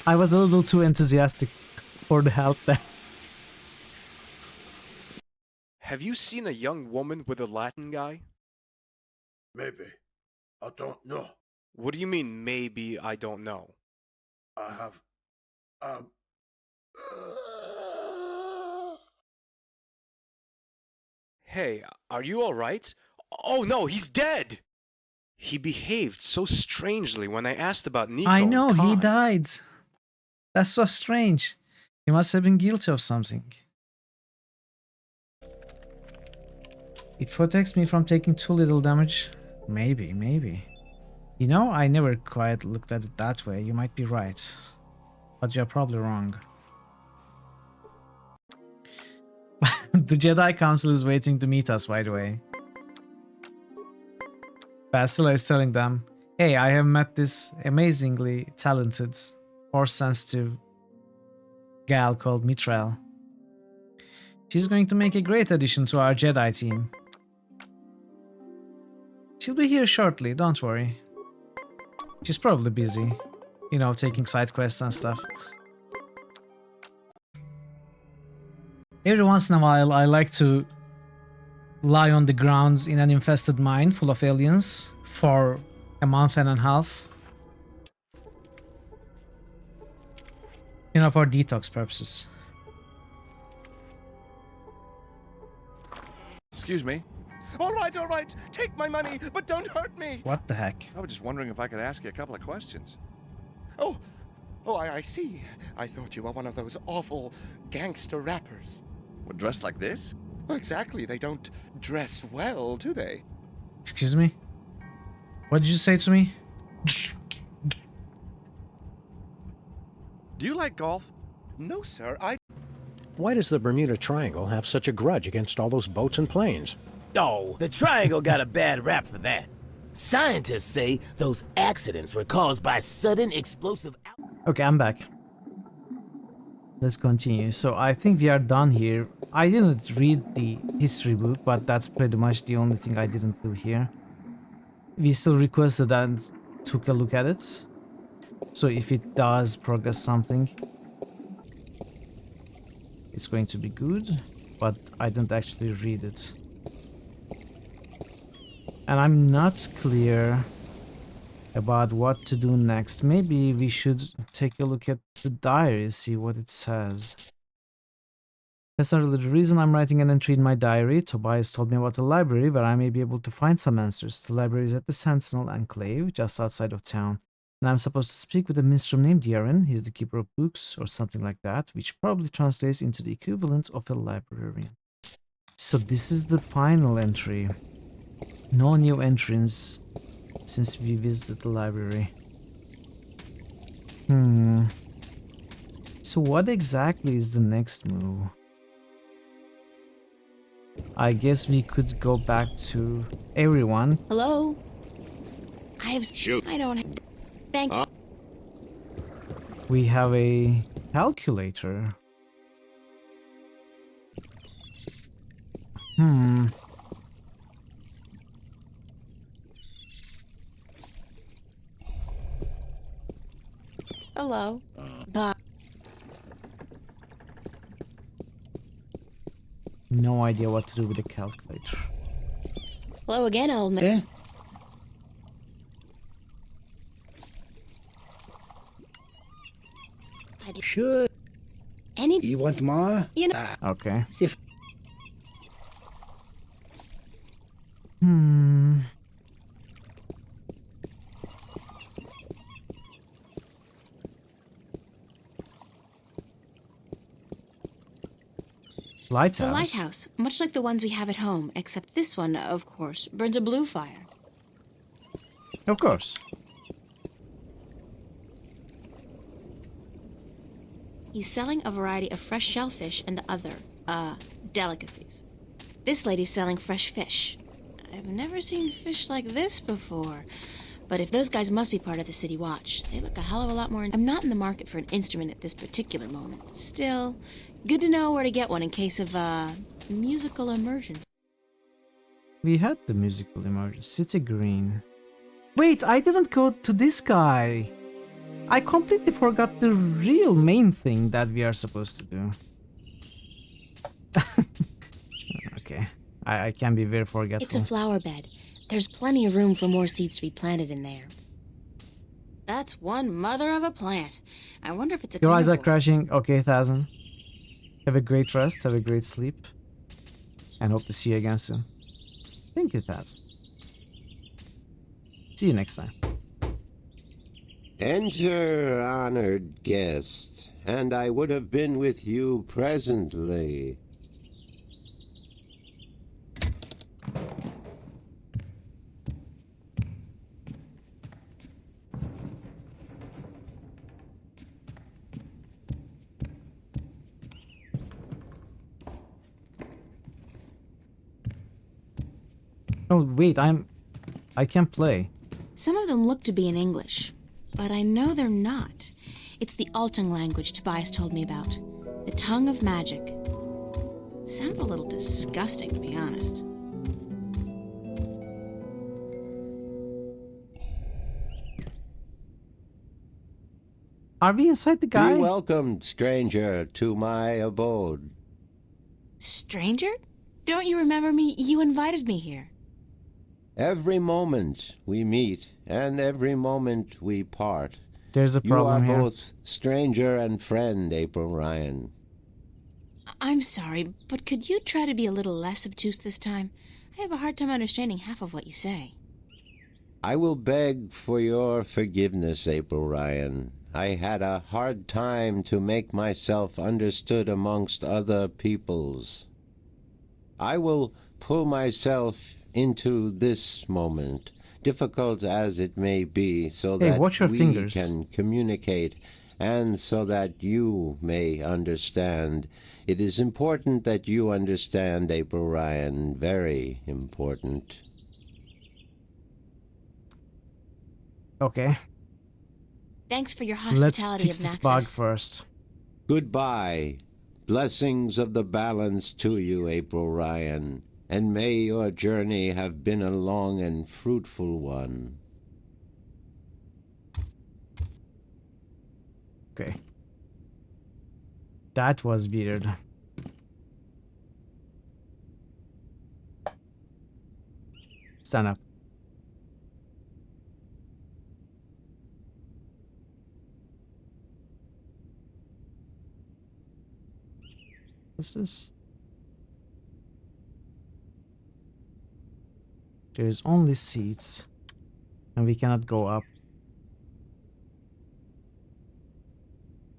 I was a little too enthusiastic for the health there. Have you seen a young woman with a Latin guy? Maybe. I don't know. What do you mean, maybe I don't know? I have. Hey, are you alright? Oh no, he's dead! He behaved so strangely when I asked about Nico. I and know, he Khan. died. That's so strange. He must have been guilty of something. It protects me from taking too little damage. Maybe, maybe. You know, I never quite looked at it that way. You might be right. But you're probably wrong. The Jedi Council is waiting to meet us, by the way. Bastila is telling them, hey, I have met this amazingly talented, force-sensitive gal called Mithril. She's going to make a great addition to our Jedi team. She'll be here shortly, don't worry. She's probably busy, you know, taking side quests and stuff. Every once in a while, I like to lie on the ground in an infested mine full of aliens for a month and a half. You know, for detox purposes. Excuse me. All right, take my money, but don't hurt me. What the heck? I was just wondering if I could ask you a couple of questions. Oh, I see. I thought you were one of those awful gangster rappers. Well, dressed like this? Well, exactly. They don't dress well, do they? Excuse me? What did you say to me? Do you like golf? No, sir. Why does the Bermuda Triangle have such a grudge against all those boats and planes? Oh, the Triangle got a bad rap for that. Scientists say those accidents were caused by sudden explosive... Okay, I'm back. Let's continue. So I think we are done here. I didn't read the history book, but that's pretty much the only thing I didn't do here. We still requested and took a look at it. So if it does progress something, it's going to be good, but I didn't actually read it. And I'm not clear about what to do next. Maybe we should take a look at the diary, see what it says. That's not really the reason I'm writing an entry in my diary. Tobias told me about the library where I may be able to find some answers. The library is at the Sentinel Enclave, just outside of town. And I'm supposed to speak with a minstrel named Yaren. He's the keeper of books or something like that, which probably translates into the equivalent of a librarian. So this is the final entry. No new entrants since we visited the library. So what exactly is the next move? I guess we could go back to everyone. Hello? I have... Shoot. I don't have... Thank you. We have a calculator. Hello. Bye. No idea what to do with the calculator. Hello again, old man. Should. You want more? You know. Okay. If Lighthouse? It's a lighthouse, much like the ones we have at home, except this one, of course, burns a blue fire. Of course. He's selling a variety of fresh shellfish and other, delicacies. This lady's selling fresh fish. I've never seen fish like this before. But if those guys must be part of the City Watch, they look a hell of a lot more... I'm not in the market for an instrument at this particular moment. Still, good to know where to get one in case of, musical emergency. We had the musical emergency. City Green. Wait, I didn't go to this guy. I completely forgot the real main thing that we are supposed to do. Okay. I can be very forgetful. It's a flower bed. There's plenty of room for more seeds to be planted in there. That's one mother of a plant. I wonder if it's a Your eyes are carnivore. crashing. Okay, 1000. Have a great rest. Have a great sleep. And hope to see you again soon. Thank you, 1000. See you next time. Enter, honored guest, and I would have been with you presently. Oh, wait, I can't play. Some of them look to be in English, but I know they're not. It's the Altung language Tobias told me about. The tongue of magic. Sounds a little disgusting, to be honest. Are we inside the guy? Be welcome, stranger, to my abode. Stranger? Don't you remember me? You invited me here. Every moment we meet, and every moment we part. There's a problem you are here. both stranger and friend, April Ryan. I'm sorry, but could you try to be a little less obtuse this time? I have a hard time understanding half of what you say. I will beg for your forgiveness, April Ryan. I had a hard time to make myself understood amongst other peoples. I will pull myself into this moment, difficult as it may be, so Hey, that watch your we fingers. can communicate and so that you may understand. It is important that you understand, April Ryan, very important. Okay. Thanks for your Let's hospitality, fix this bug Obnaxus. first. Goodbye. Blessings of the balance to you, April Ryan, and may your journey have been a long and fruitful one. Okay. That was weird. Stand up. What's this? There is only seats, and we cannot go up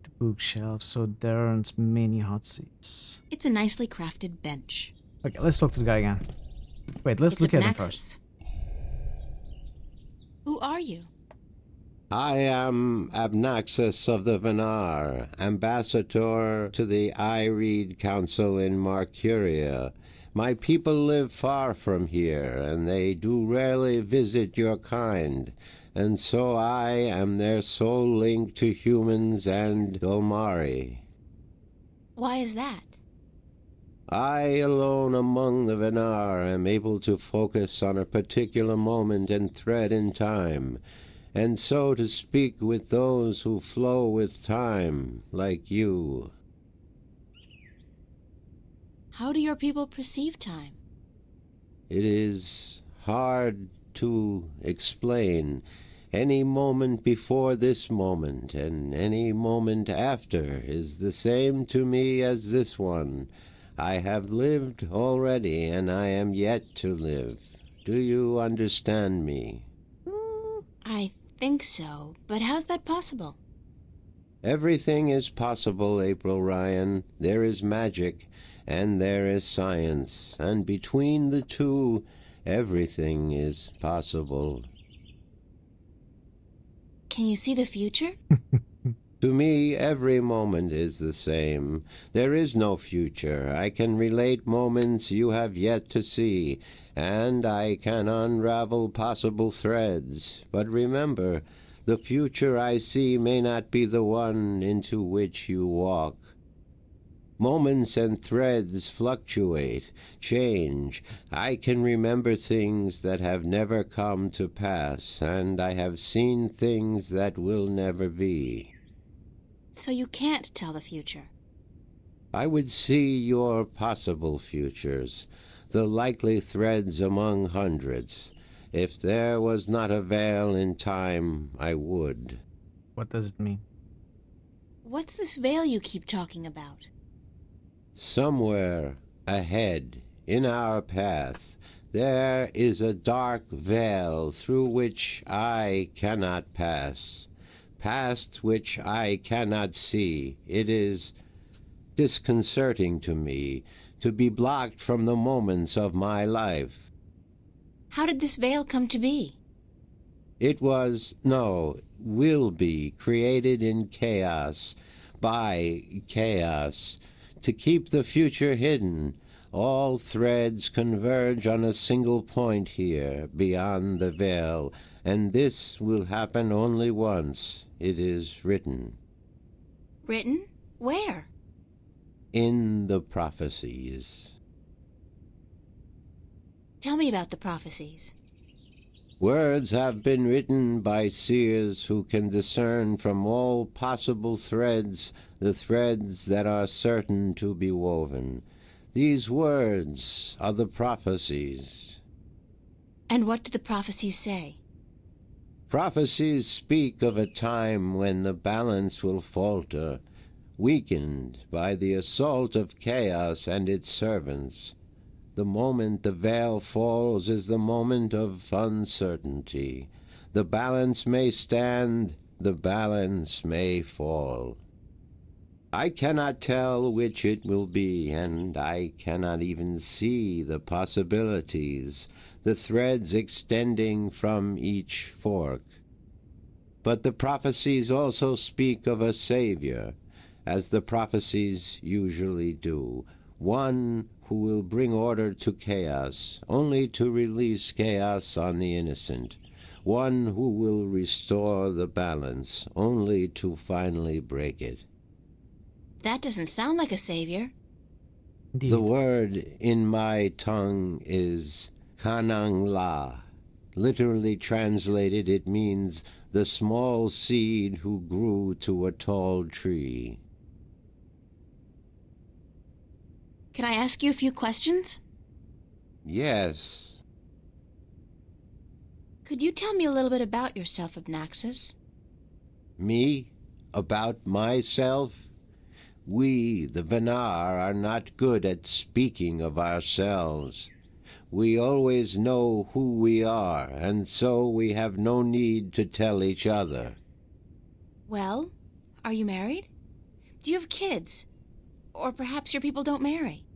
the bookshelf, so there aren't many hot seats. It's a nicely crafted bench. Okay, let's talk to the guy again. Wait, let's It's look at him Obnaxus. first. Who are you? I am Abnaxus of the Venar, ambassador to the Ireed Council in Marcuria. My people live far from here, and they do rarely visit your kind, and so I am their sole link to humans and Dolmari. Why is that? I alone among the Venar am able to focus on a particular moment and thread in time, and so to speak with those who flow with time, like you. How do your people perceive time? It is hard to explain. Any moment before this moment and any moment after is the same to me as this one. I have lived already, and I am yet to live. Do you understand me? I think so, but how's that possible? Everything is possible, April Ryan. There is magic, and there is science, and between the two, everything is possible. Can you see the future? To me, every moment is the same. There is no future. I can relate moments you have yet to see, and I can unravel possible threads. But remember, the future I see may not be the one into which you walk. Moments and threads fluctuate, change. I can remember things that have never come to pass, and I have seen things that will never be. So you can't tell the future. I would see your possible futures, the likely threads among hundreds. If there was not a veil in time, I would. What does it mean? What's this veil you keep talking about? Somewhere ahead, in our path, there is a dark veil through which I cannot pass, past which I cannot see. It is disconcerting to me to be blocked from the moments of my life. How did this veil come to be? It was, no, will be, created in chaos, by chaos, to keep the future hidden. All threads converge on a single point here, beyond the veil, and this will happen only once. It is written. Written? Where? In the prophecies. Tell me about the prophecies. Words have been written by seers who can discern from all possible threads the threads that are certain to be woven. These words are the prophecies. And what do the prophecies say? Prophecies speak of a time when the balance will falter, weakened by the assault of chaos and its servants. The moment the veil falls is the moment of uncertainty. The balance may stand, the balance may fall. I cannot tell which it will be, and I cannot even see the possibilities, the threads extending from each fork. But the prophecies also speak of a Savior, as the prophecies usually do, one who will bring order to chaos, only to release chaos on the innocent, one who will restore the balance, only to finally break it. That doesn't sound like a savior. Indeed. The word in my tongue is Kanang La. Literally translated, it means the small seed who grew to a tall tree. Can I ask you a few questions? Yes. Could you tell me a little bit about yourself, Abnaxis? Me? About myself? We, the Venar, are not good at speaking of ourselves. We always know who we are, and so we have no need to tell each other. Well, are you married? Do you have kids? Or perhaps your people don't marry?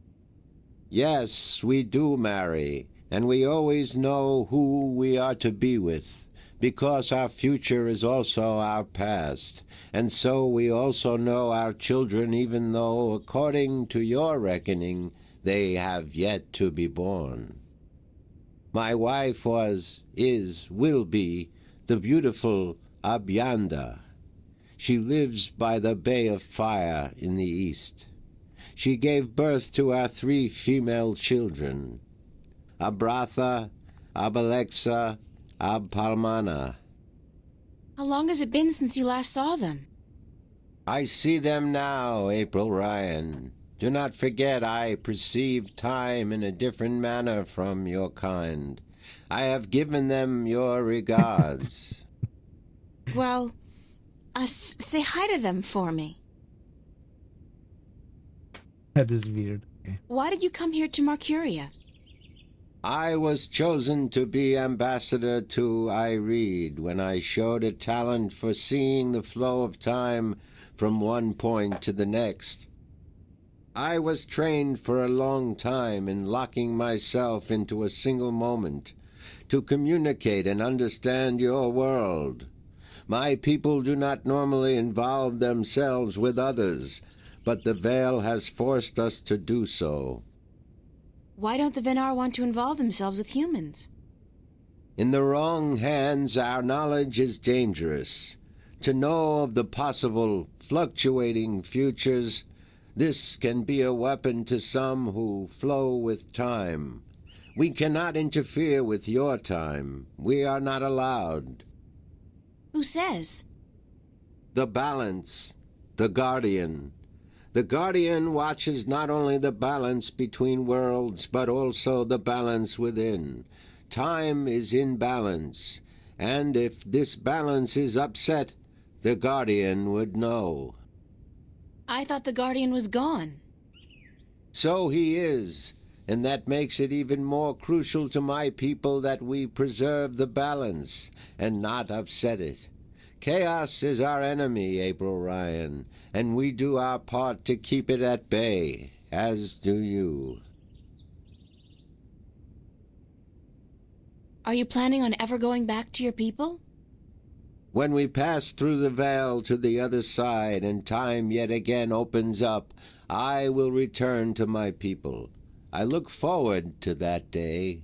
Yes, we do marry, and we always know who we are to be with, because our future is also our past, and so we also know our children, even though, according to your reckoning, they have yet to be born. My wife will be, the beautiful Abyanda. She lives by the Bay of Fire in the east. She gave birth to our 3 female children, Abratha, Abalexa, Abpalmana. How long has it been since you last saw them? I see them now, April Ryan. Do not forget I perceive time in a different manner from your kind. I have given them your regards. Well, say hi to them for me. That is weird. Okay. Why did you come here to Mercuria? I was chosen to be ambassador to Ireed when I showed a talent for seeing the flow of time from one point to the next. I was trained for a long time in locking myself into a single moment to communicate and understand your world. My people do not normally involve themselves with others, but the Veil has forced us to do so. Why don't the Venar want to involve themselves with humans? In the wrong hands, our knowledge is dangerous. To know of the possible fluctuating futures, this can be a weapon to some who flow with time. We cannot interfere with your time. We are not allowed. Who says? The balance, the Guardian. The Guardian watches not only the balance between worlds, but also the balance within. Time is in balance, and if this balance is upset, the Guardian would know. I thought the Guardian was gone. So he is, and that makes it even more crucial to my people that we preserve the balance and not upset it. Chaos is our enemy, April Ryan, and we do our part to keep it at bay, as do you. Are you planning on ever going back to your people? When we pass through the veil to the other side and time yet again opens up, I will return to my people. I look forward to that day.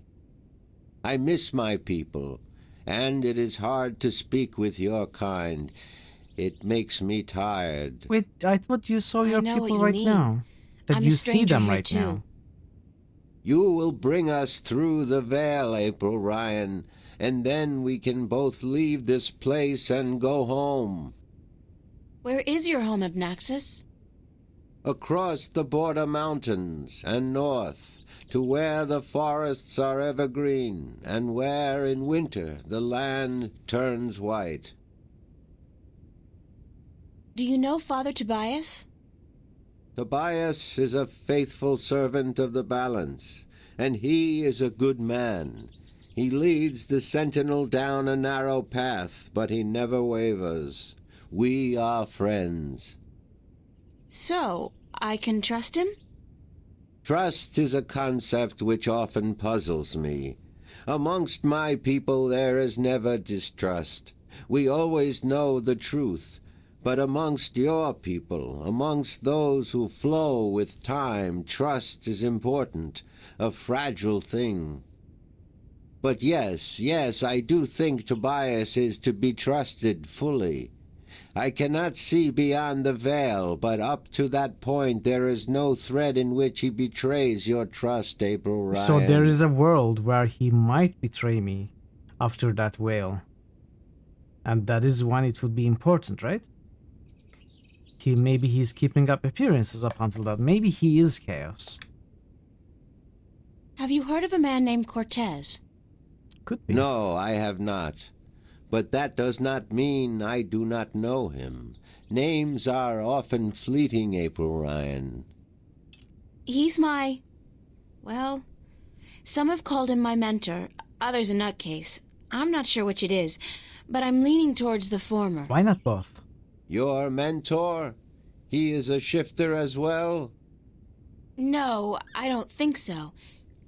I miss my people, and it is hard to speak with your kind. It makes me tired. Wait, I thought you saw your know what people you right mean. now. That I'm a you see stranger them here, right too. now. You will bring us through the veil, April Ryan, and then we can both leave this place and go home. Where is your home, Abnaxis? Across the border mountains and north, to where the forests are evergreen, and where in winter the land turns white. Do you know Father Tobias? Tobias is a faithful servant of the balance, and he is a good man. He leads the sentinel down a narrow path, but he never wavers. We are friends. So, I can trust him? Trust is a concept which often puzzles me. Amongst my people there is never distrust. We always know the truth. But amongst your people, amongst those who flow with time, trust is important, a fragile thing. But yes, I do think Tobias is to be trusted fully. I cannot see beyond the veil, but up to that point there is no thread in which he betrays your trust, April Ryan. So there is a world where he might betray me after that veil. And that is when it would be important, right? Maybe he's keeping up appearances up until that. Maybe he is Chaos. Have you heard of a man named Cortez? Could be. No, I have not. But that does not mean I do not know him. Names are often fleeting, April Ryan. He's my... well, some have called him my mentor, others a nutcase. I'm not sure which it is, but I'm leaning towards the former. Why not both? Your mentor? He is a shifter as well? No, I don't think so.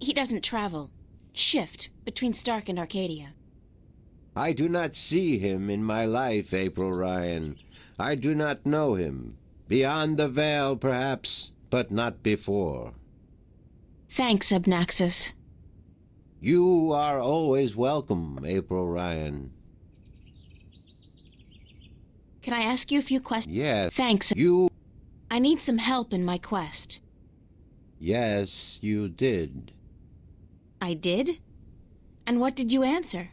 He doesn't travel. Shift between Stark and Arcadia. I do not see him in my life, April Ryan. I do not know him. Beyond the veil, perhaps, but not before. Thanks, Abnaxis. You are always welcome, April Ryan. Can I ask you a few questions? Yes. Thanks. I need some help in my quest. Yes, you did. I did? And what did you answer?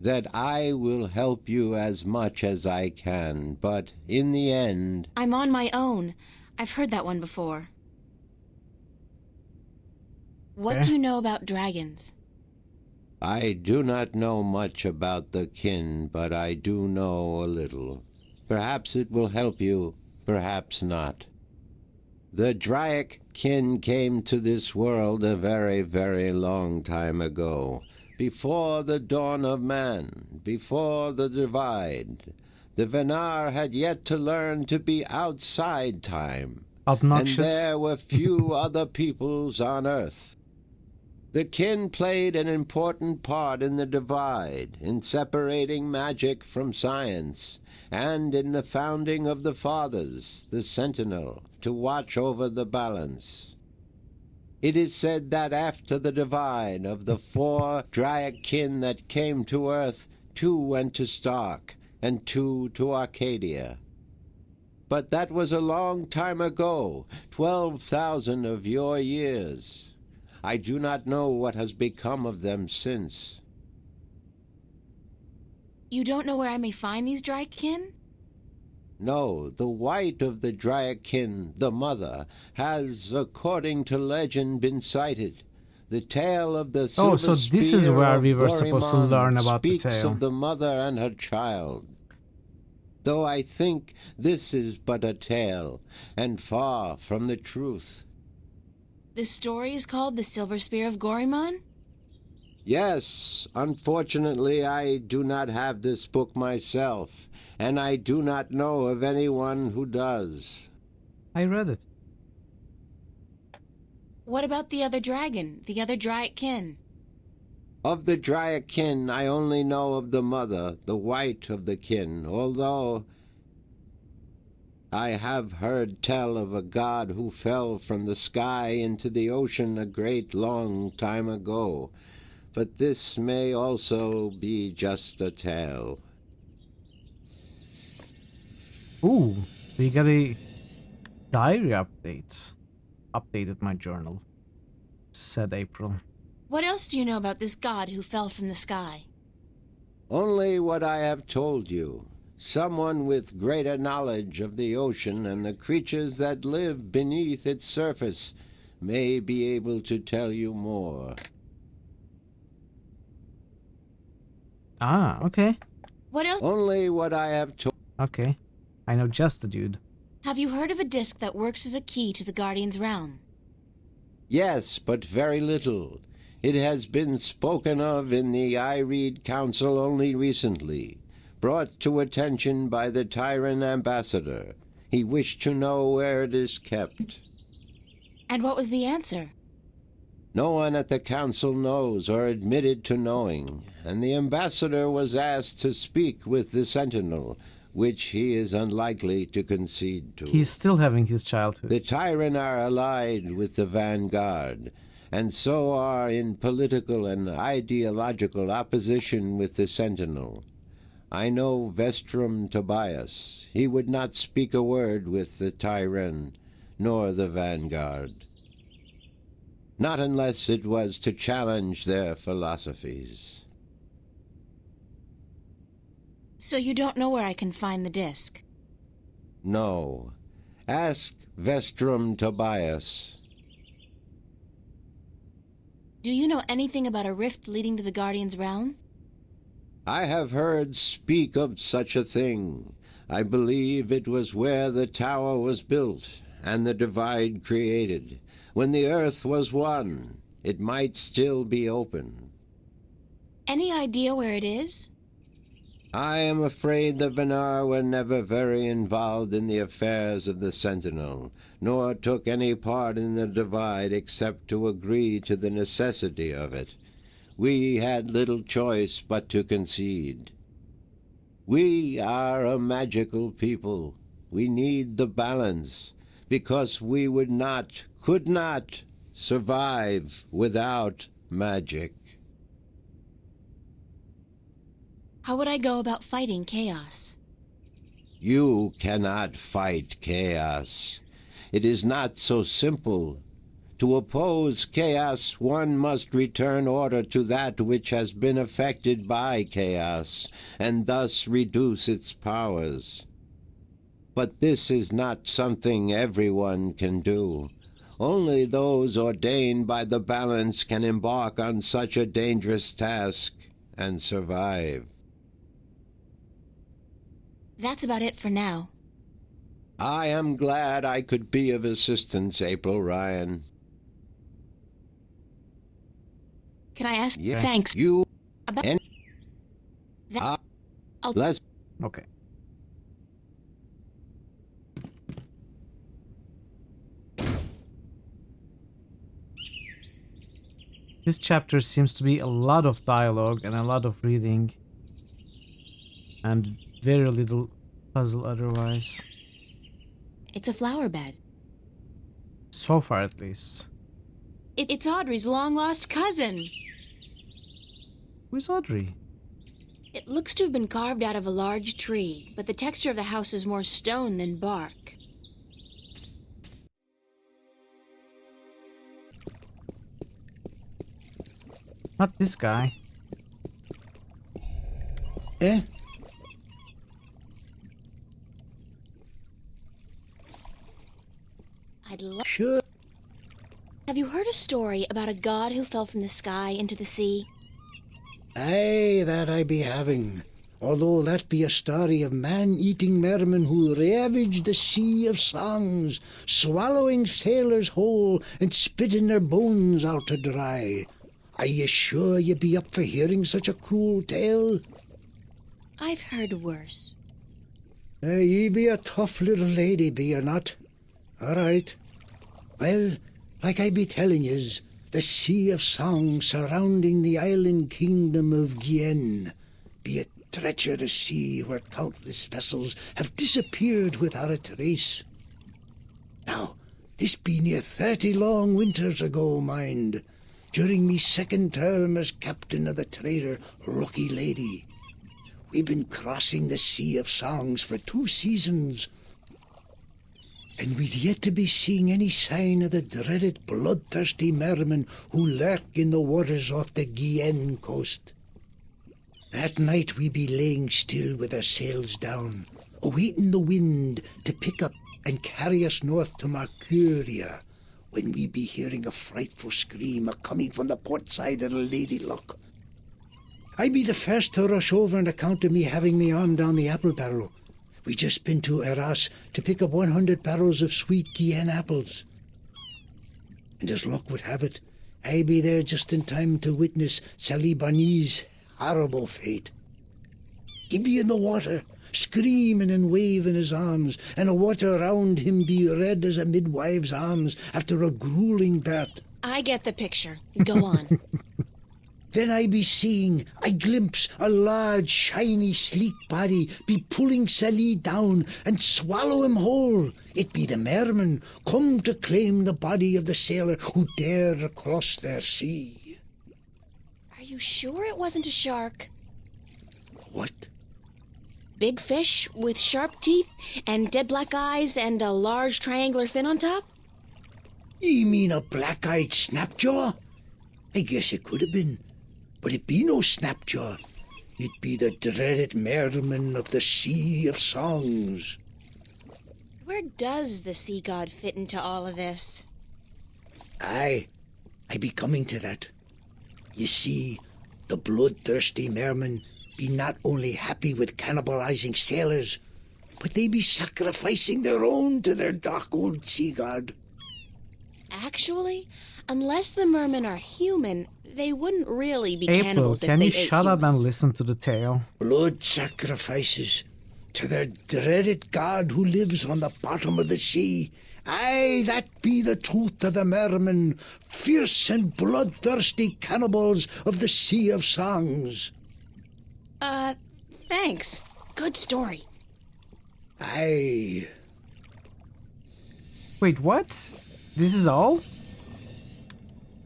That I will help you as much as I can, but in the end... I'm on my own. I've heard that one before. What do you know about dragons? I do not know much about the kin, but I do know a little. Perhaps it will help you, perhaps not. The Draic kin came to this world a very, very long time ago, before the dawn of man, before the divide. The Venar had yet to learn to be outside time, Obnoxious. and there were few other peoples on Earth. The kin played an important part in the divide, in separating magic from science, and in the founding of the Fathers, the Sentinel, to watch over the balance. It is said that after the divide of the 4 Draic kin that came to Earth, 2 went to Stark, and 2 to Arcadia. But that was a long time ago, 12,000 of your years. I do not know what has become of them since. You don't know where I may find these Draikin? No, the white of the Draikin, the mother, has, according to legend, been sighted. The tale of the silver so this is spear where of we were supposed to Gorimon learn about the speaks tale. of the mother and her child. Though I think this is but a tale, and far from the truth. The story is called The Silver Spear of Gorimon? Yes, unfortunately I do not have this book myself, and I do not know of anyone who does. I read it. What about the other dragon, the other Draic kin? Of the Draic kin, I only know of the mother, the white of the kin, although I have heard tell of a god who fell from the sky into the ocean a great long time ago. But this may also be just a tale. Ooh, we got a diary update. Updated my journal, said April. What else do you know about this god who fell from the sky? Only what I have told you. Someone with greater knowledge of the ocean and the creatures that live beneath its surface may be able to tell you more. Ah, okay. What else? Only what I have told. Okay. I know just the dude. Have you heard of a disc that works as a key to the Guardian's realm? Yes, but very little. It has been spoken of in the Ireed Council only recently, brought to attention by the Tyrant ambassador. He wished to know where it is kept. And what was the answer? No one at the council knows or admitted to knowing, and the ambassador was asked to speak with the Sentinel, which he is unlikely to concede to. He's still having his childhood. The Tyrant are allied with the Vanguard, and so are in political and ideological opposition with the Sentinel. I know Vestrum Tobias. He would not speak a word with the Tyrant, nor the Vanguard. Not unless it was to challenge their philosophies. So you don't know where I can find the disc? No. Ask Vestrum Tobias. Do you know anything about a rift leading to the Guardian's realm? I have heard speak of such a thing. I believe it was where the tower was built and the divide created. When the earth was one, it might still be open. Any idea where it is? I am afraid the Venar were never very involved in the affairs of the Sentinel, nor took any part in the divide except to agree to the necessity of it. We had little choice but to concede. We are a magical people. We need the balance, because we would not, could not, survive without magic. How would I go about fighting chaos? You cannot fight chaos. It is not so simple. To oppose chaos, one must return order to that which has been affected by chaos, and thus reduce its powers. But this is not something everyone can do. Only those ordained by the balance can embark on such a dangerous task and survive. That's about it for now. I am glad I could be of assistance, April Ryan. Can I ask? Yeah, Thanks. You About and that. let's. Okay. This chapter seems to be a lot of dialogue and a lot of reading, and very little puzzle otherwise. It's a flower bed. So far, at least. It's Audrey's long-lost cousin. Who's Audrey? It looks to have been carved out of a large tree, but the texture of the house is more stone than bark. Not this guy. Eh? I'd love. Sure. Have you heard a story about a god who fell from the sky into the sea? Aye, that I be having. Although that be a story of man-eating mermen who ravaged the sea of songs, swallowing sailors whole and spitting their bones out to dry. Are ye sure ye be up for hearing such a cruel tale? I've heard worse. Ye be a tough little lady, be ye not? All right. Well, like I be telling yez, the sea of song surrounding the island kingdom of Gien be a treacherous sea where countless vessels have disappeared without a trace. Now, this be near 30 long winters ago, mind, during me second term as captain of the trader Lucky Lady. We've been crossing the sea of songs for 2 seasons, and we'd yet to be seeing any sign of the dreaded bloodthirsty mermen who lurk in the waters off the Guyenne coast. That night we be laying still with our sails down, awaiting the wind to pick up and carry us north to Mercuria, when we be hearing a frightful scream a-coming from the port side of the Lady Luck. I be the first to rush over on account of me having me on down the apple barrel. We just been to Arras to pick up 100 barrels of sweet Guyenne apples. And as luck would have it, I be there just in time to witness Sally Barney's horrible fate. He be in the water, screaming and waving his arms, and the water around him be red as a midwife's arms after a grueling birth. I get the picture. Go on. Then I be seeing, I glimpse a large, shiny, sleek body be pulling Sally down and swallow him whole. It be the mermen come to claim the body of the sailor who dare cross their sea. Are you sure it wasn't a shark? What? Big fish with sharp teeth and dead black eyes and a large triangular fin on top? Ye mean a black-eyed snapjaw? I guess it could have been. But it be no snapjaw. It be the dreaded merman of the Sea of Songs. Where does the sea god fit into all of this? Aye, I be coming to that. You see, the bloodthirsty mermen be not only happy with cannibalizing sailors, but they be sacrificing their own to their dark old sea god. Actually, unless the mermen are human, they wouldn't really be April, cannibals if can they you ate shut up and humans. listen to the tale? Blood sacrifices to their dreaded god who lives on the bottom of the sea. Aye, that be the truth of the mermen, fierce and bloodthirsty cannibals of the Sea of Songs. Thanks. Good story. Aye. Wait, what? This is all?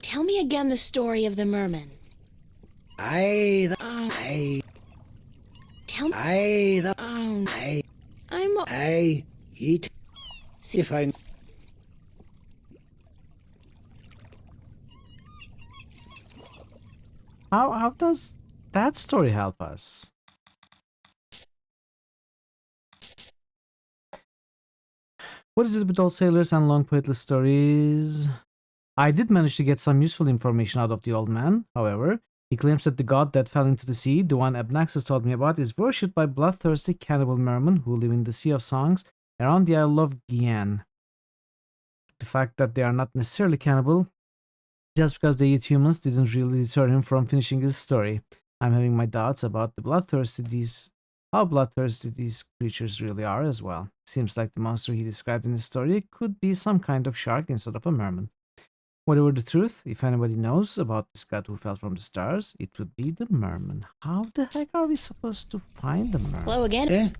Tell me again the story of the merman. Aye, aye. Tell me. Aye, Aye. Aye, eat. See, if I... How does that story help us? What is it with all sailors and long pointless stories? I did manage to get some useful information out of the old man, however. He claims that the god that fell into the sea, the one Abnaxus told me about, is worshipped by bloodthirsty cannibal mermen who live in the Sea of Songs around the Isle of Gian. The fact that they are not necessarily cannibal, just because they eat humans, didn't really deter him from finishing his story. I'm having my doubts about how bloodthirsty these creatures really are as well. Seems like the monster he described in his story could be some kind of shark instead of a merman. Whatever the truth, if anybody knows about this god who fell from the stars, it would be the merman. How the heck are we supposed to find the merman? Hello again.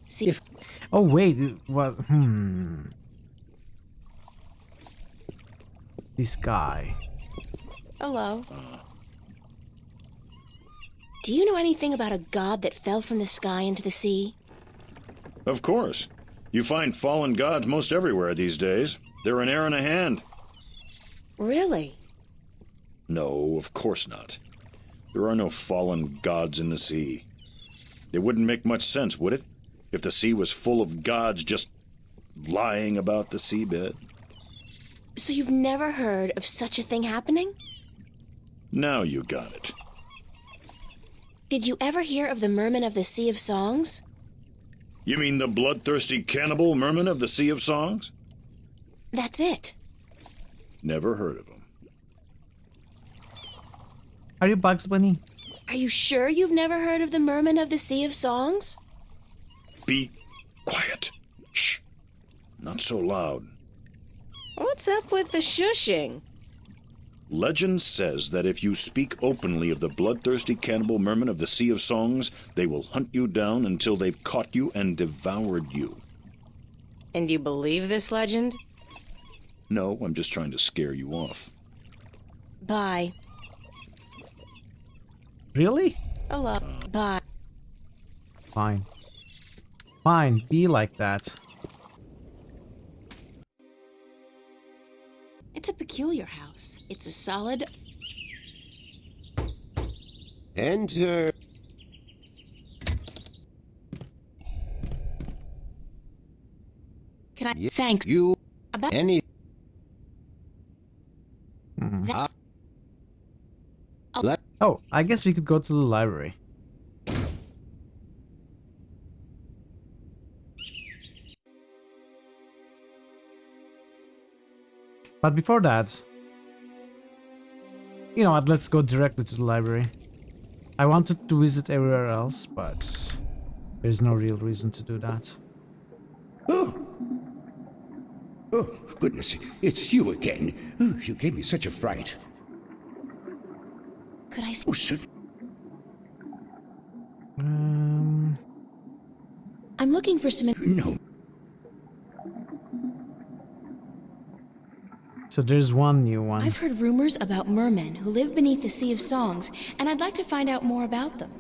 See. Oh wait, what? This guy. Hello. Do you know anything about a god that fell from the sky into the sea? Of course. You find fallen gods most everywhere these days. They're an air and a hand. Really? No, of course not. There are no fallen gods in the sea. It wouldn't make much sense, would it? If the sea was full of gods just lying about the seabed. So you've never heard of such a thing happening? Now you got it. Did you ever hear of the merman of the Sea of Songs? You mean the bloodthirsty cannibal merman of the Sea of Songs? That's it. Never heard of him. Are you Bugs Bunny? Are you sure you've never heard of the merman of the Sea of Songs? Be quiet. Shh. Not so loud. What's up with the shushing? Legend says that if you speak openly of the bloodthirsty cannibal merman of the Sea of Songs, they will hunt you down until they've caught you and devoured you. And you believe this legend? No, I'm just trying to scare you off. Bye. Really? Hello. Bye. Fine. Fine, be like that. It's a peculiar house. It's a solid... Enter. Can I... Thanks. You... About... Any... Oh, I guess we could go to the library. But before that, you know what, let's go directly to the library. I wanted to visit everywhere else, but there's no real reason to do that. Oh, goodness, it's you again. Oh, you gave me such a fright. Could I see... Oh, sir. I'm looking for some... No. So there's one new one. I've heard rumors about mermen who live beneath the Sea of Songs, and I'd like to find out more about them.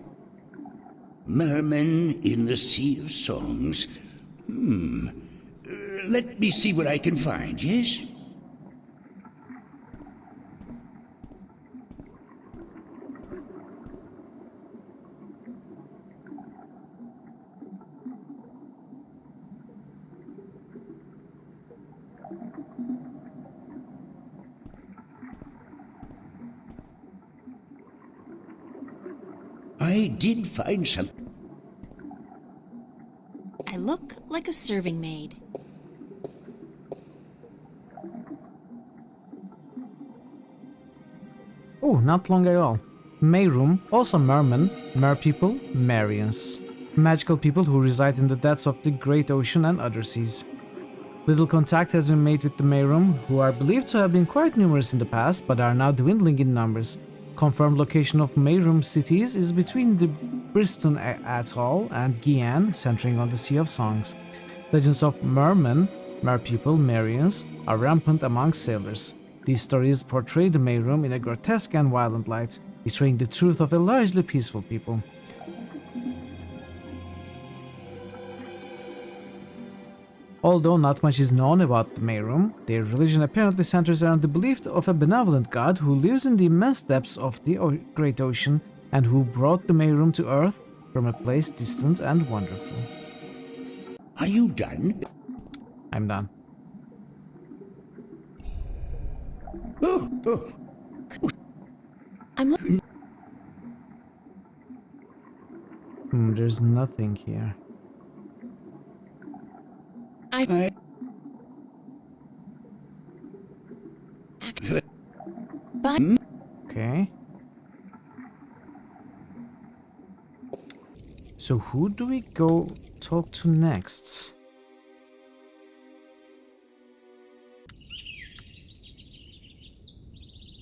Mermen in the Sea of Songs. Let me see what I can find, yes? I did find some. I look like a serving maid. Oh, not long ago. Mayroom, also mermen, merpeople, Marians. Magical people who reside in the depths of the Great Ocean and other seas. Little contact has been made with the Mayroom, who are believed to have been quite numerous in the past, but are now dwindling in numbers. Confirmed location of Mayroom cities is between the Briston Atoll and Gian, centering on the Sea of Songs. Legends of mermen, merpeople, Marians, are rampant among sailors. These stories portray the Mayroom in a grotesque and violent light, betraying the truth of a largely peaceful people. Although not much is known about the Mayroom, their religion apparently centers around the belief of a benevolent god who lives in the immense depths of the Great Ocean and who brought the Mayroom to Earth from a place distant and wonderful. Are you done? I'm done. Oh. I'm looking. There's nothing here. Okay. So who do we go talk to next?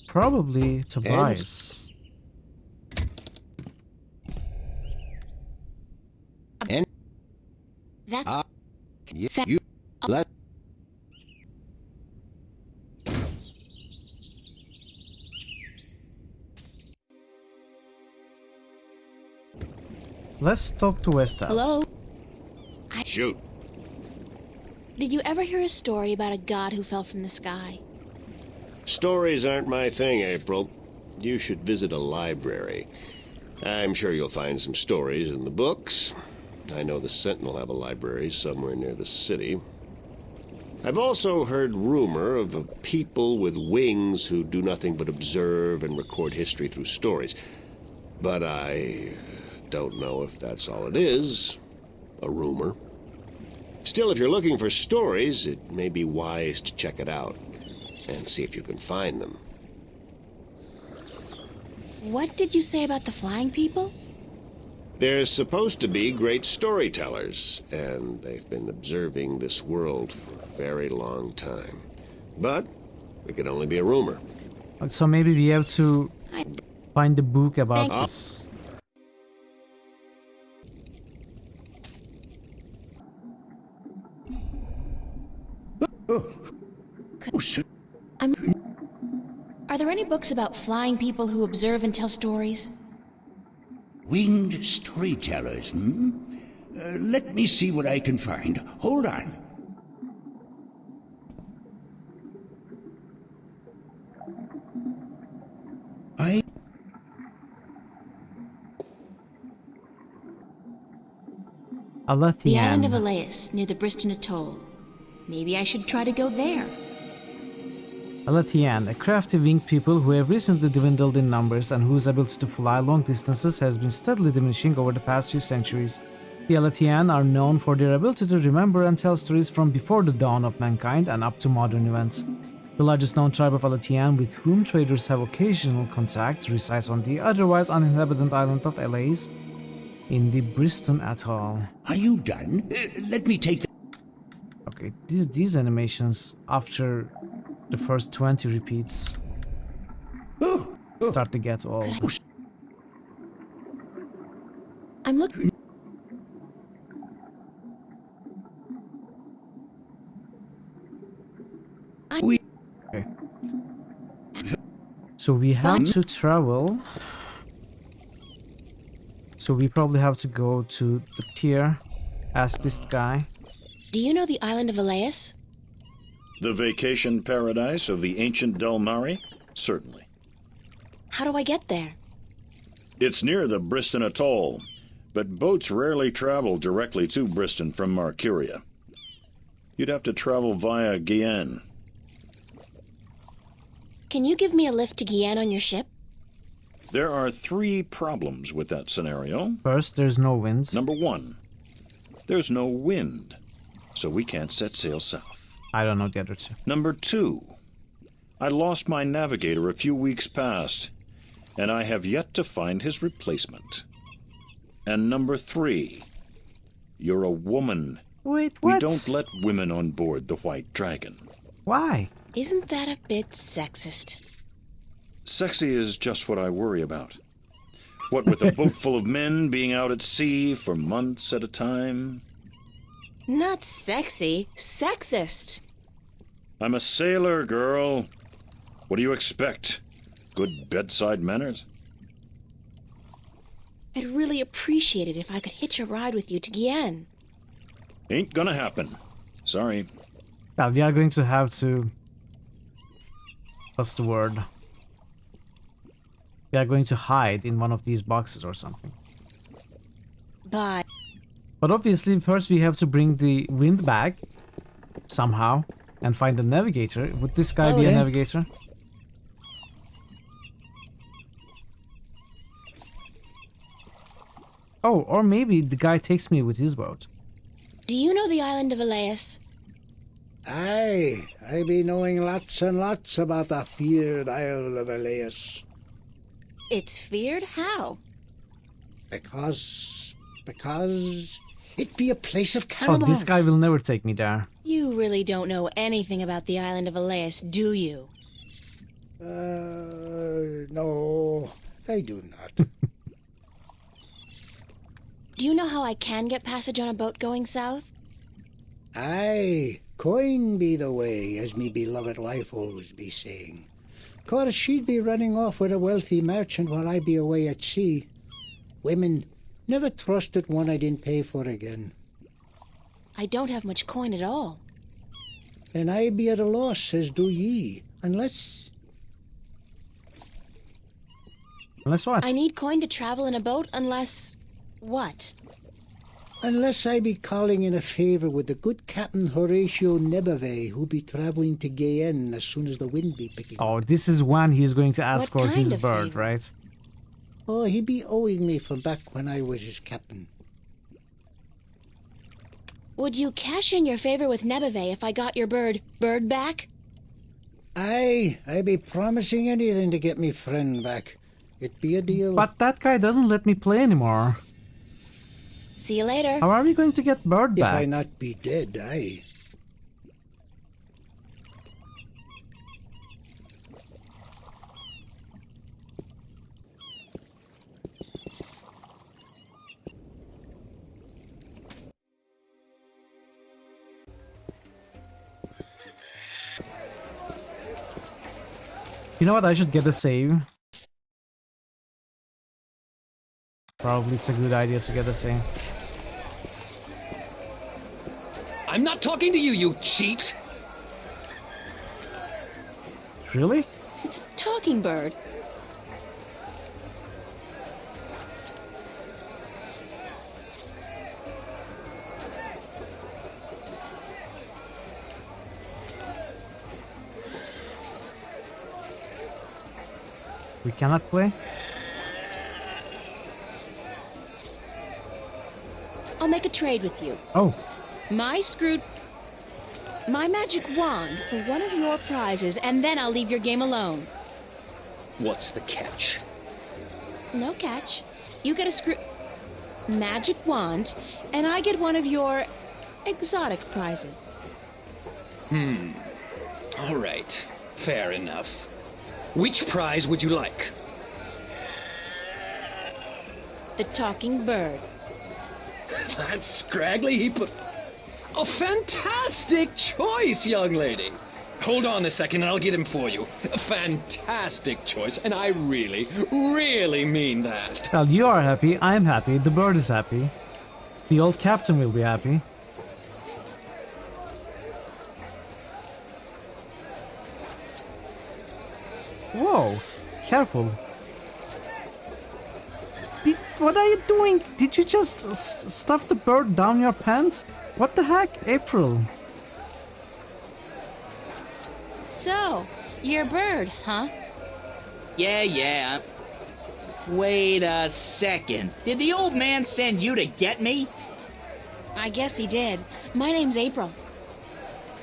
Probably Tobias. And That's you let Let's talk to Westhouse. Hello? Shoot. Did you ever hear a story about a god who fell from the sky? Stories aren't my thing, April. You should visit a library. I'm sure you'll find some stories in the books. I know the Sentinel have a library somewhere near the city. I've also heard rumor of a people with wings who do nothing but observe and record history through stories. But I don't know if that's all it is. A rumor. Still, if you're looking for stories, it may be wise to check it out and see if you can find them. What did you say about the flying people? They're supposed to be great storytellers, and they've been observing this world for a very long time. But it could only be a rumor. So maybe we have to find the book about this. Are there any books about flying people who observe and tell stories? Winged storytellers, let me see what I can find. Hold on. The island of Elias, near the Briston Atoll. Maybe I should try to go there. Alatian, a crafty winged people who have recently dwindled in numbers and whose ability to fly long distances has been steadily diminishing over the past few centuries. The Alatian are known for their ability to remember and tell stories from before the dawn of mankind and up to modern events. The largest known tribe of Alatian, with whom traders have occasional contact, resides on the otherwise uninhabited island of Elias in the Briston Atoll. Are you done? Let me take Okay, these animations after the first 20 repeats start to get old. I'm looking. Okay. So we have to travel. So we probably have to go to the pier, ask this guy. Do you know the island of Elias? The vacation paradise of the ancient Delmari? Certainly. How do I get there? It's near the Briston Atoll, but boats rarely travel directly to Briston from Marcuria. You'd have to travel via Guyenne. Can you give me a lift to Guyenne on your ship? There are 3 problems with that scenario. First, there's no winds. Number 1, there's no wind, so we can't set sail south. I don't know the other 2. Number 2, I lost my navigator a few weeks past, and I have yet to find his replacement. And number 3, you're a woman. Wait, what? We don't let women on board the White Dragon. Why? Isn't that a bit sexist? Sexy is just what I worry about. What with a boat full of men being out at sea for months at a time? Not sexy, sexist. I'm a sailor, girl. What do you expect? Good bedside manners? I'd really appreciate it if I could hitch a ride with you to Guyenne. Ain't gonna happen. Sorry. Well, we are going to have to... What's the word? We are going to hide in one of these boxes or something. Bye. But obviously, first we have to bring the wind back somehow and find the navigator. Would this guy be a navigator? Oh, or maybe the guy takes me with his boat. Do you know the island of Elias? Aye, I be knowing lots and lots about the feared Isle of Elias. It's feared? How? Because it be a place of Oh, cannibals. this guy will never take me there. You really don't know anything about the island of Elias, do you? No, I do not. Do you know how I can get passage on a boat going south? Aye, coin be the way, as me beloved wife always be saying. 'Course she'd be running off with a wealthy merchant while I be away at sea. Women never trusted one I didn't pay for again. I don't have much coin at all. And I be at a loss, as do ye, unless... Unless what? I need coin to travel in a boat unless... What? Unless I be calling in a favour with the good Captain Horatio Nebave, who be travelling to Guyenne as soon as the wind be picking up. Oh, this is when he's going to ask What for kind his of bird, favor? right? Oh, he be owing me from back when I was his captain. Would you cash in your favor with Nebave if I got your bird back? Aye, I be promising anything to get me friend back. It be a deal. But that guy doesn't let me play anymore. See you later. How are we going to get bird If back? I not be dead, aye. You know what? I should get a save. Probably it's a good idea to get a save. I'm not talking to you, you cheat! Really? It's a talking bird. We cannot play? I'll make a trade with you. Oh. My magic wand for one of your prizes, and then I'll leave your game alone. What's the catch? No catch. You get a magic wand, and I get one of your exotic prizes. All right. Fair enough. Which prize would you like? The talking bird. That scraggly heap of... A fantastic choice, young lady! Hold on a second and I'll get him for you. A fantastic choice, and I really, really mean that. Well, you are happy, I'm happy, the bird is happy. The old captain will be happy. Whoa, careful. What are you doing? Did you just stuff the bird down your pants? What the heck, April? So, you're a bird, huh? Yeah. Wait a second. Did the old man send you to get me? I guess he did. My name's April.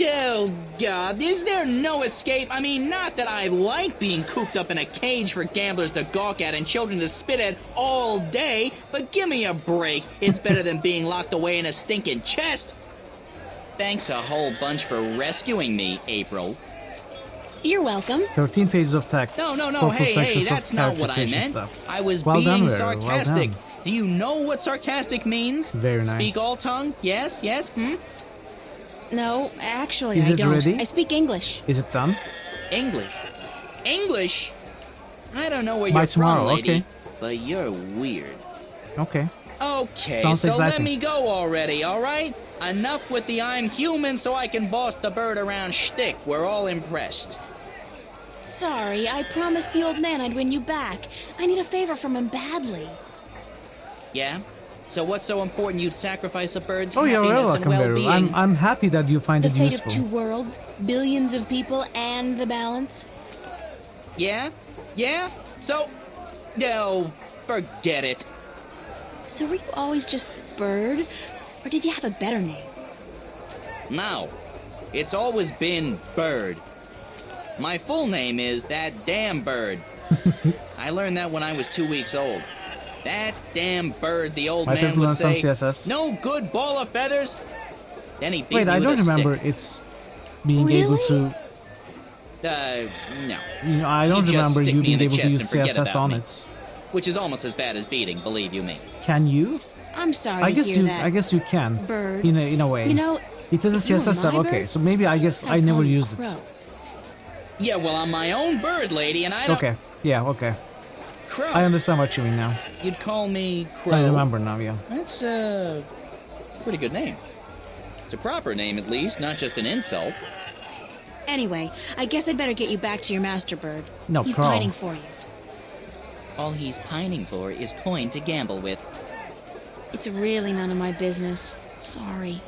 Oh, God, is there no escape? I mean, not that I like being cooped up in a cage for gamblers to gawk at and children to spit at all day, but give me a break. It's better than being locked away in a stinking chest. Thanks a whole bunch for rescuing me, April. You're welcome. 13 pages of text. No, hey, that's not what I meant. Stuff. I was well being done, sarcastic. Well done. Do you know what sarcastic means? Very nice. Speak all tongue? Yes, No, actually, Is I it don't. ready? I speak English. Is it done? English? I don't know where By you're tomorrow, from, lady, okay. but you're weird. Okay. Okay, Sounds so exciting. let me go already, alright? Enough with the I'm human so I can boss the bird around shtick. We're all impressed. Sorry, I promised the old man I'd win you back. I need a favor from him badly. Yeah? So what's so important you'd sacrifice a bird's Oh, you're happiness and welcome, Beru. well-being? I'm happy that you find The it fate useful. of two worlds, billions of people, and the balance. Yeah? Yeah? So... No, forget it. So were you always just Bird? Or did you have a better name? No. It's always been Bird. My full name is That Damn Bird. I learned that when I was 2 weeks old. That damn bird, the old Might man have to learn would some say, CSS. no good ball of feathers. Then he beat Wait, me I with don't a remember stick. it's being able to... No. You know, I don't He'd just remember stick you me in being the able to chest use and forget CSS about on me. it. Which is almost as bad as beating, believe you me. Can you? I'm sorry I to guess hear you. that. I guess you can. Bird. In a way. You know, it is a if you were CSS tab. my Okay, bird, so maybe I guess I I'd never call you used it. Crow. Yeah, well, I'm my own bird, lady, and I don't... Okay. Yeah. Okay. Crow. I understand what you mean now. You'd call me Crow. I remember now. Yeah. That's a pretty good name. It's a proper name, at least, not just an insult. Anyway, I guess I'd better get you back to your master bird. No, He's Crow. pining for you. All he's pining for is coin to gamble with. It's really none of my business. Sorry.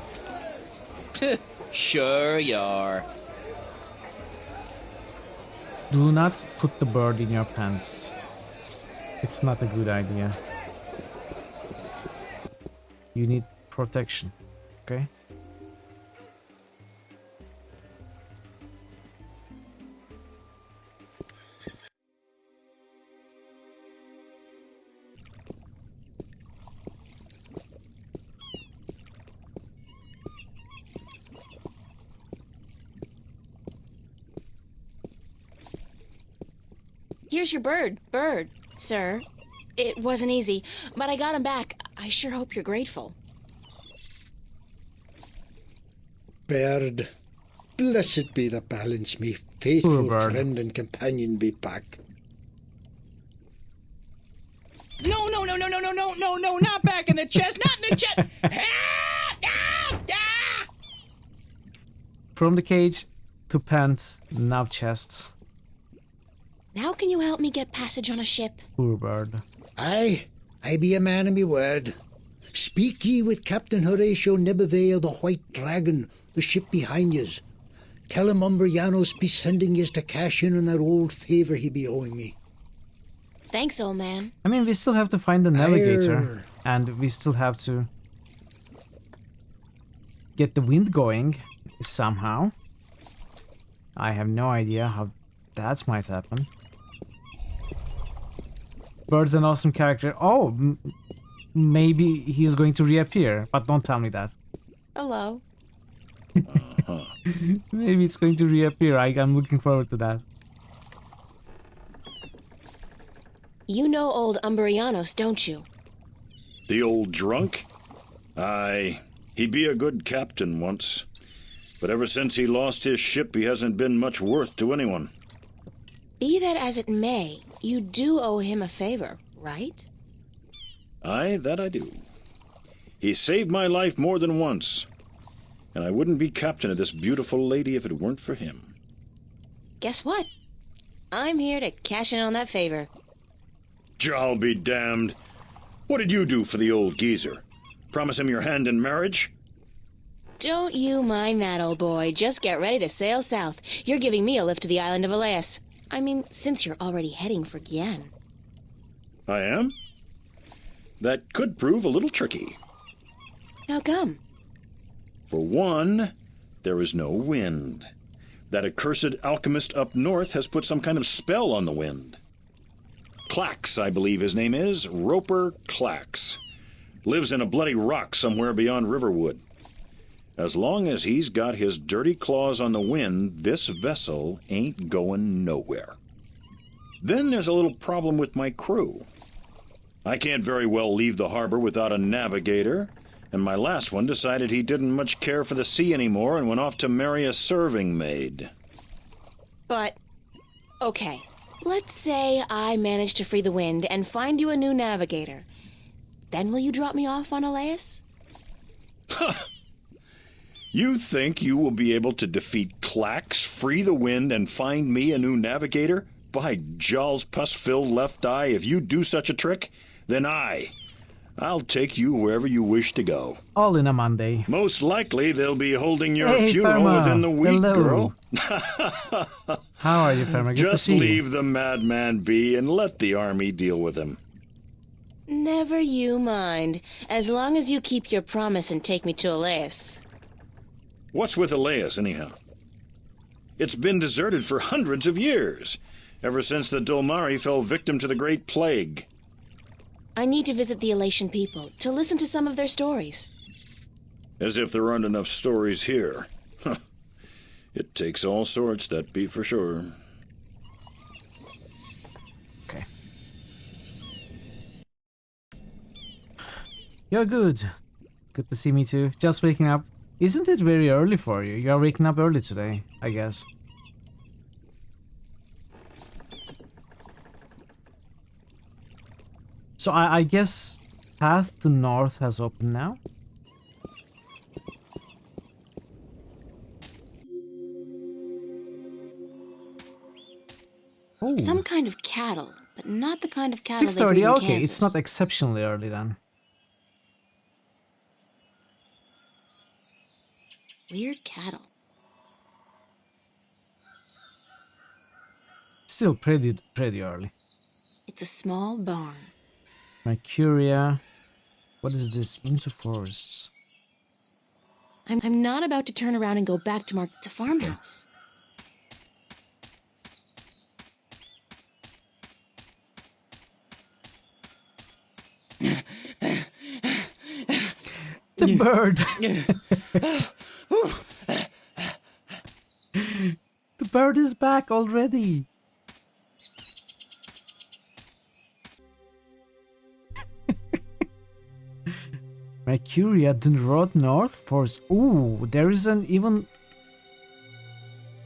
Sure you are. Do not put the bird in your pants. It's not a good idea. You need protection. Okay? Here's your bird, sir. It wasn't easy, but I got him back. I sure hope you're grateful. Bird, blessed be the balance, me faithful friend and companion be back. No, not back in the chest, not in the chest! From the cage to pants, now chest. Now can you help me get passage on a ship? Poor bird. Aye, I be a man of me word. Speak ye with Captain Horatio Nebervale, the White Dragon, the ship behind yous. Tell him Umbrianos be sending yous to cash in on that old favour he be owing me. Thanks, old man. I mean, we still have to find the navigator, and we still have to get the wind going somehow. I have no idea how that might happen. Bird's an awesome character. Oh, maybe he's going to reappear, but don't tell me that. Hello. Maybe it's going to reappear. I'm looking forward to that. You know old Umbrianos, don't you? The old drunk? Aye, he be a good captain once. But ever since he lost his ship, he hasn't been much worth to anyone. Be that as it may, you do owe him a favor, right? Aye, that I do. He saved my life more than once, and I wouldn't be captain of this beautiful lady if it weren't for him. Guess what? I'm here to cash in on that favor. I'll be damned. What did you do for the old geezer? Promise him your hand in marriage? Don't you mind that, old boy. Just get ready to sail south. You're giving me a lift to the island of Elias. I mean, since you're already heading for Gien. I am? That could prove a little tricky. How come? For one, there is no wind. That accursed alchemist up north has put some kind of spell on the wind. Clax, I believe his name is, Roper Clax. Lives in a bloody rock somewhere beyond Riverwood. As long as he's got his dirty claws on the wind, this vessel ain't going nowhere. Then there's a little problem with my crew. I can't very well leave the harbor without a navigator, and my last one decided he didn't much care for the sea anymore and went off to marry a serving maid. But, okay. Let's say I manage to free the wind and find you a new navigator. Then will you drop me off on Elias? You think you will be able to defeat Clax, free the wind, and find me a new navigator? By Jaw's pus-filled left eye, if you do such a trick, then I I'll take you wherever you wish to go. All in a Monday. Most likely they'll be holding your Hey, funeral Pharma. within the week, Hello. girl. How are you, Pharma? Good to Just see you. leave the madman be and let the army deal with him. Never you mind, as long as you keep your promise and take me to Elias. What's with Elias, anyhow? It's been deserted for hundreds of years, ever since the Dolmari fell victim to the Great Plague. I need to visit the Elation people, to listen to some of their stories. As if there aren't enough stories here. Huh. It takes all sorts, that be for sure. Okay. You're good. Good to see me too. Just waking up. Isn't it very early for you? You are waking up early today, I guess. So I guess path to north has opened now. Oh. Some kind of cattle, but not the kind of cattle they 6:30. breed in Okay, Kansas. it's not exceptionally early then. Weird cattle. Still pretty early. It's a small barn. Mercuria. What is this? Into forests. I'm not about to turn around and go back to Mark. It's a farmhouse. The bird. The bird is back already. Mercuria, the road north force. Ooh, there is an even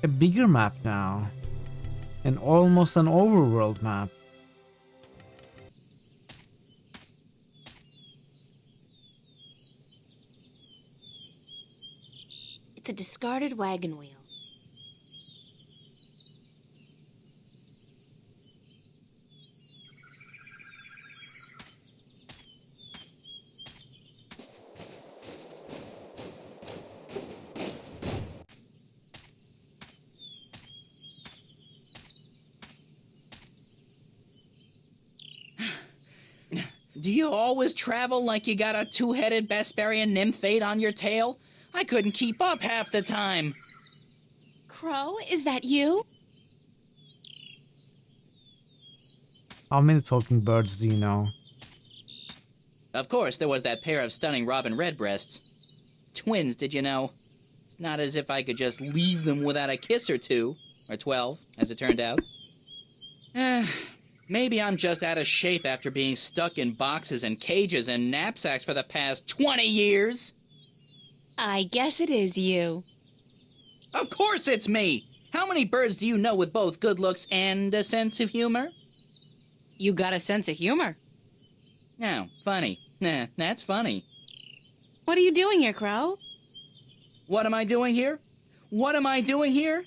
a bigger map now. And almost an overworld map. It's a discarded wagon wheel. Do you always travel like you got a two-headed Besparian nymphate on your tail? I couldn't keep up half the time. Crow, is that you? How many talking birds do you know? Of course, there was that pair of stunning robin redbreasts. Twins, did you know? It's not as if I could just leave them without a kiss or two. Or 12, as it turned out. Maybe I'm just out of shape after being stuck in boxes and cages and knapsacks for the past 20 years. I guess it is you. Of course it's me! How many birds do you know with both good looks and a sense of humor? You got a sense of humor. No, funny. Nah, that's funny. What are you doing here, Crow? What am I doing here? What am I doing here?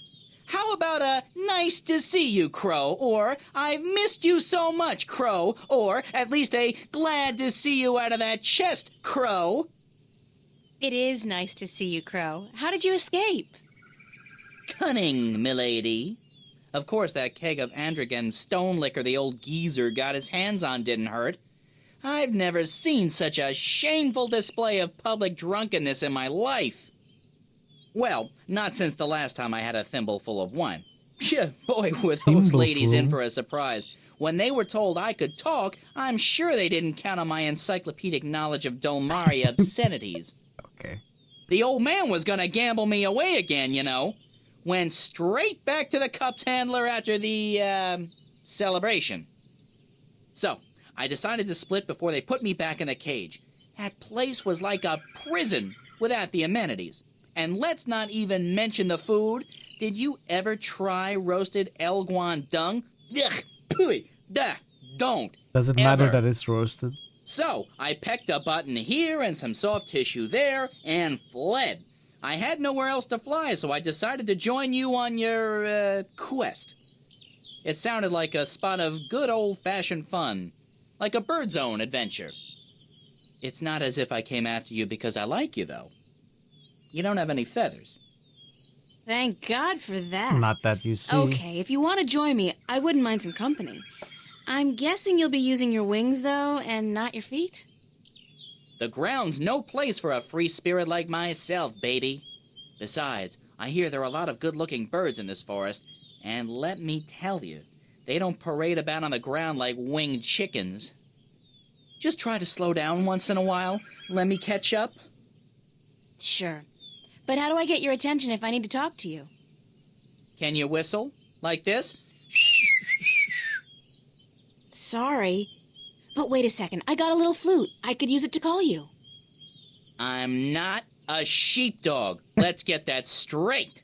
How about a nice to see you, Crow, or I've missed you so much, Crow, or at least a glad to see you out of that chest, Crow? It is nice to see you, Crow. How did you escape? Cunning, milady. Of course, that keg of Androgen stone liquor the old geezer got his hands on didn't hurt. I've never seen such a shameful display of public drunkenness in my life. Well, not since the last time I had a thimbleful of wine. Phew, boy, were those ladies in for a surprise. When they were told I could talk, I'm sure they didn't count on my encyclopedic knowledge of Dolmari obscenities. Okay. The old man was gonna gamble me away again, you know. Went straight back to the cups handler after the, celebration. So, I decided to split before they put me back in the cage. That place was like a prison without the amenities. And let's not even mention the food. Did you ever try roasted Elguan dung? Ugh, pooey, duh, don't. Does it matter ever. that it's roasted? So, I pecked a button here and some soft tissue there and fled. I had nowhere else to fly, so I decided to join you on your, quest. It sounded like a spot of good old-fashioned fun. Like a Bird Zone adventure. It's not as if I came after you because I like you, though. You don't have any feathers. Thank God for that. Not that you see. Okay, if you want to join me, I wouldn't mind some company. I'm guessing you'll be using your wings, though, and not your feet? The ground's no place for a free spirit like myself, baby. Besides, I hear there are a lot of good-looking birds in this forest, and let me tell you, they don't parade about on the ground like winged chickens. Just try to slow down once in a while. Let me catch up. Sure. But how do I get your attention if I need to talk to you? Can you whistle? Like this? Sorry. But wait a second, I got a little flute. I could use it to call you. I'm not a sheepdog. Let's get that straight.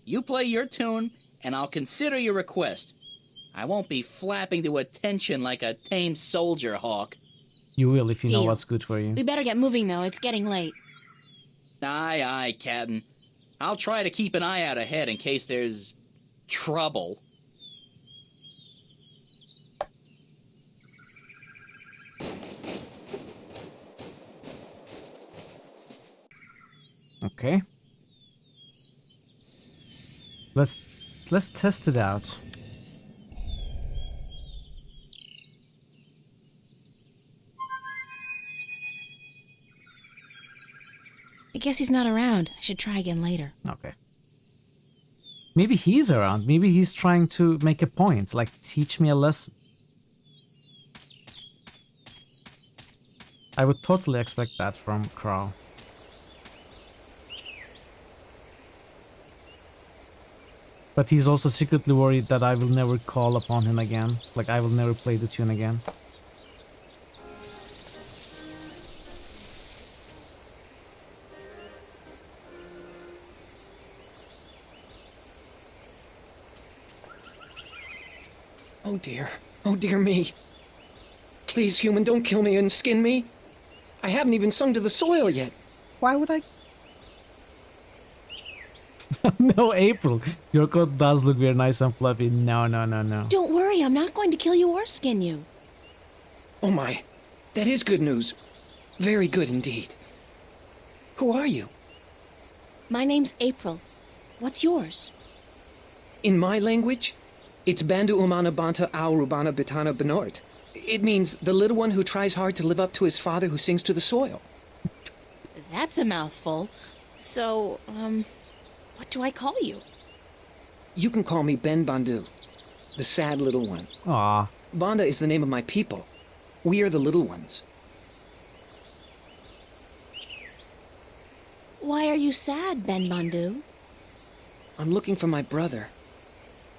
You play your tune, and I'll consider your request. I won't be flapping to attention like a tame soldier hawk. You will if you know Deal. what's good for you. We better get moving, though. It's getting late. Aye, aye, Captain. I'll try to keep an eye out ahead in case there's trouble. Okay. Let's test it out. I guess he's not around. I should try again later. Okay. Maybe he's around. Maybe he's trying to make a point, like teach me a lesson. I would totally expect that from Crow. But he's also secretly worried that I will never call upon him again. Like, I will never play the tune again. Oh dear. Oh dear me. Please, human, don't kill me and skin me. I haven't even sung to the soil yet. Why would I? No, April. Your coat does look very nice and fluffy. No, no, no, no. Don't worry, I'm not going to kill you or skin you. Oh my. That is good news. Very good indeed. Who are you? My name's April. What's yours? In my language, it's Bandu Umana Banta Au Rubana Bitana Benort. It means the little one who tries hard to live up to his father who sings to the soil. That's a mouthful. So, what do I call you? You can call me Ben Bandu, the sad little one. Aw. Banda is the name of my people. We are the little ones. Why are you sad, Ben Bandu? I'm looking for my brother.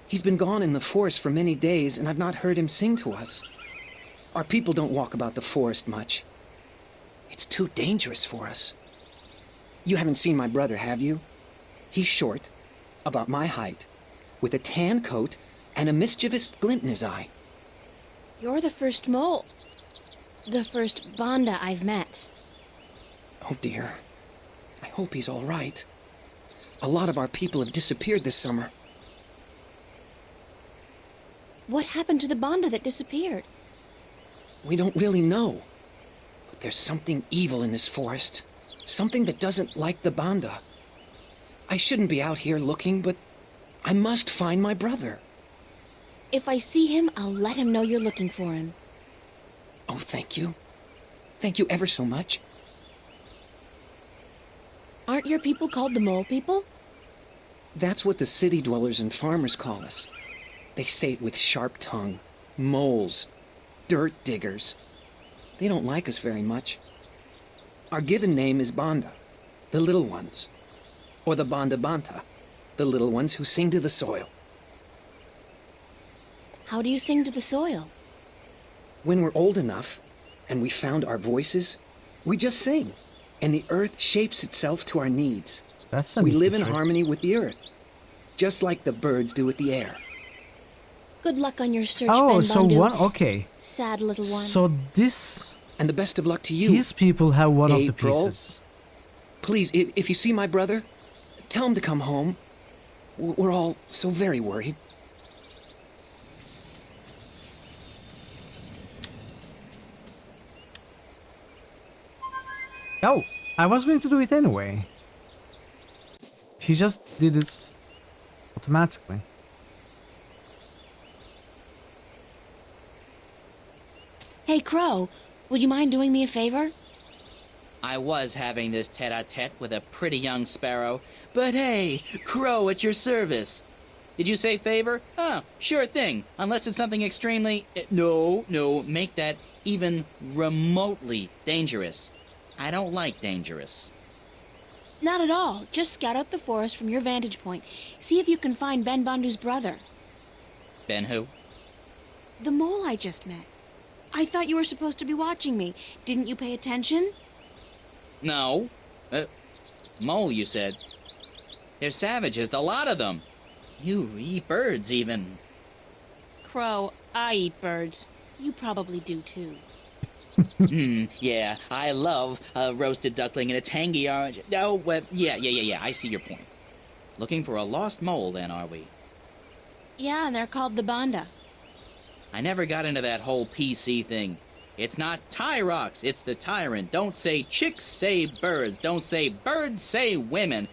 He's been gone in the forest for many days, and I've not heard him sing to us. Our people don't walk about the forest much. It's too dangerous for us. You haven't seen my brother, have you? He's short, about my height, with a tan coat and a mischievous glint in his eye. You're the first mole. The first Banda I've met. Oh dear. I hope he's all right. A lot of our people have disappeared this summer. What happened to the Banda that disappeared? We don't really know. But there's something evil in this forest. Something that doesn't like the Banda. I shouldn't be out here looking, but I must find my brother. If I see him, I'll let him know you're looking for him. Oh, thank you. Thank you ever so much. Aren't your people called the Mole People? That's what the city dwellers and farmers call us. They say it with sharp tongue. Moles. Dirt diggers. They don't like us very much. Our given name is Banda, the little ones. Or the Banda Banta, the little ones who sing to the soil. How do you sing to the soil? When we're old enough, and we found our voices, we just sing, and the earth shapes itself to our needs. We live in harmony with the earth, just like the birds do with the air. Good luck on your search, Oh, Ben so Bandu. one. Okay. Sad little one. So this. And the best of luck to you. These people have one of the April. pieces. Please, if you see my brother, tell him to come home. We're all so very worried. Oh, I was going to do it anyway. She just did it automatically. Hey, Crow, would you mind doing me a favor? I was having this tete-a-tete with a pretty young sparrow, but hey, Crow at your service. Did you say favor? Oh, sure thing, unless it's something extremely... No, make that even remotely dangerous. I don't like dangerous. Not at all. Just scout out the forest from your vantage point. See if you can find Ben Bundu's brother. Ben who? The mole I just met. I thought you were supposed to be watching me. Didn't you pay attention? No. Mole, you said. They're savages, the lot of them. You eat birds, even. Crow, I eat birds. You probably do, too. Yeah, I love a roasted duckling and a tangy orange. Oh, well, yeah, I see your point. Looking for a lost mole, then, are we? Yeah, and they're called the Banda. I never got into that whole PC thing. It's not Tyrox, it's the tyrant. Don't say chicks, say birds. Don't say birds, say women.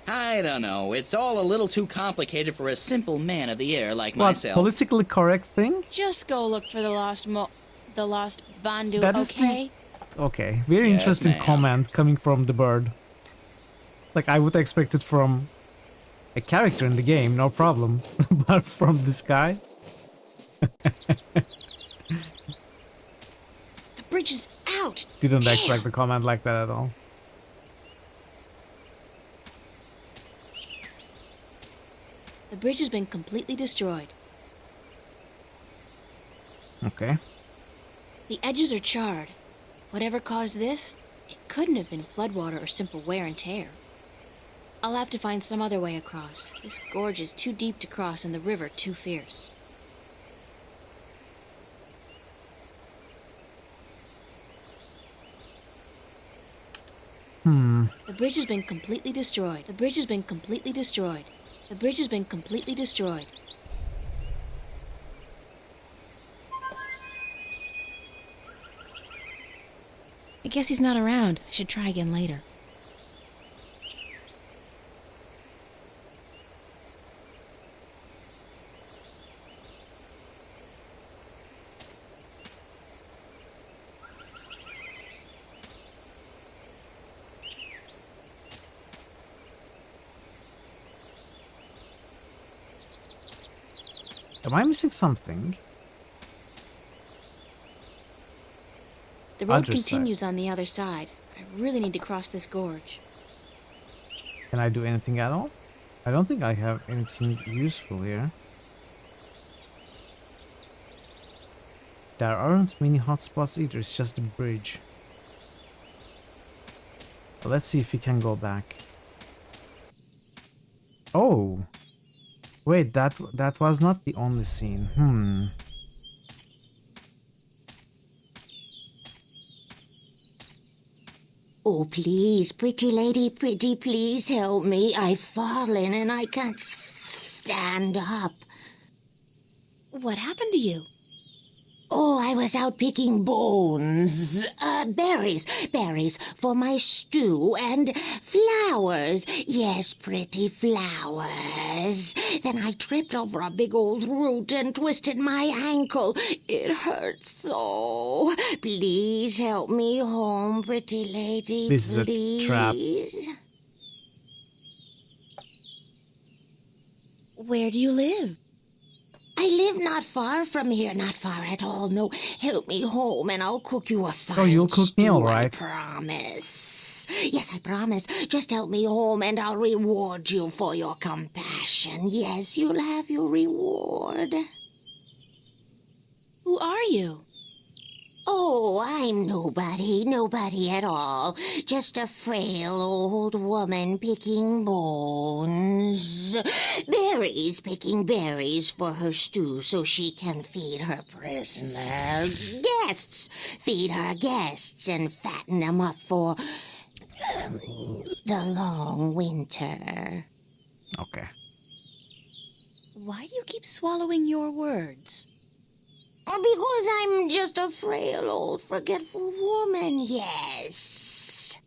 I don't know. It's all a little too complicated for a simple man of the air like myself. Politically correct thing? Just go look for the lost Bandu, That is okay? Okay, very Yes, interesting ma'am. comment coming from the bird. Like, I would expect it from a character in the game, no problem. But from this guy? The bridge is out! Didn't Damn. expect the comment like that at all. The bridge has been completely destroyed. Okay. The edges are charred. Whatever caused this, it couldn't have been floodwater or simple wear and tear. I'll have to find some other way across. This gorge is too deep to cross and the river too fierce. The bridge has been completely destroyed. The bridge has been completely destroyed. The bridge has been completely destroyed. I guess he's not around. I should try again later. Am I missing something? The road Other side. continues on the other side. I really need to cross this gorge. Can I do anything at all? I don't think I have anything useful here. There aren't many hotspots either, it's just a bridge. But let's see if we can go back. Oh! Wait, that was not the only scene. Oh, please, pretty lady, pretty, please help me. I've fallen and I can't stand up. What happened to you? Oh, I was out picking bones. Berries for my stew, and flowers. Yes, pretty flowers. Then I tripped over a big old root and twisted my ankle. It hurts so. Please help me home, pretty lady, This is please. a trap. Where do you live? I live not far from here, not far at all. No, help me home and I'll cook you a fine Oh, you'll cook me, stew, all right. I promise. Yes, I promise. Just help me home and I'll reward you for your compassion. Yes, you'll have your reward. Who are you? Oh, I'm nobody at all. Just a frail old woman picking bones. Picking berries for her stew so she can feed her prisoner. Guests! Feed her guests and fatten them up for the long winter. Okay. Why do you keep swallowing your words? Because I'm just a frail old forgetful woman, yes.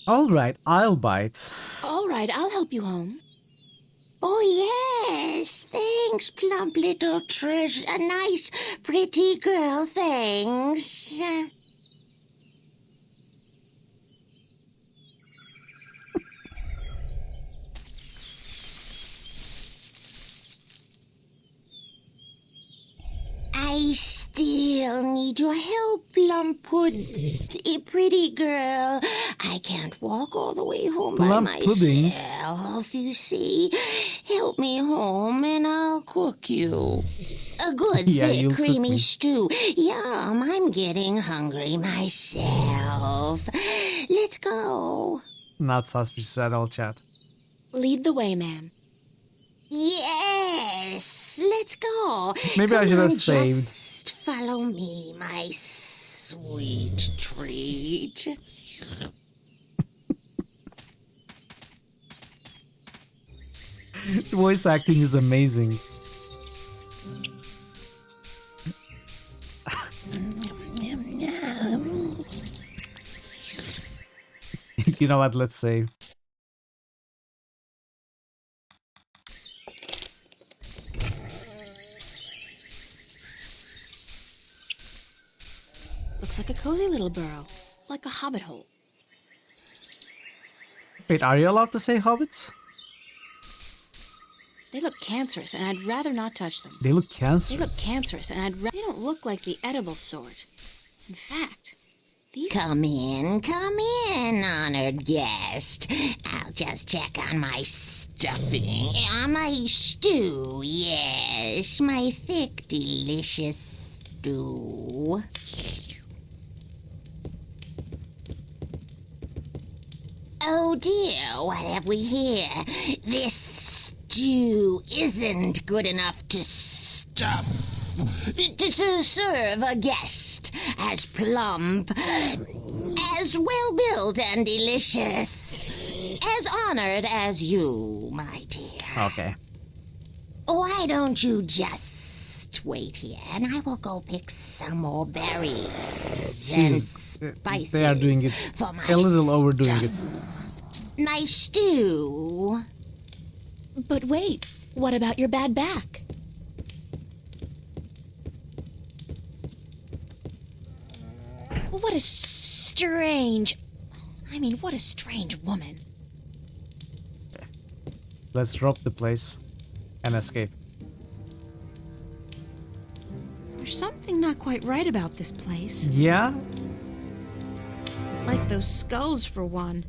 Alright, I'll bite. All right, I'll help you home. Oh, yes. Thanks, plump little treasure. Nice, pretty girl. Thanks. I still need your help, pretty girl. I can't walk all the way home by myself, you see. Help me home and I'll cook you. A good, thick, creamy stew. Yum, I'm getting hungry myself. Let's go. Not suspicious at all, chat. Lead the way, ma'am. Yes, let's go. Maybe I should have Come on, saved. Just follow me, my sweet treat. The voice acting is amazing. You know what? Let's save. Looks like a cozy little burrow, like a hobbit hole. Wait, are you allowed to say hobbits? They look cancerous, and I'd rather not touch them. They look They look cancerous. cancerous, and they don't look like the edible sort. In fact, these... Come in, honored guest. I'll just check on my stuffing. My stew, yes. My thick, delicious stew. Oh dear, what have we here? This stew isn't good enough to stuff. To serve a guest as plump, as well-built and delicious, as honored as you, my dear. Okay. Why don't you just wait here and I will go pick some more berries and spices They are doing it for my a little overdoing it. My stew. But wait, what about your bad back? What a strange... what a strange woman. Let's drop the place and escape. There's something not quite right about this place. Yeah? Like those skulls, for one.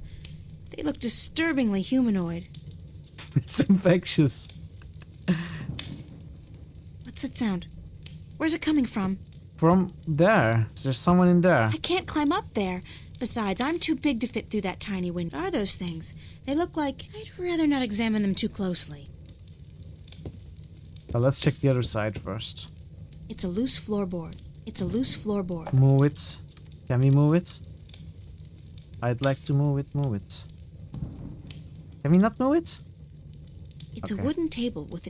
They look disturbingly humanoid. It's infectious. What's that sound? Where's it coming from? From there. Is there someone in there? I can't climb up there. Besides, I'm too big to fit through that tiny window. What are those things? They look like... I'd rather not examine them too closely. Well, let's check the other side first. It's a loose floorboard. It's a loose floorboard. Move it. Can we move it? I'd like to move it, move it. Can we not move it? It's Okay. a wooden table with a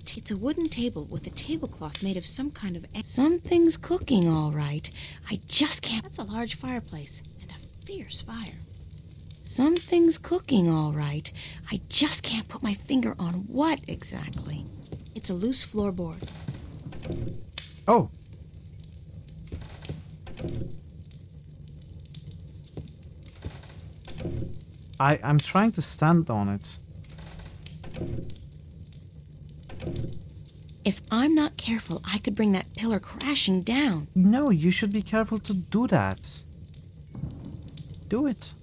tablecloth made of some kind of... Something's cooking, all right. I just can't... That's a large fireplace and a fierce fire. Something's cooking, all right. I just can't put my finger on what exactly. It's a loose floorboard. Oh! I'm trying to stand on it. If I'm not careful, I could bring that pillar crashing down. No, you should be careful to do that. Do it.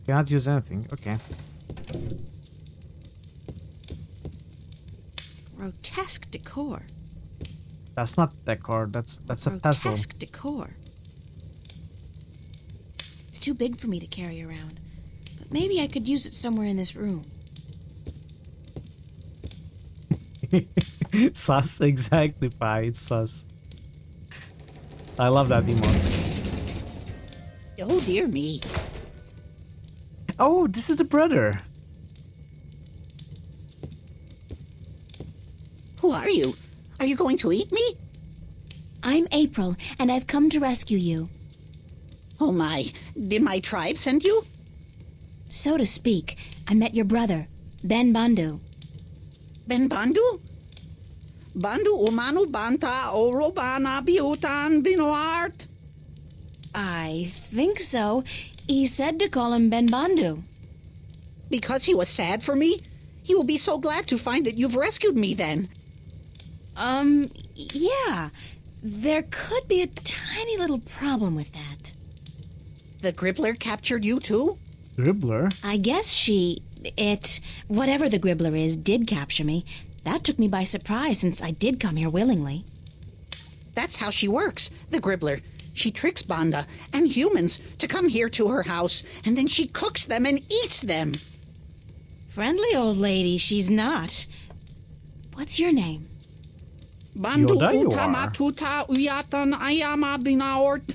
Cannot use anything. Okay. Grotesque decor. That's not decor. That's a puzzle. Grotesque decor. It's too big for me to carry around. But maybe I could use it somewhere in this room. Sus, exactly, Pi. It's sus. I love that emote. Oh, dear me. Oh, this is the brother. Who are you? Are you going to eat me? I'm April, and I've come to rescue you. Oh my, did my tribe send you? So to speak. I met your brother, Ben Bandu. Ben Bandu? Bandu umanu banta orobana biutan binoart? I think so. He said to call him Ben Bandu. Because he was sad for me? He will be so glad to find that you've rescued me then. Yeah. There could be a tiny little problem with that. The Gribbler captured you too? Gribbler? I guess whatever the Gribbler is, did capture me. That took me by surprise since I did come here willingly. That's how she works, the Gribbler. She tricks Banda and humans to come here to her house, and then she cooks them and eats them. Friendly old lady, she's not. What's your name? Bandu utamatuta uyatan ayama binaort.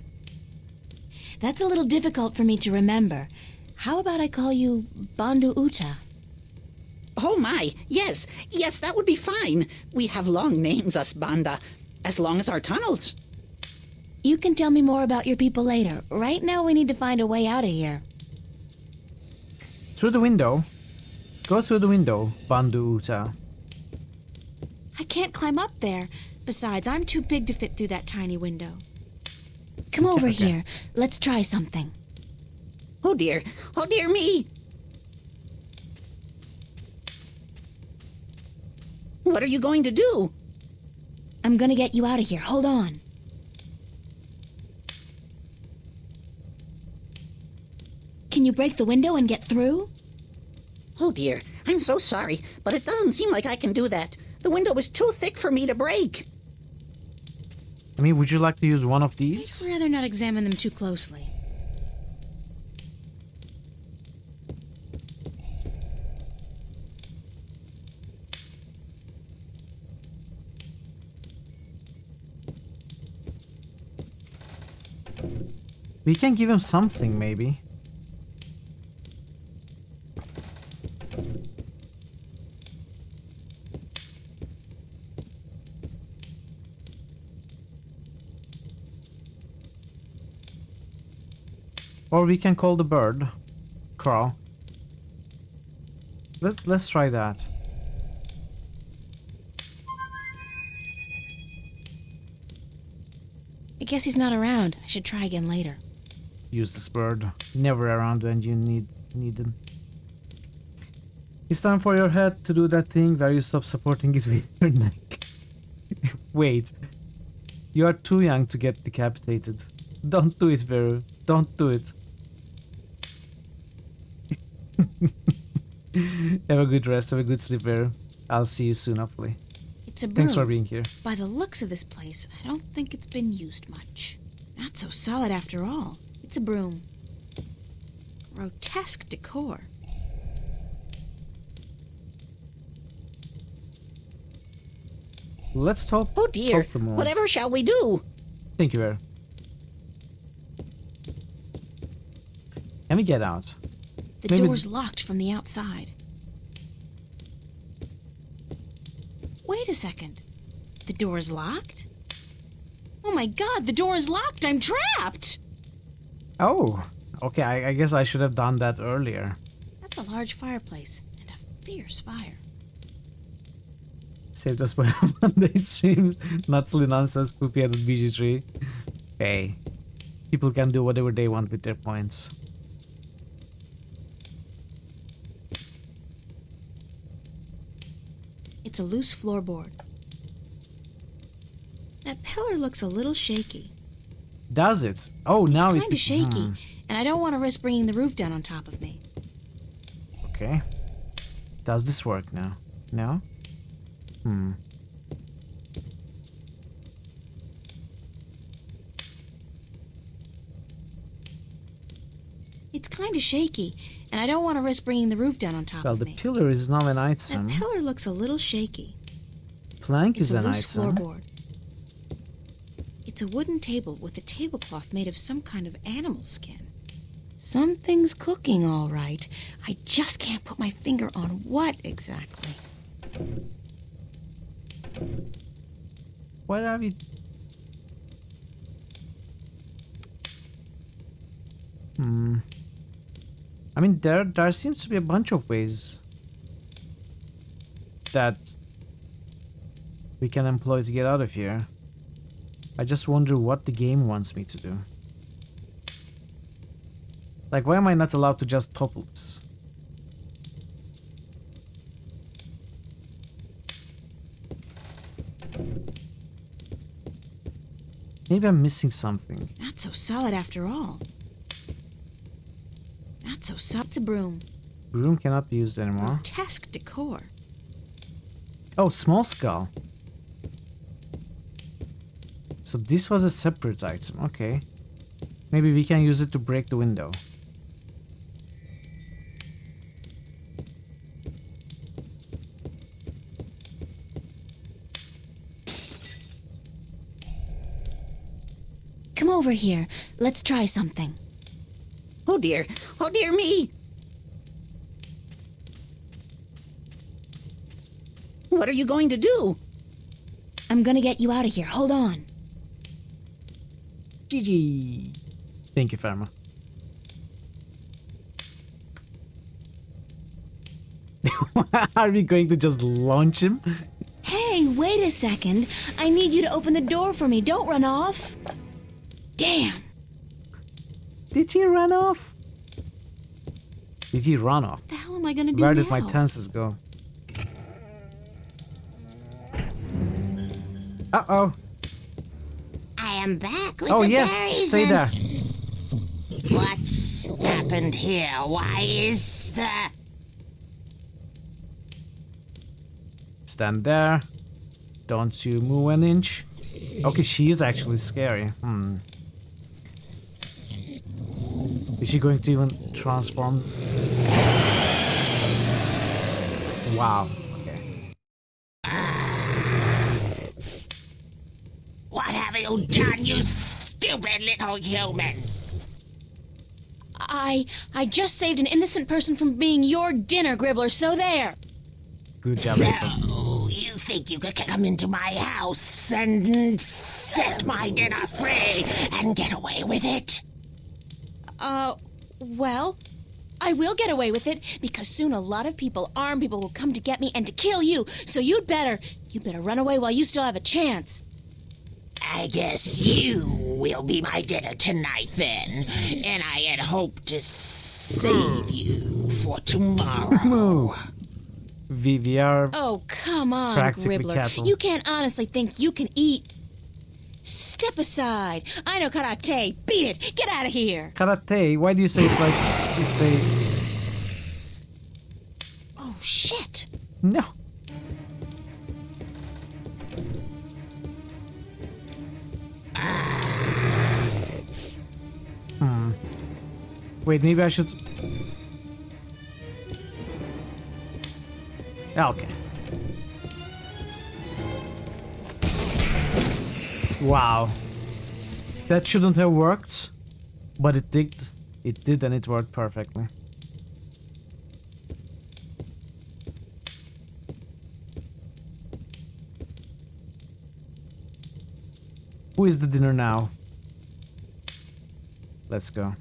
That's a little difficult for me to remember. How about I call you Bandu Uta? Oh my, yes, that would be fine. We have long names, us Banda, as long as our tunnels. You can tell me more about your people later. Right now we need to find a way out of here. Through the window. Go through the window, Bandu Uta. I can't climb up there. Besides, I'm too big to fit through that tiny window. Come over here. Let's try something. Oh dear me! What are you going to do? I'm gonna get you out of here. Hold on. Can you break the window and get through? Oh dear, I'm so sorry, but it doesn't seem like I can do that. The window is too thick for me to break. I mean, would you like to use one of these? I'd rather not examine them too closely. We can give him something, maybe. Or we can call the bird. Crow. Let's try that. I guess he's not around. I should try again later. Use this bird. Never around when you need them. It's time for your head to do that thing where you stop supporting it with your neck. Wait. You are too young to get decapitated. Don't do it, Veru. Don't do it. Have a good rest. Have a good sleep, Veru. I'll see you soon, hopefully. It's a broom. Thanks for being here. By the looks of this place, I don't think it's been used much. Not so solid after all. It's a broom. Grotesque decor. Let's talk. Oh dear, whatever shall we do? Thank you, Veru. Let me get out. The door's locked from the outside. Wait a second. The door's locked? Oh my god, the door is locked! I'm trapped! Oh, okay, I guess I should have done that earlier. That's a large fireplace, and a fierce fire. Saved us by Monday streams. Not silly nonsense, poopy at BG3. Hey, people can do whatever they want with their points. It's a loose floorboard. That pillar looks a little shaky. Does it? Oh, now it's kind of shaky, and I don't want to risk bringing the roof down on top of me. Okay. Does this work now? No? It's kind of shaky, and I don't want to risk bringing the roof down on top of me. Well, the pillar is now an item. That pillar looks a little shaky. Plank is an loose item. Floorboard. It's a wooden table with a tablecloth made of some kind of animal skin. Something's cooking, all right. I just can't put my finger on what exactly. Where are we? I mean, there seems to be a bunch of ways that we can employ to get out of here. I just wonder what the game wants me to do. Like, why am I not allowed to just topple this? Maybe I'm missing something. Not so solid after all. Not so solid. It's a broom. Broom cannot be used anymore. Grotesque decor. Oh, small skull. So this was a separate item. Okay. Maybe we can use it to break the window. Come over here. Let's try something. Oh dear me! What are you going to do? I'm gonna get you out of here. Hold on. GG. Thank you, Farmer. Are we going to just launch him? Hey, wait a second. I need you to open the door for me. Don't run off. Damn. Did he run off? Did he run off? What the hell am I gonna do Where now? did my tenses go? Uh-oh. I am back with Oh, the yes, berries stay and- there. What's happened here? Why is the... Stand there. Don't you move an inch. Okay, she is actually scary. Is she going to even transform? Wow. Okay. What have you done, you stupid little human? I just saved an innocent person from being your dinner, Gribbler, so there. Good job, April. So, you think you could come into my house and set my dinner free and get away with it? Well, I will get away with it, because soon a lot of people, armed people, will come to get me and to kill you, so you'd better run away while you still have a chance. I guess you will be my dinner tonight, then. And I had hoped to save you for tomorrow. Move. We are... Oh, come on, practically Gribbler. cattle. You can't honestly think you can eat... Step aside. I know karate. Beat it. Get out of here. Karate? Why do you say it like it's a... Oh, shit. No. Wait, maybe I should... Okay. Wow. That shouldn't have worked, but it did. It did, and it worked perfectly. Who is the dinner now? Let's go.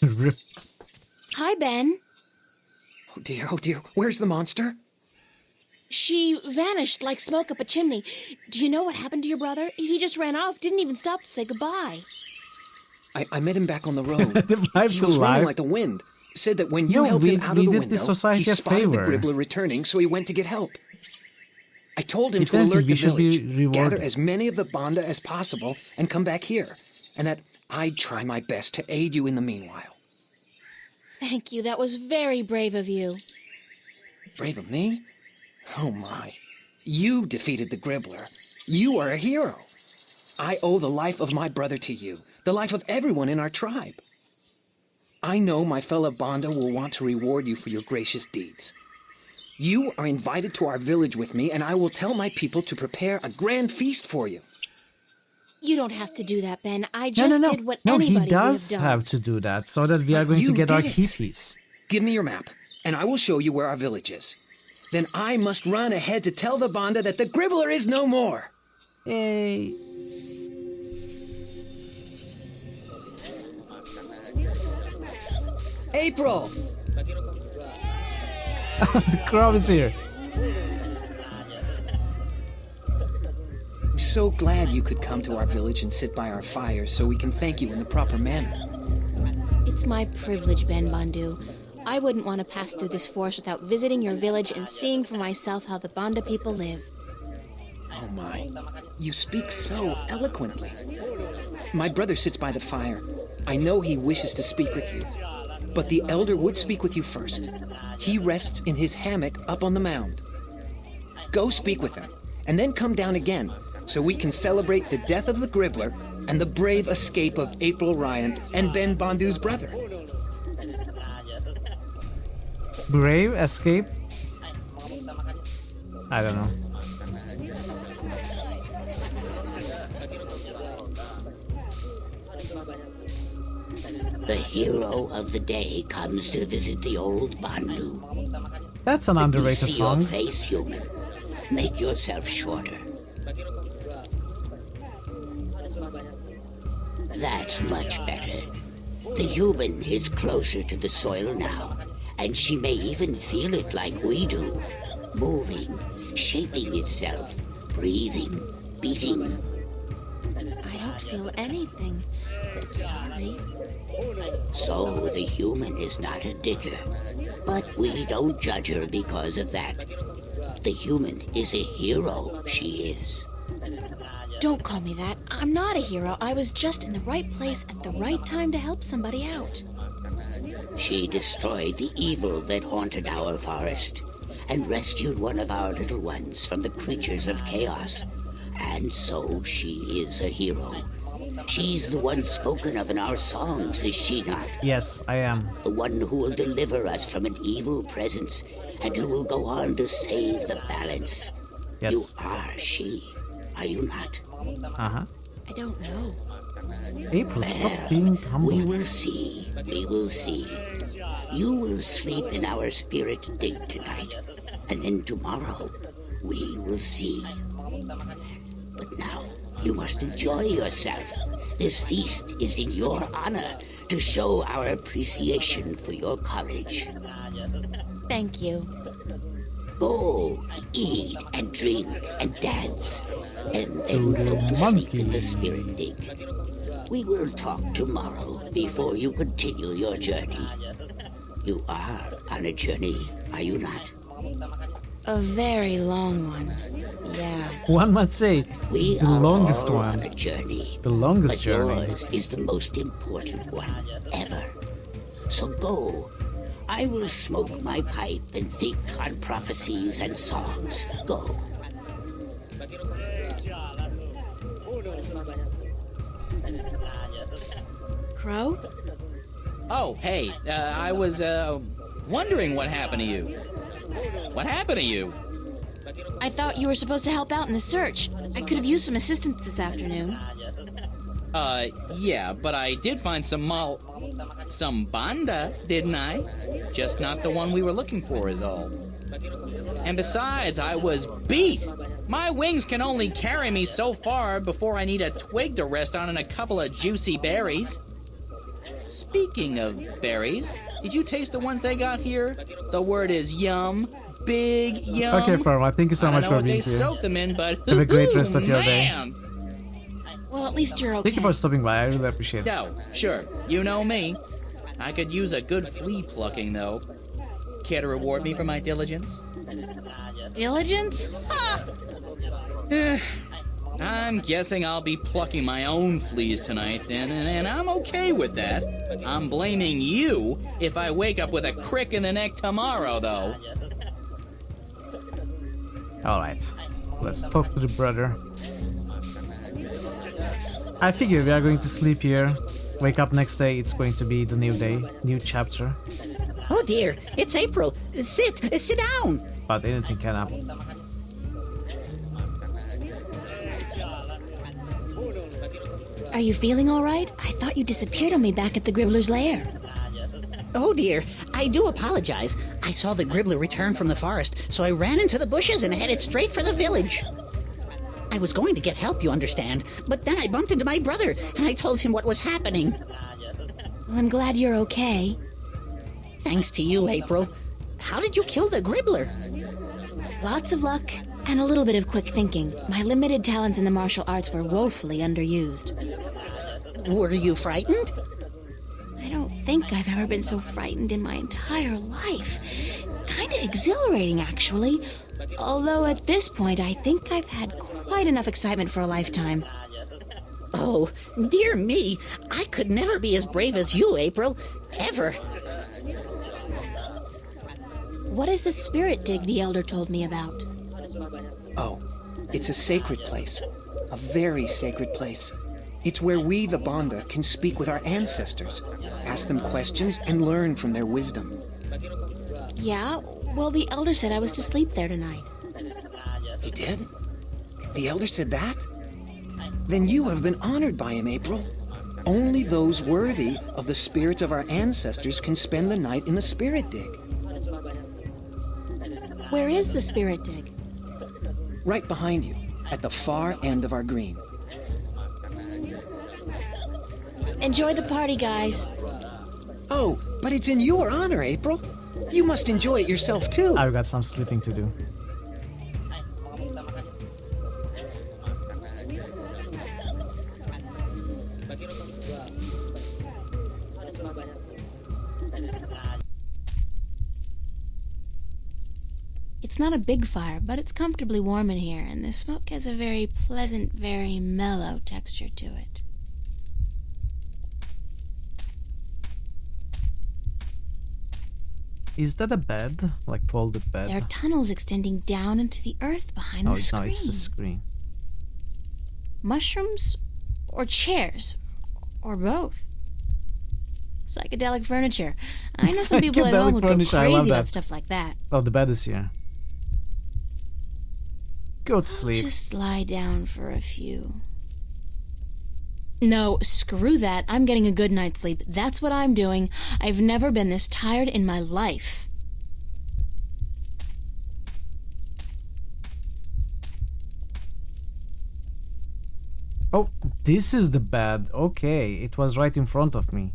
Rip. Hi, Ben. Oh dear, where's the monster? She vanished like smoke up a chimney. Do you know what happened to your brother? He just ran off, didn't even stop to say goodbye. I met him back on the road. The He to was running life. like the wind. Said that when you Yo, helped him out of we the did window, the society he a spotted the favor. Gribbler returning, so he went to get help. I told him If to anything, alert we the should be village, rewarded. gather as many of the Banda as possible, and come back here, and that I'd try my best to aid you in the meanwhile. Thank you. That was very brave of you. Brave of me? Oh my. You defeated the Gribbler. You are a hero. I owe the life of my brother to you, the life of everyone in our tribe. I know my fellow Banda will want to reward you for your gracious deeds. You are invited to our village with me, and I will tell my people to prepare a grand feast for you. You don't have to do that, Ben. I just No, did what no, anybody he would does have done. have to do that so that we are But going to you get our did it. key piece. Give me your map. and I will show you where our village is. Then I must run ahead to tell the Banda that the Gribbler is no more. Yay. April! The crow is here. I'm so glad you could come to our village and sit by our fires so we can thank you in the proper manner. It's my privilege, Ben Bandu. I wouldn't want to pass through this forest without visiting your village and seeing for myself how the Banda people live. Oh my, you speak so eloquently. My brother sits by the fire. I know he wishes to speak with you. But the elder would speak with you first. He rests in his hammock up on the mound. Go speak with him, and then come down again, so we can celebrate the death of the Gribbler and the brave escape of April Ryan and Ben Bandu's brother. Brave escape? I don't know. The hero of the day comes to visit the old Bandu. That's an underrated Let me see song. your face, human. Make yourself shorter. That's much better. The human is closer to the soil now, and she may even feel it like we do. Moving, shaping itself, breathing, beating. I don't feel anything. Sorry. So the human is not a digger, but we don't judge her because of that. The human is a hero, she is. Don't call me that. I'm not a hero. I was just in the right place at the right time to help somebody out. She destroyed the evil that haunted our forest and rescued one of our little ones from the creatures of chaos. And so she is a hero. She's the one spoken of in our songs, is she not? Yes, I am. The one who will deliver us from an evil presence and who will go on to save the balance. Yes. You are she, are you not? Uh-huh. I don't know. April, stop being humble. We will see, we will see. You will sleep in our spirit dig tonight, and then tomorrow we will see. But now, you must enjoy yourself. This feast is in your honor to show our appreciation for your courage. Thank you. Go, eat and drink and dance, and then go to sleep in the spirit dig. We will talk tomorrow before you continue your journey. You are on a journey, are you not? A very long one. Yeah. One might say We the are longest all one. on a journey. The longest but journey. Yours is the most important one ever. So go. I will smoke my pipe and think on prophecies and songs. Go. Crow? Oh, hey, I was, wondering what happened to you. What happened to you? I thought you were supposed to help out in the search. I could have used some assistance this afternoon. Yeah, but I did find some Banda, didn't I? Just not the one we were looking for is all. And besides, I was beat. My wings can only carry me so far before I need a twig to rest on and a couple of juicy berries. Speaking of berries, did you taste the ones they got here? The word is yum. Big yum. Okay, Farma, thank you so much for being I don't know what they here. soaked them in, but Have a great rest of your day. Well, at least you're okay. Thank you for stopping by. I really appreciate it. No, sure. You know me. I could use a good flea plucking, though. Care to reward me for my diligence? Diligence? I'm guessing I'll be plucking my own fleas tonight then, and I'm okay with that. I'm blaming you if I wake up with a crick in the neck tomorrow, though. Alright, let's talk to the brother. I figure we are going to sleep here. Wake up next day, it's going to be the new day, new chapter. Oh dear, it's April. Sit down. But anything can happen. Are you feeling all right? I thought you disappeared on me back at the Gribbler's lair. Oh dear, I do apologize. I saw the Gribbler return from the forest, so I ran into the bushes and headed straight for the village. I was going to get help, you understand, but then I bumped into my brother, and I told him what was happening. Well, I'm glad you're okay. Thanks to you, April. How did you kill the Gribbler? Lots of luck and a little bit of quick thinking. My limited talents in the martial arts were woefully underused. Were you frightened? I don't think I've ever been so frightened in my entire life. Kinda exhilarating, actually. Although at this point, I think I've had quite enough excitement for a lifetime. Oh, dear me. I could never be as brave as you, April. Ever. What is the spirit dig the Elder told me about? Oh, it's a sacred place. A very sacred place. It's where we, the Bonda, can speak with our ancestors, ask them questions, and learn from their wisdom. Yeah? Well, the Elder said I was to sleep there tonight. He did? The Elder said that? Then you have been honored by him, April. Only those worthy of the spirits of our ancestors can spend the night in the spirit dig. Where is the spirit dig? Right behind you, at the far end of our green. Enjoy the party, guys. Oh, but it's in your honor, April. You must enjoy it yourself, too. I've got some sleeping to do. It's not a big fire, but it's comfortably warm in here, and the smoke has a very pleasant, very mellow texture to it. Is that a bed? Like folded bed? There are tunnels extending down into the earth behind the screen. No, it's the screen. Mushrooms? Or chairs? Or both? Psychedelic furniture. I know some people at home would go crazy about stuff like that. Oh, the bed is here. Go to sleep. Just lie down for a few. No, screw that. I'm getting a good night's sleep. That's what I'm doing. I've never been this tired in my life. Oh, this is the bed. Okay, it was right in front of me.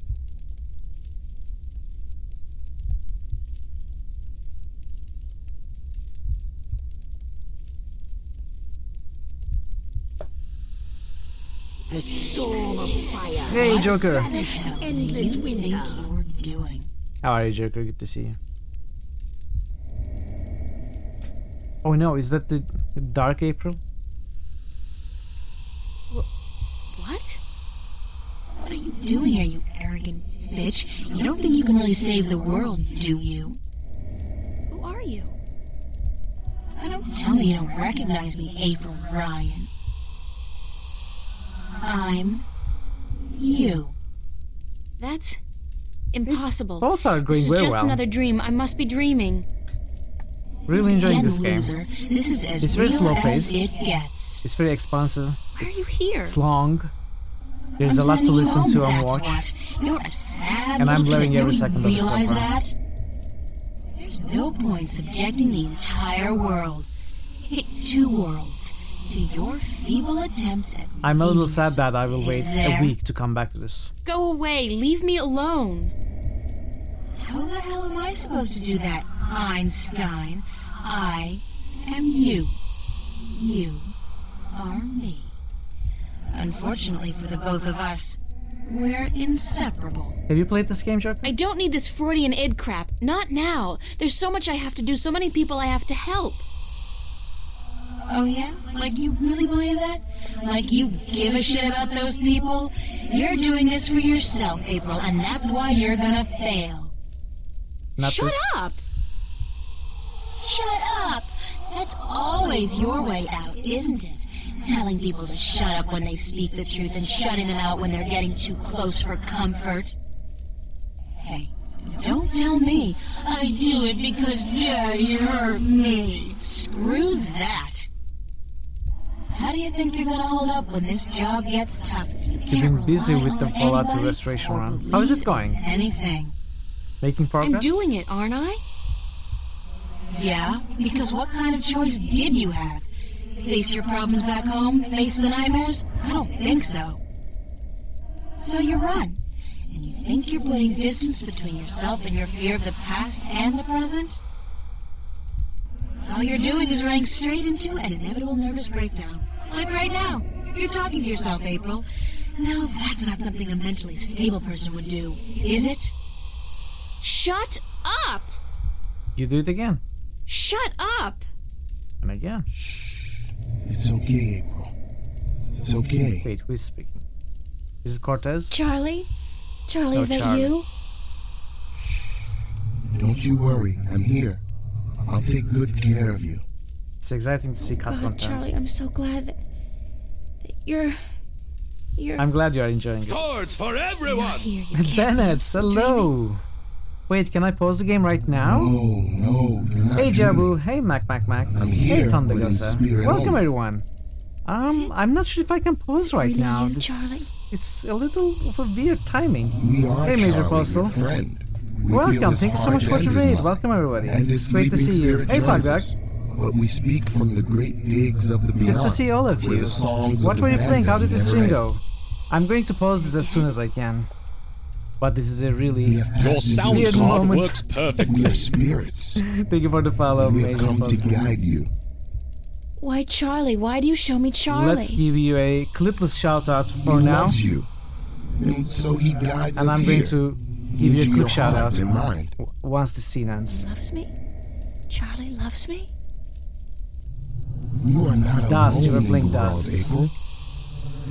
A storm of fire. Hey, Joker. Endless winter. How are you, Joker? Good to see you. Oh no, is that the Dark April? What? What are you doing here, you arrogant bitch? You don't think you can really save the world, do you? Who are you? Don't tell me you don't recognize me, April Ryan. I'm you. That's impossible. Both are going this is very just well. another dream. I must be dreaming. Really enjoying Again, this game. loser. This is as It's very real slow as paced. it gets. It's very expansive. Why are you here? It's long. There's I'm a lot to sending you listen home, to and that's watch. What. You're a sad And I'm little loving kid. every Don't second you of it so realize far. that? There's no point subjecting the entire world, 2 worlds, to your feeble attempts at I'm a little sad that I will wait there? a week to come back to this. Go away. Leave me alone. How the hell am I supposed to do that, Einstein? I am you. You are me. Unfortunately for the both of us, we're inseparable. Have you played this game, Joker? I don't need this Freudian id crap. Not now. There's so much I have to do, so many people I have to help. Oh yeah? Like you really believe that? Like you give a shit about those people? You're doing this for yourself, April, and that's why you're gonna fail. Not Shut this. up! Shut up! That's always your way out, isn't it? Telling people to shut up when they speak the truth and shutting them out when they're getting too close for comfort. Hey, don't tell me I do it because Daddy hurt me. Screw that. How do you think you're gonna hold up when this job gets tough if you You've can't been busy rely with the on Fallout 2 anybody Restoration or run. believe How is it going? Anything. Making progress? I'm doing it, aren't I? Yeah, because what kind of choice did you have? Face your problems back home? Face the nightmares? I don't think so. So you run, and you think you're putting distance between yourself and your fear of the past and the present? All you're doing is running straight into an inevitable nervous breakdown. Like right now. You're talking to yourself, April. Now, that's not something a mentally stable person would do, is it? Shut up! You do it again. Shut up! And again. It's okay, April. It's okay. Wait, who is speaking? Is it Cortez? Charlie? Charlie, No, is that Charlie. you? Don't you worry. I'm here. I'll take good care of you. It's exciting to see cut God, content. Charlie, I'm so glad that you're... I'm glad you are enjoying it. Swords for everyone! Bennett, hello! Wait, can I pause the game right now? No, you're not. Hey Jabu, hey Mac. I'm Hey here, Thunder but in Gosa. spirit Welcome only. everyone. I'm not sure if I can pause right really now. you, It's a little of a weird timing. We are Hey Major Charlie, Postal. your friend. We feel Welcome, his thank you so much heart for the and his raid. mind. Welcome everybody. And his Great to sleeping see you. spirit Hey joins Pugdog. us. But we speak from the great digs of the beyond. Good to see all of where you. the songs What of were you playing? How did abandon the stream never go? end. I'm going to pause this as soon as I can. But this is a really Your sound weird slot moment. works perfectly. We are spirits. Thank you for the follow, We have Major come to Postal. guide you. Why, Charlie? Why do you show me Charlie? Let's give you a clipless shout out He for now. loves you. And so he guides And us I'm going here. to give you Lead a your clip shout heart out and mind. once the scene ends. Loves me? Charlie loves me? You are not Dust, you alone were playing in the world, Dust. April.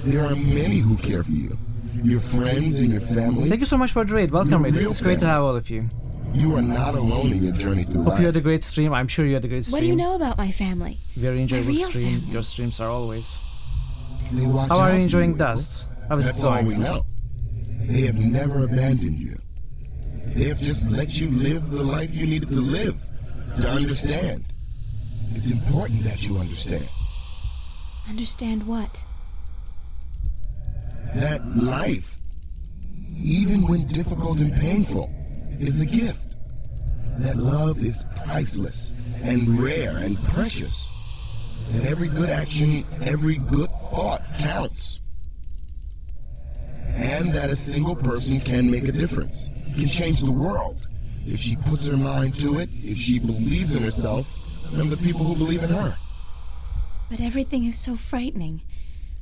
There are many who care for you. Your friends and your family. Thank you so much for the raid. Welcome, Your raiders. real It's great to family. have all of you. You are not alone in your journey through Hope life. you had a great stream. I'm sure you had a great stream. What do you know about my family? Very enjoyable real stream. family? Your streams are always. They watch How out are for you enjoying April. Dust? How is it That's all going? we know. They have never abandoned you. They have just let you live the life you needed to live, to understand. It's important that you understand Understand what? that life, even when difficult and painful, is a gift. That love is priceless and rare and precious. That every good action, every good thought counts. And that a single person can make a difference, can change the world, if she puts her mind to it, if she believes in herself, and the people who believe in her. But everything is so frightening.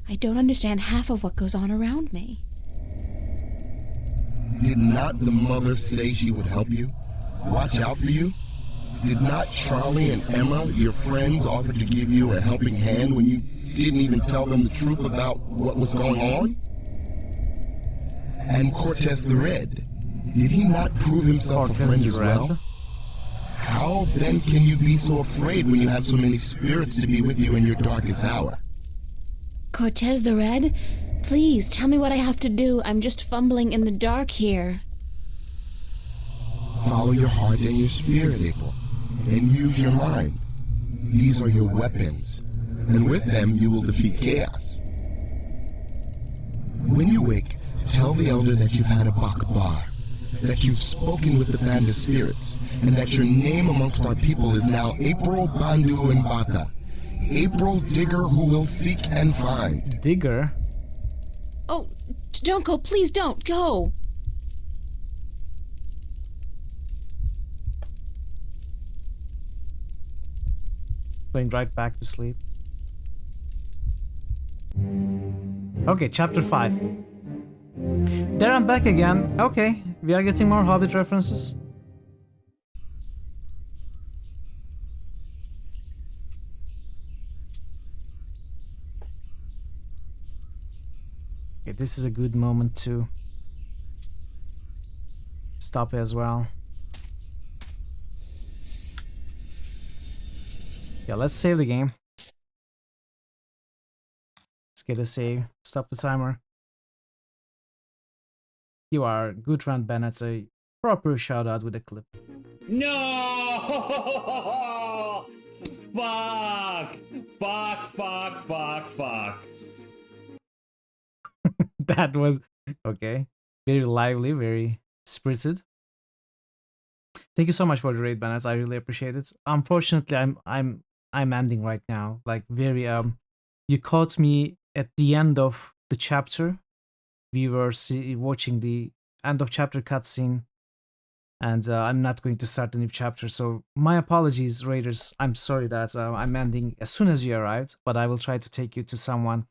I don't understand half of what goes on around me. Did not the mother say she would help you? Watch out for you? Did not Charlie and Emma, your friends, offer to give you a helping hand when you didn't even tell them the truth about what was going on? And Cortez the Red, did he not prove himself a Cortez friend the as Red? well? How then can you be so afraid when you have so many spirits to be with you in your darkest hour? Cortez the Red? Please, tell me what I have to do. I'm just fumbling in the dark here. Follow your heart and your spirit, April, and use your mind. These are your weapons, and with them you will defeat chaos. When you wake, tell the elder that you've had a bakbar, that you've spoken with the band of spirits, and that your name amongst our people is now April Bandu and Bata, April Digger who will seek and find. Digger? Oh, don't go. Please don't go. Going right back to sleep. Okay, chapter 5. There I'm back again. Okay, we are getting more Hobbit references. Okay, this is a good moment to stop as well. Yeah, let's save the game. Let's get a save. Stop the timer. You are a good friend, Ben. That's a proper shout out with a clip. No! Fuck! Fuck! That was okay. Very lively, very spirited. Thank you so much for the raid, Banners. I really appreciate it. Unfortunately, I'm ending right now. Like very you caught me at the end of the chapter. We were watching the end of chapter cutscene, and I'm not going to start a new chapter. So my apologies, Raiders. I'm sorry that I'm ending as soon as you arrived, but I will try to take you to someone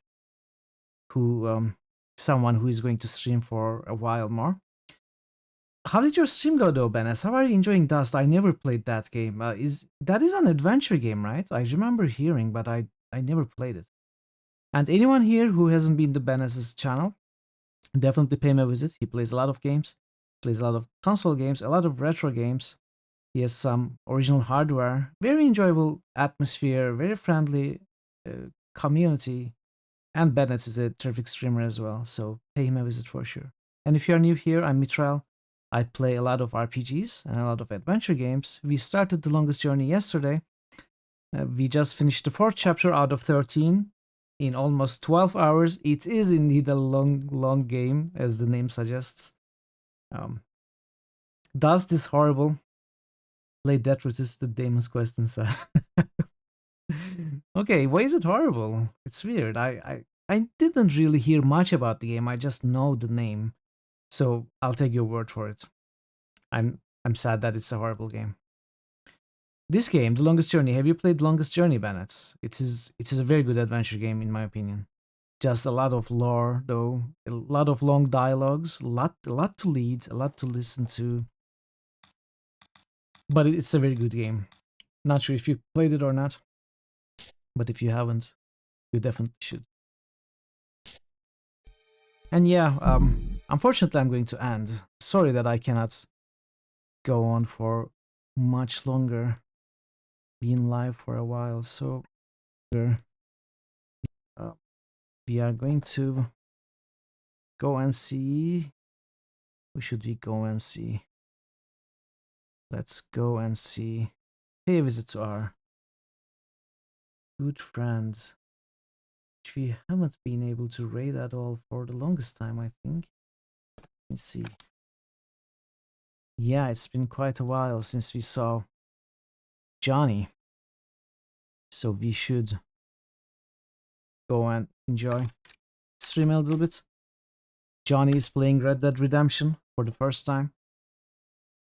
who is going to stream for a while more. How did your stream go though, Benes? How are you enjoying Dust? I never played that game. Is an adventure game, right? I remember hearing, but I never played it. And anyone here who hasn't been to Benes's channel, definitely pay him a visit. He plays a lot of games, plays a lot of console games, a lot of retro games. He has some original hardware, very enjoyable atmosphere, very friendly community. And Bennett is a terrific streamer as well, so pay him a visit for sure. And if you're new here, I'm Mitral. I play a lot of RPGs and a lot of adventure games. We started The Longest Journey yesterday. We just finished the 4th chapter out of 13 in almost 12 hours. It is indeed a long game, as the name suggests. Dust is horrible. Play that with the Damon's question, sir. Okay, why is it horrible? It's weird. I didn't really hear much about the game. I just know the name. So I'll take your word for it. I'm sad that it's a horrible game. This game, The Longest Journey, have you played The Longest Journey, Bennett? It is a very good adventure game in my opinion. Just a lot of lore though, a lot of long dialogues, a lot to lead, a lot to listen to. But it's a very good game. Not sure if you played it or not, but if you haven't, you definitely should. And yeah, unfortunately I'm going to end. Sorry that I cannot go on for much longer, being live for a while. So we are going to go and see. Who should we go and see? Let's go and see. Pay a visit to our good friends, which we haven't been able to raid at all for the longest time, I think. Let's see. Yeah, it's been quite a while since we saw Johnny. So we should go and enjoy stream a little bit. Johnny is playing Red Dead Redemption for the first time.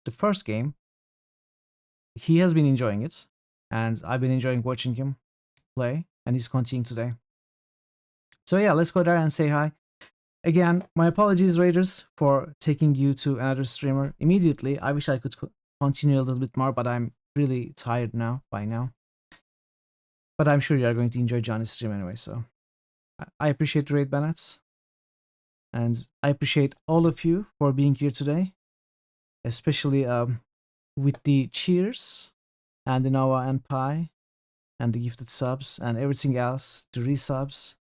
The first game. He has been enjoying it, and I've been enjoying watching him play, and he's continuing today. So yeah, let's go there and say hi. Again, my apologies, Raiders, for taking you to another streamer immediately. I wish I could continue a little bit more, but I'm really tired now, by now. But I'm sure you are going to enjoy Johnny's stream anyway, so I appreciate the raid, Bennett. And I appreciate all of you for being here today, especially with the cheers and the Noah and Pi and the gifted subs and everything else, the resubs.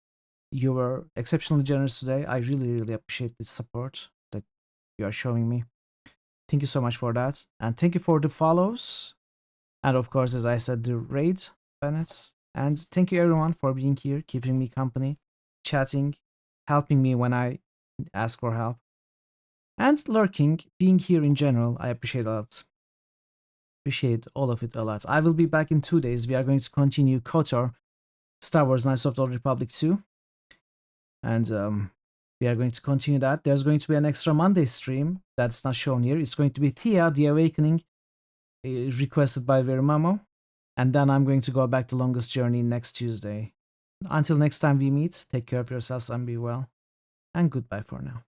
You were exceptionally generous today. I really appreciate the support that you are showing me. Thank you so much for that. And thank you for the follows. And of course, as I said, the raid, Bennett. And thank you everyone for being here, keeping me company, chatting, helping me when I ask for help. And lurking, being here in general, I appreciate a lot. Appreciate all of it a lot. I will be back in 2 days. We are going to continue KOTOR, Star Wars Knights of the Old Republic 2. And we are going to continue that. There's going to be an extra Monday stream that's not shown here. It's going to be Thea, The Awakening, requested by Verimamo. And then I'm going to go back to Longest Journey next Tuesday. Until next time we meet, take care of yourselves and be well. And goodbye for now.